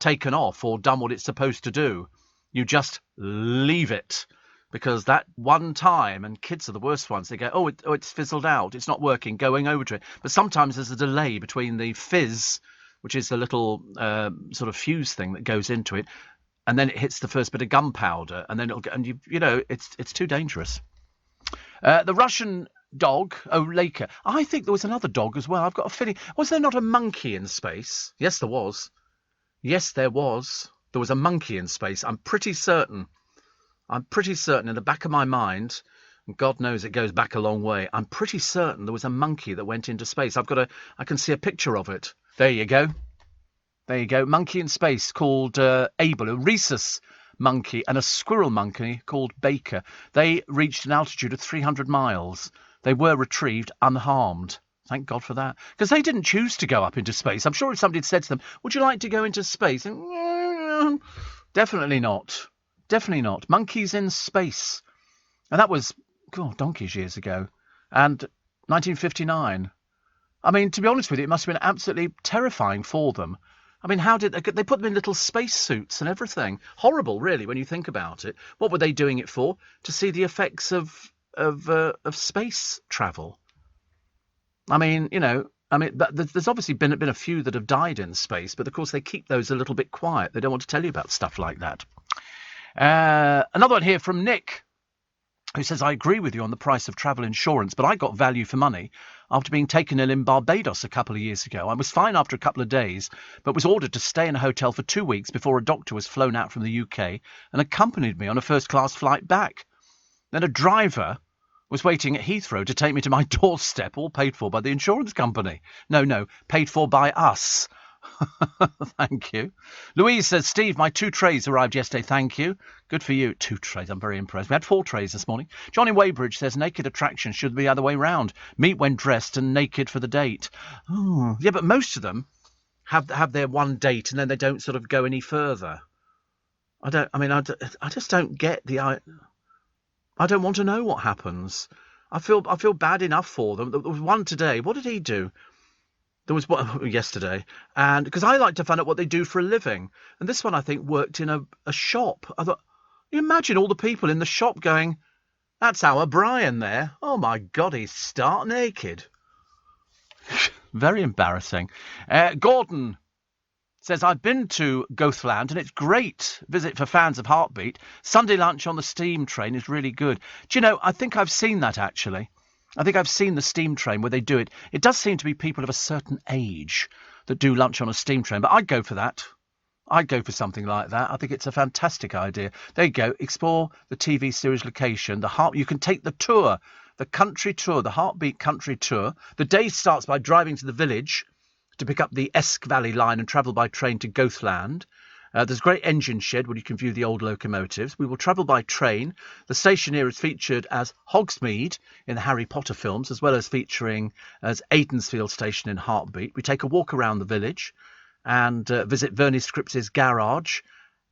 taken off or done what it's supposed to do. You just leave it. Because that one time, and kids are the worst ones, they go, it's fizzled out, it's not working, going over to it. But sometimes there's a delay between the fizz, which is the little sort of fuse thing that goes into it, and then it hits the first bit of gunpowder, and then it'll go, and it's too dangerous. The Russian dog, Laika. I think there was another dog as well. I've got a feeling. Was there not a monkey in space? Yes, there was. Yes, there was. There was a monkey in space. I'm pretty certain in the back of my mind, and God knows it goes back a long way, I'm pretty certain there was a monkey that went into space. I can see a picture of it. There you go. Monkey in space called Abel, a rhesus monkey, and a squirrel monkey called Baker. They reached an altitude of 300 miles. They were retrieved unharmed. Thank God for that. Because they didn't choose to go up into space. I'm sure if somebody had said to them, would you like to go into space? And, definitely not. Definitely not. Monkeys in space. And that was, donkey's years ago. And 1959. To be honest with you, it must have been absolutely terrifying for them. How did they put them in little space suits and everything? Horrible, really, when you think about it. What were they doing it for? To see the effects of space travel. But there's obviously been a few that have died in space, but of course they keep those a little bit quiet. They don't want to tell you about stuff like that. Another one here from Nick, who says, I agree with you on the price of travel insurance, but I got value for money after being taken ill in Barbados a couple of years ago. I was fine after a couple of days, but was ordered to stay in a hotel for 2 weeks before a doctor was flown out from the UK and accompanied me on a first-class flight back. Then a driver was waiting at Heathrow to take me to my doorstep, all paid for by the insurance company. No, paid for by us. Thank you. Louise says, Steve, my 2 trays arrived yesterday. Thank you. Good for you. 2 trays. I'm very impressed. We had 4 trays this morning. Johnny Weybridge says, naked attraction should be the other way round. Meet when dressed and naked for the date. Oh, yeah, but most of them have their one date and then they don't sort of go any further. I just don't get I don't want to know what happens. I feel bad enough for them. There was one today. What did he do? There was one yesterday, and because I like to find out what they do for a living, and this one I think worked in a shop. I thought, you imagine all the people in the shop going, "That's our Brian there. Oh my God, he's stark naked." Very embarrassing. Gordon says, I've been to Goathland and it's great visit for fans of Heartbeat. Sunday lunch on the steam train is really good. Do you know, I think I've seen that actually. I think I've seen the steam train where they do it. It does seem to be people of a certain age that do lunch on a steam train, but I'd go for that. I'd go for something like that. I think it's a fantastic idea. There you go. Explore the TV series location. You can take the tour, the country tour, the Heartbeat country tour. The day starts by driving to the village to pick up the Esk Valley line and travel by train to Goathland. There's a great engine shed where you can view the old locomotives. We will travel by train. The station here is featured as Hogsmeade in the Harry Potter films, as well as featuring as Aidensfield Station in Heartbeat. We take a walk around the village and visit Vernie Scripps' garage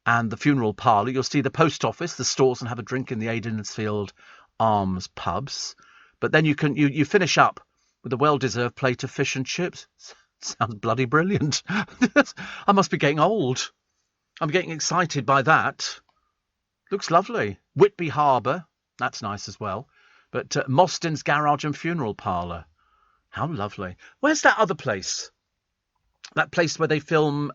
and the funeral parlour. You'll see the post office, the stores, and have a drink in the Aidensfield Arms pubs. But then you finish up with a well-deserved plate of fish and chips. Sounds bloody brilliant. I must be getting old. I'm getting excited by that. Looks lovely. Whitby Harbour, that's nice as well. But Mostyn's Garage and Funeral Parlour. How lovely. Where's that other place? That place where they film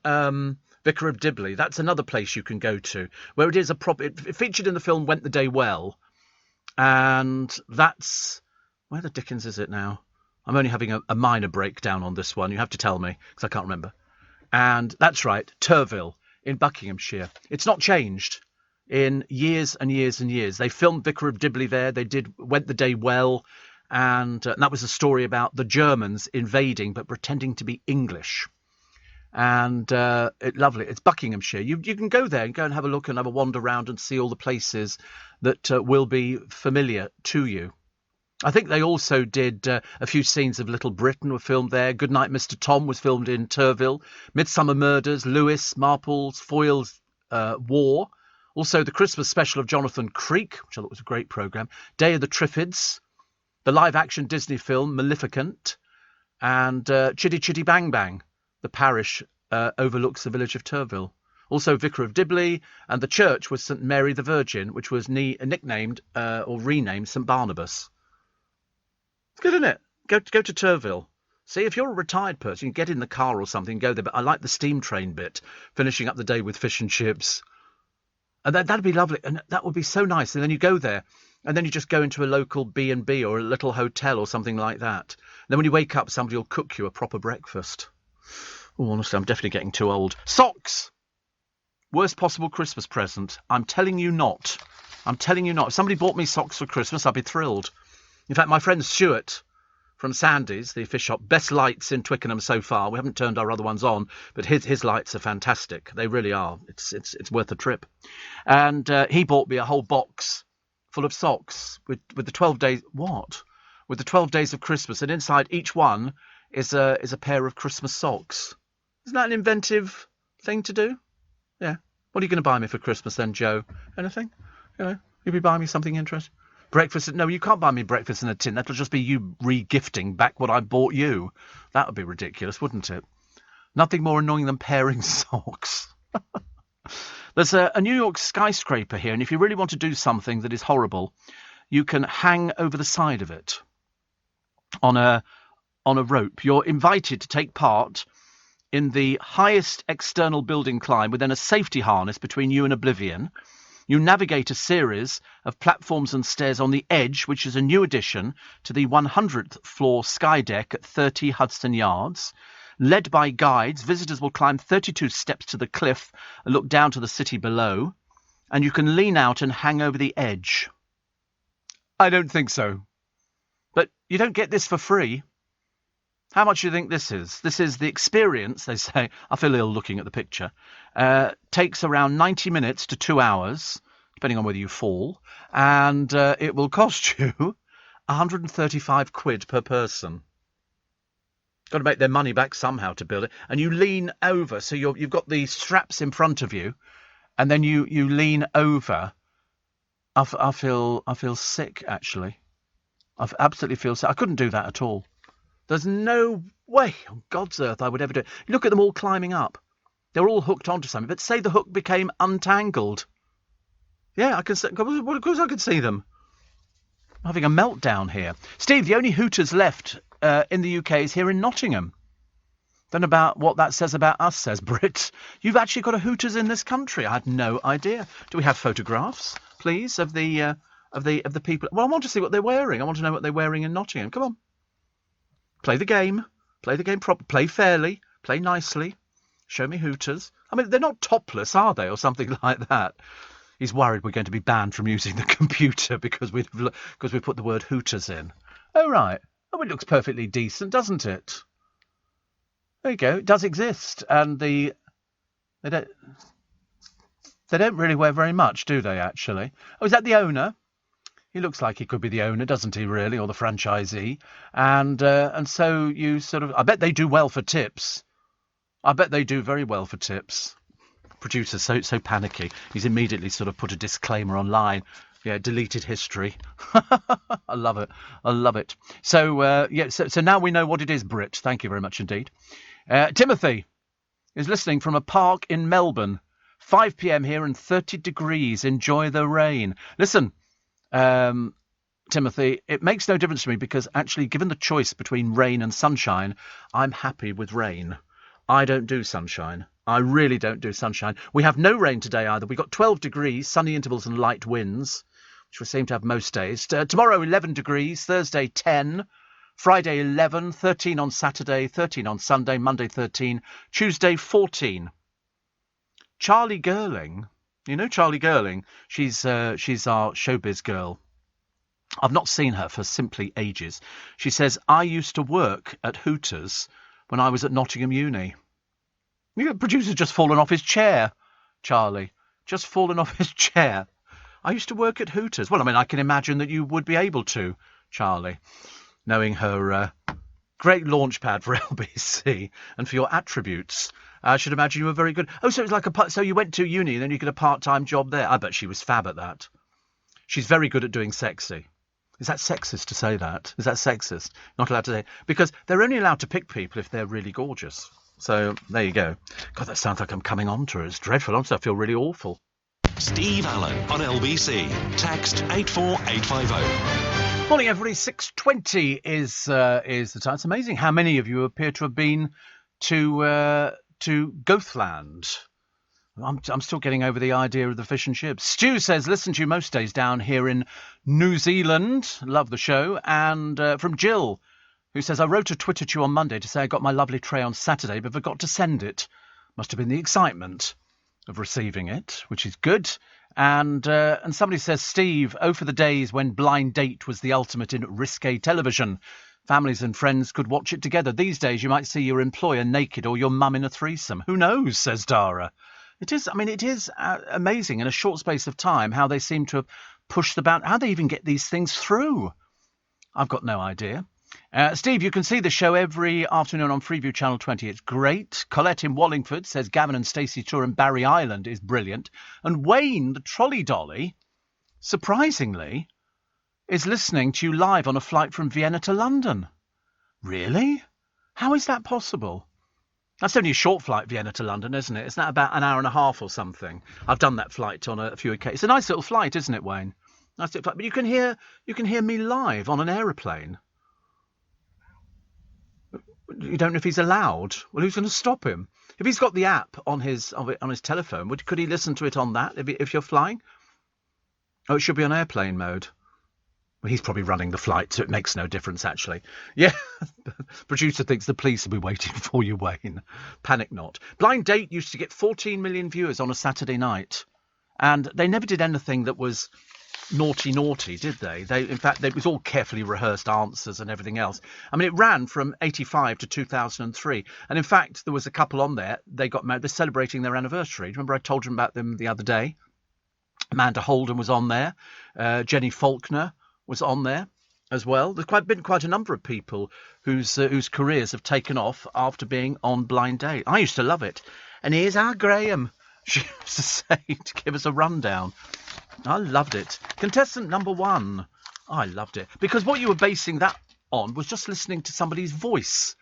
Vicar of Dibley. That's another place you can go to, where it is a proper... It featured in the film Went the Day Well. And that's... Where the dickens is it now? I'm only having a minor breakdown on this one. You have to tell me, because I can't remember. And that's right, Turville in Buckinghamshire. It's not changed in years and years and years. They filmed Vicar of Dibley there. They did Went the Day Well. And that was a story about the Germans invading but pretending to be English. And lovely. It's Buckinghamshire. You can go there and go and have a look and have a wander around and see all the places that will be familiar to you. I think they also did a few scenes of Little Britain were filmed there. Goodnight Mr. Tom was filmed in Turville. Midsummer Murders, Lewis, Marples, Foyle's War. Also the Christmas special of Jonathan Creek, which I thought was a great programme. Day of the Triffids. The live-action Disney film Maleficent. And Chitty Chitty Bang Bang. The parish overlooks the village of Turville. Also Vicar of Dibley. And the church was St Mary the Virgin, which was nicknamed or renamed St Barnabas. It's good, isn't it? Go to Turville. See, if you're a retired person, you can get in the car or something and go there. But I like the steam train bit, finishing up the day with fish and chips. And that'd be lovely. And that would be so nice. And then you go there, and then you just go into a local B&B or a little hotel or something like that. And then when you wake up, somebody will cook you a proper breakfast. Oh, honestly, I'm definitely getting too old. Socks! Worst possible Christmas present. I'm telling you not. I'm telling you not. If somebody bought me socks for Christmas, I'd be thrilled. In fact, my friend Stuart from Sandy's, the fish shop, best lights in Twickenham so far. We haven't turned our other ones on, but his lights are fantastic. They really are. It's worth a trip. And he bought me a whole box full of socks with the 12 days. What? With the 12 days of Christmas, and inside each one is a pair of Christmas socks. Isn't that an inventive thing to do? Yeah. What are you going to buy me for Christmas then, Joe? Anything? You know, you'll be buying me something interesting. Breakfast? No, you can't buy me breakfast in a tin. That'll just be you re-gifting back what I bought you. That would be ridiculous, wouldn't it? Nothing more annoying than pairing socks. There's a New York skyscraper here, and if you really want to do something that is horrible, you can hang over the side of it on a rope. You're invited to take part in the highest external building climb within a safety harness between you and oblivion. You navigate a series of platforms and stairs on the edge, which is a new addition to the 100th floor sky deck at 30 Hudson Yards. Led by guides, visitors will climb 32 steps to the cliff and look down to the city below. And you can lean out and hang over the edge. I don't think so. But you don't get this for free. How much do you think this is? This is the experience, they say. I feel ill looking at the picture. Takes around 90 minutes to 2 hours, depending on whether you fall. And it will cost you 135 quid per person. Got to make their money back somehow to build it. And you lean over. So you've got the straps in front of you. And then you lean over. I feel sick, actually. I absolutely feel sick. I couldn't do that at all. There's no way on God's earth I would ever do it. Look at them all climbing up. They're all hooked onto something. But say the hook became untangled. Yeah, I can see. Of course I could see them. I'm having a meltdown here. Steve, the only Hooters left in the UK is here in Nottingham. Don't know about what that says about us, says Brit. You've actually got a Hooters in this country. I had no idea. Do we have photographs, please, of the people? Well, I want to see what they're wearing. I want to know what they're wearing in Nottingham. Come on. Play the game. Play the game properly. Play fairly. Play nicely. Show me Hooters. I mean, they're not topless, are they, or something like that? He's worried we're going to be banned from using the computer because we put the word Hooters in. Oh, right. Oh, it looks perfectly decent, doesn't it? There you go. It does exist, and they don't really wear very much, do they? Actually. Oh, is that the owner? He looks like he could be the owner, doesn't he? Really, or the franchisee? And so you sort of. I bet they do well for tips. I bet they do very well for tips. Producer's so panicky. He's immediately sort of put a disclaimer online. Yeah, deleted history. I love it. I love it. So, so now we know what it is, Brit. Thank you very much indeed. Timothy is listening from a park in Melbourne. 5 p.m. here and 30 degrees. Enjoy the rain. Listen, Timothy, it makes no difference to me because actually, given the choice between rain and sunshine, I'm happy with rain. I don't do sunshine. I really don't do sunshine. We have no rain today either. We've got 12 degrees, sunny intervals and light winds, which we seem to have most days. Tomorrow, 11 degrees. Thursday, 10. Friday, 11. 13 on Saturday. 13 on Sunday. Monday, 13. Tuesday, 14. Charlie Girling. You know Charlie Girling? She's our showbiz girl. I've not seen her for simply ages. She says, I used to work at Hooters when I was at Nottingham Uni. The producer's just fallen off his chair, Charlie. Just fallen off his chair. I used to work at Hooters. Well, I mean, I can imagine that you would be able to, Charlie, knowing her great launch pad for LBC and for your attributes. I should imagine you were very good. Oh, so it was like so you went to uni and then you got a part-time job there. I bet she was fab at that. She's very good at doing sexy. Is that sexist to say that? Is that sexist? Not allowed to say. Because they're only allowed to pick people if they're really gorgeous. So there you go. God, that sounds like I'm coming on to her. It's dreadful. Honestly, I feel really awful. Steve Allen on LBC. Text 84850. Morning, everybody. 6:20 is the time. It's amazing how many of you appear to have been to Goathland. I'm still getting over the idea of the fish and chips. Stu says, listen to you most days down here in New Zealand. Love the show. And from Jill, who says, I wrote a Twitter to you on Monday to say I got my lovely tray on Saturday, but forgot to send it. Must have been the excitement of receiving it, which is good. And somebody says, Steve, oh, for the days when Blind Date was the ultimate in risque television. Families and friends could watch it together. These days, you might see your employer naked or your mum in a threesome. Who knows, says Dara. It is amazing in a short space of time how they seem to have pushed the boundary, how they even get these things through. I've got no idea. Steve, you can see the show every afternoon on Freeview Channel 20. It's great. Colette in Wallingford says Gavin and Stacey tour in Barry Island is brilliant. And Wayne, the trolley dolly, surprisingly, is listening to you live on a flight from Vienna to London. Really? How is that possible? That's only a short flight, Vienna to London, isn't it? Isn't that about an hour and a half or something? I've done that flight on a few occasions. It's a nice little flight, isn't it, Wayne? Nice little flight. But you can hear me live on an aeroplane. You don't know if he's allowed. Well, who's going to stop him? If he's got the app on his telephone, could he listen to it on that if you're flying? Oh, it should be on airplane mode. Well, he's probably running the flight, so it makes no difference, actually. Yeah, producer thinks the police will be waiting for you, Wayne. Panic not. Blind Date used to get 14 million viewers on a Saturday night, and they never did anything that was naughty, did they? In fact, it was all carefully rehearsed answers and everything else. I mean, it ran from 85 to 2003. And in fact, there was a couple on there. They got married. They're celebrating their anniversary. Remember I told you about them the other day? Amanda Holden was on there. Jenny Faulkner was on there as well. There's been quite a number of people whose careers have taken off after being on Blind Date. I used to love it. And here's our Graham, she used to say, to give us a rundown. I loved it. Contestant number 1. I loved it. Because what you were basing that on was just listening to somebody's voice,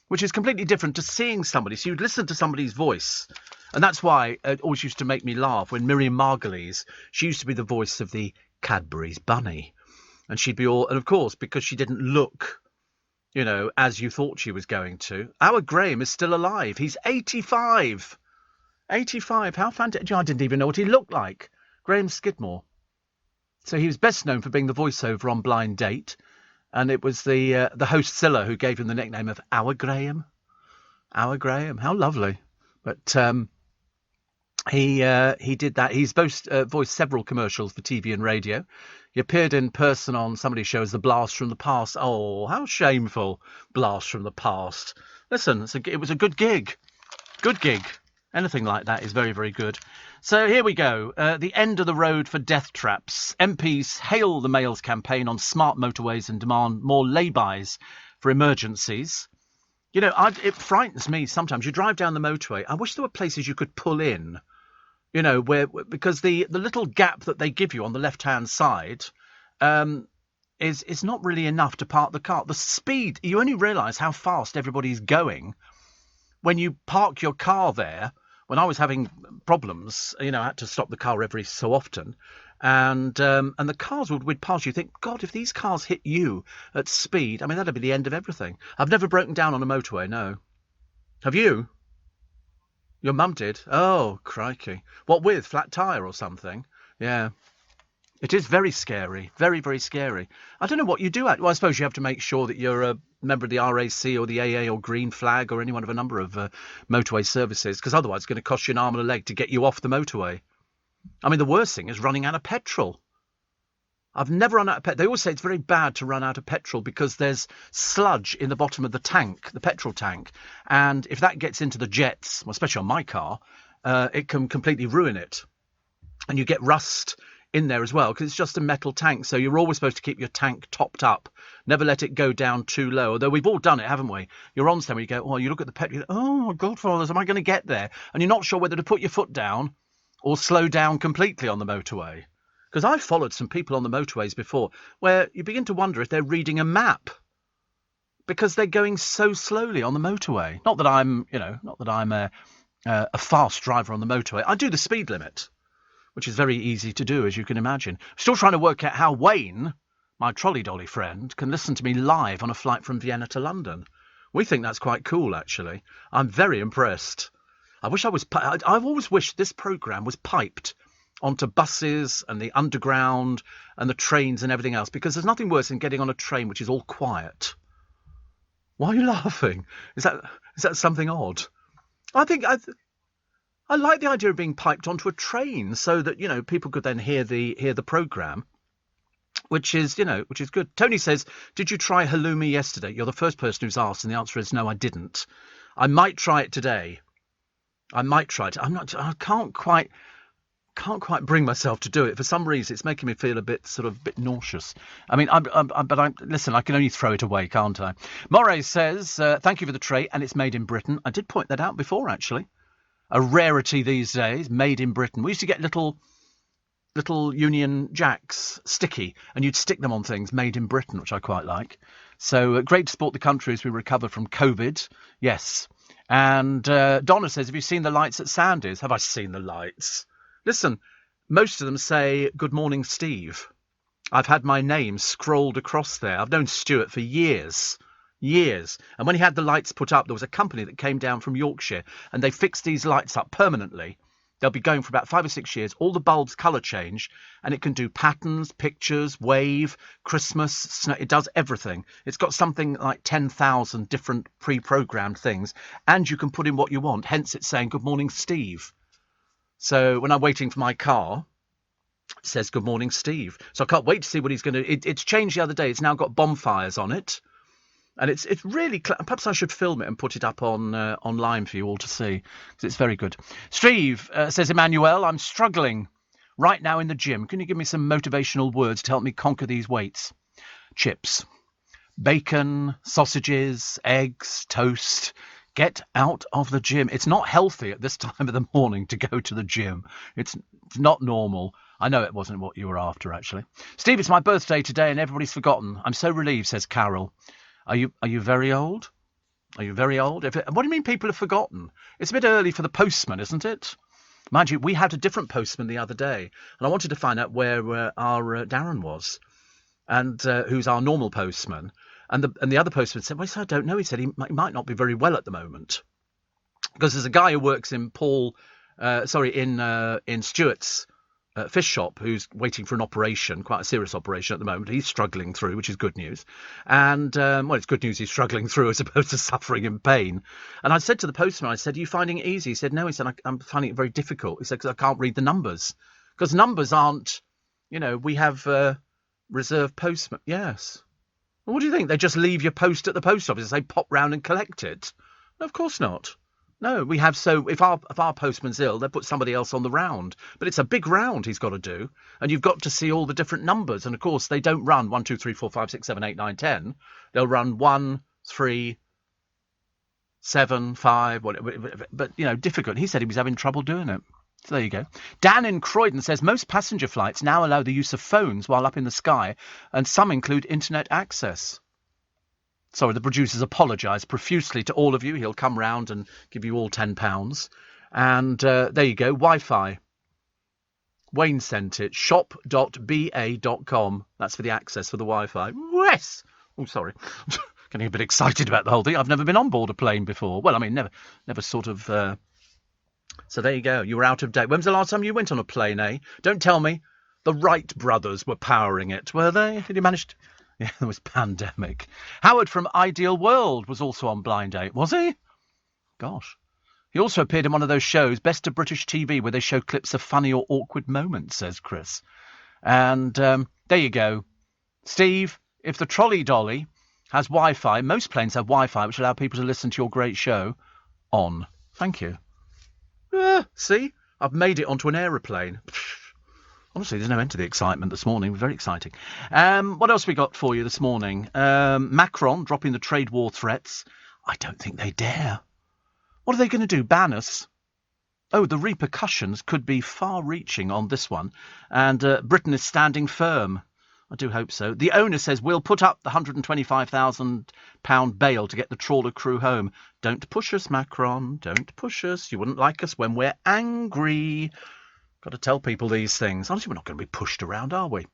which is completely different to seeing somebody. So you'd listen to somebody's voice. And that's why it always used to make me laugh when Miriam Margolyes, she used to be the voice of the Cadbury's bunny. And she'd be all... And of course, because she didn't look, as you thought she was going to. Our Graham is still alive. He's 85. 85. How fantastic. I didn't even know what he looked like. Graham Skidmore. So he was best known for being the voiceover on Blind Date, and it was the host Scylla who gave him the nickname of Our Graham. Our Graham, how lovely! But he did that. He's voiced several commercials for TV and radio. He appeared in person on somebody's show as the Blast from the Past. Oh, how shameful! Blast from the Past. Listen, it was a good gig. Good gig. Anything like that is very, very good. So here we go. The end of the road for death traps. MPs hail the Mail's campaign on smart motorways and demand more lay-bys for emergencies. It frightens me sometimes. You drive down the motorway. I wish there were places you could pull in, because the little gap that they give you on the left-hand side is not really enough to park the car. The speed, you only realise how fast everybody's going when you park your car there. When I was having problems, I had to stop the car every so often, and the cars would pass you. Think, God, if these cars hit you at speed, I mean, that'd be the end of everything. I've never broken down on a motorway, no. Have you? Your mum did? Oh, crikey. What with? Flat tyre or something? Yeah. It is very scary. Very, very scary. I don't know what you do. Well, I suppose you have to make sure that you're a member of the RAC or the AA or Green Flag or any one of a number of motorway services, because otherwise it's going to cost you an arm and a leg to get you off the motorway. I mean, the worst thing is running out of petrol. I've never run out of petrol. They always say it's very bad to run out of petrol because there's sludge in the bottom of the tank, the petrol tank. And if that gets into the jets, well, especially on my car, it can completely ruin it. And you get rust in there as well, because it's just a metal tank. So you're always supposed to keep your tank topped up. Never let it go down too low. Although we've all done it, haven't we? You're on somewhere, you go, oh, you look at the petrol, you go, oh, Godfathers, am I going to get there? And you're not sure whether to put your foot down or slow down completely on the motorway. Because I've followed some people on the motorways before where you begin to wonder if they're reading a map because they're going so slowly on the motorway. Not that I'm a fast driver on the motorway. I do the speed limit, which is very easy to do, as you can imagine. Still trying to work out how Wayne, my trolley dolly friend, can listen to me live on a flight from Vienna to London. We think that's quite cool, actually. I'm very impressed. I've always wished this programme was piped onto buses and the underground and the trains and everything else, because there's nothing worse than getting on a train which is all quiet. Why are you laughing? Is that something odd? I like the idea of being piped onto a train so that, people could then hear the programme, which is good. Tony says, did you try halloumi yesterday? You're the first person who's asked, and the answer is no, I didn't. I might try it today. I can't quite bring myself to do it. For some reason, it's making me feel a bit nauseous. I mean, listen, I can only throw it away, can't I? Moray says, thank you for the tray, and it's made in Britain. I did point that out before, actually. A rarity these days, made in Britain. We used to get little Union Jacks, sticky, and you'd stick them on things made in Britain, which I quite like. So great to support the country as we recover from COVID. Yes. And Donna says, have you seen the lights at Sandys? Have I seen the lights? Listen, most of them say, good morning, Steve. I've had my name scrolled across there. I've known Stuart for years. And when he had the lights put up, there was a company that came down from Yorkshire and they fixed these lights up permanently. They'll be going for about 5 or 6 years. All the bulbs colour change and it can do patterns, pictures, wave, Christmas, snow. It does everything. It's got something like 10,000 different pre-programmed things, and you can put in what you want. Hence it's saying, good morning, Steve. So when I'm waiting for my car, says, good morning, Steve. So I can't wait to see what he's going to... It's changed the other day. It's now got bonfires on it. And it's really... Perhaps I should film it and put it up on online for you all to see, because it's very good. Steve, says Emmanuel, I'm struggling right now in the gym. Can you give me some motivational words to help me conquer these weights? Chips, bacon, sausages, eggs, toast. Get out of the gym. It's not healthy at this time of the morning to go to the gym. It's not normal. I know it wasn't what you were after, actually. Steve, it's my birthday today and everybody's forgotten. I'm so relieved, says Carol. Are you very old? Are you very old? What do you mean people have forgotten? It's a bit early for the postman, isn't it? Mind you, we had a different postman the other day, and I wanted to find out where our Darren was, and who's our normal postman. And the other postman said, well, I don't know. He said he might not be very well at the moment. Because there's a guy who works in in Stuart's fish shop who's waiting for an operation, quite a serious operation at the moment. He's struggling through, which is good news. And, it's good news he's struggling through as opposed to suffering in pain. And I said to the postman, I said, are you finding it easy? He said, no. He said, I'm finding it very difficult. He said, because I can't read the numbers. Because numbers aren't, we have reserved postmen. Yes. Well, what do you think? They just leave your post at the post office and say, pop round and collect it? No, of course not. No, we have. So if our postman's ill, they put somebody else on the round. But it's a big round he's got to do. And you've got to see all the different numbers. And, of course, they don't run 1, 2, 3, 4, 5, 6, 7, 8, 9, 10. They'll run 1, 3, 7, 5, whatever. But, difficult. He said he was having trouble doing it. So there you go. Dan in Croydon says most passenger flights now allow the use of phones while up in the sky, and some include internet access. Sorry, the producers apologise profusely to all of you. He'll come round and give you all £10. And there you go, Wi-Fi. Wayne sent it. shop.ba.com. That's for the access for the Wi-Fi. Yes! Oh, sorry. Getting a bit excited about the whole thing. I've never been on board a plane before. Well, I mean, never sort of... So there you go. You were out of date. When was the last time you went on a plane, eh? Don't tell me the Wright brothers were powering it, were they? Did you manage to... Yeah, there was pandemic. Howard from Ideal World was also on Blind Date, was he? Gosh. He also appeared in one of those shows, Best of British TV, where they show clips of funny or awkward moments, says Chris. And there you go. Steve, if the trolley dolly has Wi-Fi, most planes have Wi-Fi, which allow people to listen to your great show on. Thank you. See? I've made it onto an aeroplane. Honestly, there's no end to the excitement this morning. It was very exciting. What else we got for you this morning? Macron dropping the trade war threats. I don't think they dare. What are they going to do? Ban us? Oh, the repercussions could be far-reaching on this one. And Britain is standing firm. I do hope so. The owner says we'll put up the £125,000 bail to get the trawler crew home. Don't push us, Macron. Don't push us. You wouldn't like us when we're angry. Got to tell people these things. Honestly, we're not going to be pushed around, are we?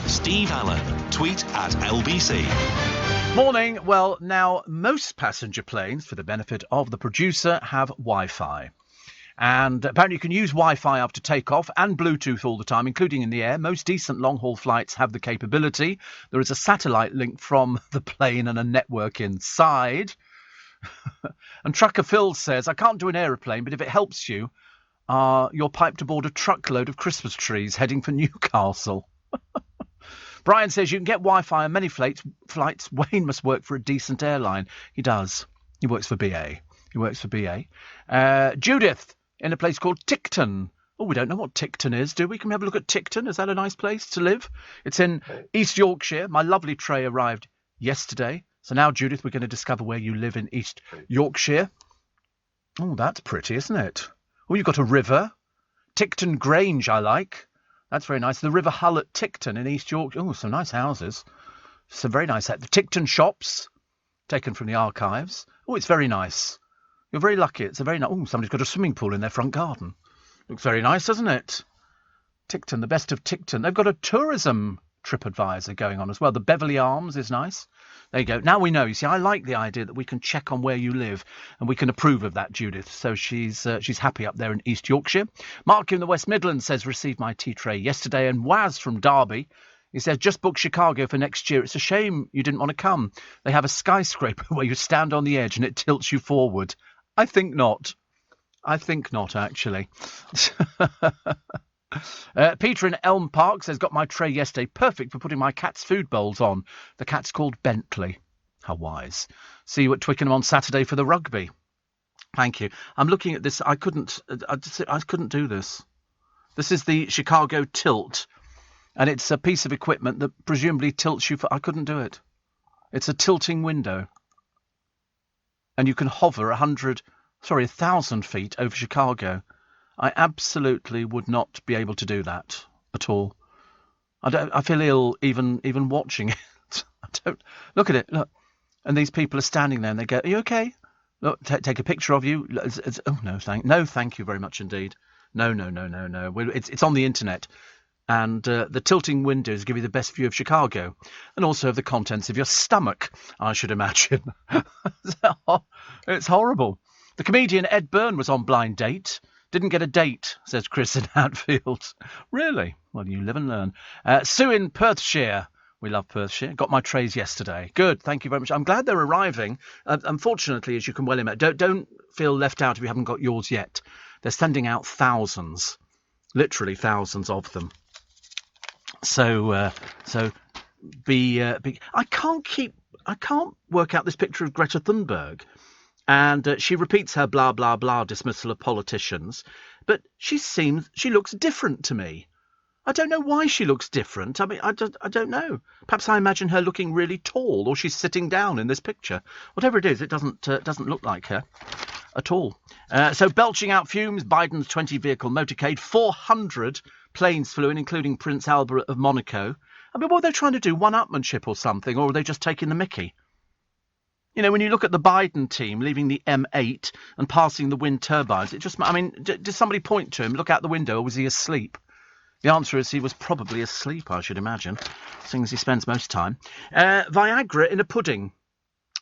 Steve Allen. Tweet at LBC. Morning. Well, now, most passenger planes, for the benefit of the producer, have Wi-Fi. And apparently you can use Wi-Fi after takeoff and Bluetooth all the time, including in the air. Most decent long-haul flights have the capability. There is a satellite link from the plane and a network inside. And Trucker Phil says, I can't do an aeroplane, but if it helps you, you're piped aboard a truckload of Christmas trees heading for Newcastle. Brian says you can get Wi-Fi on many flights. Wayne must work for a decent airline. He does. He works for BA. Judith, in a place called Ticton. Oh, we don't know what Ticton is, do we? Can we have a look at Ticton? Is that a nice place to live? It's in East Yorkshire. My lovely tray arrived yesterday. So now, Judith, we're going to discover where you live in East Yorkshire. Oh, that's pretty, isn't it? Oh, you've got a river. Ticton Grange, I like. That's very nice. The River Hull at Ticton in East Yorkshire. Oh, some nice houses. Some very nice. The Ticton shops, taken from the archives. Oh, it's very nice. You're very lucky. It's a very nice... Oh, somebody's got a swimming pool in their front garden. Looks very nice, doesn't it? Ticton, the best of Ticton. They've got a tourism TripAdvisor going on as well. The Beverley Arms is nice. There you go. Now we know. You see, I like the idea that we can check on where you live, and we can approve of that, Judith. So she's happy up there in East Yorkshire. Mark in the West Midlands says, received my tea tray yesterday. And Waz from Derby, he says, just booked Chicago for next year. It's a shame you didn't want to come. They have a skyscraper where you stand on the edge and it tilts you forward. I think not. I think not, actually. Peter in Elm Park says, got my tray yesterday. Perfect for putting my cat's food bowls on. The cat's called Bentley. How wise. See you at Twickenham on Saturday for the rugby. Thank you. I'm looking at this. I couldn't do this. This is the Chicago Tilt, and it's a piece of equipment that presumably tilts you for... I couldn't do it. It's a tilting window. And you can hover 1,000 feet over Chicago. I absolutely would not be able to do that at all. I feel ill even watching it. I don't... Look at it, look. And these people are standing there and they go, are you okay? Look, take a picture of you. Oh, no, thank you very much indeed. No. It's on the internet. And the tilting windows give you the best view of Chicago and also of the contents of your stomach, I should imagine. It's horrible. The comedian Ed Byrne was on Blind Date. Didn't get a date, says Chris in Hatfield. Really? Well, you live and learn. Sue in Perthshire. We love Perthshire. Got my trays yesterday. Good, thank you very much. I'm glad they're arriving. Unfortunately, as you can well imagine, don't feel left out if you haven't got yours yet. They're sending out thousands, literally thousands of them. So I can't work out this picture of Greta Thunberg, and she repeats her blah blah blah dismissal of politicians, but she looks different to me. I don't know why she looks different. I mean, I don't know. Perhaps I imagine her looking really tall, or she's sitting down in this picture. Whatever it is, it doesn't look like her at all. So belching out fumes, Biden's 20-vehicle motorcade, 400 planes flew in, including Prince Albert of Monaco. I mean, what are they trying to do? One-upmanship or something, or are they just taking the mickey? You know, when you look at the Biden team leaving the M8 and passing the wind turbines, did somebody point to him, look out the window, or was he asleep? The answer is he was probably asleep, I should imagine, seeing as he spends most time. Viagra in a pudding.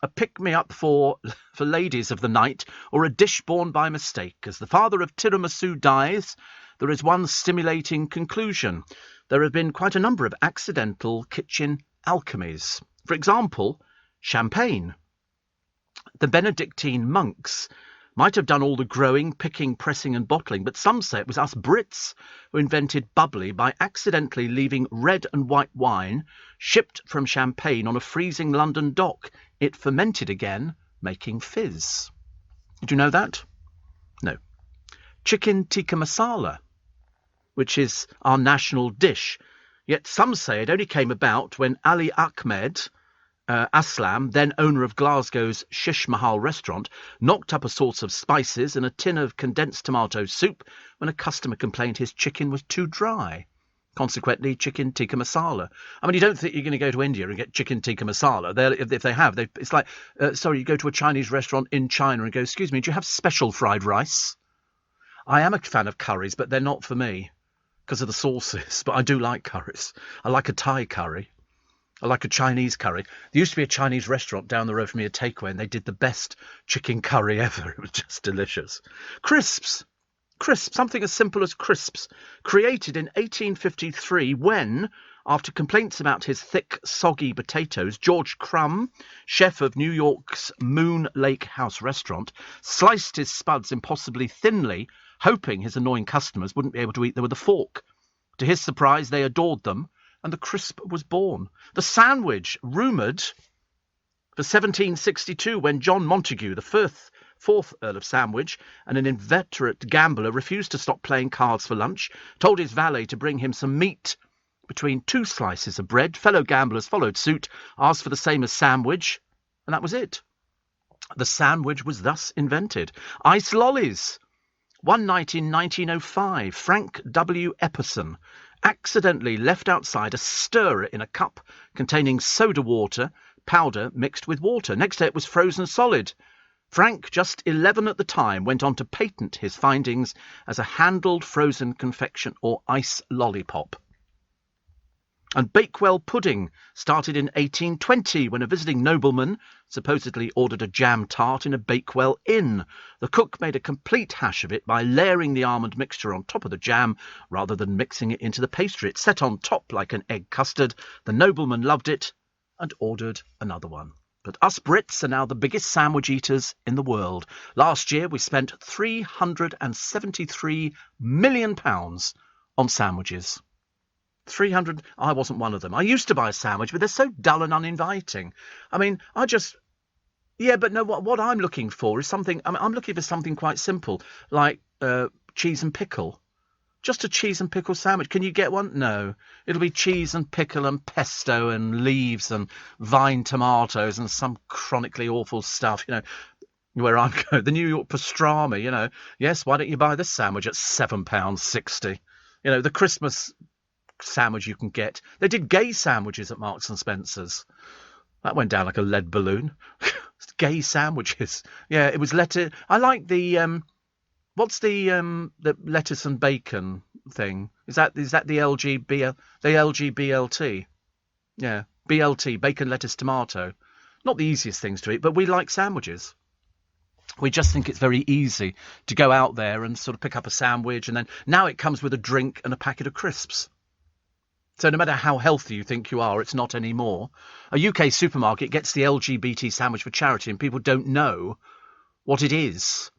A pick-me-up for ladies of the night, or a dish born by mistake. As the father of tiramisu dies, there is one stimulating conclusion. There have been quite a number of accidental kitchen alchemies. For example, champagne. The Benedictine monks might have done all the growing, picking, pressing and bottling, but some say it was us Brits who invented bubbly by accidentally leaving red and white wine shipped from Champagne on a freezing London dock. It fermented again, making fizz. Did you know that? No. Chicken tikka masala, which is our national dish. Yet some say it only came about when Ali Ahmed Aslam, then owner of Glasgow's Shish Mahal restaurant, knocked up a sauce of spices and a tin of condensed tomato soup when a customer complained his chicken was too dry. Consequently, chicken tikka masala. I mean, you don't think you're going to go to India and get chicken tikka masala. If they have, it's like, you go to a Chinese restaurant in China and go, excuse me, do you have special fried rice? I am a fan of curries, but they're not for me because of the sauces. But I do like curries. I like a Thai curry. I like a Chinese curry. There used to be a Chinese restaurant down the road from me, a takeaway, and they did the best chicken curry ever. It was just delicious. Crisps. Crisps, something as simple as crisps. Created in 1853 when, after complaints about his thick, soggy potatoes, George Crumb, chef of New York's Moon Lake House restaurant, sliced his spuds impossibly thinly, hoping his annoying customers wouldn't be able to eat them with a fork. To his surprise, they adored them, and the crisp was born. The sandwich, rumoured for 1762, when John Montagu, the fourth Earl of Sandwich, and an inveterate gambler, refused to stop playing cards for lunch, told his valet to bring him some meat between two slices of bread. Fellow gamblers followed suit, asked for the same as sandwich, and that was it. The sandwich was thus invented. Ice lollies. One night in 1905, Frank W. Epperson accidentally left outside a stirrer in a cup containing soda water powder mixed with water. Next day it was frozen solid. Frank, just 11 at the time, went on to patent his findings as a handled frozen confection or ice lollipop. And Bakewell pudding started in 1820 when a visiting nobleman supposedly ordered a jam tart in a Bakewell inn. The cook made a complete hash of it by layering the almond mixture on top of the jam rather than mixing it into the pastry. It set on top like an egg custard. The nobleman loved it and ordered another one. But us Brits are now the biggest sandwich eaters in the world. Last year we spent £373 million on sandwiches. 300. I wasn't one of them. I used to buy a sandwich, but they're so dull and uninviting. I mean, yeah, but no, what I'm looking for is something. I mean, I'm looking for something quite simple, like cheese and pickle. Just a cheese and pickle sandwich. Can you get one? No. It'll be cheese and pickle and pesto and leaves and vine tomatoes and some chronically awful stuff, you know, where I'm going. The New York pastrami, you know. Yes, why don't you buy this sandwich at £7.60? You know, the Christmas sandwich you can get. They did gay sandwiches at Marks and Spencer's. That went down like a lead balloon. Gay sandwiches. Yeah, it was lettuce. I like the... What's the lettuce and bacon thing? Is that the LGBLT? Yeah, BLT, bacon, lettuce, tomato. Not the easiest things to eat, but we like sandwiches. We just think it's very easy to go out there and sort of pick up a sandwich, and then now it comes with a drink and a packet of crisps. So no matter how healthy you think you are, it's not anymore. A UK supermarket gets the LGBT sandwich for charity, and people don't know what it is.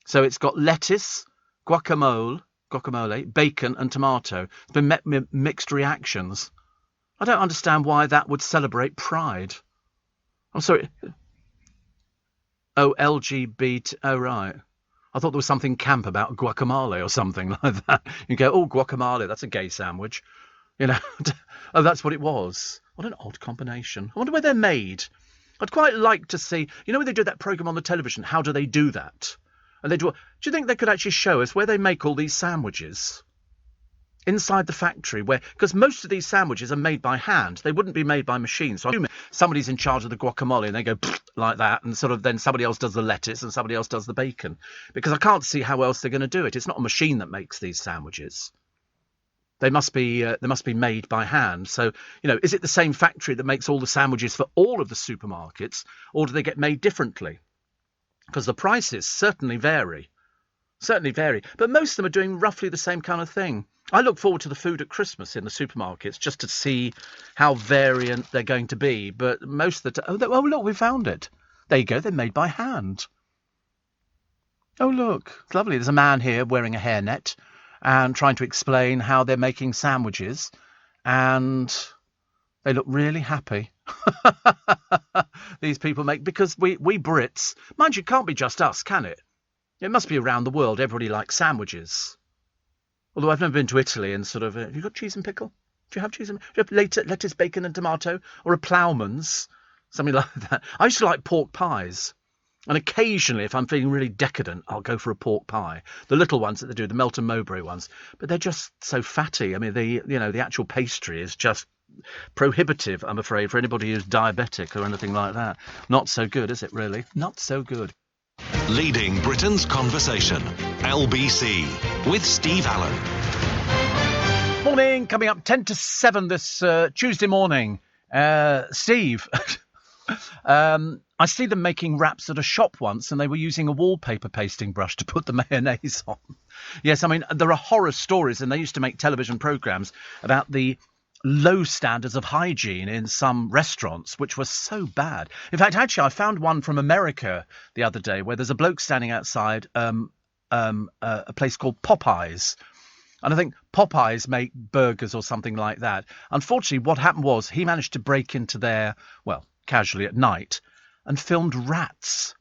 So it's got lettuce, guacamole, bacon and tomato. It's been met with mixed reactions. I don't understand why that would celebrate pride. I'm sorry. Oh, LGBT. Oh, right. I thought there was something camp about guacamole or something like that. You go, oh, guacamole, that's a gay sandwich. You know, oh, that's what it was. What an odd combination. I wonder where they're made. I'd quite like to see, you know, when they do that programme on the television, how do they do that? And they do you think they could actually show us where they make all these sandwiches? Inside the factory, because most of these sandwiches are made by hand. They wouldn't be made by machines. So I assume somebody's in charge of the guacamole and they go like that, and sort of then somebody else does the lettuce and somebody else does the bacon. Because I can't see how else they're going to do it. It's not a machine that makes these sandwiches. They must be made by hand. So, you know, is it the same factory that makes all the sandwiches for all of the supermarkets, or do they get made differently? Because the prices certainly vary. But most of them are doing roughly the same kind of thing. I look forward to the food at Christmas in the supermarkets just to see how variant they're going to be. But most of the time... Oh, look, we found it. There you go. They're made by hand. Oh, look. It's lovely. There's a man here wearing a hairnet and trying to explain how they're making sandwiches. And they look really happy. These people make... Because we Brits... Mind you, it can't be just us, can it? It must be around the world. Everybody likes sandwiches. Although I've never been to Italy and sort of... have you got cheese and pickle? Do you have cheese and... Do you have lettuce, bacon and tomato? Or a ploughman's? Something like that. I used to like pork pies. And occasionally, if I'm feeling really decadent, I'll go for a pork pie. The little ones that they do, the Melton Mowbray ones. But they're just so fatty. I mean, the actual pastry is just prohibitive, I'm afraid, for anybody who's diabetic or anything like that. Not so good, is it, really? Not so good. Leading Britain's conversation, LBC, with Steve Allen. Morning, coming up 10 to 7 this Tuesday morning. Steve, I see them making wraps at a shop once, and they were using a wallpaper pasting brush to put the mayonnaise on. Yes, I mean, there are horror stories, and they used to make television programmes about the low standards of hygiene in some restaurants, which was so bad. In fact, actually, I found one from America the other day where there's a bloke standing outside a place called Popeyes. And I think Popeyes make burgers or something like that. Unfortunately, what happened was he managed to break into there, well, casually at night, and filmed rats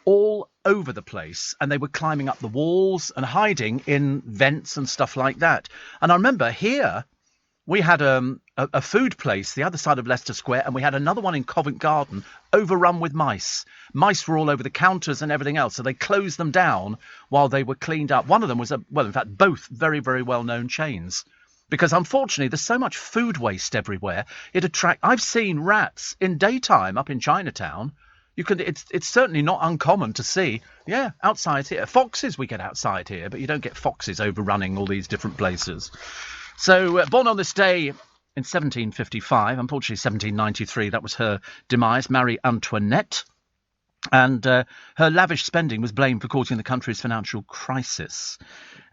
all over the place. And they were climbing up the walls and hiding in vents and stuff like that. And I remember here... We had a food place the other side of Leicester Square, and we had another one in Covent Garden overrun with mice. Mice were all over the counters and everything else, so they closed them down while they were cleaned up. One of them was, in fact, both very, very well-known chains. Because, unfortunately, there's so much food waste everywhere. I've seen rats in daytime up in Chinatown. It's certainly not uncommon to see, outside here. Foxes we get outside here, but you don't get foxes overrunning all these different places. So, born on this day in 1755, unfortunately 1793, that was her demise, Marie Antoinette. And her lavish spending was blamed for causing the country's financial crisis.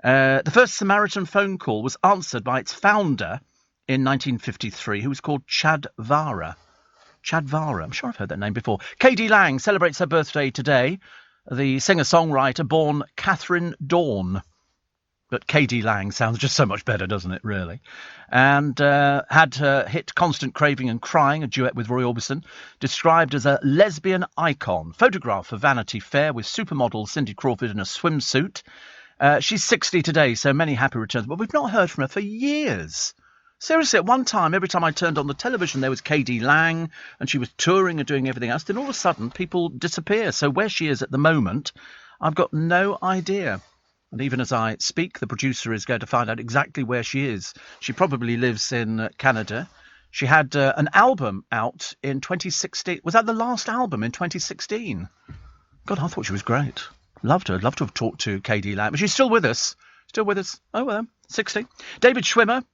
The first Samaritan phone call was answered by its founder in 1953, who was called Chad Vara. Chad Vara, I'm sure I've heard that name before. K.D. Lang celebrates her birthday today. The singer-songwriter born Catherine Dawn. But KD Lang sounds just so much better, doesn't it, really? And had her hit Constant Craving and Crying, a duet with Roy Orbison, described as a lesbian icon. Photograph for Vanity Fair with supermodel Cindy Crawford in a swimsuit. She's 60 today, so many happy returns. But we've not heard from her for years. Seriously, at one time, every time I turned on the television, there was KD Lang, and she was touring and doing everything else. Then all of a sudden, people disappear. So where she is at the moment, I've got no idea. And even as I speak, the producer is going to find out exactly where she is. She probably lives in Canada. She had an album out in 2016. Was that the last album in 2016? God, I thought she was great. Loved her. I'd love to have talked to KD Lang. But she's still with us. Still with us. Oh, well, 60. David Schwimmer,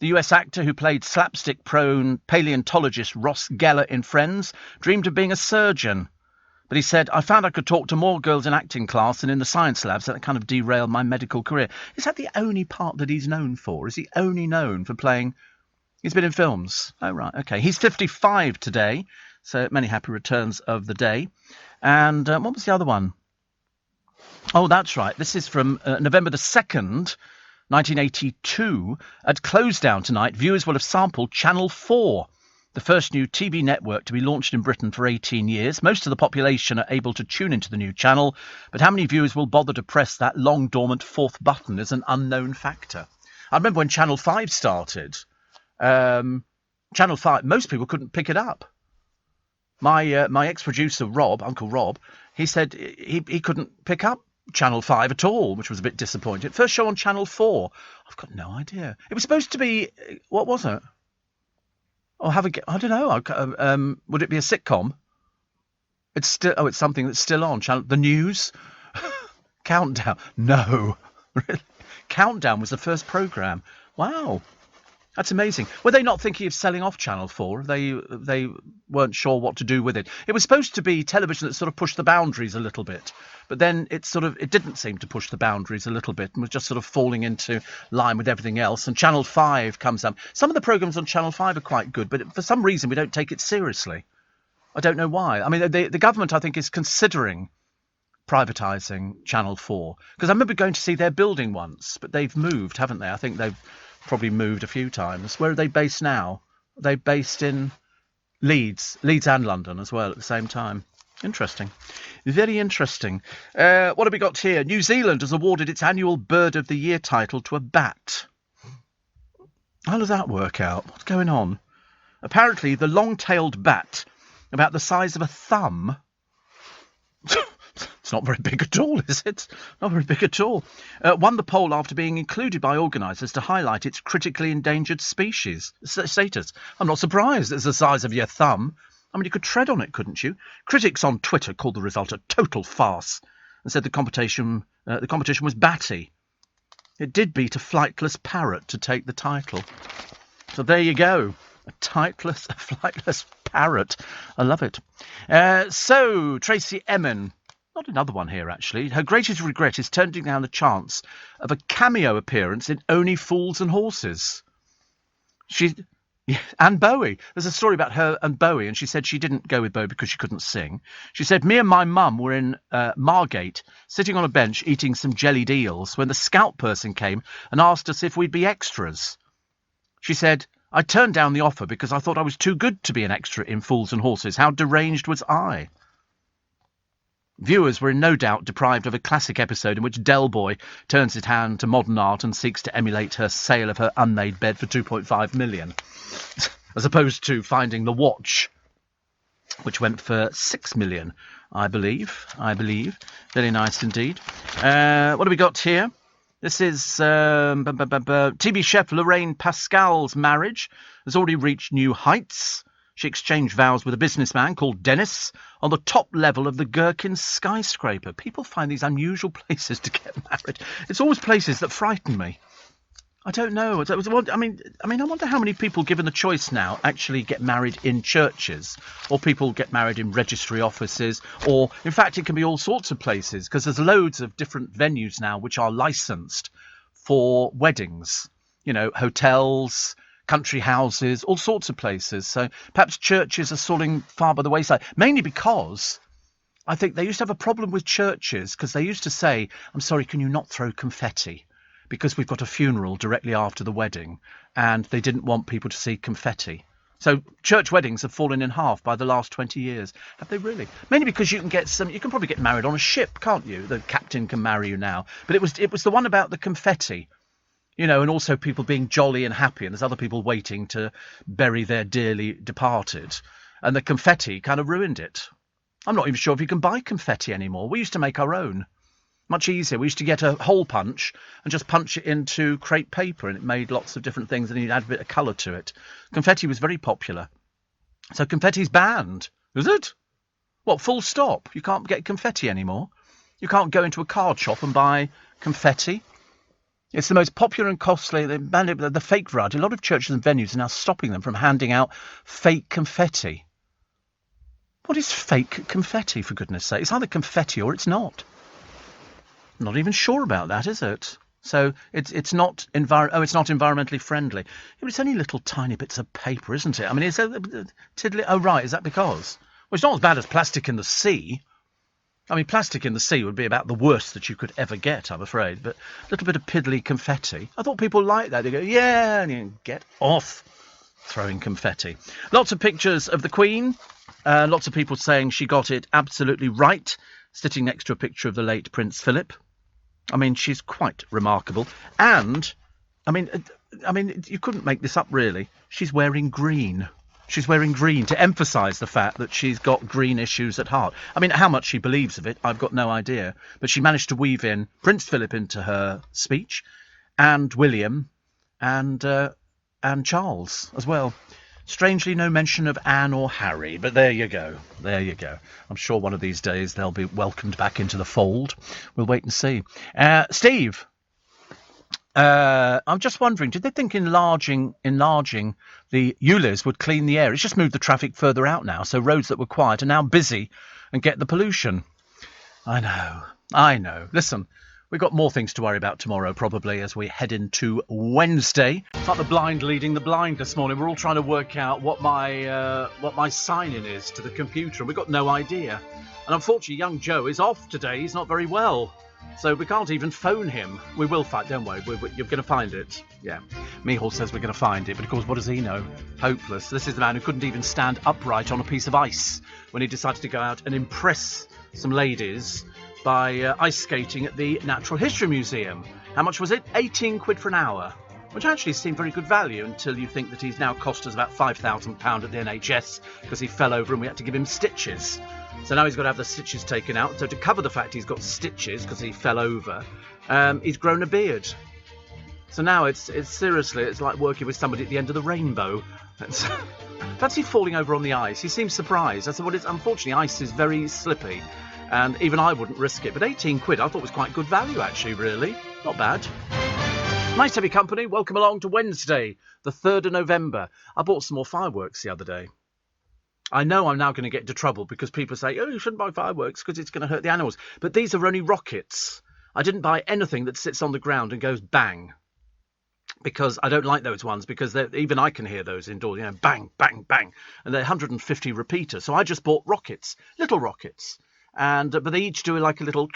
the US actor who played slapstick-prone paleontologist Ross Geller in Friends, dreamed of being a surgeon. But he said, I found I could talk to more girls in acting class than in the science labs, so that kind of derailed my medical career. Is that the only part that he's known for? Is he only known for playing... He's been in films. Oh, right, OK. He's 55 today, so many happy returns of the day. And what was the other one? Oh, that's right. This is from November the 2nd, 1982. At close down tonight, viewers will have sampled Channel 4. The first new TV network to be launched in Britain for 18 years. Most of the population are able to tune into the new channel, but how many viewers will bother to press that long dormant fourth button is an unknown factor. I remember when Channel 5 started. Channel 5, most people couldn't pick it up. My ex-producer, Rob, Uncle Rob, he said he couldn't pick up Channel 5 at all, which was a bit disappointing. First show on Channel 4. I've got no idea. It was supposed to be... What was it? Oh, I don't know. Would it be a sitcom? It's still. Oh, it's something that's still on. The News, Countdown. No, really. Countdown was the first programme. Wow, that's amazing. Were they not thinking of selling off Channel 4? They weren't sure what to do with it. It was supposed to be television that sort of pushed the boundaries a little bit, but then it didn't seem to push the boundaries a little bit and was just sort of falling into line with everything else. And Channel 5 comes up. Some of the programmes on Channel 5 are quite good, but for some reason we don't take it seriously. I don't know why. I mean, the government, I think, is considering privatising Channel 4. Because I remember going to see their building once, but they've moved, haven't they? I think they've probably moved a few times. Where are they based now? Are they based in Leeds and London as well at the same time? Interesting. Very interesting. What have we got here? New Zealand has awarded its annual Bird of the Year title to a bat. How does that work out? What's going on? Apparently, the long-tailed bat, about the size of a thumb... It's not very big at all, is it? Not very big at all. Won the poll after being included by organisers to highlight its critically endangered species status. I'm not surprised it's the size of your thumb. I mean, you could tread on it, couldn't you? Critics on Twitter called the result a total farce and said the competition was batty. It did beat a flightless parrot to take the title. So there you go. A flightless parrot. I love it. So, Tracy Emin. Not another one here, actually. Her greatest regret is turning down the chance of a cameo appearance in Only Fools and Horses. And Bowie. There's a story about her and Bowie, and she said she didn't go with Bowie because she couldn't sing. She said, me and my mum were in Margate, sitting on a bench eating some jellied eels, when the scout person came and asked us if we'd be extras. She said, I turned down the offer because I thought I was too good to be an extra in Fools and Horses. How deranged was I? Viewers were in no doubt deprived of a classic episode in which Del Boy turns his hand to modern art and seeks to emulate her sale of her unmade bed for $2.5 million, as opposed to finding the watch, which went for $6 million, I believe. Very nice indeed. What have we got here? This is TV chef Lorraine Pascal's marriage has already reached new heights. She exchanged vows with a businessman called Dennis on the top level of the Gherkin skyscraper. People find these unusual places to get married. It's always places that frighten me. I don't know. I mean, I wonder how many people, given the choice now, actually get married in churches, or people get married in registry offices, or, in fact, it can be all sorts of places, because there's loads of different venues now which are licensed for weddings. You know, hotels, country houses, all sorts of places. So perhaps churches are falling far by the wayside, mainly because I think they used to have a problem with churches because they used to say, I'm sorry, can you not throw confetti? because we've got a funeral directly after the wedding, and they didn't want people to see confetti. So church weddings have fallen in half by the last 20 years. Have they really? Mainly because you can probably get married on a ship, can't you? The captain can marry you now. But it was the one about the confetti, and also people being jolly and happy, and there's other people waiting to bury their dearly departed. And the confetti kind of ruined it. I'm not even sure if you can buy confetti anymore. We used to make our own. Much easier. We used to get a hole punch and just punch it into crepe paper, and it made lots of different things, and you'd add a bit of colour to it. Confetti was very popular. So confetti's banned, is it? What, full stop? You can't get confetti anymore? You can't go into a card shop and buy confetti? It's the most popular and costly. They banned it, the fake variety. A lot of churches and venues are now stopping them from handing out fake confetti. What is fake confetti, for goodness sake? It's either confetti or it's not. Not even sure about that, is it? So it's not environmentally friendly. Yeah, but it's only little tiny bits of paper, isn't it? I mean, it's tiddly. Oh right, is that because? Well, it's not as bad as plastic in the sea. I mean, plastic in the sea would be about the worst that you could ever get, I'm afraid. But a little bit of piddly confetti. I thought people liked that. They go, yeah, and you get off throwing confetti. Lots of pictures of the Queen. Lots of people saying she got it absolutely right. Sitting next to a picture of the late Prince Philip. I mean, she's quite remarkable. And, I mean, you couldn't make this up, really. She's wearing green. She's wearing green to emphasise the fact that she's got green issues at heart. I mean, how much she believes of it, I've got no idea. But she managed to weave in Prince Philip into her speech, and William, and Charles as well. Strangely, no mention of Anne or Harry, but there you go. There you go. I'm sure one of these days they'll be welcomed back into the fold. We'll wait and see. Steve, I'm just wondering, did they think enlarging the ULEZ would clean the air? It's just moved the traffic further out now, so roads that were quiet are now busy and get the pollution. I know. Listen, we've got more things to worry about tomorrow, probably, as we head into Wednesday. It's like the blind leading the blind this morning. We're all trying to work out what my sign-in is to the computer, and we've got no idea. And unfortunately, young Joe is off today. He's not very well. So we can't even phone him. We will find, don't we? You're going to find it. Yeah. Mihal says we're going to find it, but of course, what does he know? Hopeless. This is the man who couldn't even stand upright on a piece of ice when he decided to go out and impress some ladies by ice skating at the Natural History Museum. How much was it? 18 quid for an hour, which actually seemed very good value until you think that he's now cost us about £5,000 at the NHS because he fell over and we had to give him stitches. So now he's got to have the stitches taken out. So to cover the fact he's got stitches because he fell over, he's grown a beard. So now it's seriously, it's like working with somebody at the end of the rainbow. Fancy falling over on the ice. He seems surprised. I said, well, unfortunately, ice is very slippy. And even I wouldn't risk it. But 18 quid I thought was quite good value, actually, really. Not bad. Nice to have your company. Welcome along to Wednesday, the 3rd of November. I bought some more fireworks the other day. I know I'm now going to get into trouble because people say, oh, you shouldn't buy fireworks because it's going to hurt the animals. But these are only rockets. I didn't buy anything that sits on the ground and goes bang. Because I don't like those ones, because even I can hear those indoors, bang, bang, bang. And they're 150 repeaters. So I just bought rockets, little rockets. But they each do like a little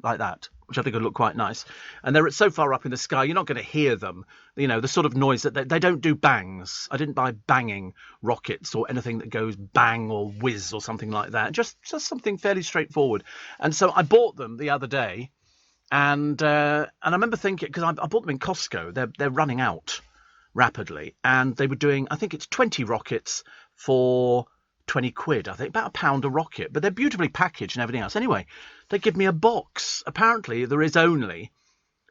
like that, which I think would look quite nice. And they're so far up in the sky, you're not going to hear them. The sort of noise that they don't do bangs. I didn't buy banging rockets or anything that goes bang or whiz or something like that. Just something fairly straightforward. And so I bought them the other day. And I remember thinking, because I bought them in Costco, they're running out rapidly. And they were doing, I think it's 20 rockets for 20 quid, I think, about £1 a rocket, but they're beautifully packaged and everything else. Anyway, they give me a box. Apparently, there is only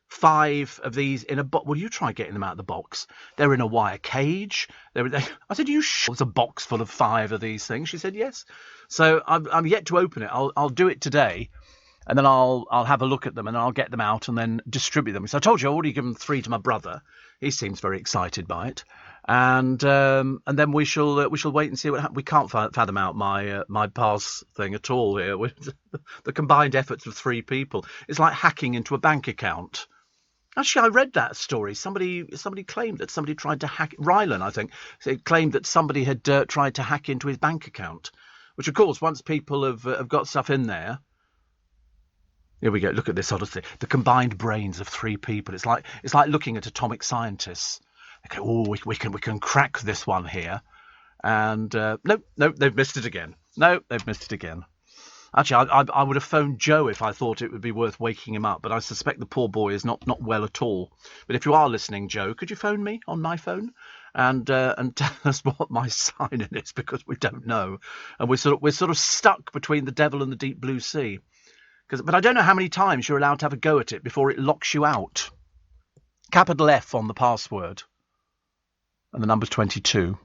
5 of these in a box. Well, you try getting them out of the box. They're in a wire cage. I said, you sure there's a box full of 5 of these things? She said, yes. So I'm yet to open it. I'll do it today, and then I'll have a look at them, and I'll get them out and then distribute them. So I told you, I already given 3 to my brother. He seems very excited by it. And then we shall wait and see what happens. We can't fathom out my pass thing at all here. The combined efforts of 3 people. It's like hacking into a bank account. Actually, I read that story. Somebody claimed that somebody tried to hack. Rylan, I think, claimed that somebody had tried to hack into his bank account. Which, of course, once people have got stuff in there, Here we go. Look at this, honestly. The combined brains of three people. It's like looking at atomic scientists. They go, oh, we can crack this one here. And no, they've missed it again. No, they've missed it again. Actually, I would have phoned Joe if I thought it would be worth waking him up, but I suspect the poor boy is not well at all. But if you are listening, Joe, could you phone me on my phone and tell us what my sign-in is, because we don't know, and we're sort of stuck between the devil and the deep blue sea. But I don't know how many times you're allowed to have a go at it before it locks you out. Capital F on the password, and the number's 22.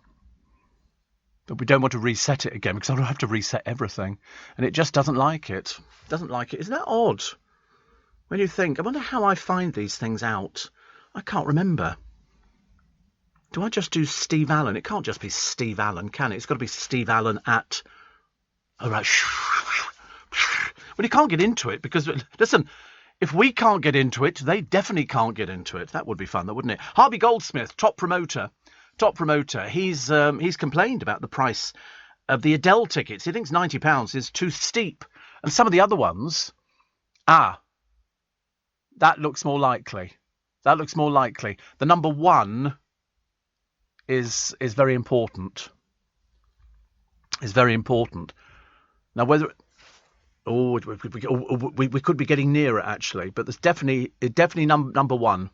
But we don't want to reset it again, because I'll have to reset everything. And it just doesn't like it. Doesn't like it. Isn't that odd? When you think, I wonder how I find these things out. I can't remember. Do I just do Steve Allen? It can't just be Steve Allen, can it? It's got to be Steve Allen at... Oh, right. Well, you can't get into it, because, listen, if we can't get into it, they definitely can't get into it. That would be fun, though, wouldn't it? Harvey Goldsmith, top promoter. He's complained about the price of the Adele tickets. He thinks £90 is too steep. And some of the other ones, that looks more likely. The number 1 is very important. Now, whether... we could be getting nearer, actually. But there's definitely number 1.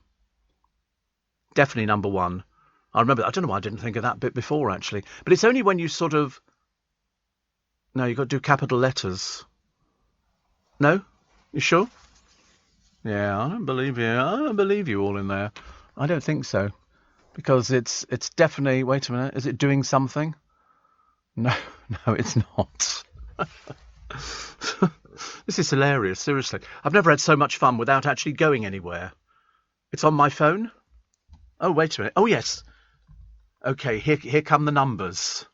Definitely number 1. I remember, I don't know why I didn't think of that bit before, actually. But it's only when you sort of... No, you've got to do capital letters. No? You sure? Yeah, I don't believe you all in there. I don't think so. Because it's definitely... Wait a minute. Is it doing something? No, it's not. This is hilarious, seriously. I've never had so much fun without actually going anywhere. It's on my phone? Oh, wait a minute. Oh, yes. Okay, here come the numbers.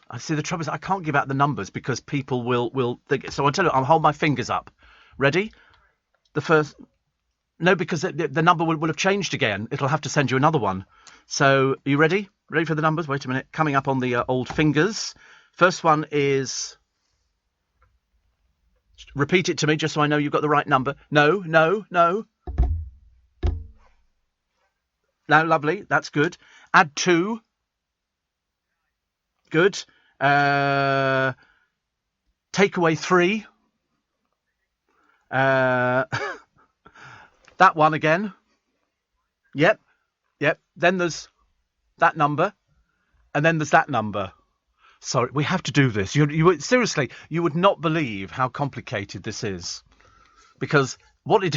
I see, the trouble is I can't give out the numbers because people will think it. So I'll tell you, I'll hold my fingers up. Ready? The first... No, because the number will have changed again. It'll have to send you another one. So, are you ready? Ready for the numbers? Wait a minute. Coming up on the old fingers. First one is... Repeat it to me just so I know you've got the right number. No. No, lovely. That's good. Add 2. Good. Take away 3. That one again. Yep. Then there's that number. And then there's that number. Sorry, we have to do this. You seriously, you would not believe how complicated this is. Because what it...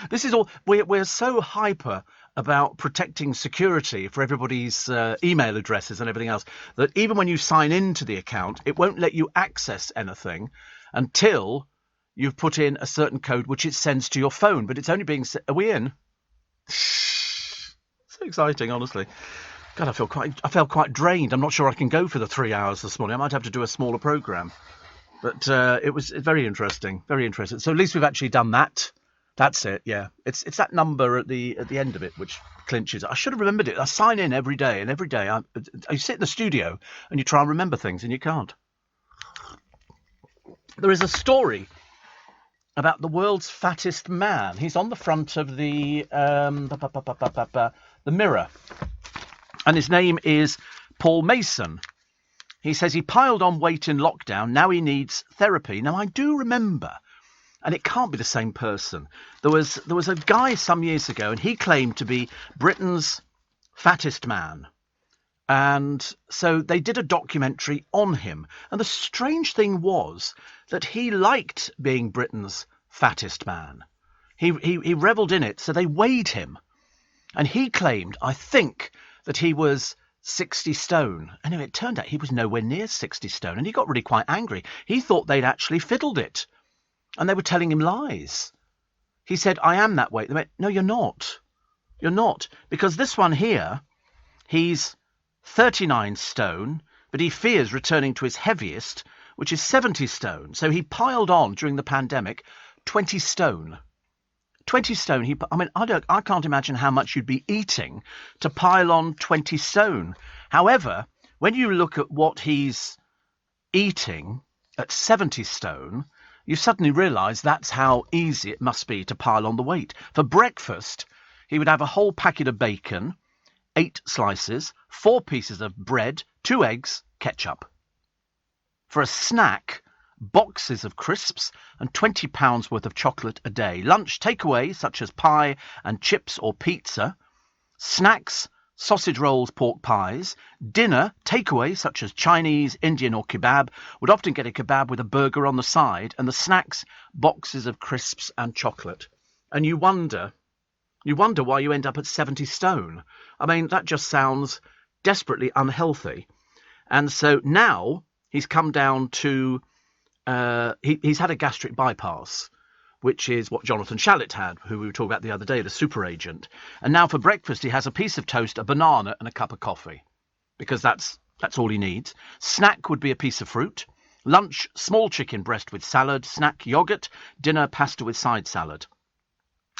This is all... We're so hyper about protecting security for everybody's email addresses and everything else that even when you sign into the account, it won't let you access anything until you've put in a certain code which it sends to your phone. But it's only being... Are we in? So exciting, honestly. God, I felt quite drained. I'm not sure I can go for the 3 hours this morning. I might have to do a smaller programme. But it was very interesting. Very interesting. So at least we've actually done that. That's it, yeah. It's that number at the end of it which clinches. I should have remembered it. I sign in every day, and every day I sit in the studio and you try and remember things and you can't. There is a story about the world's fattest man. He's on the front of the Mirror. And his name is Paul Mason. He says he piled on weight in lockdown. Now he needs therapy. Now, I do remember, and it can't be the same person. There was a guy some years ago, and he claimed to be Britain's fattest man. And so they did a documentary on him. And the strange thing was that he liked being Britain's fattest man. He revelled in it. So they weighed him. And he claimed, I think, that he was 60 stone. Anyway, it turned out he was nowhere near 60 stone. And he got really quite angry. He thought they'd actually fiddled it. And they were telling him lies. He said, I am that weight. They went, no, you're not. You're not. Because this one here, he's 39 stone, but he fears returning to his heaviest, which is 70 stone. So he piled on during the pandemic 20 stone. 20 stone. I can't imagine how much you'd be eating to pile on 20 stone. However, when you look at what he's eating at 70 stone, you suddenly realise that's how easy it must be to pile on the weight. For breakfast, he would have a whole packet of bacon, 8 slices, 4 pieces of bread, 2 eggs, ketchup. For a snack, boxes of crisps and £20 worth of chocolate a day. Lunch takeaway, such as pie and chips or pizza. Snacks, sausage rolls, pork pies. Dinner, takeaway, such as Chinese, Indian or kebab. Would often get a kebab with a burger on the side. And the snacks, boxes of crisps and chocolate. And you wonder why you end up at 70 stone. I mean, that just sounds desperately unhealthy. And so now he's come down to... he's had a gastric bypass, which is what Jonathan Shalit had, who we were talking about the other day, the super agent. And now for breakfast, he has a piece of toast, a banana and a cup of coffee, because that's all he needs. Snack would be a piece of fruit. Lunch, small chicken breast with salad. Snack, yoghurt. Dinner, pasta with side salad.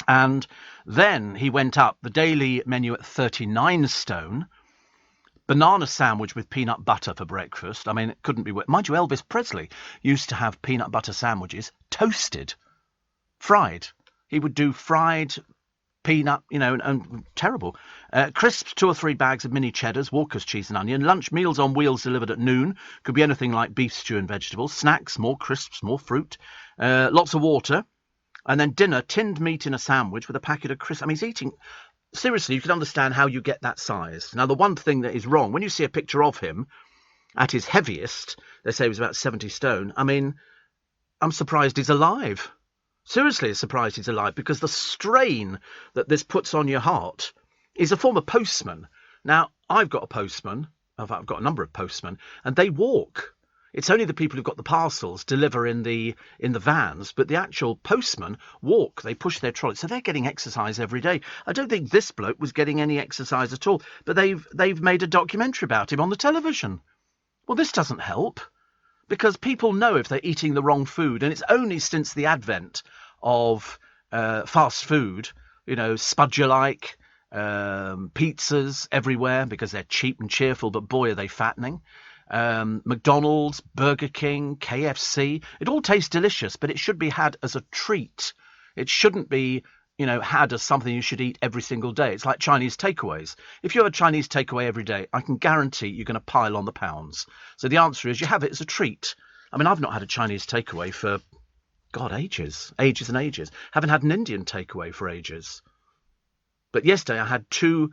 And then he went up the daily menu at 39 stone. Banana sandwich with peanut butter for breakfast. I mean, it couldn't be worse. Mind you, Elvis Presley used to have peanut butter sandwiches toasted, fried. He would do fried peanut, and terrible. Crisps, 2 or 3 bags of mini cheddars, Walker's cheese and onion. Lunch, meals on wheels delivered at noon. Could be anything like beef stew and vegetables. Snacks, more crisps, more fruit. Lots of water. And then dinner, tinned meat in a sandwich with a packet of crisps. I mean, he's eating... Seriously, you can understand how you get that size. Now, the one thing that is wrong, when you see a picture of him at his heaviest, they say he was about 70 stone. I mean, I'm surprised he's alive. Seriously, surprised he's alive, because the strain that this puts on your heart is a former postman. Now, I've got a postman. I've got a number of postmen, and they walk. It's only the people who've got the parcels deliver in the vans, but the actual postmen walk. They push their trolley, so they're getting exercise every day. I don't think this bloke was getting any exercise at all, but they've made a documentary about him on the television. Well, this doesn't help, because people know if they're eating the wrong food, and it's only since the advent of fast food, Spudger-like, pizzas everywhere because they're cheap and cheerful, but boy, are they fattening. McDonald's, Burger King, KFC, it all tastes delicious, but it should be had as a treat. It shouldn't be, had as something you should eat every single day. It's like Chinese takeaways. If you have a Chinese takeaway every day, I can guarantee you're going to pile on the pounds. So the answer is you have it as a treat. I mean, I've not had a Chinese takeaway for, ages and ages. Haven't had an Indian takeaway for ages. But yesterday I had 2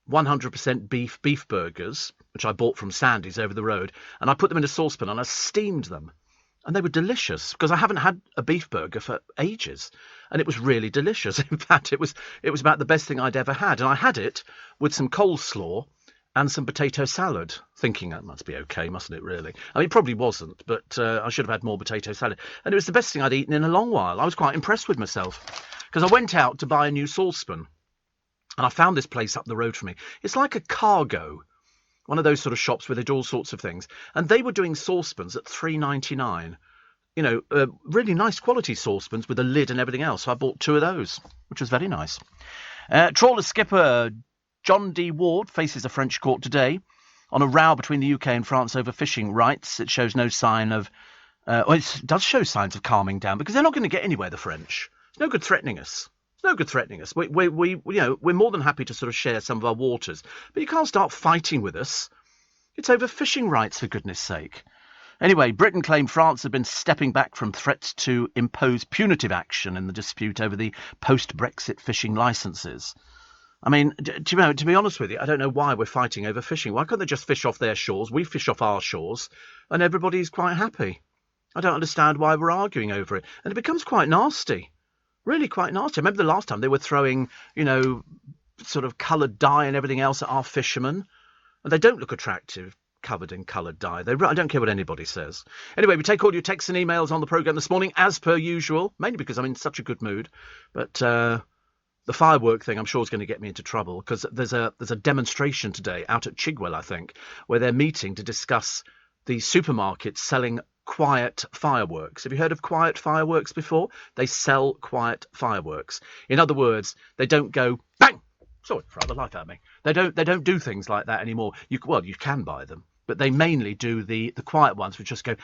100% beef burgers, which I bought from Sandy's over the road, and I put them in a saucepan and I steamed them. And they were delicious, because I haven't had a beef burger for ages. And it was really delicious. In fact, it was about the best thing I'd ever had. And I had it with some coleslaw and some potato salad, thinking that must be okay, mustn't it, really? I mean, it probably wasn't, but I should have had more potato salad. And it was the best thing I'd eaten in a long while. I was quite impressed with myself, because I went out to buy a new saucepan. And I found this place up the road from me. It's like a Cargo, one of those sort of shops where they do all sorts of things. And they were doing saucepans at $3.99. Really nice quality saucepans with a lid and everything else. So I bought 2 of those, which was very nice. Trawler skipper John D. Ward faces a French court today on a row between the UK and France over fishing rights. It shows no sign of... it does show signs of calming down, because they're not going to get anywhere, the French. It's no good threatening us. No good threatening us. We're more than happy to sort of share some of our waters, but you can't start fighting with us. It's over fishing rights, for goodness sake. Anyway, Britain claimed France had been stepping back from threats to impose punitive action in the dispute over the post-Brexit fishing licences. I mean, to be honest with you, I don't know why we're fighting over fishing. Why can't they just fish off their shores? We fish off our shores, and everybody's quite happy. I don't understand why we're arguing over it, and it becomes quite nasty. Really quite nasty. I remember the last time they were throwing, sort of coloured dye and everything else at our fishermen. And they don't look attractive covered in coloured dye. I don't care what anybody says. Anyway, we take all your texts and emails on the programme this morning, as per usual, mainly because I'm in such a good mood. But the firework thing, I'm sure, is going to get me into trouble, because there's a demonstration today out at Chigwell, I think, where they're meeting to discuss the supermarkets selling quiet fireworks. Have you heard of quiet fireworks before? They sell quiet fireworks. In other words, they don't go bang. Sorry, frightened the life out of me. They don't do things like that anymore. You can buy them, but they mainly do the quiet ones, which just go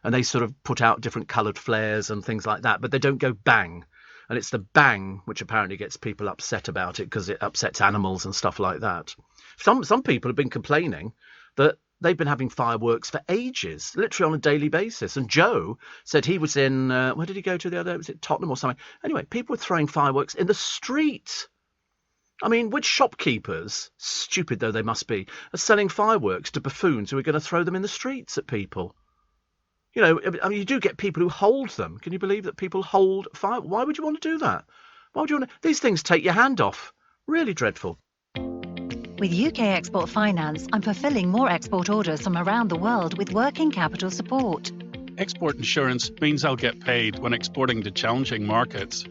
and they sort of put out different coloured flares and things like that, but they don't go bang. And it's the bang which apparently gets people upset about it because it upsets animals and stuff like that. Some people have been complaining that they've been having fireworks for ages, literally on a daily basis. And Joe said he was in, where did he go to the other day? Was it Tottenham or something? Anyway, people were throwing fireworks in the street. I mean, which shopkeepers, stupid though they must be, are selling fireworks to buffoons who are going to throw them in the streets at people? You know, I mean, you do get people who hold them. Can you believe that people hold fire? Why would you want to do that? Why would you want to? These things take your hand off. Really dreadful. With UK Export Finance, I'm fulfilling more export orders from around the world with working capital support. Export insurance means I'll get paid when exporting to challenging markets.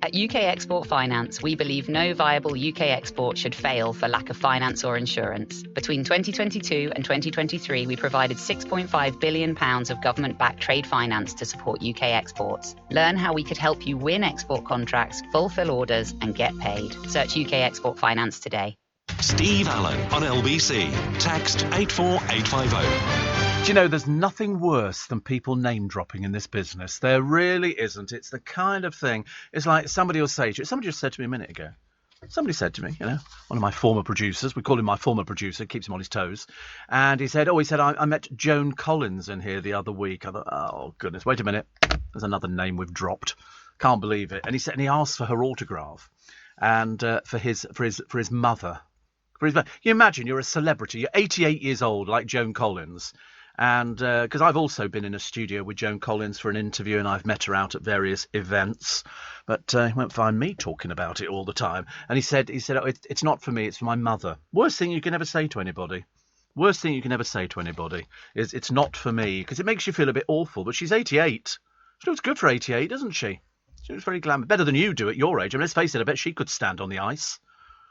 At UK Export Finance, we believe no viable UK export should fail for lack of finance or insurance. Between 2022 and 2023, we provided £6.5 billion of government-backed trade finance to support UK exports. Learn how we could help you win export contracts, fulfil orders, and get paid. Search UK Export Finance today. Steve Allen on LBC. Text 84850. Do you know, there's nothing worse than people name-dropping in this business. There really isn't. It's the kind of thing, it's like somebody will say to you, somebody just said to me a minute ago, somebody said to me, you know, one of my former producers, we call him my former producer, keeps him on his toes, and he said, I met Joan Collins in here the other week. I thought, oh, goodness, wait a minute, there's another name we've dropped. Can't believe it. And he said, and he asked for her autograph, and for his mother. You imagine you're a celebrity, you're 88 years old, like Joan Collins. And because I've also been in a studio with Joan Collins for an interview, and I've met her out at various events, but he won't find me talking about it all the time. And he said, oh, it's not for me, it's for my mother. Worst thing you can ever say to anybody. Worst thing you can ever say to anybody is it's not for me, because it makes you feel a bit awful. But she's 88. She looks good for 88, doesn't she? She looks very glamorous. Better than you do at your age. I mean, let's face it, I bet she could stand on the ice.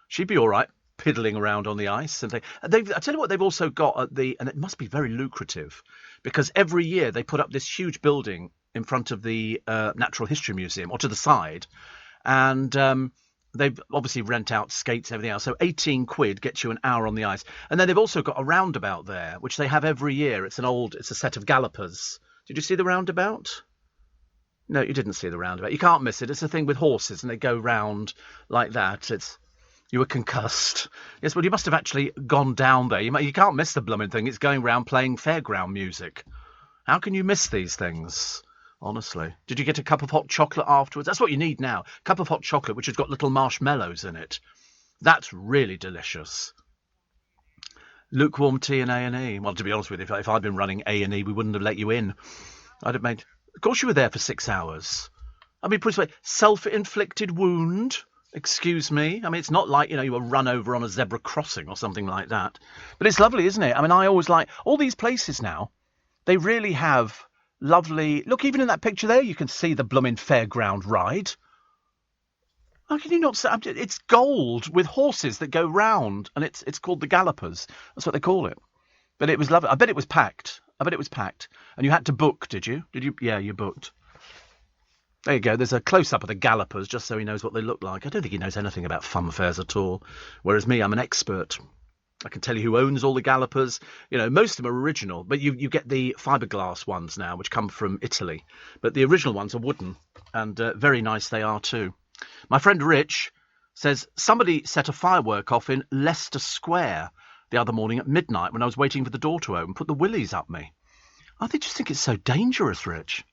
She'd be all right. Piddling around on the ice and things. I tell you what, they've also got at and it must be very lucrative, because every year they put up this huge building in front of the Natural History Museum, or to the side, and they've obviously rent out skates and everything else. So 18 quid gets you an hour on the ice. And then they've also got a roundabout there, which they have every year. It's a set of gallopers. Did you see the roundabout? No, you didn't see the roundabout. You can't miss it. It's a thing with horses, and they go round like that. You were concussed. Yes, well, you must have actually gone down there. You can't miss the blooming thing. It's going round playing fairground music. How can you miss these things? Honestly. Did you get a cup of hot chocolate afterwards? That's what you need now. Cup of hot chocolate, which has got little marshmallows in it. That's really delicious. Lukewarm tea and A&E. Well, to be honest with you, if I'd been running A&E, we wouldn't have let you in. I'd have made... Of course you were there for 6 hours. I mean, put it this way, self-inflicted wound... Excuse me. I mean, it's not like, you were run over on a zebra crossing or something like that. But it's lovely, isn't it? I mean, I always like all these places now. They really have lovely... Look, even in that picture there, you can see the blooming fairground ride. How can you not say... It's gold with horses that go round, and it's called the Gallopers. That's what they call it. But it was lovely. I bet it was packed. And you had to book, did you? Did you? Yeah, you booked. There you go. There's a close-up of the Gallopers, just so he knows what they look like. I don't think he knows anything about fun fairs at all. Whereas me, I'm an expert. I can tell you who owns all the Gallopers. Most of them are original, but you get the fiberglass ones now, which come from Italy. But the original ones are wooden, and very nice they are too. My friend Rich says, somebody set a firework off in Leicester Square the other morning at midnight when I was waiting for the door to open, put the willies up me. I just think it's so dangerous, Rich.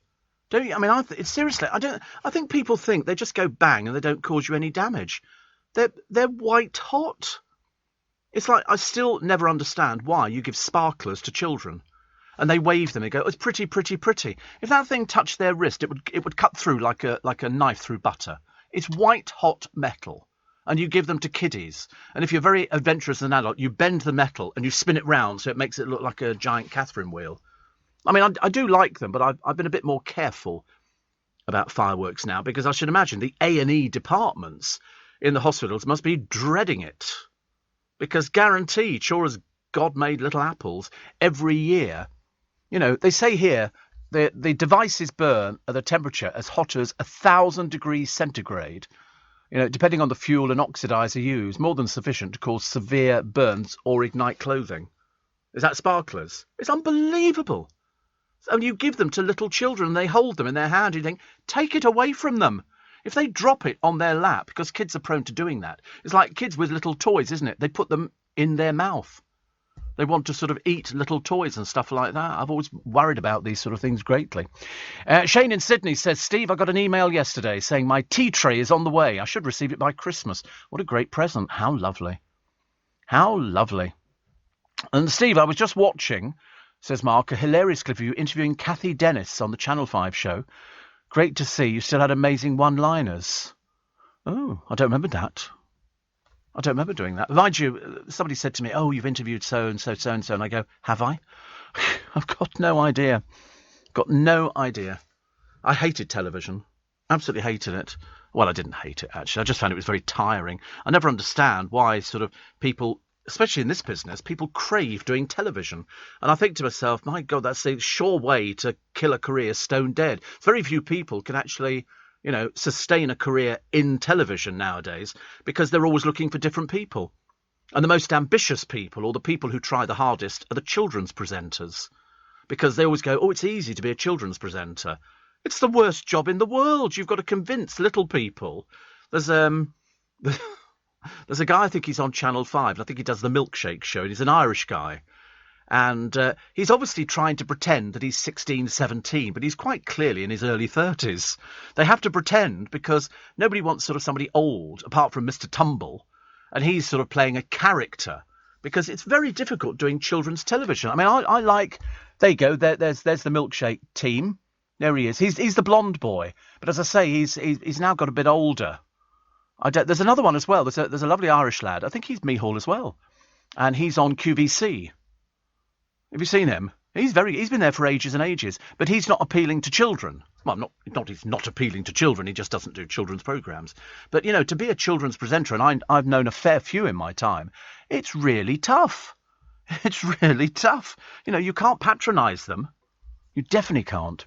Don't you? I mean, seriously, I think people think they just go bang and they don't cause you any damage. They're white hot. It's like, I still never understand why you give sparklers to children and they wave them and go, oh, it's pretty, pretty, pretty. If that thing touched their wrist, it would cut through like a knife through butter. It's white hot metal, and you give them to kiddies. And if you're very adventurous as an adult, you bend the metal and you spin it round so it makes it look like a giant Catherine wheel. I mean, I do like them, but I've been a bit more careful about fireworks now, because I should imagine the A&E departments in the hospitals must be dreading it. Because guaranteed, sure as God made little apples, every year, they say here, the devices burn at a temperature as hot as 1,000 degrees centigrade, depending on the fuel and oxidizer used, more than sufficient to cause severe burns or ignite clothing. Is that sparklers? It's unbelievable. And you give them to little children and they hold them in their hand. You think, take it away from them. If they drop it on their lap, because kids are prone to doing that. It's like kids with little toys, isn't it? They put them in their mouth. They want to sort of eat little toys and stuff like that. I've always worried about these sort of things greatly. Shane in Sydney says, Steve, I got an email yesterday saying my tea tray is on the way. I should receive it by Christmas. What a great present. How lovely. How lovely. And Steve, I was just watching, says Mark, a hilarious clip of you interviewing Kathy Dennis on the Channel 5 show. Great to see. You still had amazing one-liners. Oh, I don't remember that. I don't remember doing that. Mind you, somebody said to me, oh, you've interviewed so-and-so, so-and-so. And I go, have I? I've got no idea. Got no idea. I hated television. Absolutely hated it. Well, I didn't hate it, actually. I just found it was very tiring. I never understand why sort of people, especially in this business, people crave doing television. And I think to myself, my God, that's a sure way to kill a career stone dead. Very few people can actually, you know, sustain a career in television nowadays because they're always looking for different people. And the most ambitious people, or the people who try the hardest, are the children's presenters. Because they always go, oh, it's easy to be a children's presenter. It's the worst job in the world. You've got to convince little people. There's a guy, I think he's on Channel 5, and I think he does the Milkshake show, and he's an Irish guy. And he's obviously trying to pretend that he's 16, 17, but he's quite clearly in his early 30s. They have to pretend because nobody wants sort of somebody old, apart from Mr. Tumble, and he's sort of playing a character, because it's very difficult doing children's television. I mean, I like... There you go, there's the Milkshake team. There he is. He's the blonde boy. But as I say, he's now got a bit older. There's another one as well. There's a lovely Irish lad. I think he's Mihal as well. And he's on QVC. Have you seen him? He's been there for ages and ages. But he's not appealing to children. Well, he's not appealing to children. He just doesn't do children's programmes. But, you know, to be a children's presenter, and I've known a fair few in my time, it's really tough. It's really tough. You know, you can't patronise them. You definitely can't.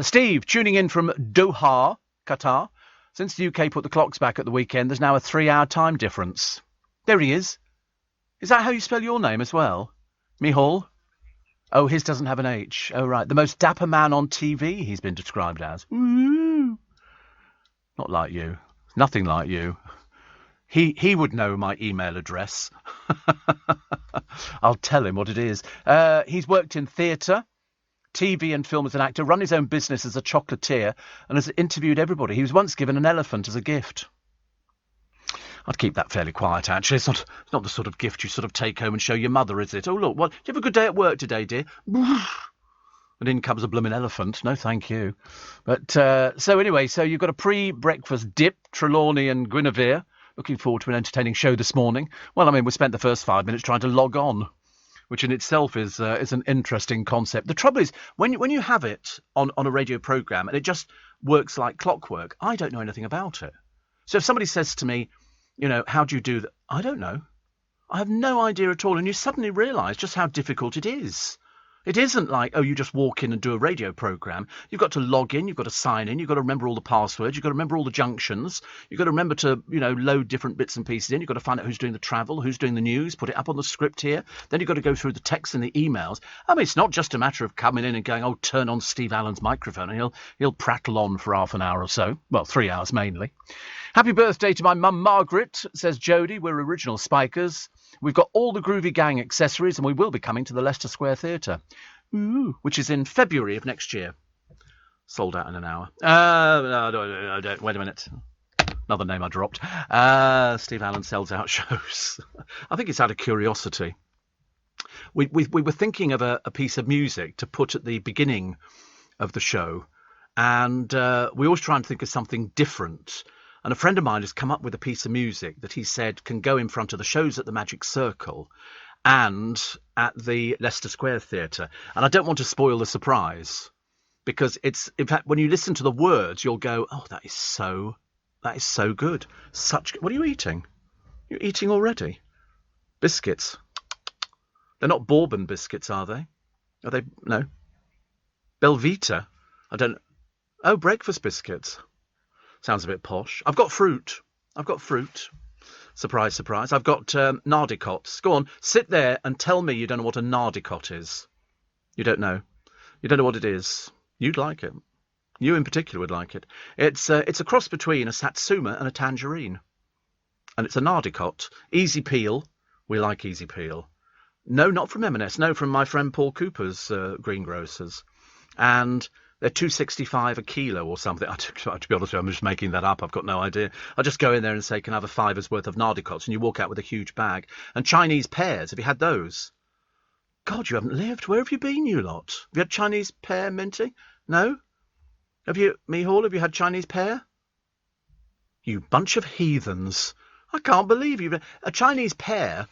Steve, tuning in from Doha, Qatar. Since the UK put the clocks back at the weekend, there's now a 3-hour time difference. There he is. Is that how you spell your name as well? Mihal? Oh, his doesn't have an H. Oh, right. The most dapper man on TV, he's been described as. Ooh. Not like you. Nothing like you. He would know my email address. I'll tell him what it is. He's worked in theatre, TV and film as an actor, run his own business as a chocolatier, and has interviewed everybody. He was once given an elephant as a gift. I'd keep that fairly quiet, actually. It's not the sort of gift you sort of take home and show your mother, is it? Oh, look, what? Did you have a good day at work today, dear? And in comes a blooming elephant. No, thank you. But, so anyway, so you've got a pre-breakfast dip, Trelawney and Guinevere. Looking forward to an entertaining show this morning. Well, I mean, we spent the first 5 minutes trying to log on, which in itself is an interesting concept. The trouble is, when you have it on a radio programme and it just works like clockwork, I don't know anything about it. So if somebody says to me, you know, how do you do that? I don't know. I have no idea at all. And you suddenly realise just how difficult it is. It isn't like, oh, you just walk in and do a radio programme. You've got to log in, you've got to sign in, you've got to remember all the passwords, you've got to remember all the junctions, you've got to remember to, you know, load different bits and pieces in, you've got to find out who's doing the travel, who's doing the news, put it up on the script here, then you've got to go through the texts and the emails. I mean, it's not just a matter of coming in and going, oh, turn on Steve Allen's microphone, and he'll prattle on for half an hour or so. Well, 3 hours mainly. Happy birthday to my mum, Margaret, says Jodie. We're original Spikers. We've got all the Groovy Gang accessories, and we will be coming to the Leicester Square Theatre. Ooh, which is in February of next year. Sold out in an hour. No, don't. Wait a minute. Another name I dropped. Steve Allen sells out shows. I think it's out of curiosity. We were thinking of a piece of music to put at the beginning of the show, and we always try and think of something different. And a friend of mine has come up with a piece of music that he said can go in front of the shows at the Magic Circle and at the Leicester Square Theatre. And I don't want to spoil the surprise, because it's, in fact, when you listen to the words, you'll go, oh, that is so good. What are you eating? You're eating already? Biscuits. They're not Bourbon biscuits, are they? Are they? No. Belvita? I don't... Oh, breakfast biscuits. Sounds a bit posh. I've got fruit. Surprise, surprise. I've got nardicots. Go on, sit there and tell me you don't know what a nardicot is. You don't know. You don't know what it is. You'd like it. You in particular would like it. It's a cross between a satsuma and a tangerine. And it's a nardicot. Easy peel. We like easy peel. No, not from M&S. No, from my friend Paul Cooper's greengrocers. And they're $2.65 a kilo or something. To be honest with you, I'm just making that up. I've got no idea. I'll just go in there and say, can I have a $5's worth of nardicots? And you walk out with a huge bag. And Chinese pears. Have you had those? God, you haven't lived. Where have you been, you lot? Have you had Chinese pear, Minty? No? Have you, Mihal, have you had Chinese pear? You bunch of heathens. I can't believe you. A Chinese pear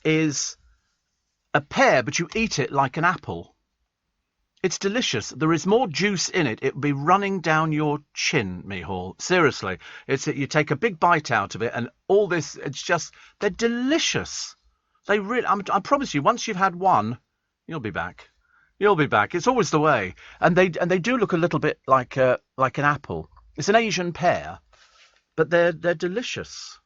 is a pear, but you eat it like an apple. It's delicious. There is more juice in it. It would be running down your chin, Mihal. Seriously. You take a big bite out of it and all this, it's just, they're delicious. They really, I promise you, once you've had one, you'll be back. You'll be back. It's always the way. And they do look a little bit like an apple. It's an Asian pear, but they're delicious.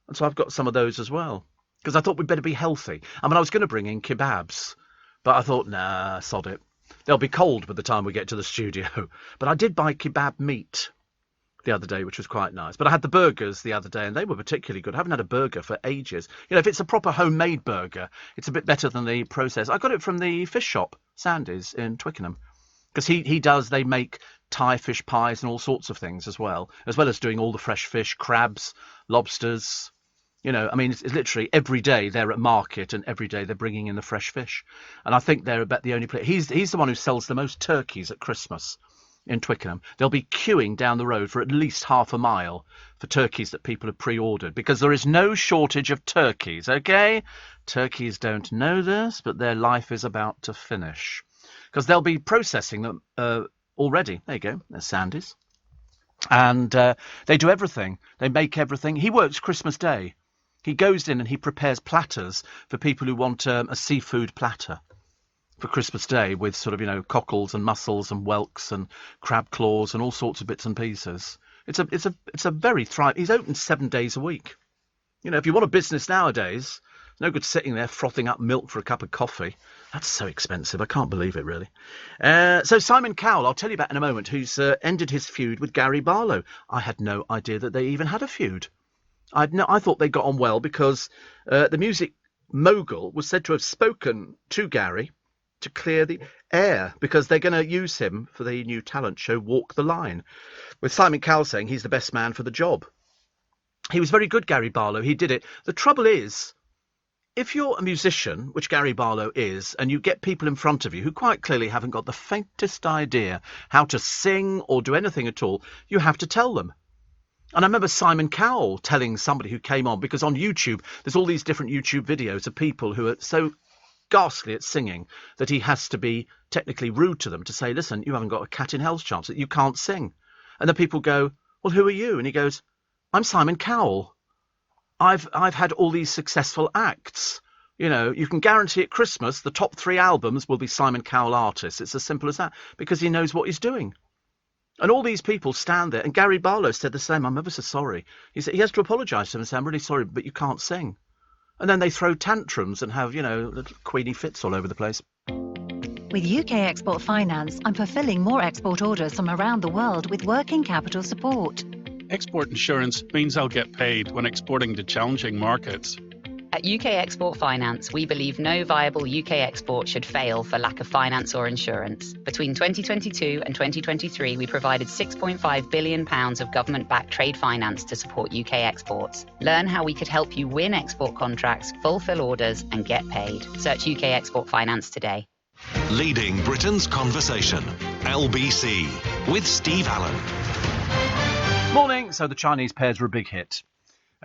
And so I've got some of those as well. Because I thought we'd better be healthy. I mean, I was going to bring in kebabs, but I thought, nah, sod it. They'll be cold by the time we get to the studio. But I did buy kebab meat the other day, which was quite nice. But I had the burgers the other day, and they were particularly good. I haven't had a burger for ages. You know, if it's a proper homemade burger, it's a bit better than the processed. I got it from the fish shop, Sandy's, in Twickenham. Because they make Thai fish pies and all sorts of things as well as doing all the fresh fish, crabs, lobsters. You know, I mean, it's literally every day they're at market and every day they're bringing in the fresh fish. And I think they're about the only place. He's the one who sells the most turkeys at Christmas in Twickenham. They'll be queuing down the road for at least half a mile for turkeys that people have pre-ordered because there is no shortage of turkeys, okay? Turkeys don't know this, but their life is about to finish because they'll be processing them already. There you go. There's Sandy's. And they do everything. They make everything. He works Christmas Day. He goes in and he prepares platters for people who want a seafood platter for Christmas Day with sort of, you know, cockles and mussels and whelks and crab claws and all sorts of bits and pieces. It's a very He's open 7 days a week. You know, if you want a business nowadays, no good sitting there frothing up milk for a cup of coffee. That's so expensive. I can't believe it, really. So Simon Cowell, I'll tell you about in a moment, who's ended his feud with Gary Barlow. I had no idea that they even had a feud. I thought they got on well because the music mogul was said to have spoken to Gary to clear the air because they're going to use him for the new talent show Walk the Line, with Simon Cowell saying he's the best man for the job. He was very good, Gary Barlow. He did it. The trouble is, if you're a musician, which Gary Barlow is, and you get people in front of you who quite clearly haven't got the faintest idea how to sing or do anything at all, you have to tell them. And I remember Simon Cowell telling somebody who came on, because on YouTube, there's all these different YouTube videos of people who are so ghastly at singing that he has to be technically rude to them to say, listen, you haven't got a cat in hell's chance, that you can't sing. And the people go, well, who are you? And he goes, I'm Simon Cowell. I've had all these successful acts. You know, you can guarantee at Christmas the top 3 albums will be Simon Cowell artists. It's as simple as that, because he knows what he's doing. And all these people stand there, and Gary Barlow said the same. I'm ever so sorry. He said he has to apologise to them and say, I'm really sorry, but you can't sing. And then they throw tantrums and have, you know, little queenie fits all over the place. With UK Export Finance, I'm fulfilling more export orders from around the world with working capital support. Export insurance means I'll get paid when exporting to challenging markets. At UK Export Finance, we believe no viable UK export should fail for lack of finance or insurance. Between 2022 and 2023, we provided £6.5 billion of government-backed trade finance to support UK exports. Learn how we could help you win export contracts, fulfill orders, and get paid. Search UK Export Finance today. Leading Britain's conversation, LBC, with Steve Allen. Morning. So the Chinese pears were a big hit.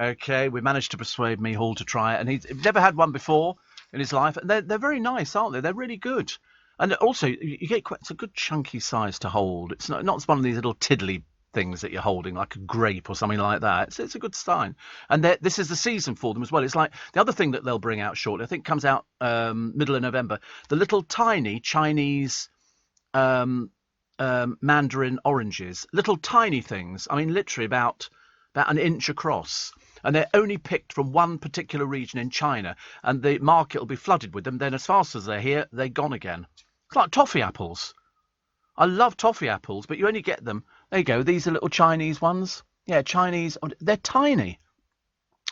Okay, we managed to persuade Mihal to try it, and he's never had one before in his life. They're very nice, aren't they? They're really good. And also, you get it's a good chunky size to hold. It's not one of these little tiddly things that you're holding, like a grape or something like that. It's a good sign. And this is the season for them as well. It's like the other thing that they'll bring out shortly, I think comes out middle of November, the little tiny Chinese mandarin oranges. Little tiny things. I mean, literally about an inch across. And they're only picked from one particular region in China, and the market will be flooded with them. Then as fast as they're here, they're gone again. It's like toffee apples. I love toffee apples, but you only get them. There you go. These are little Chinese ones. Yeah, Chinese. They're tiny.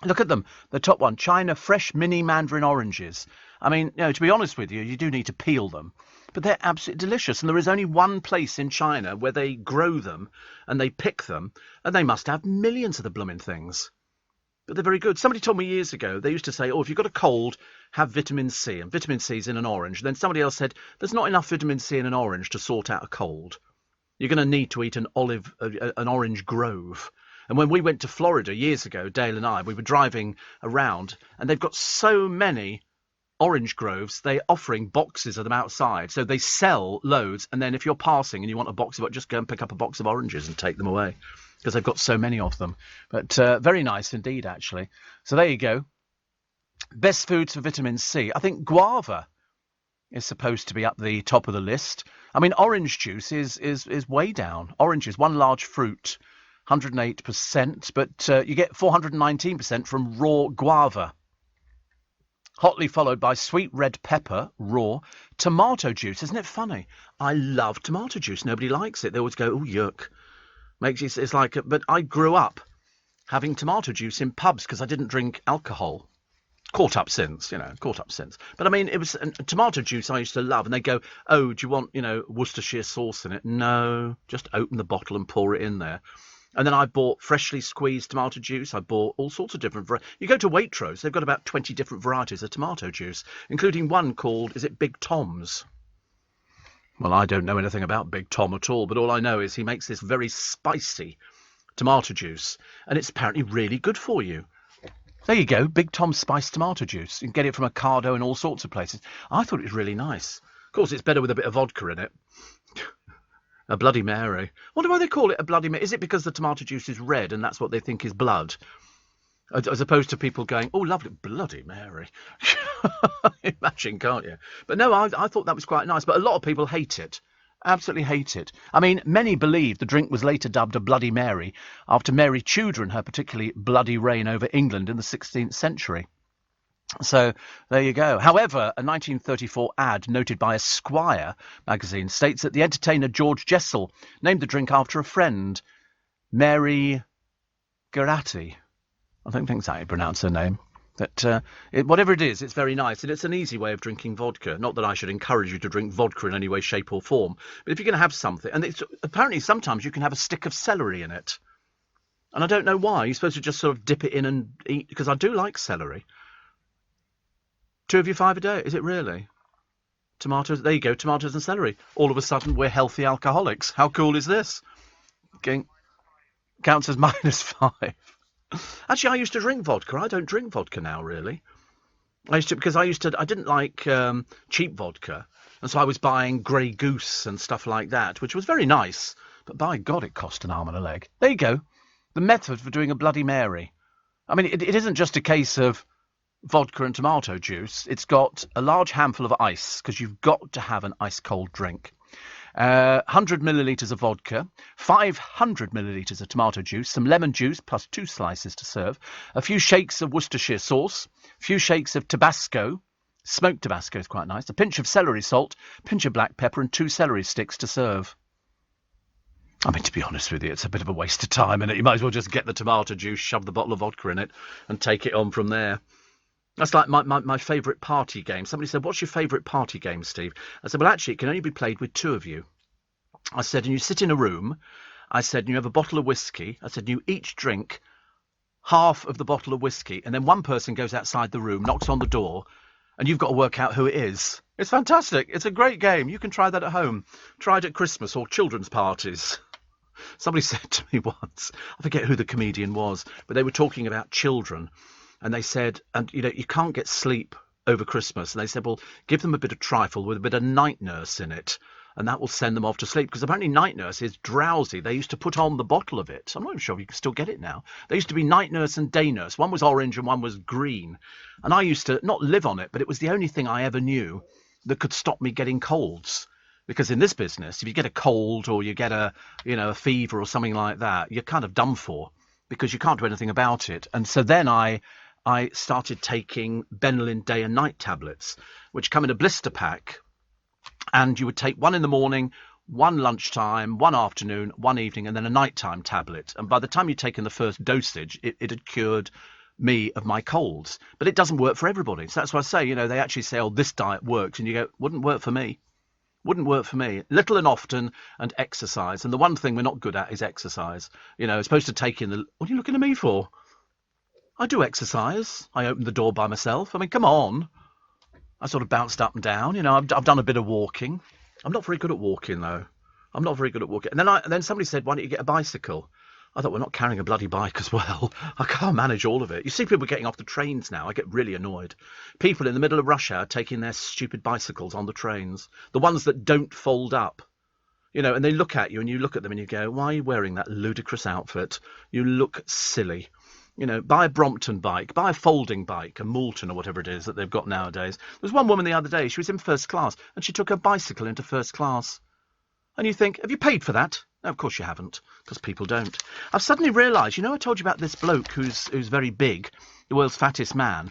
Look at them. The top one, China Fresh Mini Mandarin Oranges. I mean, to be honest with you, you do need to peel them. But they're absolutely delicious. And there is only one place in China where they grow them and they pick them. And they must have millions of the blooming things. But they're very good. Somebody told me years ago, they used to say, if you've got a cold, have vitamin C. And vitamin C is in an orange. And then somebody else said, there's not enough vitamin C in an orange to sort out a cold. You're going to need to eat an orange grove. And when we went to Florida years ago, Dale and I, we were driving around, and they've got so many orange groves, they're offering boxes of them outside. So they sell loads, and then if you're passing and you want a box of it, just go and pick up a box of oranges and take them away, because they've got so many of them. But very nice indeed, actually. So there you go. Best foods for vitamin C. I think guava is supposed to be up the top of the list. I mean, orange juice is way down. Orange is one large fruit, 108%, but you get 419% from raw guava. Hotly followed by sweet red pepper, raw, tomato juice. Isn't it funny? I love tomato juice. Nobody likes it. They always go, oh, yuck. Makes you, it's like, but I grew up having tomato juice in pubs because I didn't drink alcohol. Caught up since. But I mean, it was tomato juice I used to love. And they go, oh, do you want, Worcestershire sauce in it? No, just open the bottle and pour it in there. And then I bought freshly squeezed tomato juice. I bought all sorts of different varieties. You go to Waitrose, they've got about 20 different varieties of tomato juice, including one called, is it Big Tom's? Well, I don't know anything about Big Tom at all, but all I know is he makes this very spicy tomato juice, and it's apparently really good for you. There you go, Big Tom spiced tomato juice. You can get it from Ocado and all sorts of places. I thought it was really nice. Of course, it's better with a bit of vodka in it. A Bloody Mary. Wonder why they call it a Bloody Mary. Is it because the tomato juice is red and that's what they think is blood? As opposed to people going, oh, lovely, Bloody Mary. Imagine, can't you? But no, I thought that was quite nice. But a lot of people hate it. Absolutely hate it. I mean, many believe the drink was later dubbed a Bloody Mary after Mary Tudor and her particularly bloody reign over England in the 16th century. So there you go. However, a 1934 ad noted by Esquire magazine states that the entertainer George Jessel named the drink after a friend, Mary Garatti. I don't think that's how you pronounce her name. But whatever it is, it's very nice. And it's an easy way of drinking vodka. Not that I should encourage you to drink vodka in any way, shape or form. But if you're going to have something, and apparently sometimes you can have a stick of celery in it. And I don't know why. You're supposed to just sort of dip it in and eat, because I do like celery. 2 of you 5 a day, is it really? Tomatoes, there you go, tomatoes and celery. All of a sudden, we're healthy alcoholics. How cool is this? Counts as -5. Actually, I used to drink vodka. I don't drink vodka now, really. I didn't like cheap vodka. And so I was buying Grey Goose and stuff like that, which was very nice. But by God, it cost an arm and a leg. There you go. The method for doing a Bloody Mary. I mean, it isn't just a case of vodka and tomato juice. It's got a large handful of ice, because you've got to have an ice-cold drink. 100 millilitres of vodka, 500 millilitres of tomato juice, some lemon juice plus 2 slices to serve, a few shakes of Worcestershire sauce, a few shakes of Tabasco, smoked Tabasco is quite nice, a pinch of celery salt, pinch of black pepper and 2 celery sticks to serve. I mean, to be honest with you, it's a bit of a waste of time, and you might as well just get the tomato juice, shove the bottle of vodka in it and take it on from there. That's like my favourite party game. Somebody said, what's your favourite party game, Steve? I said, well, actually, it can only be played with 2 of you. I said, and you sit in a room. I said, and you have a bottle of whiskey. I said, you each drink half of the bottle of whiskey, and then one person goes outside the room, knocks on the door, and you've got to work out who it is. It's fantastic. It's a great game. You can try that at home. Try it at Christmas or children's parties. Somebody said to me once, I forget who the comedian was, but they were talking about children. And they said, and you can't get sleep over Christmas. And they said, well, give them a bit of trifle with a bit of night nurse in it, and that will send them off to sleep. Because apparently night nurse is drowsy. They used to put on the bottle of it. I'm not even sure if you can still get it now. There used to be night nurse and day nurse. One was orange and one was green. And I used to not live on it, but it was the only thing I ever knew that could stop me getting colds. Because in this business, if you get a cold or you get a fever or something like that, you're kind of done for, because you can't do anything about it. And so then I started taking Benylin day and night tablets, which come in a blister pack, and you would take 1 in the morning, one lunchtime, one afternoon, one evening, and then a nighttime tablet. And by the time you'd taken the first dosage, it had cured me of my colds. But it doesn't work for everybody. So that's why I say, you know, they actually say, oh, this diet works. And you go, wouldn't work for me. Wouldn't work for me. Little and often, and exercise. And the one thing we're not good at is exercise. You know, as opposed to taking the... What are you looking at me for? I do exercise. I open the door by myself. I mean, come on. I sort of bounced up and down. You know, I've done a bit of walking. I'm not very good at walking, though. I'm not very good at walking. And then somebody said, why don't you get a bicycle? I thought, we're not carrying a bloody bike as well. I can't manage all of it. You see people getting off the trains now. I get really annoyed. People in the middle of rush hour taking their stupid bicycles on the trains. The ones that don't fold up. You know, and they look at you and you look at them and you go, why are you wearing that ludicrous outfit? You look silly. You know, buy a Brompton bike, buy a folding bike, a Moulton or whatever it is that they've got nowadays. There was one woman the other day, she was in first class and she took her bicycle into first class. And you think, have you paid for that? No, of course you haven't, because people don't. I've suddenly realised, you know, I told you about this bloke who's very big, the world's fattest man.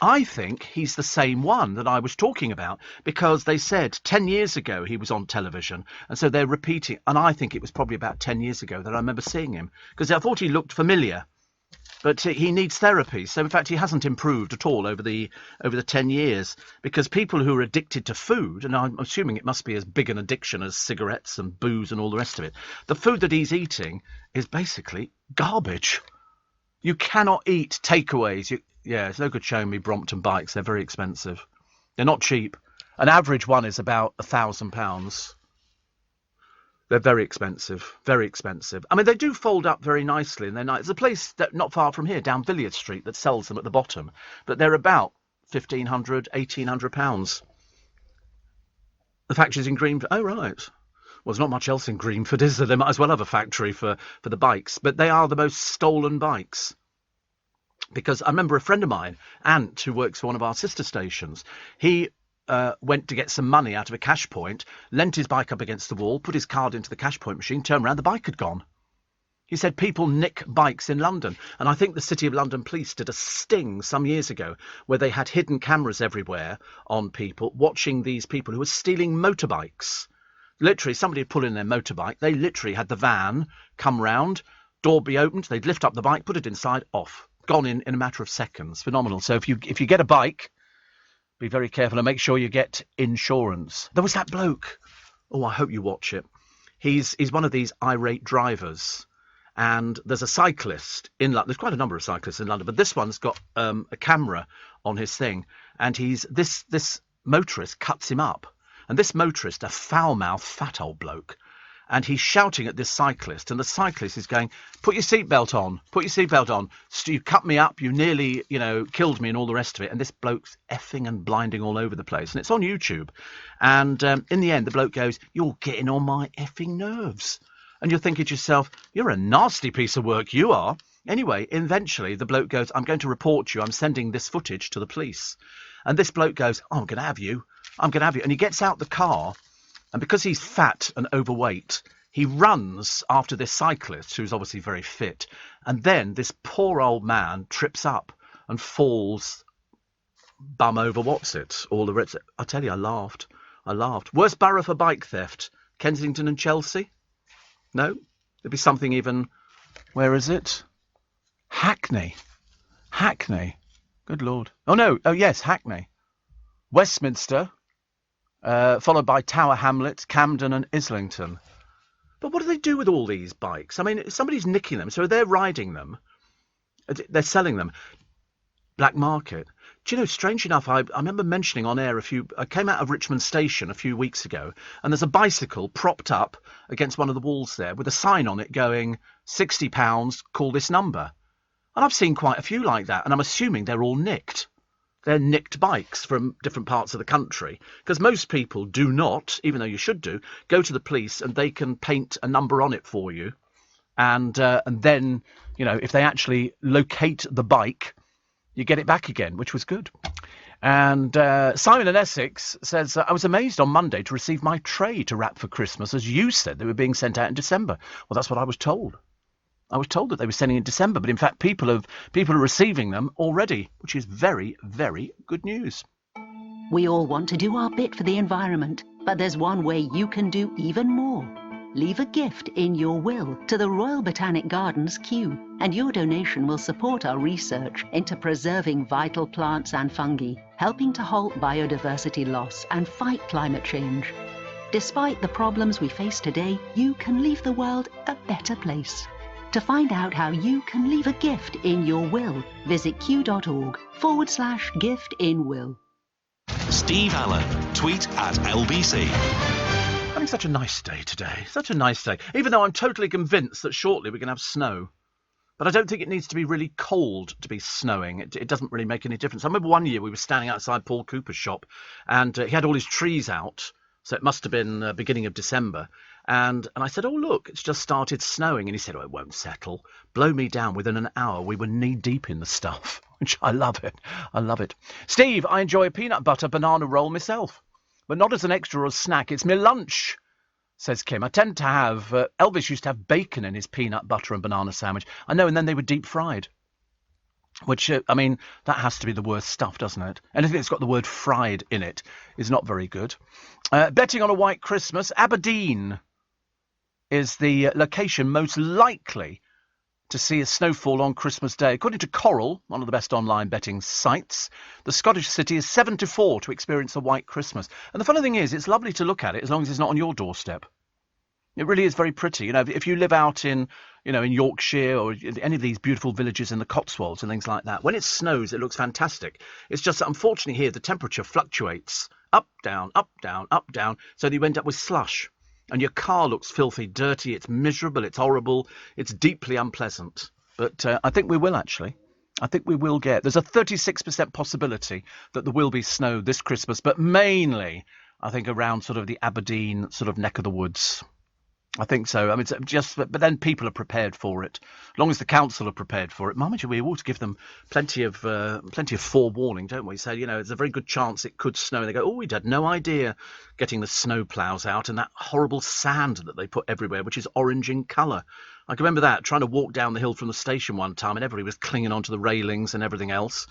I think he's the same one that I was talking about, because they said 10 years ago he was on television, and so they're repeating. And I think it was probably about 10 years ago that I remember seeing him, because I thought he looked familiar. But he needs therapy. So, in fact, he hasn't improved at all over the 10 years, because people who are addicted to food, and I'm assuming it must be as big an addiction as cigarettes and booze and all the rest of it, the food that he's eating is basically garbage. You cannot eat takeaways. Yeah, it's no good showing me Brompton bikes. They're very expensive. They're not cheap. An average one is about £1,000. They're very expensive, very expensive. I mean, they do fold up very nicely, and they're nice. There's a place not far from here, down Villiers Street, that sells them at the bottom, but they're about £1,500, £1,800. The factory's in Greenford. Oh, right. Well, there's not much else in Greenford, is there? They might as well have a factory for the bikes, but they are the most stolen bikes. Because I remember a friend of mine, Ant, who works for one of our sister stations, he went to get some money out of a cash point, leant his bike up against the wall, put his card into the cash point machine, turned around, the bike had gone. He said people nick bikes in London. And I think the City of London police did a sting some years ago where they had hidden cameras everywhere on people, watching these people who were stealing motorbikes. Literally, somebody would pull in their motorbike. They literally had the van come round, door be opened, they'd lift up the bike, put it inside, off. Gone in a matter of seconds. Phenomenal. So if you get a bike, be very careful and make sure you get insurance. There was that bloke. Oh, I hope you watch it. He's one of these irate drivers. And there's a cyclist in London. There's quite a number of cyclists in London, but this one's got a camera on his thing. And this motorist cuts him up. And this motorist, a foul-mouthed, fat old bloke, and he's shouting at this cyclist, and the cyclist is going, put your seatbelt on, put your seatbelt on. You cut me up, you nearly, killed me and all the rest of it. And this bloke's effing and blinding all over the place. And it's on YouTube. And in the end, the bloke goes, you're getting on my effing nerves. And you're thinking to yourself, you're a nasty piece of work, you are. Anyway, eventually, the bloke goes, I'm going to report you. I'm sending this footage to the police. And this bloke goes, oh, I'm going to have you. I'm going to have you. And he gets out the car. And because he's fat and overweight, he runs after this cyclist, who's obviously very fit. And then this poor old man trips up and falls bum over all the rest. I tell you, I laughed. Worst borough for bike theft? Kensington and Chelsea? No? There'd be something even... Where is it? Hackney. Good Lord. Oh, no. Oh, yes, Hackney. Westminster... followed by Tower Hamlets, Camden and Islington. But what do they do with all these bikes? I mean, somebody's nicking them, so they're riding them. They're selling them. Black market. Do you know, strange enough, I remember mentioning on air I came out of Richmond Station a few weeks ago, and there's a bicycle propped up against one of the walls there with a sign on it going, £60, call this number. And I've seen quite a few like that, and I'm assuming they're all nicked. They're nicked bikes from different parts of the country, because most people do not, even though you should do, go to the police and they can paint a number on it for you. And then, if they actually locate the bike, you get it back again, which was good. And Simon in Essex says, I was amazed on Monday to receive my tray to wrap for Christmas. As you said, they were being sent out in December. Well, that's what I was told. I was told that they were sending in December, but in fact people are receiving them already, which is very, very good news. We all want to do our bit for the environment, but there's one way you can do even more. leave a gift in your will to the Royal Botanic Gardens Kew, and your donation will support our research into preserving vital plants and fungi, helping to halt biodiversity loss and fight climate change. Despite the problems we face today, you can leave the world a better place. To find out how you can leave a gift in your will, visit kew.org/gift in will. Steve Allen, tweet at LBC. Having such a nice day today. Such a nice day. Even though I'm totally convinced that shortly we're going to have snow. But I don't think it needs to be really cold to be snowing. It doesn't really make any difference. I remember one year we were standing outside Paul Cooper's shop and he had all his trees out. So it must have been beginning of December. And I said, oh, look, it's just started snowing. And he said, oh, it won't settle. Blow me down. Within an hour, we were knee-deep in the stuff, which I love it. I love it. Steve, I enjoy a peanut butter banana roll myself, but not as an extra or a snack. It's my lunch, says Kim. I tend to have... Elvis used to have bacon in his peanut butter and banana sandwich. I know, and then they were deep-fried. Which, I mean, that has to be the worst stuff, doesn't it? Anything that's got the word fried in it is not very good. Betting on a white Christmas. Aberdeen is the location most likely to see a snowfall on Christmas Day. According to Coral, one of the best online betting sites, the Scottish city is 7-4 to experience a white Christmas. And the funny thing is, it's lovely to look at it as long as it's not on your doorstep. It really is very pretty. You know, if you live out in, you know, in Yorkshire or any of these beautiful villages in the Cotswolds and things like that, when it snows, it looks fantastic. It's just that, unfortunately, here the temperature fluctuates up, down, up, down, up, down, so that you end up with slush. And your car looks filthy, dirty, it's miserable, it's horrible, it's deeply unpleasant. But I think we will, actually. I think we will get... There's a 36% possibility that there will be snow this Christmas, but mainly, I think, around sort of the Aberdeen sort of neck of the woods. I think so. I mean, it's just, but then people are prepared for it. As long as the council are prepared for it, Mama, we ought to give them plenty of forewarning, don't we? So, you know, there's a very good chance it could snow. And they go, oh, we'd had no idea, getting the snow ploughs out and that horrible sand that they put everywhere, which is orange in colour. I can remember that, trying to walk down the hill from the station one time and everybody was clinging onto the railings and everything else.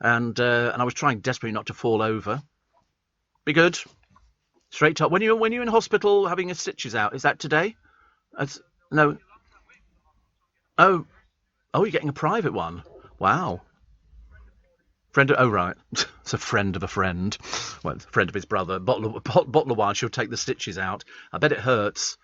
And I was trying desperately not to fall over. Be good. Straight up. When you're in hospital having your stitches out, is that today? No. Oh, you're getting a private one. Wow. Friend. Oh, right. It's a friend of a friend. Well, it's a friend of his brother. Bottle of wine. She'll take the stitches out. I bet it hurts.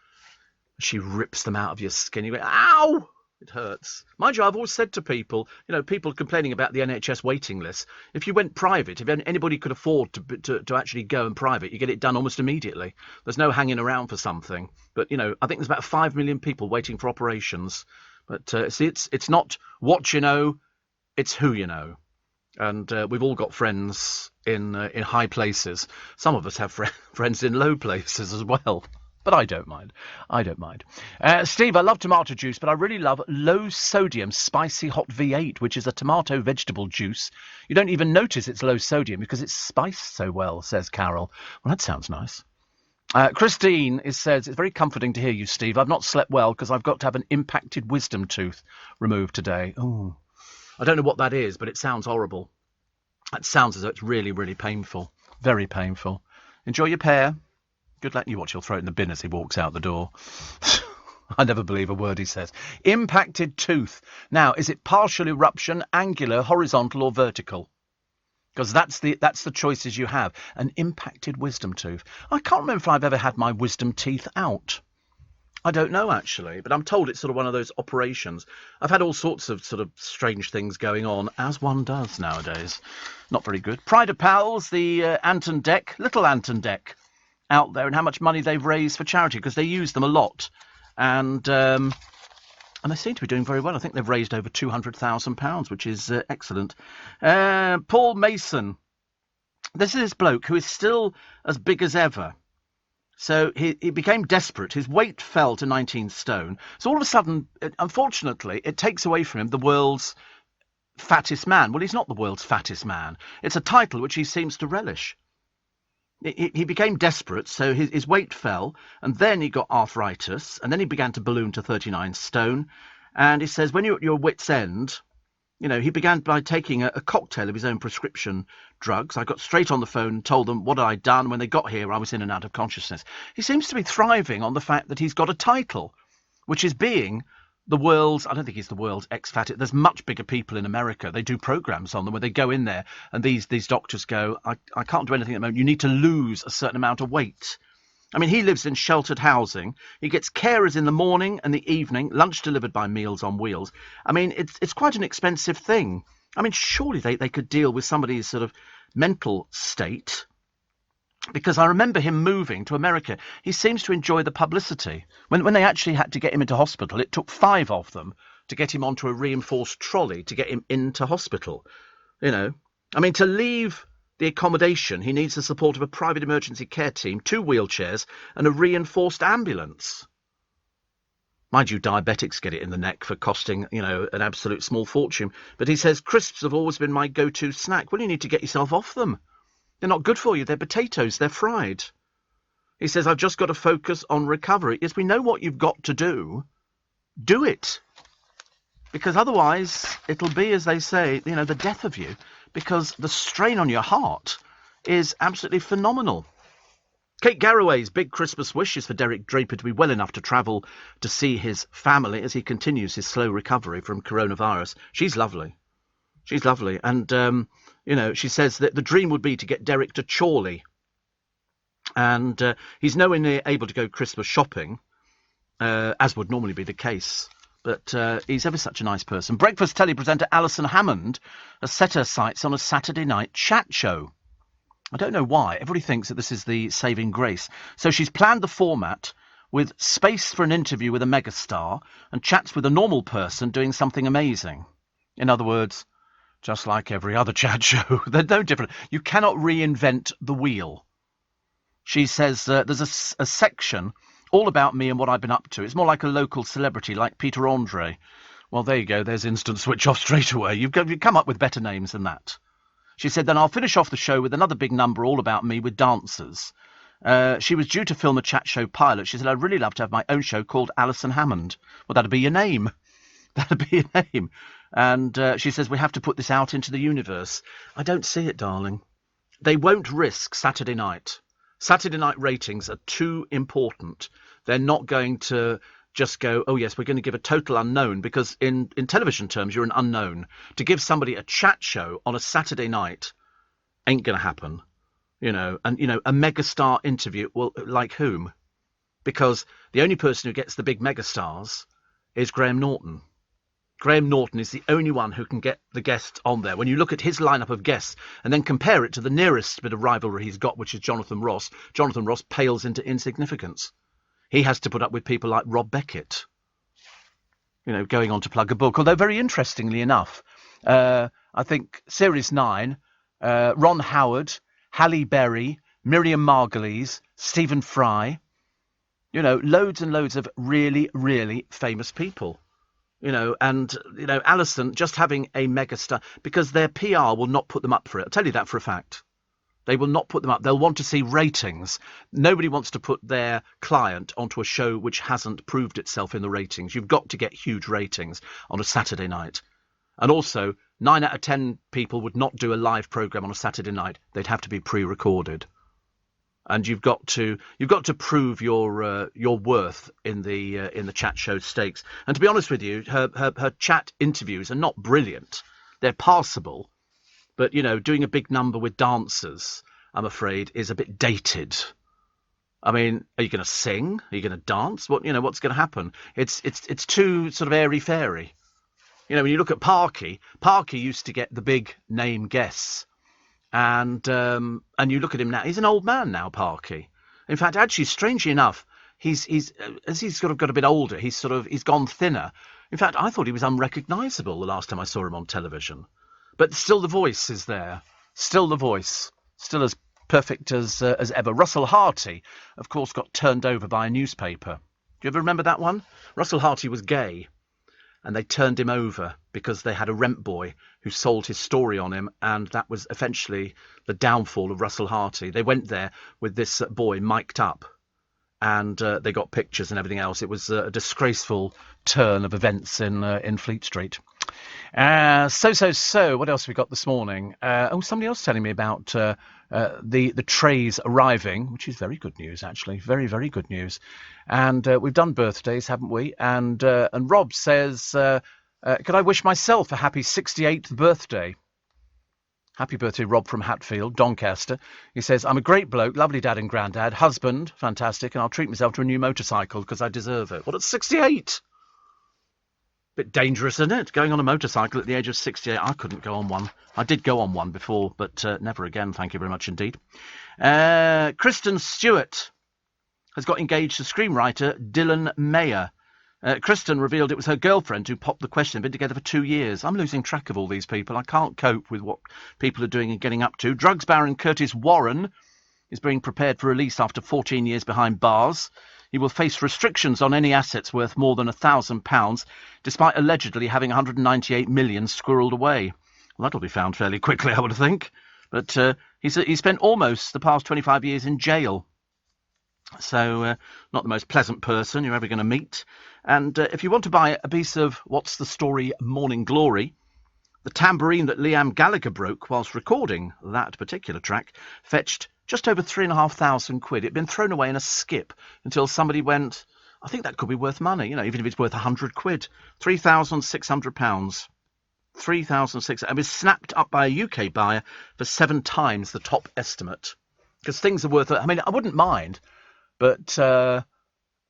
She rips them out of your skin. You go, ow! It hurts. Mind you, I've always said to people, you know, people complaining about the NHS waiting list, if you went private, if anybody could afford to actually go and private, you get it done almost immediately. There's no hanging around for something. But, you know, I think there's about 5 million people waiting for operations. But, see, it's not what you know, it's who you know. And we've all got friends in high places. Some of us have friends in low places as well. But I don't mind. I don't mind. Steve, I love tomato juice, but I really love low-sodium spicy hot V8, which is a tomato vegetable juice. You don't even notice it's low sodium because it's spiced so well, says Carol. Well, that sounds nice. Christine says, it's very comforting to hear you, Steve. I've not slept well because I've got to have an impacted wisdom tooth removed today. Oh, I don't know what that is, but it sounds horrible. It sounds as though it's really, really painful. Very painful. Enjoy your pear. Good luck. You watch, he'll throw it in the bin as he walks out the door. I never believe a word he says. Impacted tooth. Now, is it partial eruption, angular, horizontal or vertical? Because that's the choices you have. An impacted wisdom tooth. I can't remember if I've ever had my wisdom teeth out. I don't know, actually, but I'm told it's sort of one of those operations. I've had all sorts of sort of strange things going on, as one does nowadays. Not very good. Pride of Pals, the Anton Deck, little Anton Deck, out there, and how much money they've raised for charity, because they use them a lot, and they seem to be doing very well. I think they've raised over £200,000, which is excellent. Paul Mason, this is this bloke who is still as big as ever. So he became desperate. His weight fell to 19 stone. So all of a sudden, unfortunately, it takes away from him the world's fattest man. Well, he's not the world's fattest man. It's a title which he seems to relish. He became desperate, so his weight fell, and then he got arthritis, and then he began to balloon to 39 stone. And he says, when you're at your wit's end, You know, he began by taking a cocktail of his own prescription drugs. I got straight on the phone and told them what I'd done. When they got here, I was in and out of consciousness. He seems to be thriving on the fact that he's got a title, which is being the world's, I don't think he's the world's ex-fat. There's much bigger people in America. They do programs on them where they go in there and these doctors go, I can't do anything at the moment. You need to lose a certain amount of weight. I mean, he lives in sheltered housing. He gets carers in the morning and the evening, lunch delivered by Meals on Wheels. I mean, it's quite an expensive thing. I mean, surely they could deal with somebody's sort of mental state. Because I remember him moving to America. He seems to enjoy the publicity. When they actually had to get him into hospital, it took 5 of them to get him onto a reinforced trolley to get him into hospital. You know, I mean, to leave the accommodation, he needs the support of a private emergency care team, 2 wheelchairs and a reinforced ambulance. Mind you, diabetics get it in the neck for costing, you know, an absolute small fortune. But he says, crisps have always been my go-to snack. Well, you need to get yourself off them. They're not good for you. They're potatoes. They're fried. He says, I've just got to focus on recovery. Yes, we know what you've got to do. Do it. Because otherwise, it'll be, as they say, you know, the death of you. Because the strain on your heart is absolutely phenomenal. Kate Garraway's big Christmas wish is for Derek Draper to be well enough to travel to see his family as he continues his slow recovery from coronavirus. She's lovely. She's lovely. And, you know, she says that the dream would be to get Derek to Chorley. And he's nowhere near able to go Christmas shopping, as would normally be the case. But he's ever such a nice person. Breakfast telly presenter Alison Hammond has set her sights on a Saturday night chat show. I don't know why. Everybody thinks that this is the saving grace. So she's planned the format with space for an interview with a megastar and chats with a normal person doing something amazing. In other words, just like every other chat show. They're no different. You cannot reinvent the wheel. She says there's a section all about me and what I've been up to. It's more like a local celebrity, like Peter Andre. Well, there you go. There's instant switch off straight away. You've come up with better names than that. She said, then I'll finish off the show with another big number all about me with dancers. She was due to film a chat show pilot. She said, I'd really love to have my own show called Alison Hammond. Well, that'd be your name. That'd be your name. And she says, we have to put this out into the universe. I don't see it, darling. They won't risk Saturday night. Saturday night ratings are too important. They're not going to just go, oh, yes, we're going to give a total unknown, because in television terms, you're an unknown. To give somebody a chat show on a Saturday night ain't going to happen, you know. And, you know, a megastar interview, well, like whom? Because the only person who gets the big megastars is Graham Norton. Graham Norton is the only one who can get the guests on there. When you look at his lineup of guests and then compare it to the nearest bit of rivalry he's got, which is Jonathan Ross pales into insignificance. He has to put up with people like Rob Beckett, you know, going on to plug a book. Although, very interestingly enough, I think Series 9, Ron Howard, Halle Berry, Miriam Margolyes, Stephen Fry, you know, loads and loads of really, really famous people. You know, and, you know, Alison just having a megastar, because their PR will not put them up for it. I'll tell you that for a fact. They will not put them up. They'll want to see ratings. Nobody wants to put their client onto a show which hasn't proved itself in the ratings. You've got to get huge ratings on a Saturday night. And also, 9 out of 10 people would not do a live programme on a Saturday night. They'd have to be pre-recorded. And you've got to prove your worth in the chat show stakes. And to be honest with you, her chat interviews are not brilliant. They're passable, but you know, doing a big number with dancers, I'm afraid, is a bit dated. I mean, are you going to sing? Are you going to dance? What's going to happen? It's too sort of airy fairy. You know, when you look at Parky used to get the big name guests. And you look at him now, he's an old man now, Parky. In fact, actually, strangely enough, he's as he's sort of got a bit older, he's gone thinner. In fact, I thought he was unrecognisable the last time I saw him on television. But still the voice is there. Still the voice. Still as perfect as ever. Russell Harty, of course, got turned over by a newspaper. Do you ever remember that one? Russell Harty was gay. And they turned him over because they had a rent boy who sold his story on him, and that was eventually the downfall of Russell Harty. They went there with this boy mic'd up, and they got pictures and everything else. It was a disgraceful turn of events in Fleet Street. So, what else have we got this morning? Somebody else telling me about the trays arriving, which is very good news, actually. Very, very good news. And we've done birthdays, haven't we? And Rob says, could I wish myself a happy 68th birthday? Happy birthday, Rob from Hatfield, Doncaster. He says, I'm a great bloke, lovely dad and granddad, husband, fantastic, and I'll treat myself to a new motorcycle because I deserve it. What, at 68? Bit dangerous, isn't it? Going on a motorcycle at the age of 68. I couldn't go on one. I did go on one before, but never again, thank you very much indeed. Kristen Stewart has got engaged to screenwriter Dylan Mayer. Kristen revealed it was her girlfriend who popped the question. They've been together for 2 years. I'm losing track of all these people. I can't cope with what people are doing and getting up to. Drugs baron Curtis Warren is being prepared for release after 14 years behind bars. He will face restrictions on any assets worth more than £1,000, despite allegedly having 198 million squirreled away. Well, that'll be found fairly quickly, I would think. But he spent almost the past 25 years in jail. So not the most pleasant person you're ever going to meet. And if you want to buy a piece of What's the Story Morning Glory, the tambourine that Liam Gallagher broke whilst recording that particular track fetched just over £3,500. It'd been thrown away in a skip until somebody went, I think that could be worth money, even if it's worth £100. £3,600. 3,600. It was snapped up by a UK buyer for 7 times the top estimate. Because things are worth, I mean, I wouldn't mind, but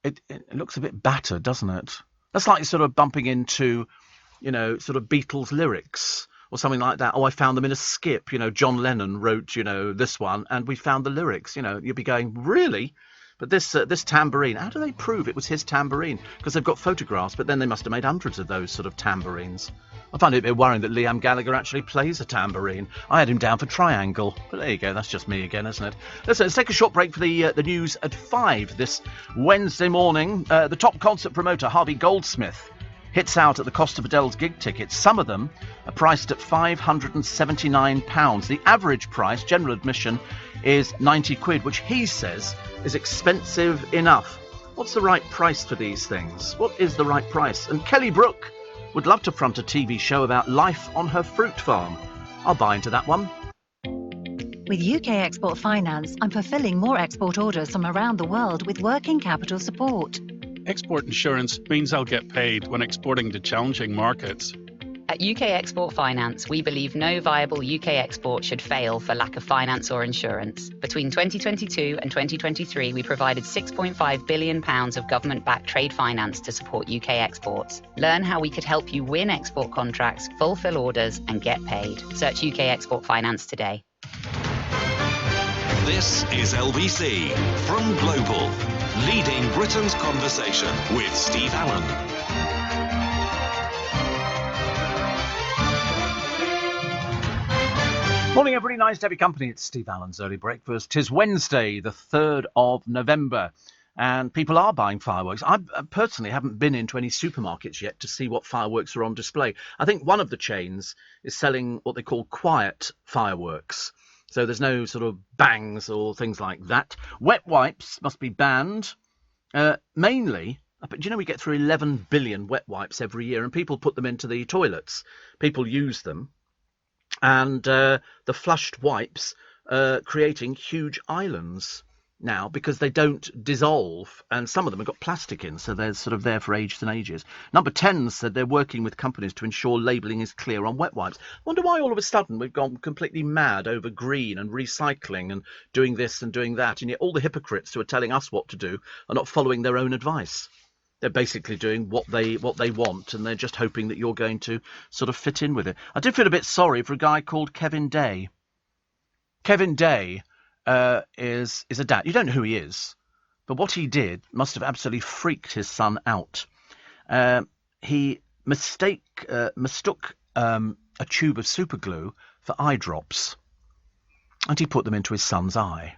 it looks a bit battered, doesn't it? That's like sort of bumping into, sort of Beatles lyrics or something like that. Oh, I found them in a skip. John Lennon wrote, this one, and we found the lyrics. You'd be going, really? But this tambourine, how do they prove it was his tambourine? Because they've got photographs, but then they must have made hundreds of those sort of tambourines. I find it a bit worrying that Liam Gallagher actually plays a tambourine. I had him down for triangle. But there you go, that's just me again, isn't it? Let's take a short break for the news at 5 this Wednesday morning. The top concert promoter, Harvey Goldsmith, hits out at the cost of Adele's gig tickets. Some of them are priced at £579. The average price, general admission, is £90, which he says is expensive enough. What's the right price for these things? What is the right price? And Kelly Brook would love to front a TV show about life on her fruit farm. I'll buy into that one. With UK Export Finance, I'm fulfilling more export orders from around the world with working capital support. Export insurance means I'll get paid when exporting to challenging markets. At UK Export Finance, we believe no viable UK export should fail for lack of finance or insurance. Between 2022 and 2023, we provided £6.5 billion of government-backed trade finance to support UK exports. Learn how we could help you win export contracts, fulfill orders, and get paid. Search UK Export Finance today. This is LBC from Global, leading Britain's conversation with Steve Allen. Morning, everybody. Nice to have your company. It's Steve Allen's Early Breakfast. 'Tis Wednesday, the 3rd of November, and people are buying fireworks. I personally haven't been into any supermarkets yet to see what fireworks are on display. I think one of the chains is selling what they call quiet fireworks. So there's no sort of bangs or things like that. Wet wipes must be banned, mainly. But we get through 11 billion wet wipes every year, and people put them into the toilets. People use them. And the flushed wipes creating huge islands now because they don't dissolve, and some of them have got plastic in, so they're sort of there for ages and ages. Number 10 said they're working with companies to ensure labelling is clear on wet wipes. Wonder why all of a sudden we've gone completely mad over green and recycling and doing this and doing that, and yet all the hypocrites who are telling us what to do are not following their own advice. They're basically doing what they want, and they're just hoping that you're going to sort of fit in with it. I did feel a bit sorry for a guy called Kevin Day. Kevin Day is a dad. You don't know who he is, but what he did must have absolutely freaked his son out. He mistook a tube of super glue for eye drops, and he put them into his son's eye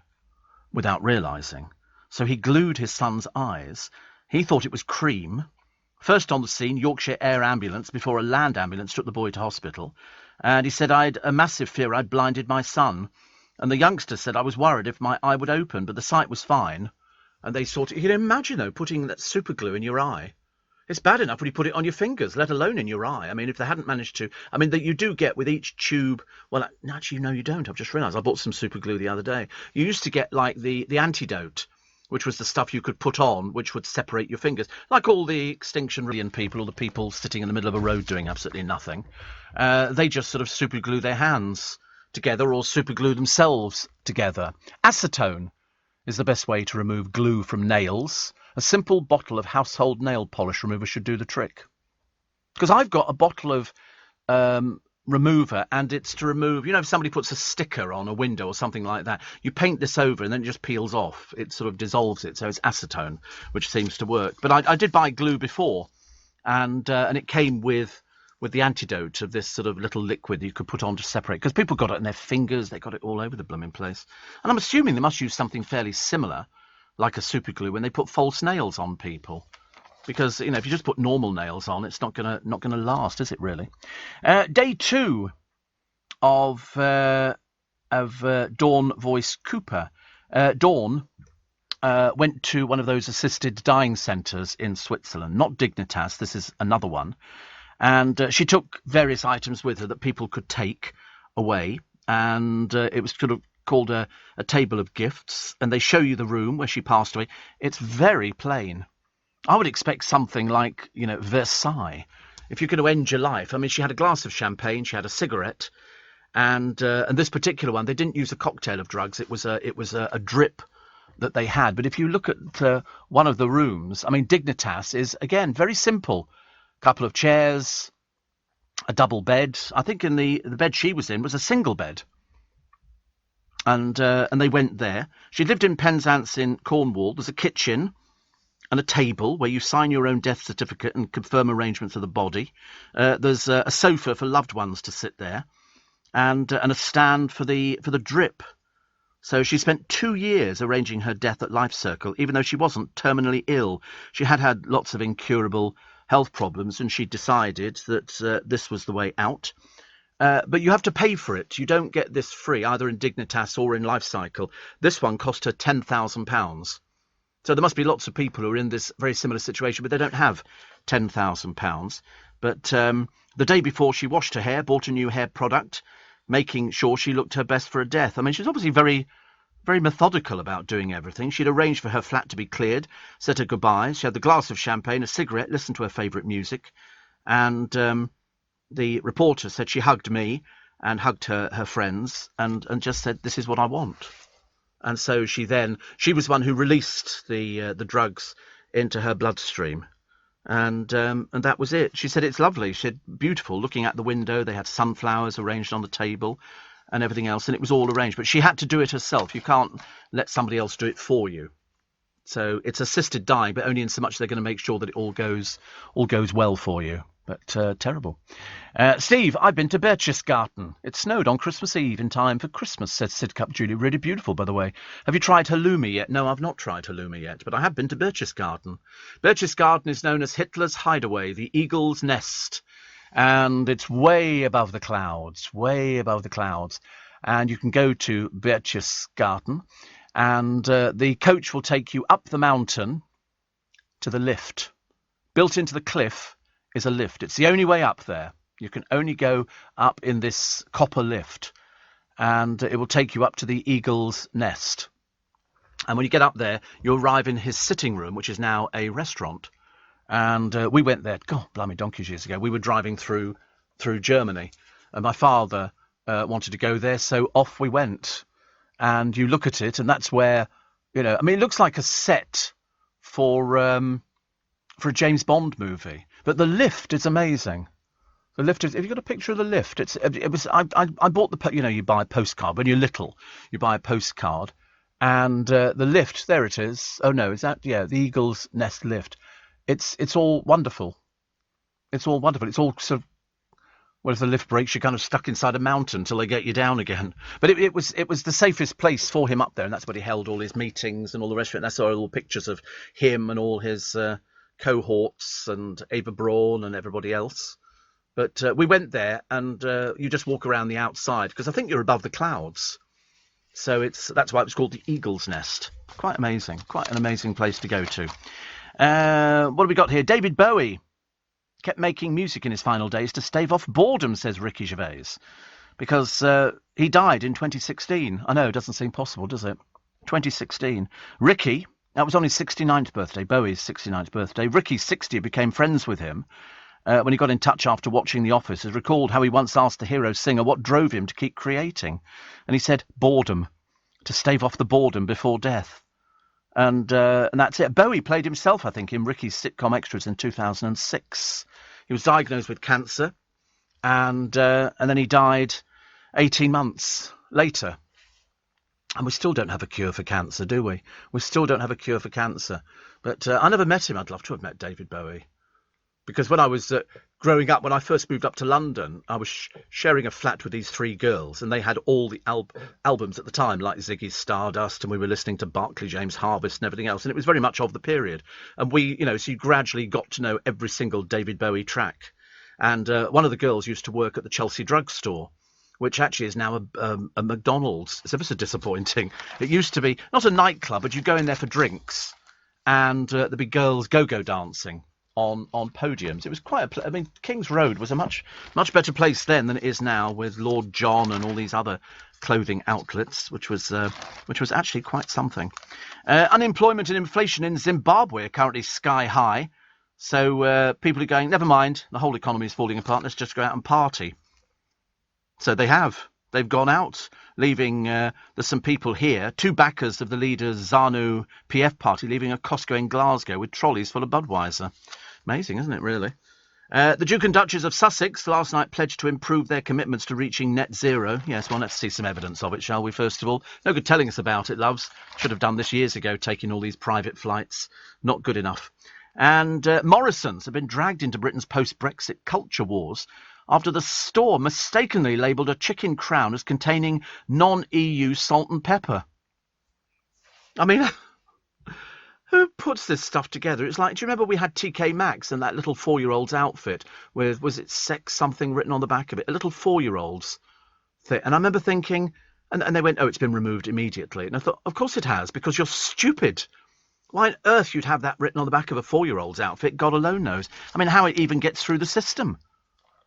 without realising. So he glued his son's eyes. He thought it was cream. First on the scene, Yorkshire Air Ambulance before a land ambulance took the boy to hospital. And he said, I had a massive fear I'd blinded my son. And the youngster said, I was worried if my eye would open, but the sight was fine. And they sort of, you can imagine, though, putting that super glue in your eye. It's bad enough when you put it on your fingers, let alone in your eye. I mean, if they hadn't managed to... I mean, that you do get with each tube... Well, actually, no, you don't. I've just realised. I bought some super glue the other day. You used to get, like, the antidote, which was the stuff you could put on, which would separate your fingers. Like all the Extinction Rebellion people, or the people sitting in the middle of a road doing absolutely nothing. They just sort of super glue their hands together or super glue themselves together. Acetone is the best way to remove glue from nails. A simple bottle of household nail polish remover should do the trick. Because I've got a bottle of remover, and it's to remove, if somebody puts a sticker on a window or something like that, you paint this over and then it just peels off. It sort of dissolves it, so it's acetone, which seems to work. But I did buy glue before, and it came with the antidote of this sort of little liquid that you could put on to separate. Because people got it in their fingers, they got it all over the blooming place. And I'm assuming they must use something fairly similar, like a super glue, when they put false nails on people. Because, if you just put normal nails on, it's not gonna last, is it really? Day 2 of Dawn Voice Cooper. Dawn went to one of those assisted dying centres in Switzerland, not Dignitas, this is another one. And she took various items with her that people could take away. And it was sort of called a table of gifts. And they show you the room where she passed away. It's very plain. I would expect something like, Versailles. If you're going to end your life. I mean, she had a glass of champagne, she had a cigarette, and this particular one, they didn't use a cocktail of drugs. It was a drip that they had. But if you look at one of the rooms, I mean, Dignitas is, again, very simple. A couple of chairs, a double bed. I think in the bed she was in was a single bed. And they went there. She lived in Penzance in Cornwall. There's a kitchen and a table where you sign your own death certificate and confirm arrangements of the body. There's a sofa for loved ones to sit there, and a stand for the drip. So she spent 2 years arranging her death at Life Circle, even though she wasn't terminally ill. She had lots of incurable health problems, and she decided that this was the way out. But you have to pay for it. You don't get this free, either in Dignitas or in Life Cycle. This one cost her £10,000. So there must be lots of people who are in this very similar situation, but they don't have £10,000. But the day before, she washed her hair, bought a new hair product, making sure she looked her best for her death. I mean, she's obviously very, very methodical about doing everything. She'd arranged for her flat to be cleared, said her goodbyes. She had the glass of champagne, a cigarette, listened to her favourite music. And the reporter said she hugged me and hugged her friends and just said, "This is what I want." And so she was one who released the drugs into her bloodstream. And that was it. She said, "It's lovely." She said, "Beautiful." Looking out the window, they had sunflowers arranged on the table and everything else, and it was all arranged. But she had to do it herself. You can't let somebody else do it for you. So it's assisted dying, but only in so much they're going to make sure that it all goes well for you. But terrible. Steve, I've been to Berchtesgaden. It snowed on Christmas Eve in time for Christmas, said Sidcup Julie. Really beautiful, by the way. Have you tried halloumi yet? No, I've not tried halloumi yet, but I have been to Berchtesgaden. Berchtesgaden is known as Hitler's hideaway, the Eagle's Nest. And it's way above the clouds, And you can go to Berchtesgaden, and the coach will take you up the mountain to the lift. Built into the cliff is a lift. It's the only way up there. You can only go up in this copper lift, and it will take you up to the Eagle's Nest. And when you get up there, you arrive in his sitting room, which is now a restaurant. And we went there, God, blimey, donkeys years ago. We were driving through Germany, and my father wanted to go there, so off we went. And you look at it, and that's where, I mean, it looks like a set for a James Bond movie. But the lift is amazing. The lift is. Have you got a picture of the lift? It was. I bought the. You buy a postcard when you're little. You buy a postcard, and the lift. There it is. Oh no, is that? Yeah, the Eagle's Nest lift. It's all wonderful. It's all wonderful. It's all sort of. Well, if the lift breaks, you're kind of stuck inside a mountain until they get you down again. But it was the safest place for him up there, and that's where he held all his meetings and all the rest of it. And I saw all pictures of him and all his cohorts and Eva Braun and everybody else. But we went there, and you just walk around the outside, because I think you're above the clouds. So that's why it was called the Eagle's Nest. Quite amazing. Quite an amazing place to go to. What have we got here? David Bowie kept making music in his final days to stave off boredom, says Ricky Gervais, because he died in 2016. I know, it doesn't seem possible, does it? 2016. Ricky, that was on his 69th birthday, Bowie's 69th birthday. Ricky's 60 became friends with him when he got in touch after watching The Office. Has recalled how he once asked the hero singer what drove him to keep creating. And he said, boredom, to stave off the boredom before death. And that's it. Bowie played himself, I think, in Ricky's sitcom Extras in 2006. He was diagnosed with cancer, and then he died 18 months later. And we still don't have a cure for cancer, do we? We still don't have a cure for cancer. But I never met him. I'd love to have met David Bowie. Because when I was growing up, when I first moved up to London, I was sharing a flat with these three girls, and they had all the albums at the time, like Ziggy's Stardust, and we were listening to Barclay James Harvest and everything else, and it was very much of the period. And we, so you gradually got to know every single David Bowie track. And one of the girls used to work at the Chelsea drugstore, which actually is now a McDonald's. It's ever so disappointing. It used to be not a nightclub, but you go in there for drinks, and there'd be girls go-go dancing on podiums. It was quite King's Road was a much better place then than it is now, with Lord John and all these other clothing outlets, which was actually quite something. Unemployment and inflation in Zimbabwe are currently sky high, so people are going, never mind, the whole economy is falling apart, let's just go out and party. So they've gone out, leaving there's some people here, two backers of the leader's ZANU PF party, leaving a Costco in Glasgow with trolleys full of Budweiser. Amazing, isn't it, really? The Duke and Duchess of Sussex last night pledged to improve their commitments to reaching net zero. Yes, well, let's see some evidence of it, shall we, first of all? No good telling us about it, loves. Should have done this years ago, taking all these private flights. Not good enough. And Morrison's have been dragged into Britain's post-Brexit culture wars after the store mistakenly labelled a chicken crown as containing non-EU salt and pepper. I mean, who puts this stuff together? It's like, do you remember we had TK Maxx and that little 4-year-old's outfit with, was it sex something written on the back of it? A little 4-year-old's thing. And I remember thinking, and they went, oh, it's been removed immediately. And I thought, of course it has, because you're stupid. Why on earth you'd have that written on the back of a 4-year-old's outfit? God alone knows. I mean, how it even gets through the system,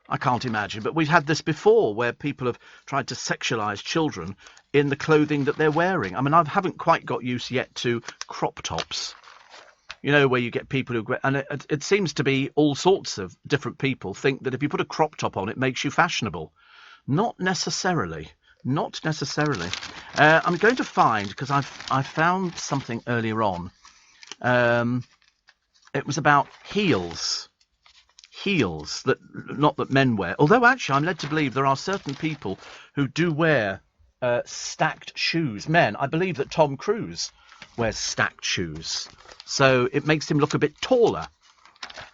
I can't imagine. But we've had this before, where people have tried to sexualise children in the clothing that they're wearing. I mean, I haven't quite got used yet to crop tops. You know, where you get people who... And it seems to be all sorts of different people think that if you put a crop top on, it makes you fashionable. Not necessarily. Not necessarily. I'm going to find, because I found something earlier on. It was about heels. Heels, not that men wear. Although, actually, I'm led to believe there are certain people who do wear stacked shoes. Men, I believe that Tom Cruise wears stacked shoes. So it makes him look a bit taller.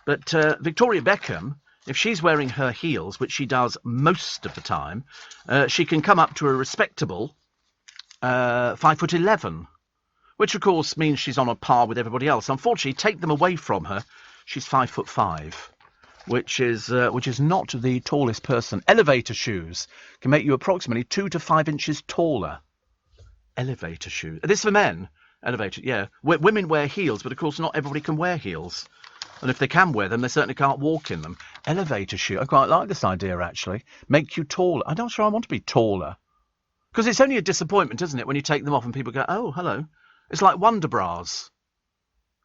But Victoria Beckham, if she's wearing her heels, which she does most of the time, she can come up to a respectable 5'11", which, of course, means she's on a par with everybody else. Unfortunately, take them away from her, she's 5'5", which is not the tallest person. Elevator shoes can make you approximately 2 to 5 inches taller. Elevator shoes. This for men. Elevator, yeah. Women wear heels, but of course not everybody can wear heels. And if they can wear them, they certainly can't walk in them. Elevator shoe. I quite like this idea, actually. Make you taller. I'm not sure I want to be taller. Because it's only a disappointment, isn't it, when you take them off and people go, oh, hello. It's like Wonder Bras.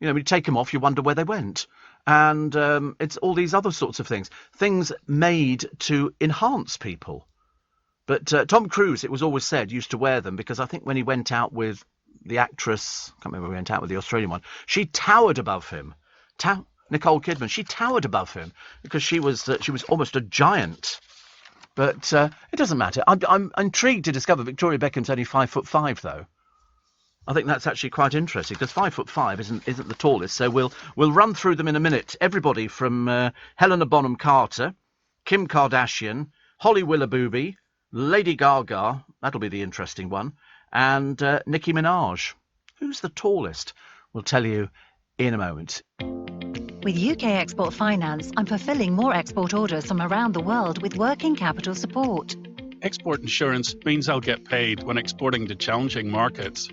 You know, when you take them off, you wonder where they went. And it's all these other sorts of things. Things made to enhance people. But Tom Cruise, it was always said, used to wear them because I think when he went out with the actress, I can't remember who went out with the Australian one, she towered above him. Nicole Kidman, she towered above him because she was almost a giant. But it doesn't matter. I'm intrigued to discover Victoria Beckham's only 5'5", though. I think that's actually quite interesting because 5'5" isn't the tallest. So we'll run through them in a minute. Everybody from Helena Bonham Carter, Kim Kardashian, Holly Willoughby, Lady Gaga, that'll be the interesting one, and Nicki Minaj. Who's the tallest? We'll tell you in a moment. With UK Export Finance, I'm fulfilling more export orders from around the world with working capital support. Export insurance means I'll get paid when exporting to challenging markets.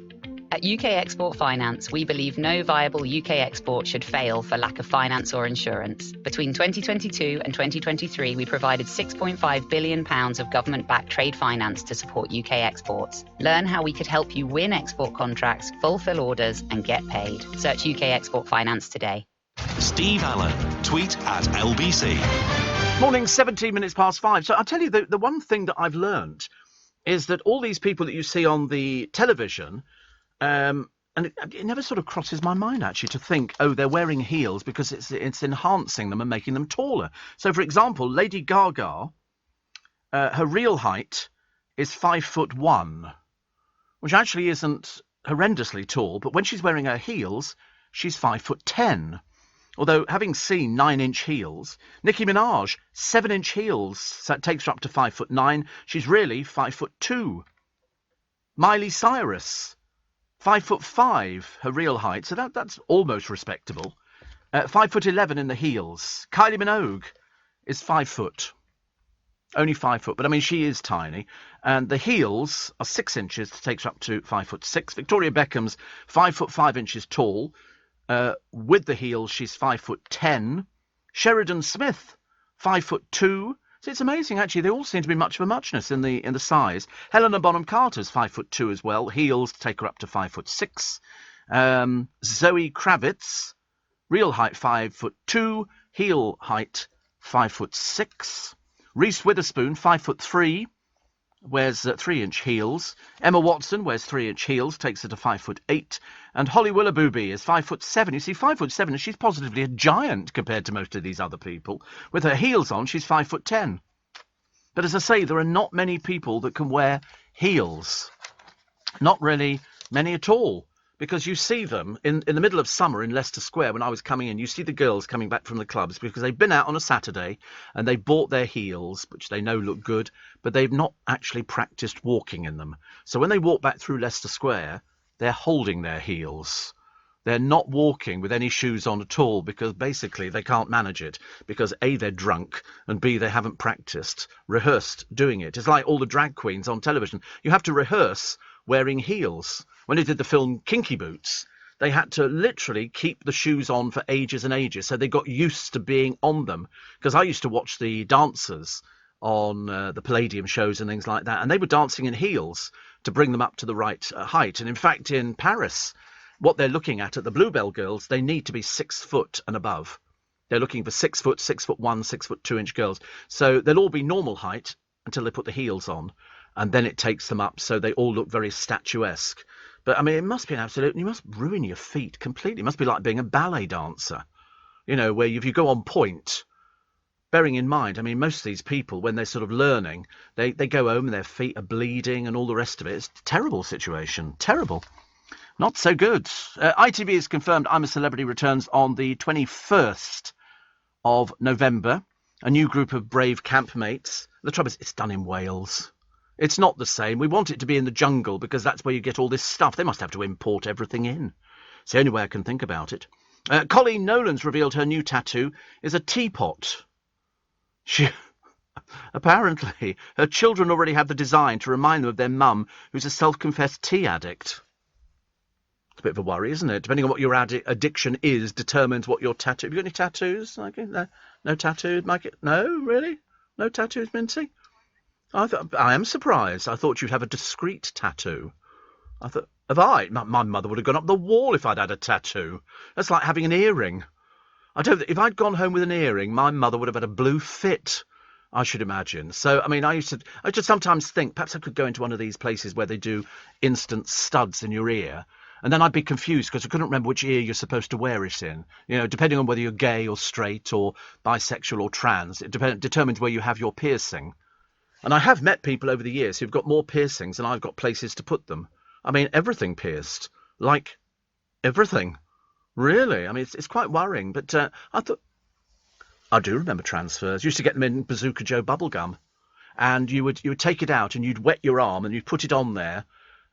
At UK Export Finance, we believe no viable UK export should fail for lack of finance or insurance. Between 2022 and 2023, we provided £6.5 billion of government-backed trade finance to support UK exports. Learn how we could help you win export contracts, fulfil orders, and get paid. Search UK Export Finance today. Steve Allen. Tweet at LBC. Morning, 17 minutes past 5. So I'll tell you, the one thing that I've learned is that all these people that you see on the television, and it never sort of crosses my mind, actually, to think, oh, they're wearing heels because it's enhancing them and making them taller. So, for example, Lady Gaga, her real height is 5'1", which actually isn't horrendously tall, but when she's wearing her heels, she's 5'10". Although, having seen 9-inch heels, Nicki Minaj, 7-inch heels, so that takes her up to 5'9". She's really 5'2". Miley Cyrus, 5'5", her real height, so that's almost respectable. 5'11" in the heels. Kylie Minogue is 5 foot. Only 5 foot, but I mean, she is tiny. And the heels are 6 inches, takes her up to 5'6". Victoria Beckham's 5'5" tall. With the heels, she's 5'10". Sheridan Smith, 5'2". So it's amazing, actually. They all seem to be much of a muchness in the size. Helena Bonham Carter's 5'2" as well. Heels take her up to 5'6". Zoe Kravitz, real height 5'2", heel height 5'6". Reese Witherspoon, 5'3", wears 3-inch heels. Emma Watson wears 3-inch heels, takes her to 5'8". And Holly Willoughby is 5'7". You see, 5'7", and she's positively a giant compared to most of these other people. With her heels on, she's 5'10". But as I say, there are not many people that can wear heels. Not really many at all. Because you see them in the middle of summer in Leicester Square when I was coming in. You see the girls coming back from the clubs because they've been out on a Saturday and they bought their heels, which they know look good, but they've not actually practiced walking in them. So when they walk back through Leicester Square, they're holding their heels. They're not walking with any shoes on at all because basically they can't manage it because A, they're drunk, and B, they haven't rehearsed doing it. It's like all the drag queens on television. You have to rehearse wearing heels. When they did the film Kinky Boots, they had to literally keep the shoes on for ages and ages, so they got used to being on them. Because I used to watch the dancers on the Palladium shows and things like that, and they were dancing in heels to bring them up to the right height. And in fact, in Paris, what they're looking at the Bluebell girls, they need to be 6 foot and above. They're looking for 6 foot, 6'1", 6'2" girls. So they'll all be normal height until they put the heels on, and then it takes them up, so they all look very statuesque. But, I mean, it must be an absolute... You must ruin your feet completely. It must be like being a ballet dancer, you know, where if you go on point, bearing in mind, I mean, most of these people, when they're sort of learning, they go home and their feet are bleeding and all the rest of it. It's a terrible situation. Terrible. Not so good. ITV has confirmed I'm a Celebrity returns on the 21st of November. A new group of brave campmates. The trouble is, it's done in Wales. It's not the same. We want it to be in the jungle because that's where you get all this stuff. They must have to import everything in. It's the only way I can think about it. Colleen Nolan's revealed her new tattoo is a teapot. Apparently, her children already have the design to remind them of their mum, who's a self-confessed tea addict. It's a bit of a worry, isn't it? Depending on what your addiction is, determines what your tattoo... Have you got any tattoos? No tattooed, Mike? No, really? No tattoos, Mincy? I am surprised. I thought you'd have a discreet tattoo. I thought, have I? My mother would have gone up the wall if I'd had a tattoo. That's like having an earring. If I'd gone home with an earring, my mother would have had a blue fit, I should imagine. So, I mean, I used to sometimes think perhaps I could go into one of these places where they do instant studs in your ear, and then I'd be confused because I couldn't remember which ear you're supposed to wear it in. You know, depending on whether you're gay or straight or bisexual or trans, it determines where you have your piercing. And I have met people over the years who've got more piercings than I've got places to put them. I mean, everything pierced. Like, everything. Really? I mean, it's quite worrying. But I thought... I do remember transfers. Used to get them in Bazooka Joe bubblegum. And you would take it out and you'd wet your arm and you'd put it on there.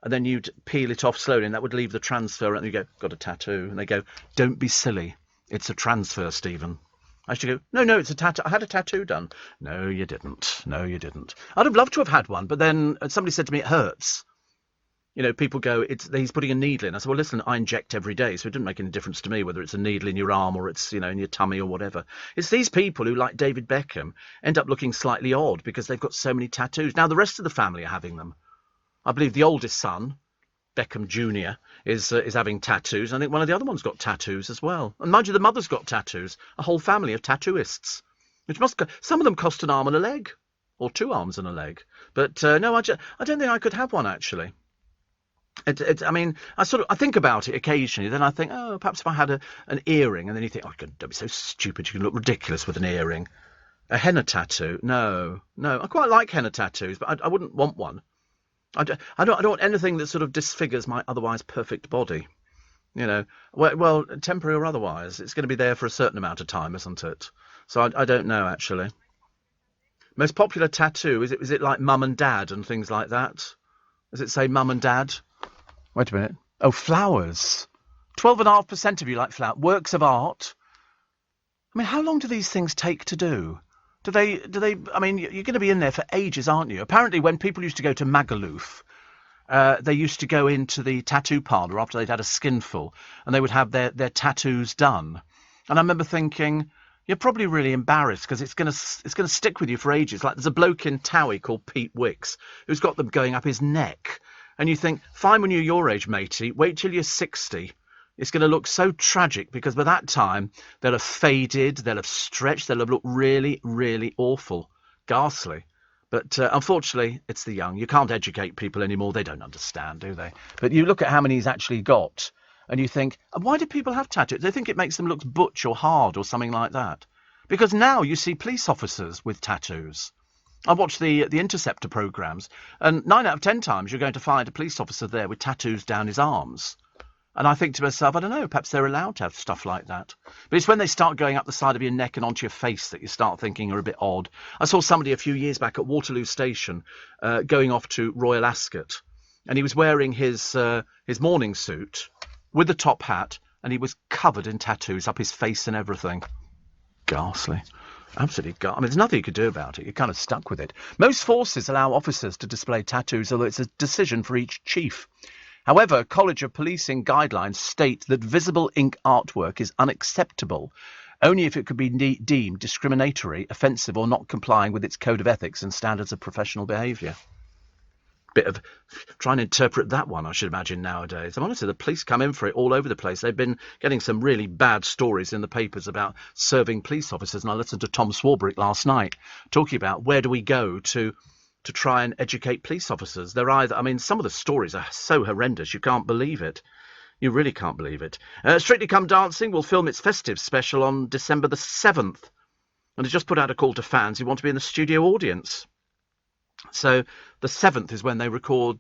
And then you'd peel it off slowly and that would leave the transfer. And you go, got a tattoo. And they go, don't be silly. It's a transfer, Stephen. I used to go, no, it's a tattoo. I had a tattoo done. No, you didn't. No, you didn't. I'd have loved to have had one, but then somebody said to me, it hurts. People go, he's putting a needle in. I said, well, listen, I inject every day, so it doesn't make any difference to me whether it's a needle in your arm or it's, in your tummy or whatever. It's these people who, like David Beckham, end up looking slightly odd because they've got so many tattoos. Now, the rest of the family are having them. I believe the oldest son, Beckham Jr., is having tattoos. I think one of the other ones got tattoos as well. And mind you, the mother's got tattoos. A whole family of tattooists. Some of them cost an arm and a leg, or 2 arms and a leg. But no, I don't think I could have one, actually. I think about it occasionally. Then I think, oh, perhaps if I had an earring, and then you think, oh, don't be so stupid. You can look ridiculous with an earring. A henna tattoo? No. I quite like henna tattoos, but I wouldn't want one. I don't want anything that sort of disfigures my otherwise perfect body. Well, temporary or otherwise, it's going to be there for a certain amount of time, isn't it? So I don't know, actually. Most popular tattoo, is it like mum and dad and things like that? Does it say mum and dad? Wait a minute. Oh, flowers. 12.5% of you like flowers. Works of art. I mean, how long do these things take to do? Do they, I mean, you're going to be in there for ages, aren't you? Apparently, when people used to go to Magaluf, they used to go into the tattoo parlour after they'd had a skinful, and they would have their tattoos done. And I remember thinking, you're probably really embarrassed because it's going to stick with you for ages. Like there's a bloke in Towie called Pete Wicks who's got them going up his neck. And you think, fine when you're your age, matey, wait till you're 60. It's going to look so tragic because by that time they'll have faded, they'll have stretched, they'll have looked really, really awful, ghastly. But unfortunately, it's the young. You can't educate people anymore. They don't understand, do they? But you look at how many he's actually got and you think, why do people have tattoos? They think it makes them look butch or hard or something like that. Because now you see police officers with tattoos. I watch the Interceptor programmes, and 9 out of 10 times you're going to find a police officer there with tattoos down his arms. And I think to myself, I don't know, perhaps they're allowed to have stuff like that. But it's when they start going up the side of your neck and onto your face that you start thinking are a bit odd. I saw somebody a few years back at Waterloo Station going off to Royal Ascot, and he was wearing his morning suit with the top hat, and he was covered in tattoos up his face and everything. Ghastly. Absolutely. I mean, there's nothing you could do about it. You're kind of stuck with it. Most forces allow officers to display tattoos, although it's a decision for each chief. However, College of Policing guidelines state that visible ink artwork is unacceptable only if it could be deemed discriminatory, offensive, or not complying with its code of ethics and standards of professional behaviour. Bit of trying to interpret that one, I should imagine, nowadays. I'm honestly, the police come in for it all over the place. They've been getting some really bad stories in the papers about serving police officers, and I listened to Tom Swarbrick last night talking about where do we go to try and educate police officers. They're either, I mean, some of the stories are so horrendous, you can't believe it. You really can't believe it. Strictly Come Dancing will film its festive special on December the 7th, and has just put out a call to fans who want to be in the studio audience. So the 7th is when they record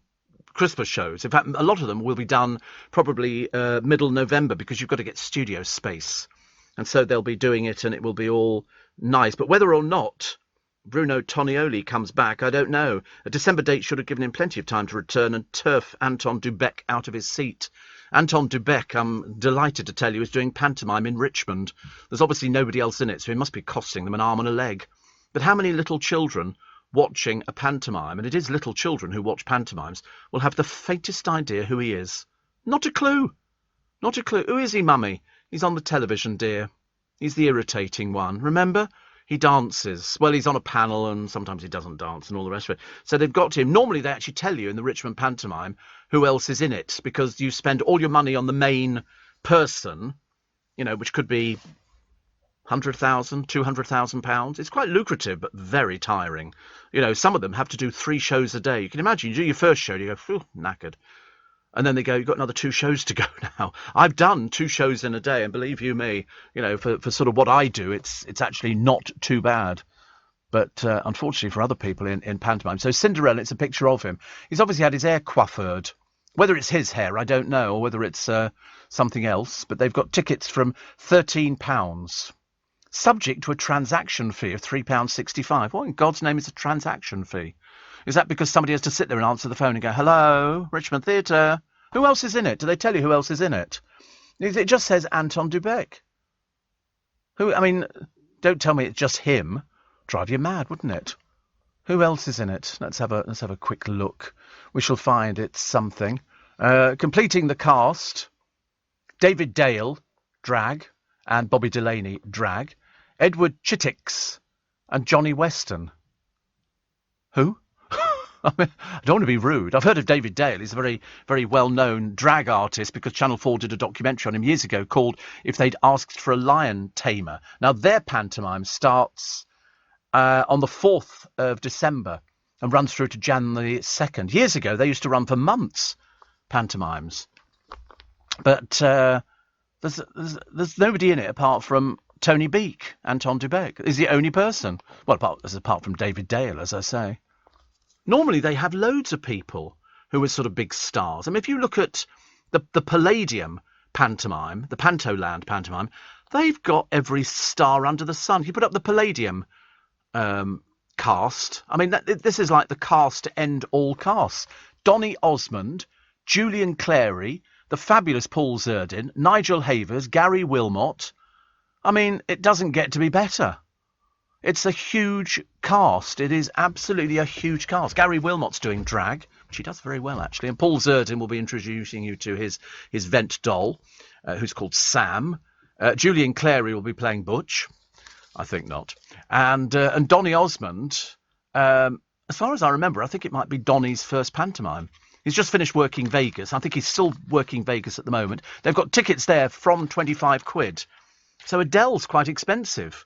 Christmas shows. In fact, a lot of them will be done probably middle November because you've got to get studio space. And so they'll be doing it and it will be all nice. But whether or not Bruno Tonioli comes back, I don't know. A December date should have given him plenty of time to return and turf Anton Dubek out of his seat. Anton Dubek, I'm delighted to tell you, is doing pantomime in Richmond. There's obviously nobody else in it, so he must be costing them an arm and a leg. But how many little children watching a pantomime, and it is little children who watch pantomimes, will have the faintest idea who he is? Not a clue. Not a clue. Who is he, Mummy? He's on the television, dear. He's the irritating one. Remember? He dances. Well, he's on a panel, and sometimes he doesn't dance and all the rest of it. So they've got him. Normally, they actually tell you in the Richmond pantomime who else is in it, because you spend all your money on the main person, which could be £100,000, £200,000. It's quite lucrative, but very tiring. Some of them have to do 3 shows a day. You can imagine, you do your first show, you go, phew, knackered. And then they go, you've got another 2 shows to go now. I've done 2 shows in a day, and believe you me, for sort of what I do, it's actually not too bad. But unfortunately for other people in pantomime. So Cinderella, it's a picture of him. He's obviously had his hair coiffured. Whether it's his hair, I don't know, or whether it's something else. But they've got tickets from £13. Subject to a transaction fee of £3.65. What in God's name is a transaction fee? Is that because somebody has to sit there and answer the phone and go, hello, Richmond Theatre? Who else is in it? Do they tell you who else is in it? It just says Anton Dubek. Don't tell me it's just him. Drive you mad, wouldn't it? Who else is in it? Let's have a quick look. We shall find it's something. Completing the cast, David Dale, drag, and Bobby Delaney, drag. Edward Chittix and Johnny Weston. Who? I don't want to be rude. I've heard of David Dale. He's a very, very well-known drag artist because Channel 4 did a documentary on him years ago called If They'd Asked for a Lion Tamer. Now, their pantomime starts on the 4th of December and runs through to January 2nd. Years ago, they used to run for months, pantomimes. But there's nobody in it apart from Tony Beak, Anton Dubek. He's the only person. Well, apart from David Dale, as I say. Normally, they have loads of people who are sort of big stars. I mean, if you look at the Palladium pantomime, the Pantoland pantomime, they've got every star under the sun. You put up the Palladium cast. I mean, this is like the cast to end all casts. Donny Osmond, Julian Clary, the fabulous Paul Zerdin, Nigel Havers, Gary Wilmot. I mean, it doesn't get to be better. It's a huge cast. It is absolutely a huge cast. Gary Wilmot's doing drag, which he does very well, actually. And Paul Zerdin will be introducing you to his vent doll, who's called Sam. Julian Clary will be playing Butch. I think not. And Donny Osmond, as far as I remember, I think it might be Donny's first pantomime. He's just finished working Vegas. I think he's still working Vegas at the moment. They've got tickets there from £25. So Adele's quite expensive,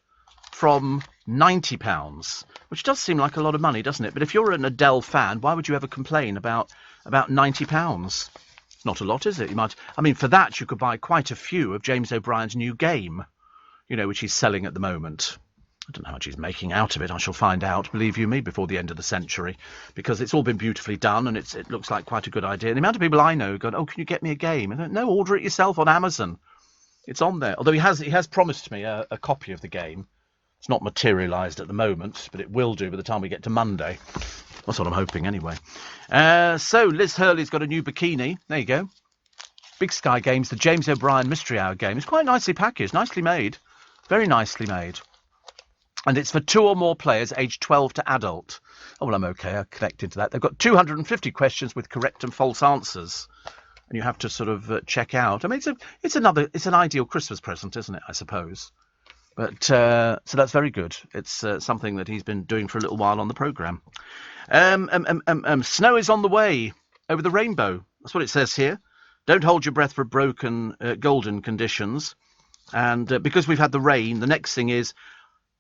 from £90, which does seem like a lot of money, doesn't it? But if you're an Adele fan, why would you ever complain about £90? Not a lot, is it? I mean, for that, you could buy quite a few of James O'Brien's new game, which he's selling at the moment. I don't know how much he's making out of it. I shall find out, believe you me, before the end of the century, because it's all been beautifully done and it looks like quite a good idea. And the amount of people I know who go, oh, can you get me a game? And I go, no, order it yourself on Amazon. It's on there. Although he has promised me a copy of the game. It's not materialised at the moment, but it will do by the time we get to Monday. That's what I'm hoping, anyway. So, Liz Hurley's got a new bikini. There you go. Big Sky Games, the James O'Brien Mystery Hour game. It's quite nicely packaged, nicely made. Very nicely made. And it's for 2 or more players aged 12 to adult. Oh, well, I'm okay. I connected to that. They've got 250 questions with correct and false answers. And you have to sort of check out. I mean, it's an ideal Christmas present, isn't it, I suppose? But so that's very good. It's something that he's been doing for a little while on the programme. Snow is on the way over the rainbow. That's what it says here. Don't hold your breath for golden conditions. And because we've had the rain, the next thing is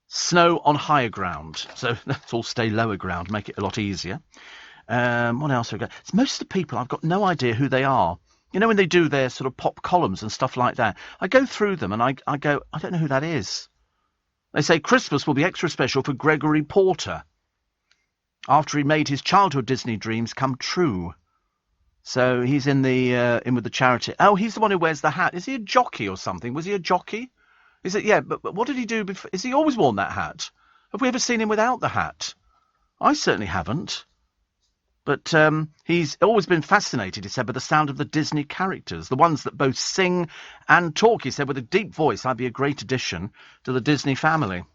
snow on higher ground. So let's all stay lower ground, make it a lot easier. What else have we got? It's most of the people, I've got no idea who they are. You know, when they do their sort of pop columns and stuff like that, I go through them and I go, I don't know who that is. They say Christmas will be extra special for Gregory Porter after he made his childhood Disney dreams come true. So he's in with the charity. Oh, he's the one who wears the hat. Is he a jockey or something? Was he a jockey? Is it? Yeah, but what did he do before? Is he always worn that hat? Have we ever seen him without the hat? I certainly haven't. But he's always been fascinated, he said, by the sound of the Disney characters, the ones that both sing and talk. He said, with a deep voice, I'd be a great addition to the Disney family.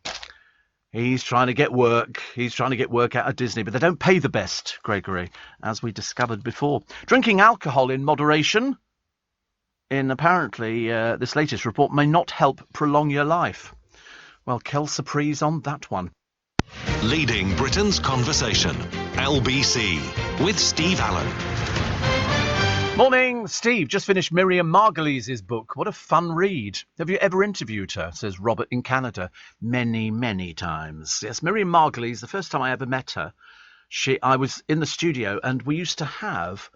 He's trying to get work. He's trying to get work out of Disney, but they don't pay the best, Gregory, as we discovered before. Drinking alcohol in moderation, in apparently this latest report, may not help prolong your life. Well, quelle surprise on that one. Leading Britain's conversation, LBC, with Steve Allen. Morning, Steve. Just finished Miriam Margolyes' book. What a fun read. Have you ever interviewed her, says Robert in Canada. Many, many times. Yes, Miriam Margolyes, the first time I ever met her, I was in the studio and we used to have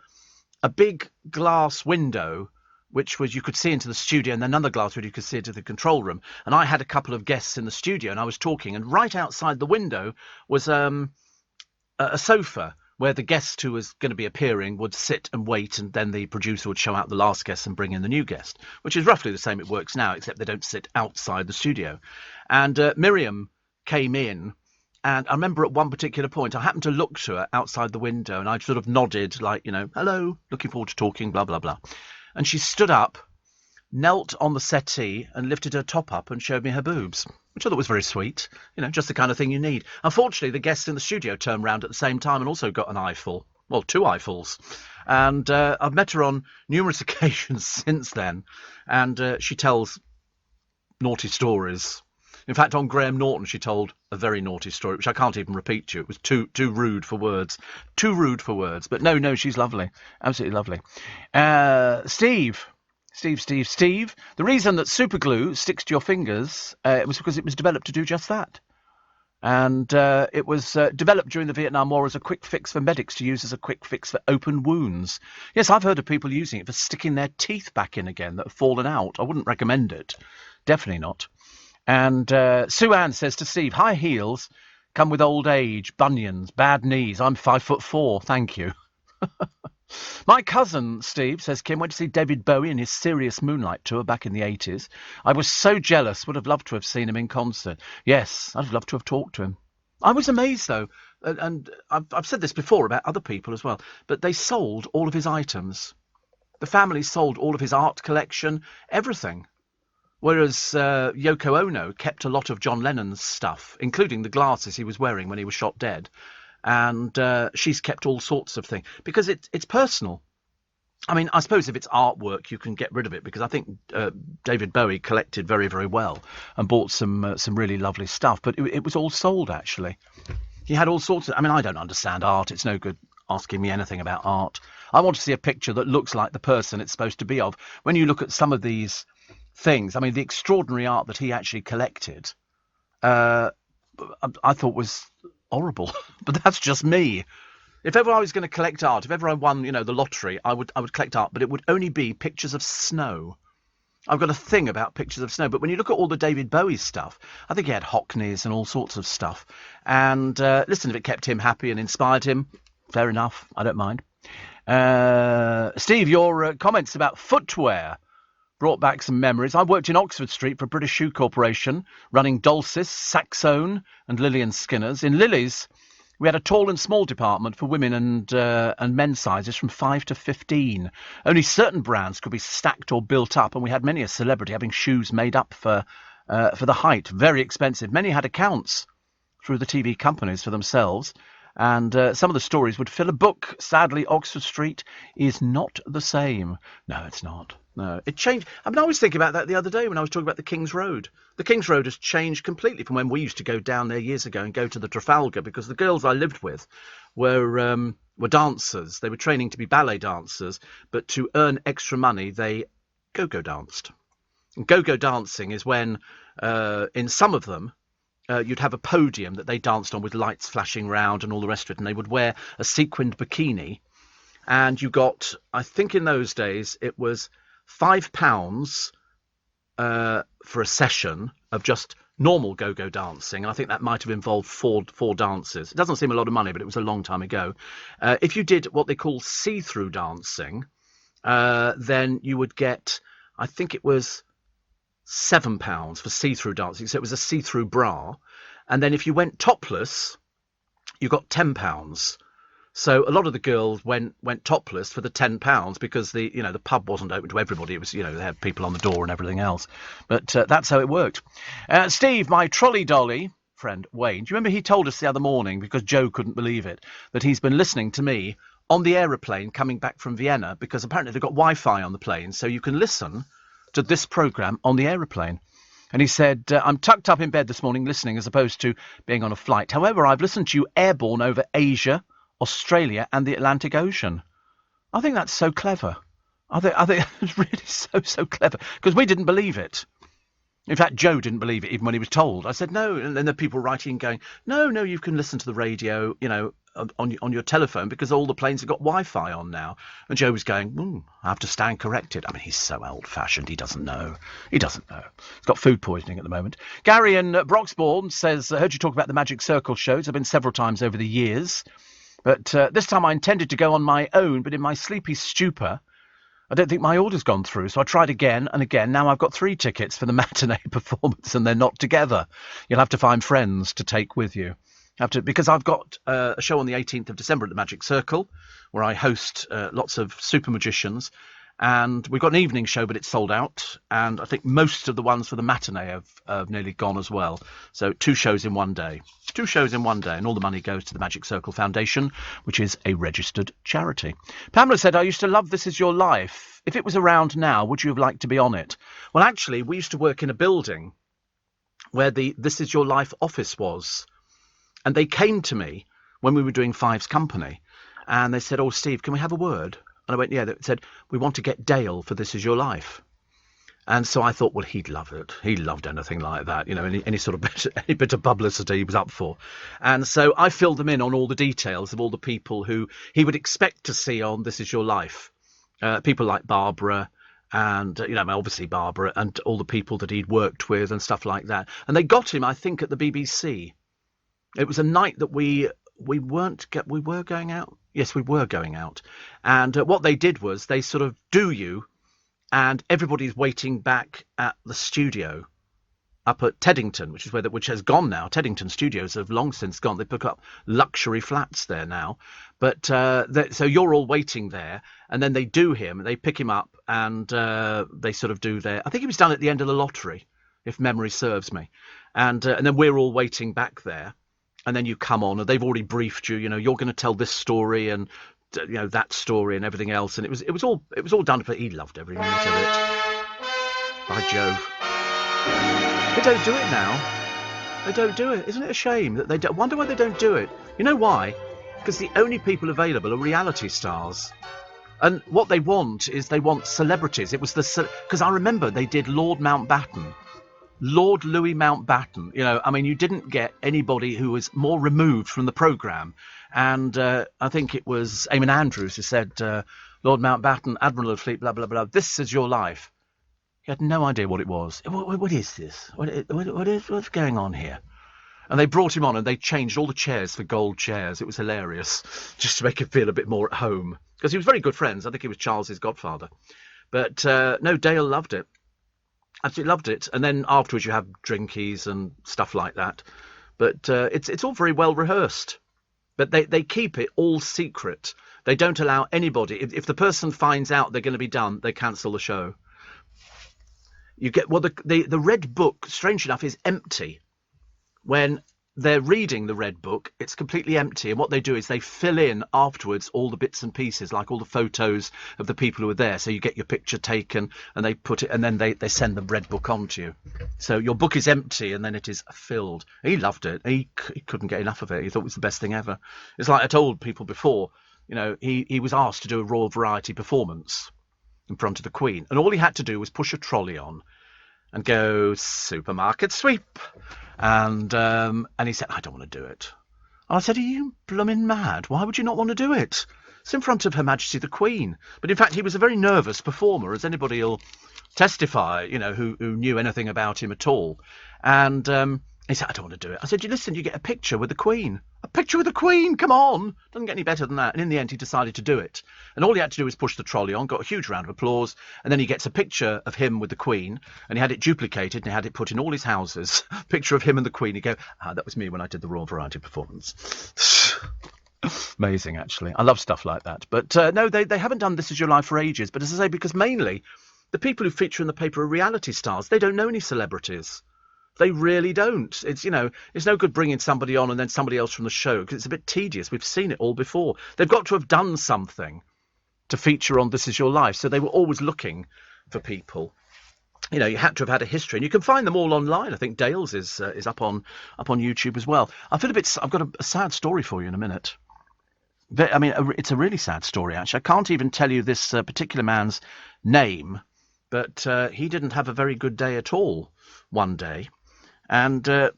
a big glass window which was you could see into the studio, and then another glass where you could see into the control room. And I had a couple of guests in the studio, and I was talking, and right outside the window was a sofa where the guest who was going to be appearing would sit and wait, and then the producer would show out the last guest and bring in the new guest, which is roughly the same it works now, except they don't sit outside the studio. And Miriam came in, and I remember at one particular point, I happened to look to her outside the window, and I sort of nodded, like, hello, looking forward to talking, blah, blah, blah. And she stood up, knelt on the settee and lifted her top up and showed me her boobs, which I thought was very sweet. Just the kind of thing you need. Unfortunately, the guests in the studio turned round at the same time and also got an eyeful. Well, 2 Eiffels. And I've met her on numerous occasions since then. And she tells naughty stories. In fact, on Graham Norton, she told a very naughty story, which I can't even repeat to you. It was too rude for words. Too rude for words. But no, she's lovely. Absolutely lovely. Steve. The reason that super glue sticks to your fingers was because it was developed to do just that. And it was developed during the Vietnam War as a quick fix for medics to use as a quick fix for open wounds. Yes, I've heard of people using it for sticking their teeth back in again that have fallen out. I wouldn't recommend it. Definitely not. And Sue Ann says to Steve, high heels come with old age, bunions, bad knees. I'm 5'4", thank you. My cousin, Steve, says Kim, went to see David Bowie in his Serious Moonlight tour back in the 80s. I was so jealous, would have loved to have seen him in concert. Yes, I'd have loved to have talked to him. I was amazed, though, and I've said this before about other people as well, but they sold all of his items. The family sold all of his art collection, everything. Whereas Yoko Ono kept a lot of John Lennon's stuff, including the glasses he was wearing when he was shot dead. And she's kept all sorts of things because it's personal. I mean, I suppose if it's artwork, you can get rid of it because I think David Bowie collected very, very well and bought some really lovely stuff. But it was all sold, actually. He had all sorts of... I mean, I don't understand art. It's no good asking me anything about art. I want to see a picture that looks like the person it's supposed to be of. When you look at some of these things, I mean, the extraordinary art that he actually collected, I thought was... horrible, but that's just me. If ever I was going to collect art, if ever I won, the lottery, I would collect art, but it would only be pictures of snow. I've got a thing about pictures of snow, but when you look at all the David Bowie stuff, I think he had Hockneys and all sorts of stuff. And listen, if it kept him happy and inspired him, fair enough, I don't mind. Steve, your comments about footwear brought back some memories. I worked in Oxford Street for British Shoe Corporation, running Dulcis, Saxone and Lillian Skinners. In Lily's, we had a tall and small department for women and men's sizes from 5 to 15. Only certain brands could be stacked or built up, and we had many a celebrity having shoes made up for the height. Very expensive. Many had accounts through the TV companies for themselves, and some of the stories would fill a book. Sadly, Oxford Street is not the same. No, it's not. No, it changed. I mean, I was thinking about that the other day when I was talking about the King's Road. The King's Road has changed completely from when we used to go down there years ago and go to the Trafalgar, because the girls I lived with were dancers. They were training to be ballet dancers, but to earn extra money, they go-go danced. And go-go dancing is when, in some of them, you'd have a podium that they danced on with lights flashing round and all the rest of it, and they would wear a sequined bikini. And you got, I think in those days, it was £5 for a session of just normal go-go dancing, and I think that might have involved four dances. It doesn't seem a lot of money, but it was a long time ago. If you did what they call see-through dancing, then you would get, I think it was £7 for see-through dancing, so it was a see-through bra. And then if you went topless, you got £10. So a lot of the girls went topless for the £10 because the pub wasn't open to everybody. It was, they had people on the door and everything else. But that's how it worked. Steve, my trolley dolly friend Wayne, do you remember he told us the other morning, because Joe couldn't believe it, that he's been listening to me on the aeroplane coming back from Vienna, because apparently they've got Wi-Fi on the plane, so you can listen to this programme on the aeroplane. And he said, I'm tucked up in bed this morning listening as opposed to being on a flight. However, I've listened to you airborne over Asia, Australia and the Atlantic Ocean. I think that's so clever. I think it's really so clever, because we didn't believe it. In fact, Joe didn't believe it even when he was told. I said, no. And then there are people writing going, no, you can listen to the radio, on your telephone, because all the planes have got Wi-Fi on now. And Joe was going, I have to stand corrected. I mean, he's so old-fashioned, he doesn't know. He's got food poisoning at the moment. Gary in Broxbourne says, I heard you talk about the Magic Circle shows. I've been several times over the years. But this time I intended to go on my own, but in my sleepy stupor, I don't think my order's gone through. So I tried again and again. Now I've got 3 tickets for the matinee performance, and they're not together. You'll have to find friends to take with you. Because I've got a show on the 18th of December at the Magic Circle, where I host lots of super magicians. And we've got an evening show, but it's sold out. And I think most of the ones for the matinee have nearly gone as well. So 2 shows in one day. 2 shows in one day, and all the money goes to the Magic Circle Foundation, which is a registered charity. Pamela said, I used to love This Is Your Life. If it was around now, would you have liked to be on it? Well, actually, we used to work in a building where the This Is Your Life office was. And they came to me when we were doing Fives Company, and they said, oh, Steve, can we have a word? And I went, yeah. They said, we want to get Dale for This Is Your Life. And so I thought, well, he'd love it. He loved anything like that, any sort of any bit of publicity he was up for. And so I filled them in on all the details of all the people who he would expect to see on This Is Your Life. People like Barbara and, obviously Barbara and all the people that he'd worked with and stuff like that. And they got him, I think, at the BBC. It was a night that we were going out. Yes, we were going out. And what they did was they sort of do you. And everybody's waiting back at the studio up at Teddington, which has gone now. Teddington Studios have long since gone. They put up luxury flats there now. But so you're all waiting there, and then they do him. They pick him up, and they sort of do their. I think he was done at the end of the lottery, if memory serves me. And then we're all waiting back there, and then you come on, and they've already briefed you. You're going to tell this story and. That story and everything else, and it was all done. But he loved every minute of it. By Jove, they don't do it now. They don't do it. Isn't it a shame that they don't? I wonder why they don't do it. You know why? Because the only people available are reality stars, and what they want is celebrities. It was because I remember they did Lord Mountbatten. Lord Louis Mountbatten, you didn't get anybody who was more removed from the programme. And I think it was Eamon Andrews who said, Lord Mountbatten, Admiral of the Fleet, blah, blah, blah, This Is Your Life. He had no idea what it was. What is this? What's going on here? And they brought him on and they changed all the chairs for gold chairs. It was hilarious, just to make him feel a bit more at home. Because he was very good friends. I think he was Charles's godfather. But no, Dale loved it. Absolutely loved it. And then afterwards you have drinkies and stuff like that. But it's all very well rehearsed. But they keep it all secret. They don't allow anybody. If the person finds out they're going to be done, they cancel the show. You get the red book, strange enough, is empty. When they're reading the red book, it's completely empty. And what they do is they fill in afterwards all the bits and pieces, like all the photos of the people who are there. So you get your picture taken and they put it, and then they send the red book on to you. So your book is empty and then it is filled. He loved it. He couldn't get enough of it. He thought it was the best thing ever. It's like I told people before, he was asked to do a Royal Variety performance in front of the Queen. And all he had to do was push a trolley on and go, supermarket sweep. And he said, I don't want to do it. And I said, are you blooming mad? Why would you not want to do it? It's in front of Her Majesty the Queen. But in fact, he was a very nervous performer, as anybody will testify, who knew anything about him at all. And he said, I don't want to do it. I said, listen, you get a picture with the Queen. A picture with the Queen, come on. Doesn't get any better than that. And in the end, he decided to do it. And all he had to do was push the trolley on, got a huge round of applause, and then he gets a picture of him with the Queen, and he had it duplicated, and he had it put in all his houses. Picture of him and the Queen. He'd go, that was me when I did the Royal Variety performance. Amazing, actually. I love stuff like that. But no, they haven't done This Is Your Life for ages. But as I say, because mainly the people who feature in the paper are reality stars. They don't know any celebrities. They really don't. It's no good bringing somebody on and then somebody else from the show, because it's a bit tedious. We've seen it all before. They've got to have done something to feature on This Is Your Life. So they were always looking for people. You had to have had a history, and you can find them all online. I think Dale's is up on YouTube as well. I've got a sad story for you in a minute. It's a really sad story, actually. I can't even tell you this particular man's name, but he didn't have a very good day at all one day. And the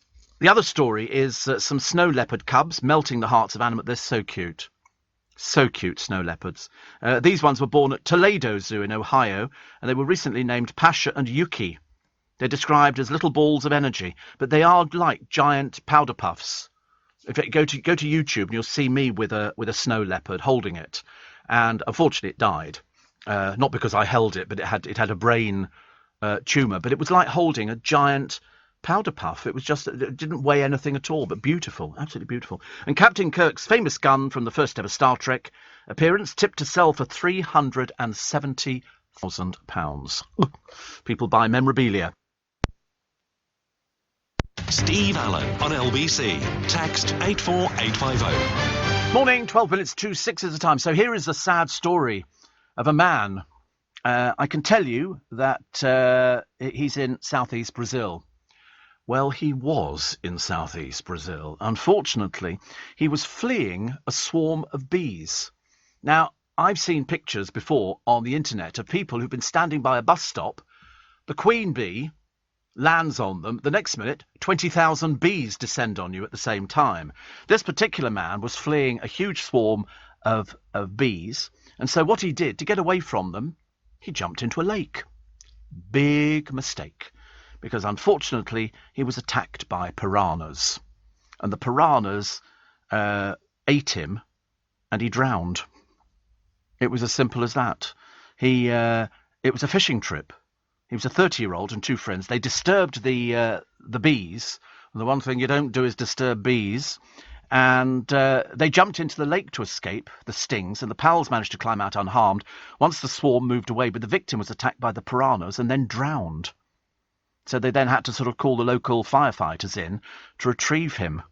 other story is some snow leopard cubs melting the hearts of animals. They're so cute. So cute, snow leopards. These ones were born at Toledo Zoo in Ohio, and they were recently named Pasha and Yuki. They're described as little balls of energy, but they are like giant powder puffs. If you go to YouTube, and you'll see me with a snow leopard holding it. And unfortunately, it died. Not because I held it, but it had a brain tumour. But it was like holding a giant powder puff. It didn't weigh anything at all, but beautiful, absolutely beautiful. And Captain Kirk's famous gun from the first ever Star Trek appearance tipped to sell for £370,000. People buy memorabilia. Steve Allen on LBC. Text 84850. Morning, 12 minutes to 6 at a time. So here is the sad story of a man. I can tell you that he's in southeast Brazil. Well, he was in southeast Brazil. Unfortunately, he was fleeing a swarm of bees. Now, I've seen pictures before on the internet of people who've been standing by a bus stop. The queen bee lands on them. The next minute, 20,000 bees descend on you at the same time. This particular man was fleeing a huge swarm of bees. And so what he did, to get away from them, he jumped into a lake. Big mistake. Because unfortunately, he was attacked by piranhas. And the piranhas ate him, and he drowned. It was as simple as that. It was a fishing trip. He was a 30-year-old and two friends. They disturbed the bees. And the one thing you don't do is disturb bees. And they jumped into the lake to escape the stings, and the pals managed to climb out unharmed once the swarm moved away. But the victim was attacked by the piranhas and then drowned. So they then had to sort of call the local firefighters in to retrieve him.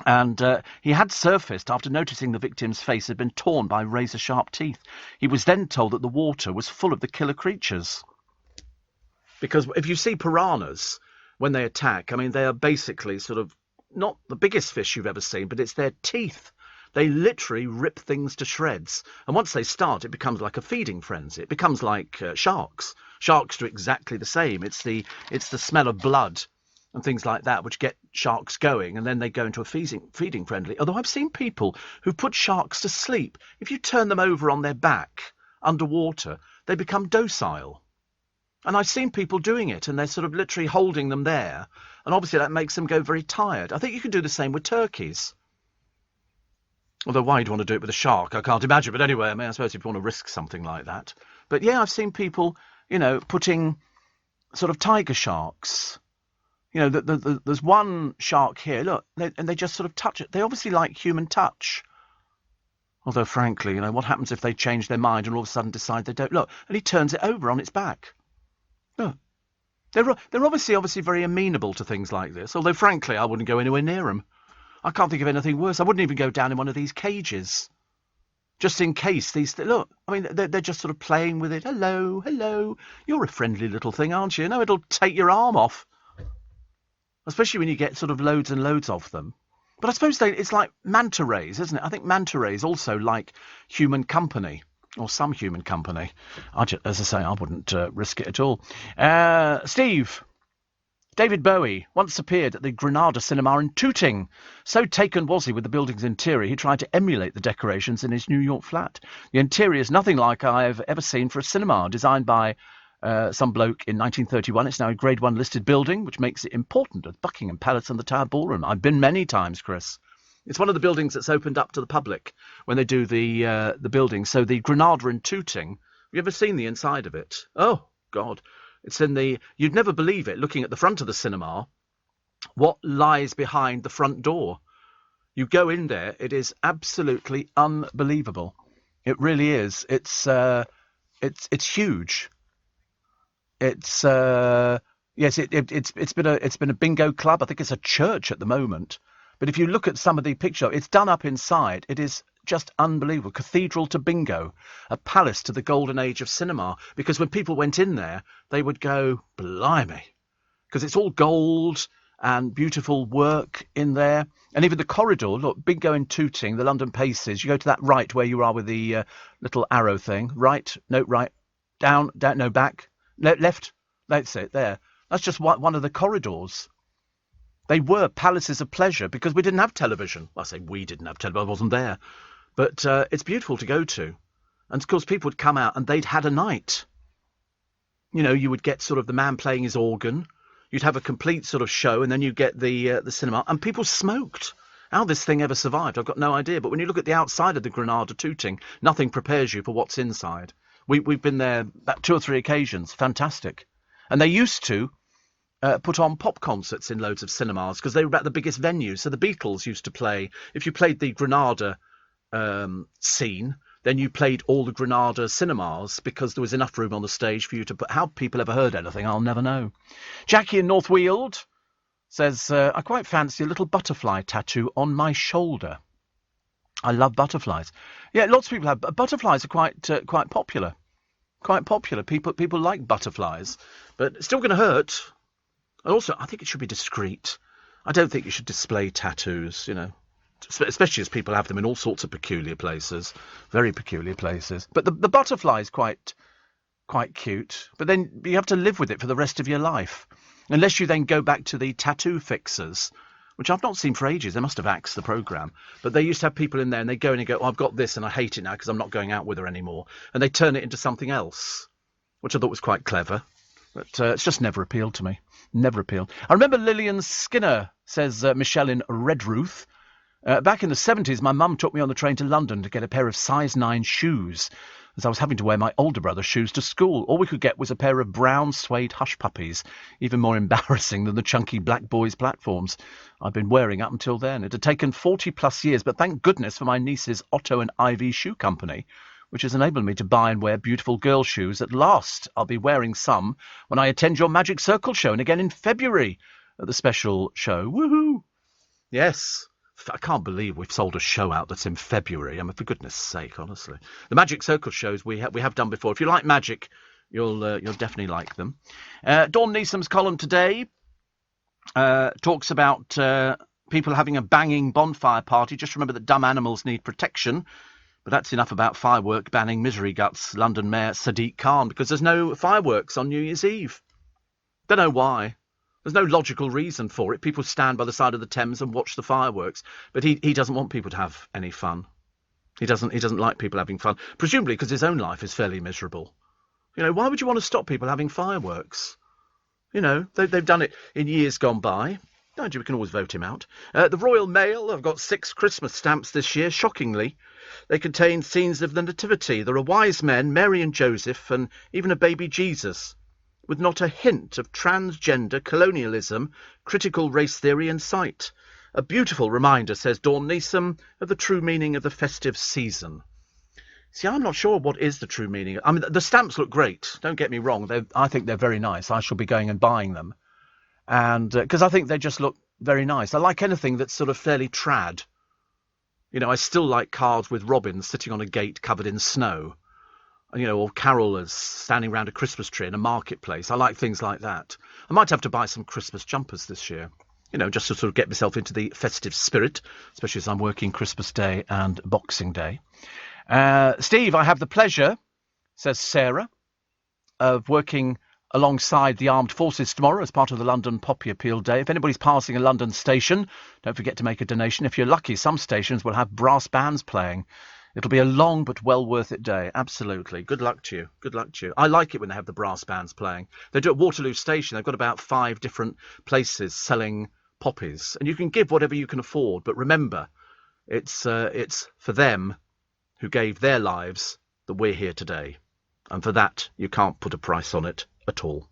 And he had surfaced after noticing the victim's face had been torn by razor-sharp teeth. He was then told that the water was full of the killer creatures. Because if you see piranhas, when they attack, I mean, they are basically sort of not the biggest fish you've ever seen, but it's their teeth. They literally rip things to shreds. And once they start, it becomes like a feeding frenzy. It becomes like sharks. Sharks do exactly the same. It's the smell of blood and things like that which get sharks going, and then they go into a feeding frenzy. Although I've seen people who put sharks to sleep. If you turn them over on their back underwater, they become docile. And I've seen people doing it, and they're sort of literally holding them there. And obviously that makes them go very tired. I think you can do the same with turkeys. Although why you'd want to do it with a shark, I can't imagine. But anyway, I mean, I suppose if you want to risk something like that. But yeah, I've seen people, putting sort of tiger sharks. There's one shark here, look, and they just sort of touch it. They obviously like human touch. Although, frankly, what happens if they change their mind and all of a sudden decide they don't? Look, and he turns it over on its back. Look. They're obviously very amenable to things like this. Although, frankly, I wouldn't go anywhere near them. I can't think of anything worse. I wouldn't even go down in one of these cages. Just in case look, I mean, they're just sort of playing with it. Hello, hello. You're a friendly little thing, aren't you? No, it'll take your arm off. Especially when you get sort of loads and loads of them. But I suppose it's like manta rays, isn't it? I think manta rays also like human company, or some human company. As I say, I wouldn't risk it at all. Steve, David Bowie once appeared at the Granada Cinema in Tooting. So taken was he with the building's interior, he tried to emulate the decorations in his New York flat. The interior is nothing like I've ever seen for a cinema, designed by some bloke in 1931. It's now a Grade 1 listed building, which makes it important at Buckingham Palace and the Tower Ballroom. I've been many times, Chris. It's one of the buildings that's opened up to the public when they do the building. So the Granada in Tooting, have you ever seen the inside of it? Oh, God. It's in the... You'd never believe it, looking at the front of the cinema, what lies behind the front door. You go in there, it is absolutely unbelievable. It really is. It's huge. It's yes, it's been a bingo club. I think it's a church at the moment. But if you look at some of the picture, it's done up inside. It is just unbelievable. Cathedral to bingo, a palace to the golden age of cinema. Because when people went in there, they would go, blimey, because it's all gold and beautiful work in there. And even the corridor, look, bingo in Tooting, the London Paces. You go to that right where you are with the little arrow thing. Right, no, right, down, no, back. Left, that's it, there. That's just one of the corridors. They were palaces of pleasure because we didn't have television. Well, I say we didn't have television, I wasn't there. But it's beautiful to go to. And, of course, people would come out and they'd had a night. You would get sort of the man playing his organ. You'd have a complete sort of show, and then you'd get the cinema. And people smoked. How this thing ever survived, I've got no idea. But when you look at the outside of the Granada Tooting, nothing prepares you for what's inside. We've been there about 2 or 3 occasions. Fantastic. And they used to put on pop concerts in loads of cinemas because they were about the biggest venues. So the Beatles used to play. If you played the Granada scene, then you played all the Granada cinemas because there was enough room on the stage for you to put. How people ever heard anything, I'll never know. Jackie in North Weald says, I quite fancy a little butterfly tattoo on my shoulder. I love butterflies. Yeah, lots of people have. Butterflies are quite popular. Quite popular. People like butterflies, but it's still going to hurt. And also, I think it should be discreet. I don't think you should display tattoos, you know, especially as people have them in all sorts of peculiar places, very peculiar places. But the butterfly is quite cute. But then you have to live with it for the rest of your life, unless you then go back to the tattoo fixers, which I've not seen for ages. They must have axed the programme. But they used to have people in there and they go in and go, oh, I've got this and I hate it now because I'm not going out with her anymore. And they turn it into something else, which I thought was quite clever. But it's just never appealed to me. Never appealed. I remember Lillian Skinner, says Michelle in Redruth. Back in the 70s, my mum took me on the train to London to get a pair of size 9 shoes, as I was having to wear my older brother's shoes to school. All we could get was a pair of brown suede hush puppies, even more embarrassing than the chunky black boys' platforms I'd been wearing up until then. It had taken 40-plus years, but thank goodness for my niece's Otto and Ivy Shoe Company, which has enabled me to buy and wear beautiful girl shoes. At last, I'll be wearing some when I attend your Magic Circle show, and again in February at the special show. Woohoo! Yes. I can't believe we've sold a show out that's in February. I mean, for goodness sake, honestly. The Magic Circle shows we have done before. If you like magic, you'll definitely like them. Dawn Neesom's column today talks about people having a banging bonfire party. Just remember that dumb animals need protection. But that's enough about firework banning misery guts, London Mayor Sadiq Khan, because there's no fireworks on New Year's Eve. Don't know why. There's no logical reason for it. People stand by the side of the Thames and watch the fireworks. But he doesn't want people to have any fun. He doesn't like people having fun. Presumably because his own life is fairly miserable. You know, why would you want to stop people having fireworks? You know, they've done it in years gone by. Mind you, we can always vote him out. The Royal Mail have got 6 Christmas stamps this year, shockingly. They contain scenes of the Nativity. There are wise men, Mary and Joseph, and even a baby Jesus, with not a hint of transgender colonialism, critical race theory in sight. A beautiful reminder, says Dawn Neesom, of the true meaning of the festive season. See, I'm not sure what is the true meaning. I mean, the stamps look great, don't get me wrong. I think they're very nice. I shall be going and buying them. And because I think they just look very nice. I like anything that's sort of fairly trad. You know, I still like cards with robins sitting on a gate covered in snow. You know, or carolers standing around a Christmas tree in a marketplace. I like things like that. I might have to buy some Christmas jumpers this year, you know, just to sort of get myself into the festive spirit, especially as I'm working Christmas Day and Boxing Day. Steve, I have the pleasure, says Sarah, of working alongside the armed forces tomorrow as part of the London Poppy Appeal Day. If anybody's passing a London station, don't forget to make a donation. If you're lucky, some stations will have brass bands playing. It'll be a long but well worth it day. Absolutely. Good luck to you. Good luck to you. I like it when they have the brass bands playing. They do at Waterloo Station. They've got about 5 different places selling poppies. And you can give whatever you can afford. But remember, it's for them who gave their lives that we're here today. And for that, you can't put a price on it at all.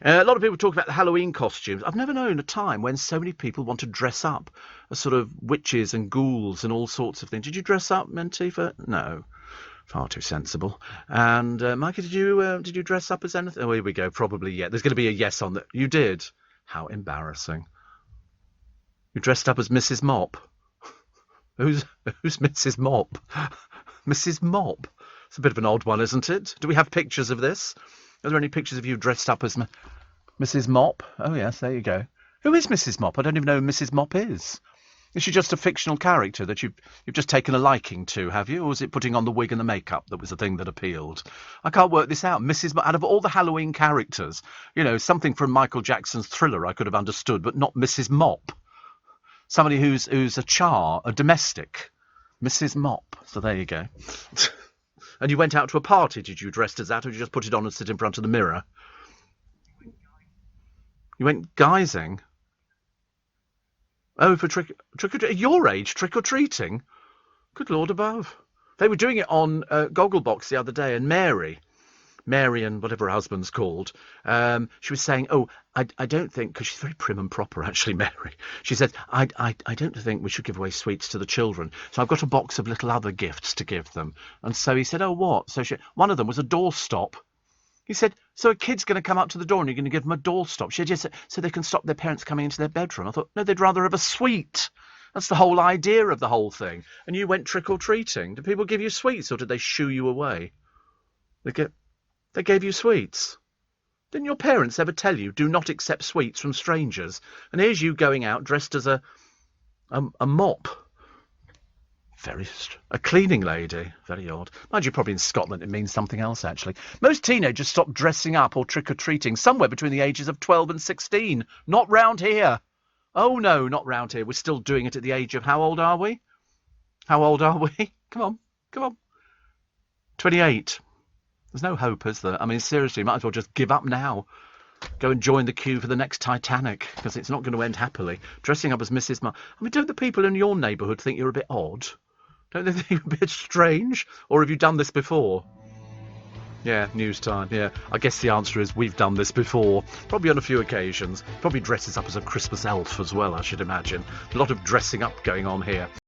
A lot of people talk about the Halloween costumes. I've never known a time when so many people want to dress up as sort of witches and ghouls and all sorts of things. Did you dress up, Mentifa? No. Far too sensible. And Mikey, did you dress up as anything? Oh, here we go. Probably, yeah. There's going to be a yes on that. You did? How embarrassing. You dressed up as Mrs. Mop. Who's Mrs. Mop? Mrs. Mop. It's a bit of an odd one, isn't it? Do we have pictures of this? Are there any pictures of you dressed up as Mrs. Mop? Oh, yes, there you go. Who is Mrs. Mop? I don't even know who Mrs. Mop is. Is she just a fictional character that you've just taken a liking to, have you? Or was it putting on the wig and the makeup that was the thing that appealed? I can't work this out. Mrs. Mop, out of all the Halloween characters, you know, something from Michael Jackson's Thriller I could have understood, but not Mrs. Mop. Somebody who's a domestic. Mrs. Mop. So there you go. And you went out to a party, did you, dressed as that, or did you just put it on and sit in front of the mirror? You went guising? Oh, for trick-or-treating? Your age, trick-or-treating? Good Lord above. They were doing it on Gogglebox the other day, and Mary and whatever her husband's called, she was saying, oh, I don't think, because she's very prim and proper, actually, Mary. She said, I don't think we should give away sweets to the children. So I've got a box of little other gifts to give them. And so he said, oh, what? So one of them was a doorstop. He said, so a kid's going to come up to the door and you're going to give them a doorstop. She said, yes, so they can stop their parents coming into their bedroom. I thought, no, they'd rather have a sweet. That's the whole idea of the whole thing. And you went trick-or-treating. Did people give you sweets or did they shoo you away? They gave you sweets. Didn't your parents ever tell you, do not accept sweets from strangers? And here's you going out dressed as a mop. A cleaning lady. Very odd. Mind you, probably in Scotland it means something else, actually. Most teenagers stop dressing up or trick-or-treating somewhere between the ages of 12 and 16. Not round here. Oh, no, not round here. We're still doing it at the age of... How old are we? How old are we? Come on. 28. There's no hope, is there? I mean, seriously, might as well just give up now. Go and join the queue for the next Titanic, because it's not going to end happily. Dressing up as Mrs. I mean, don't the people in your neighbourhood think you're a bit odd? Don't they think you're a bit strange? Or have you done this before? Yeah, news time, yeah. I guess the answer is we've done this before. Probably on a few occasions. Probably dresses up as a Christmas elf as well, I should imagine. A lot of dressing up going on here.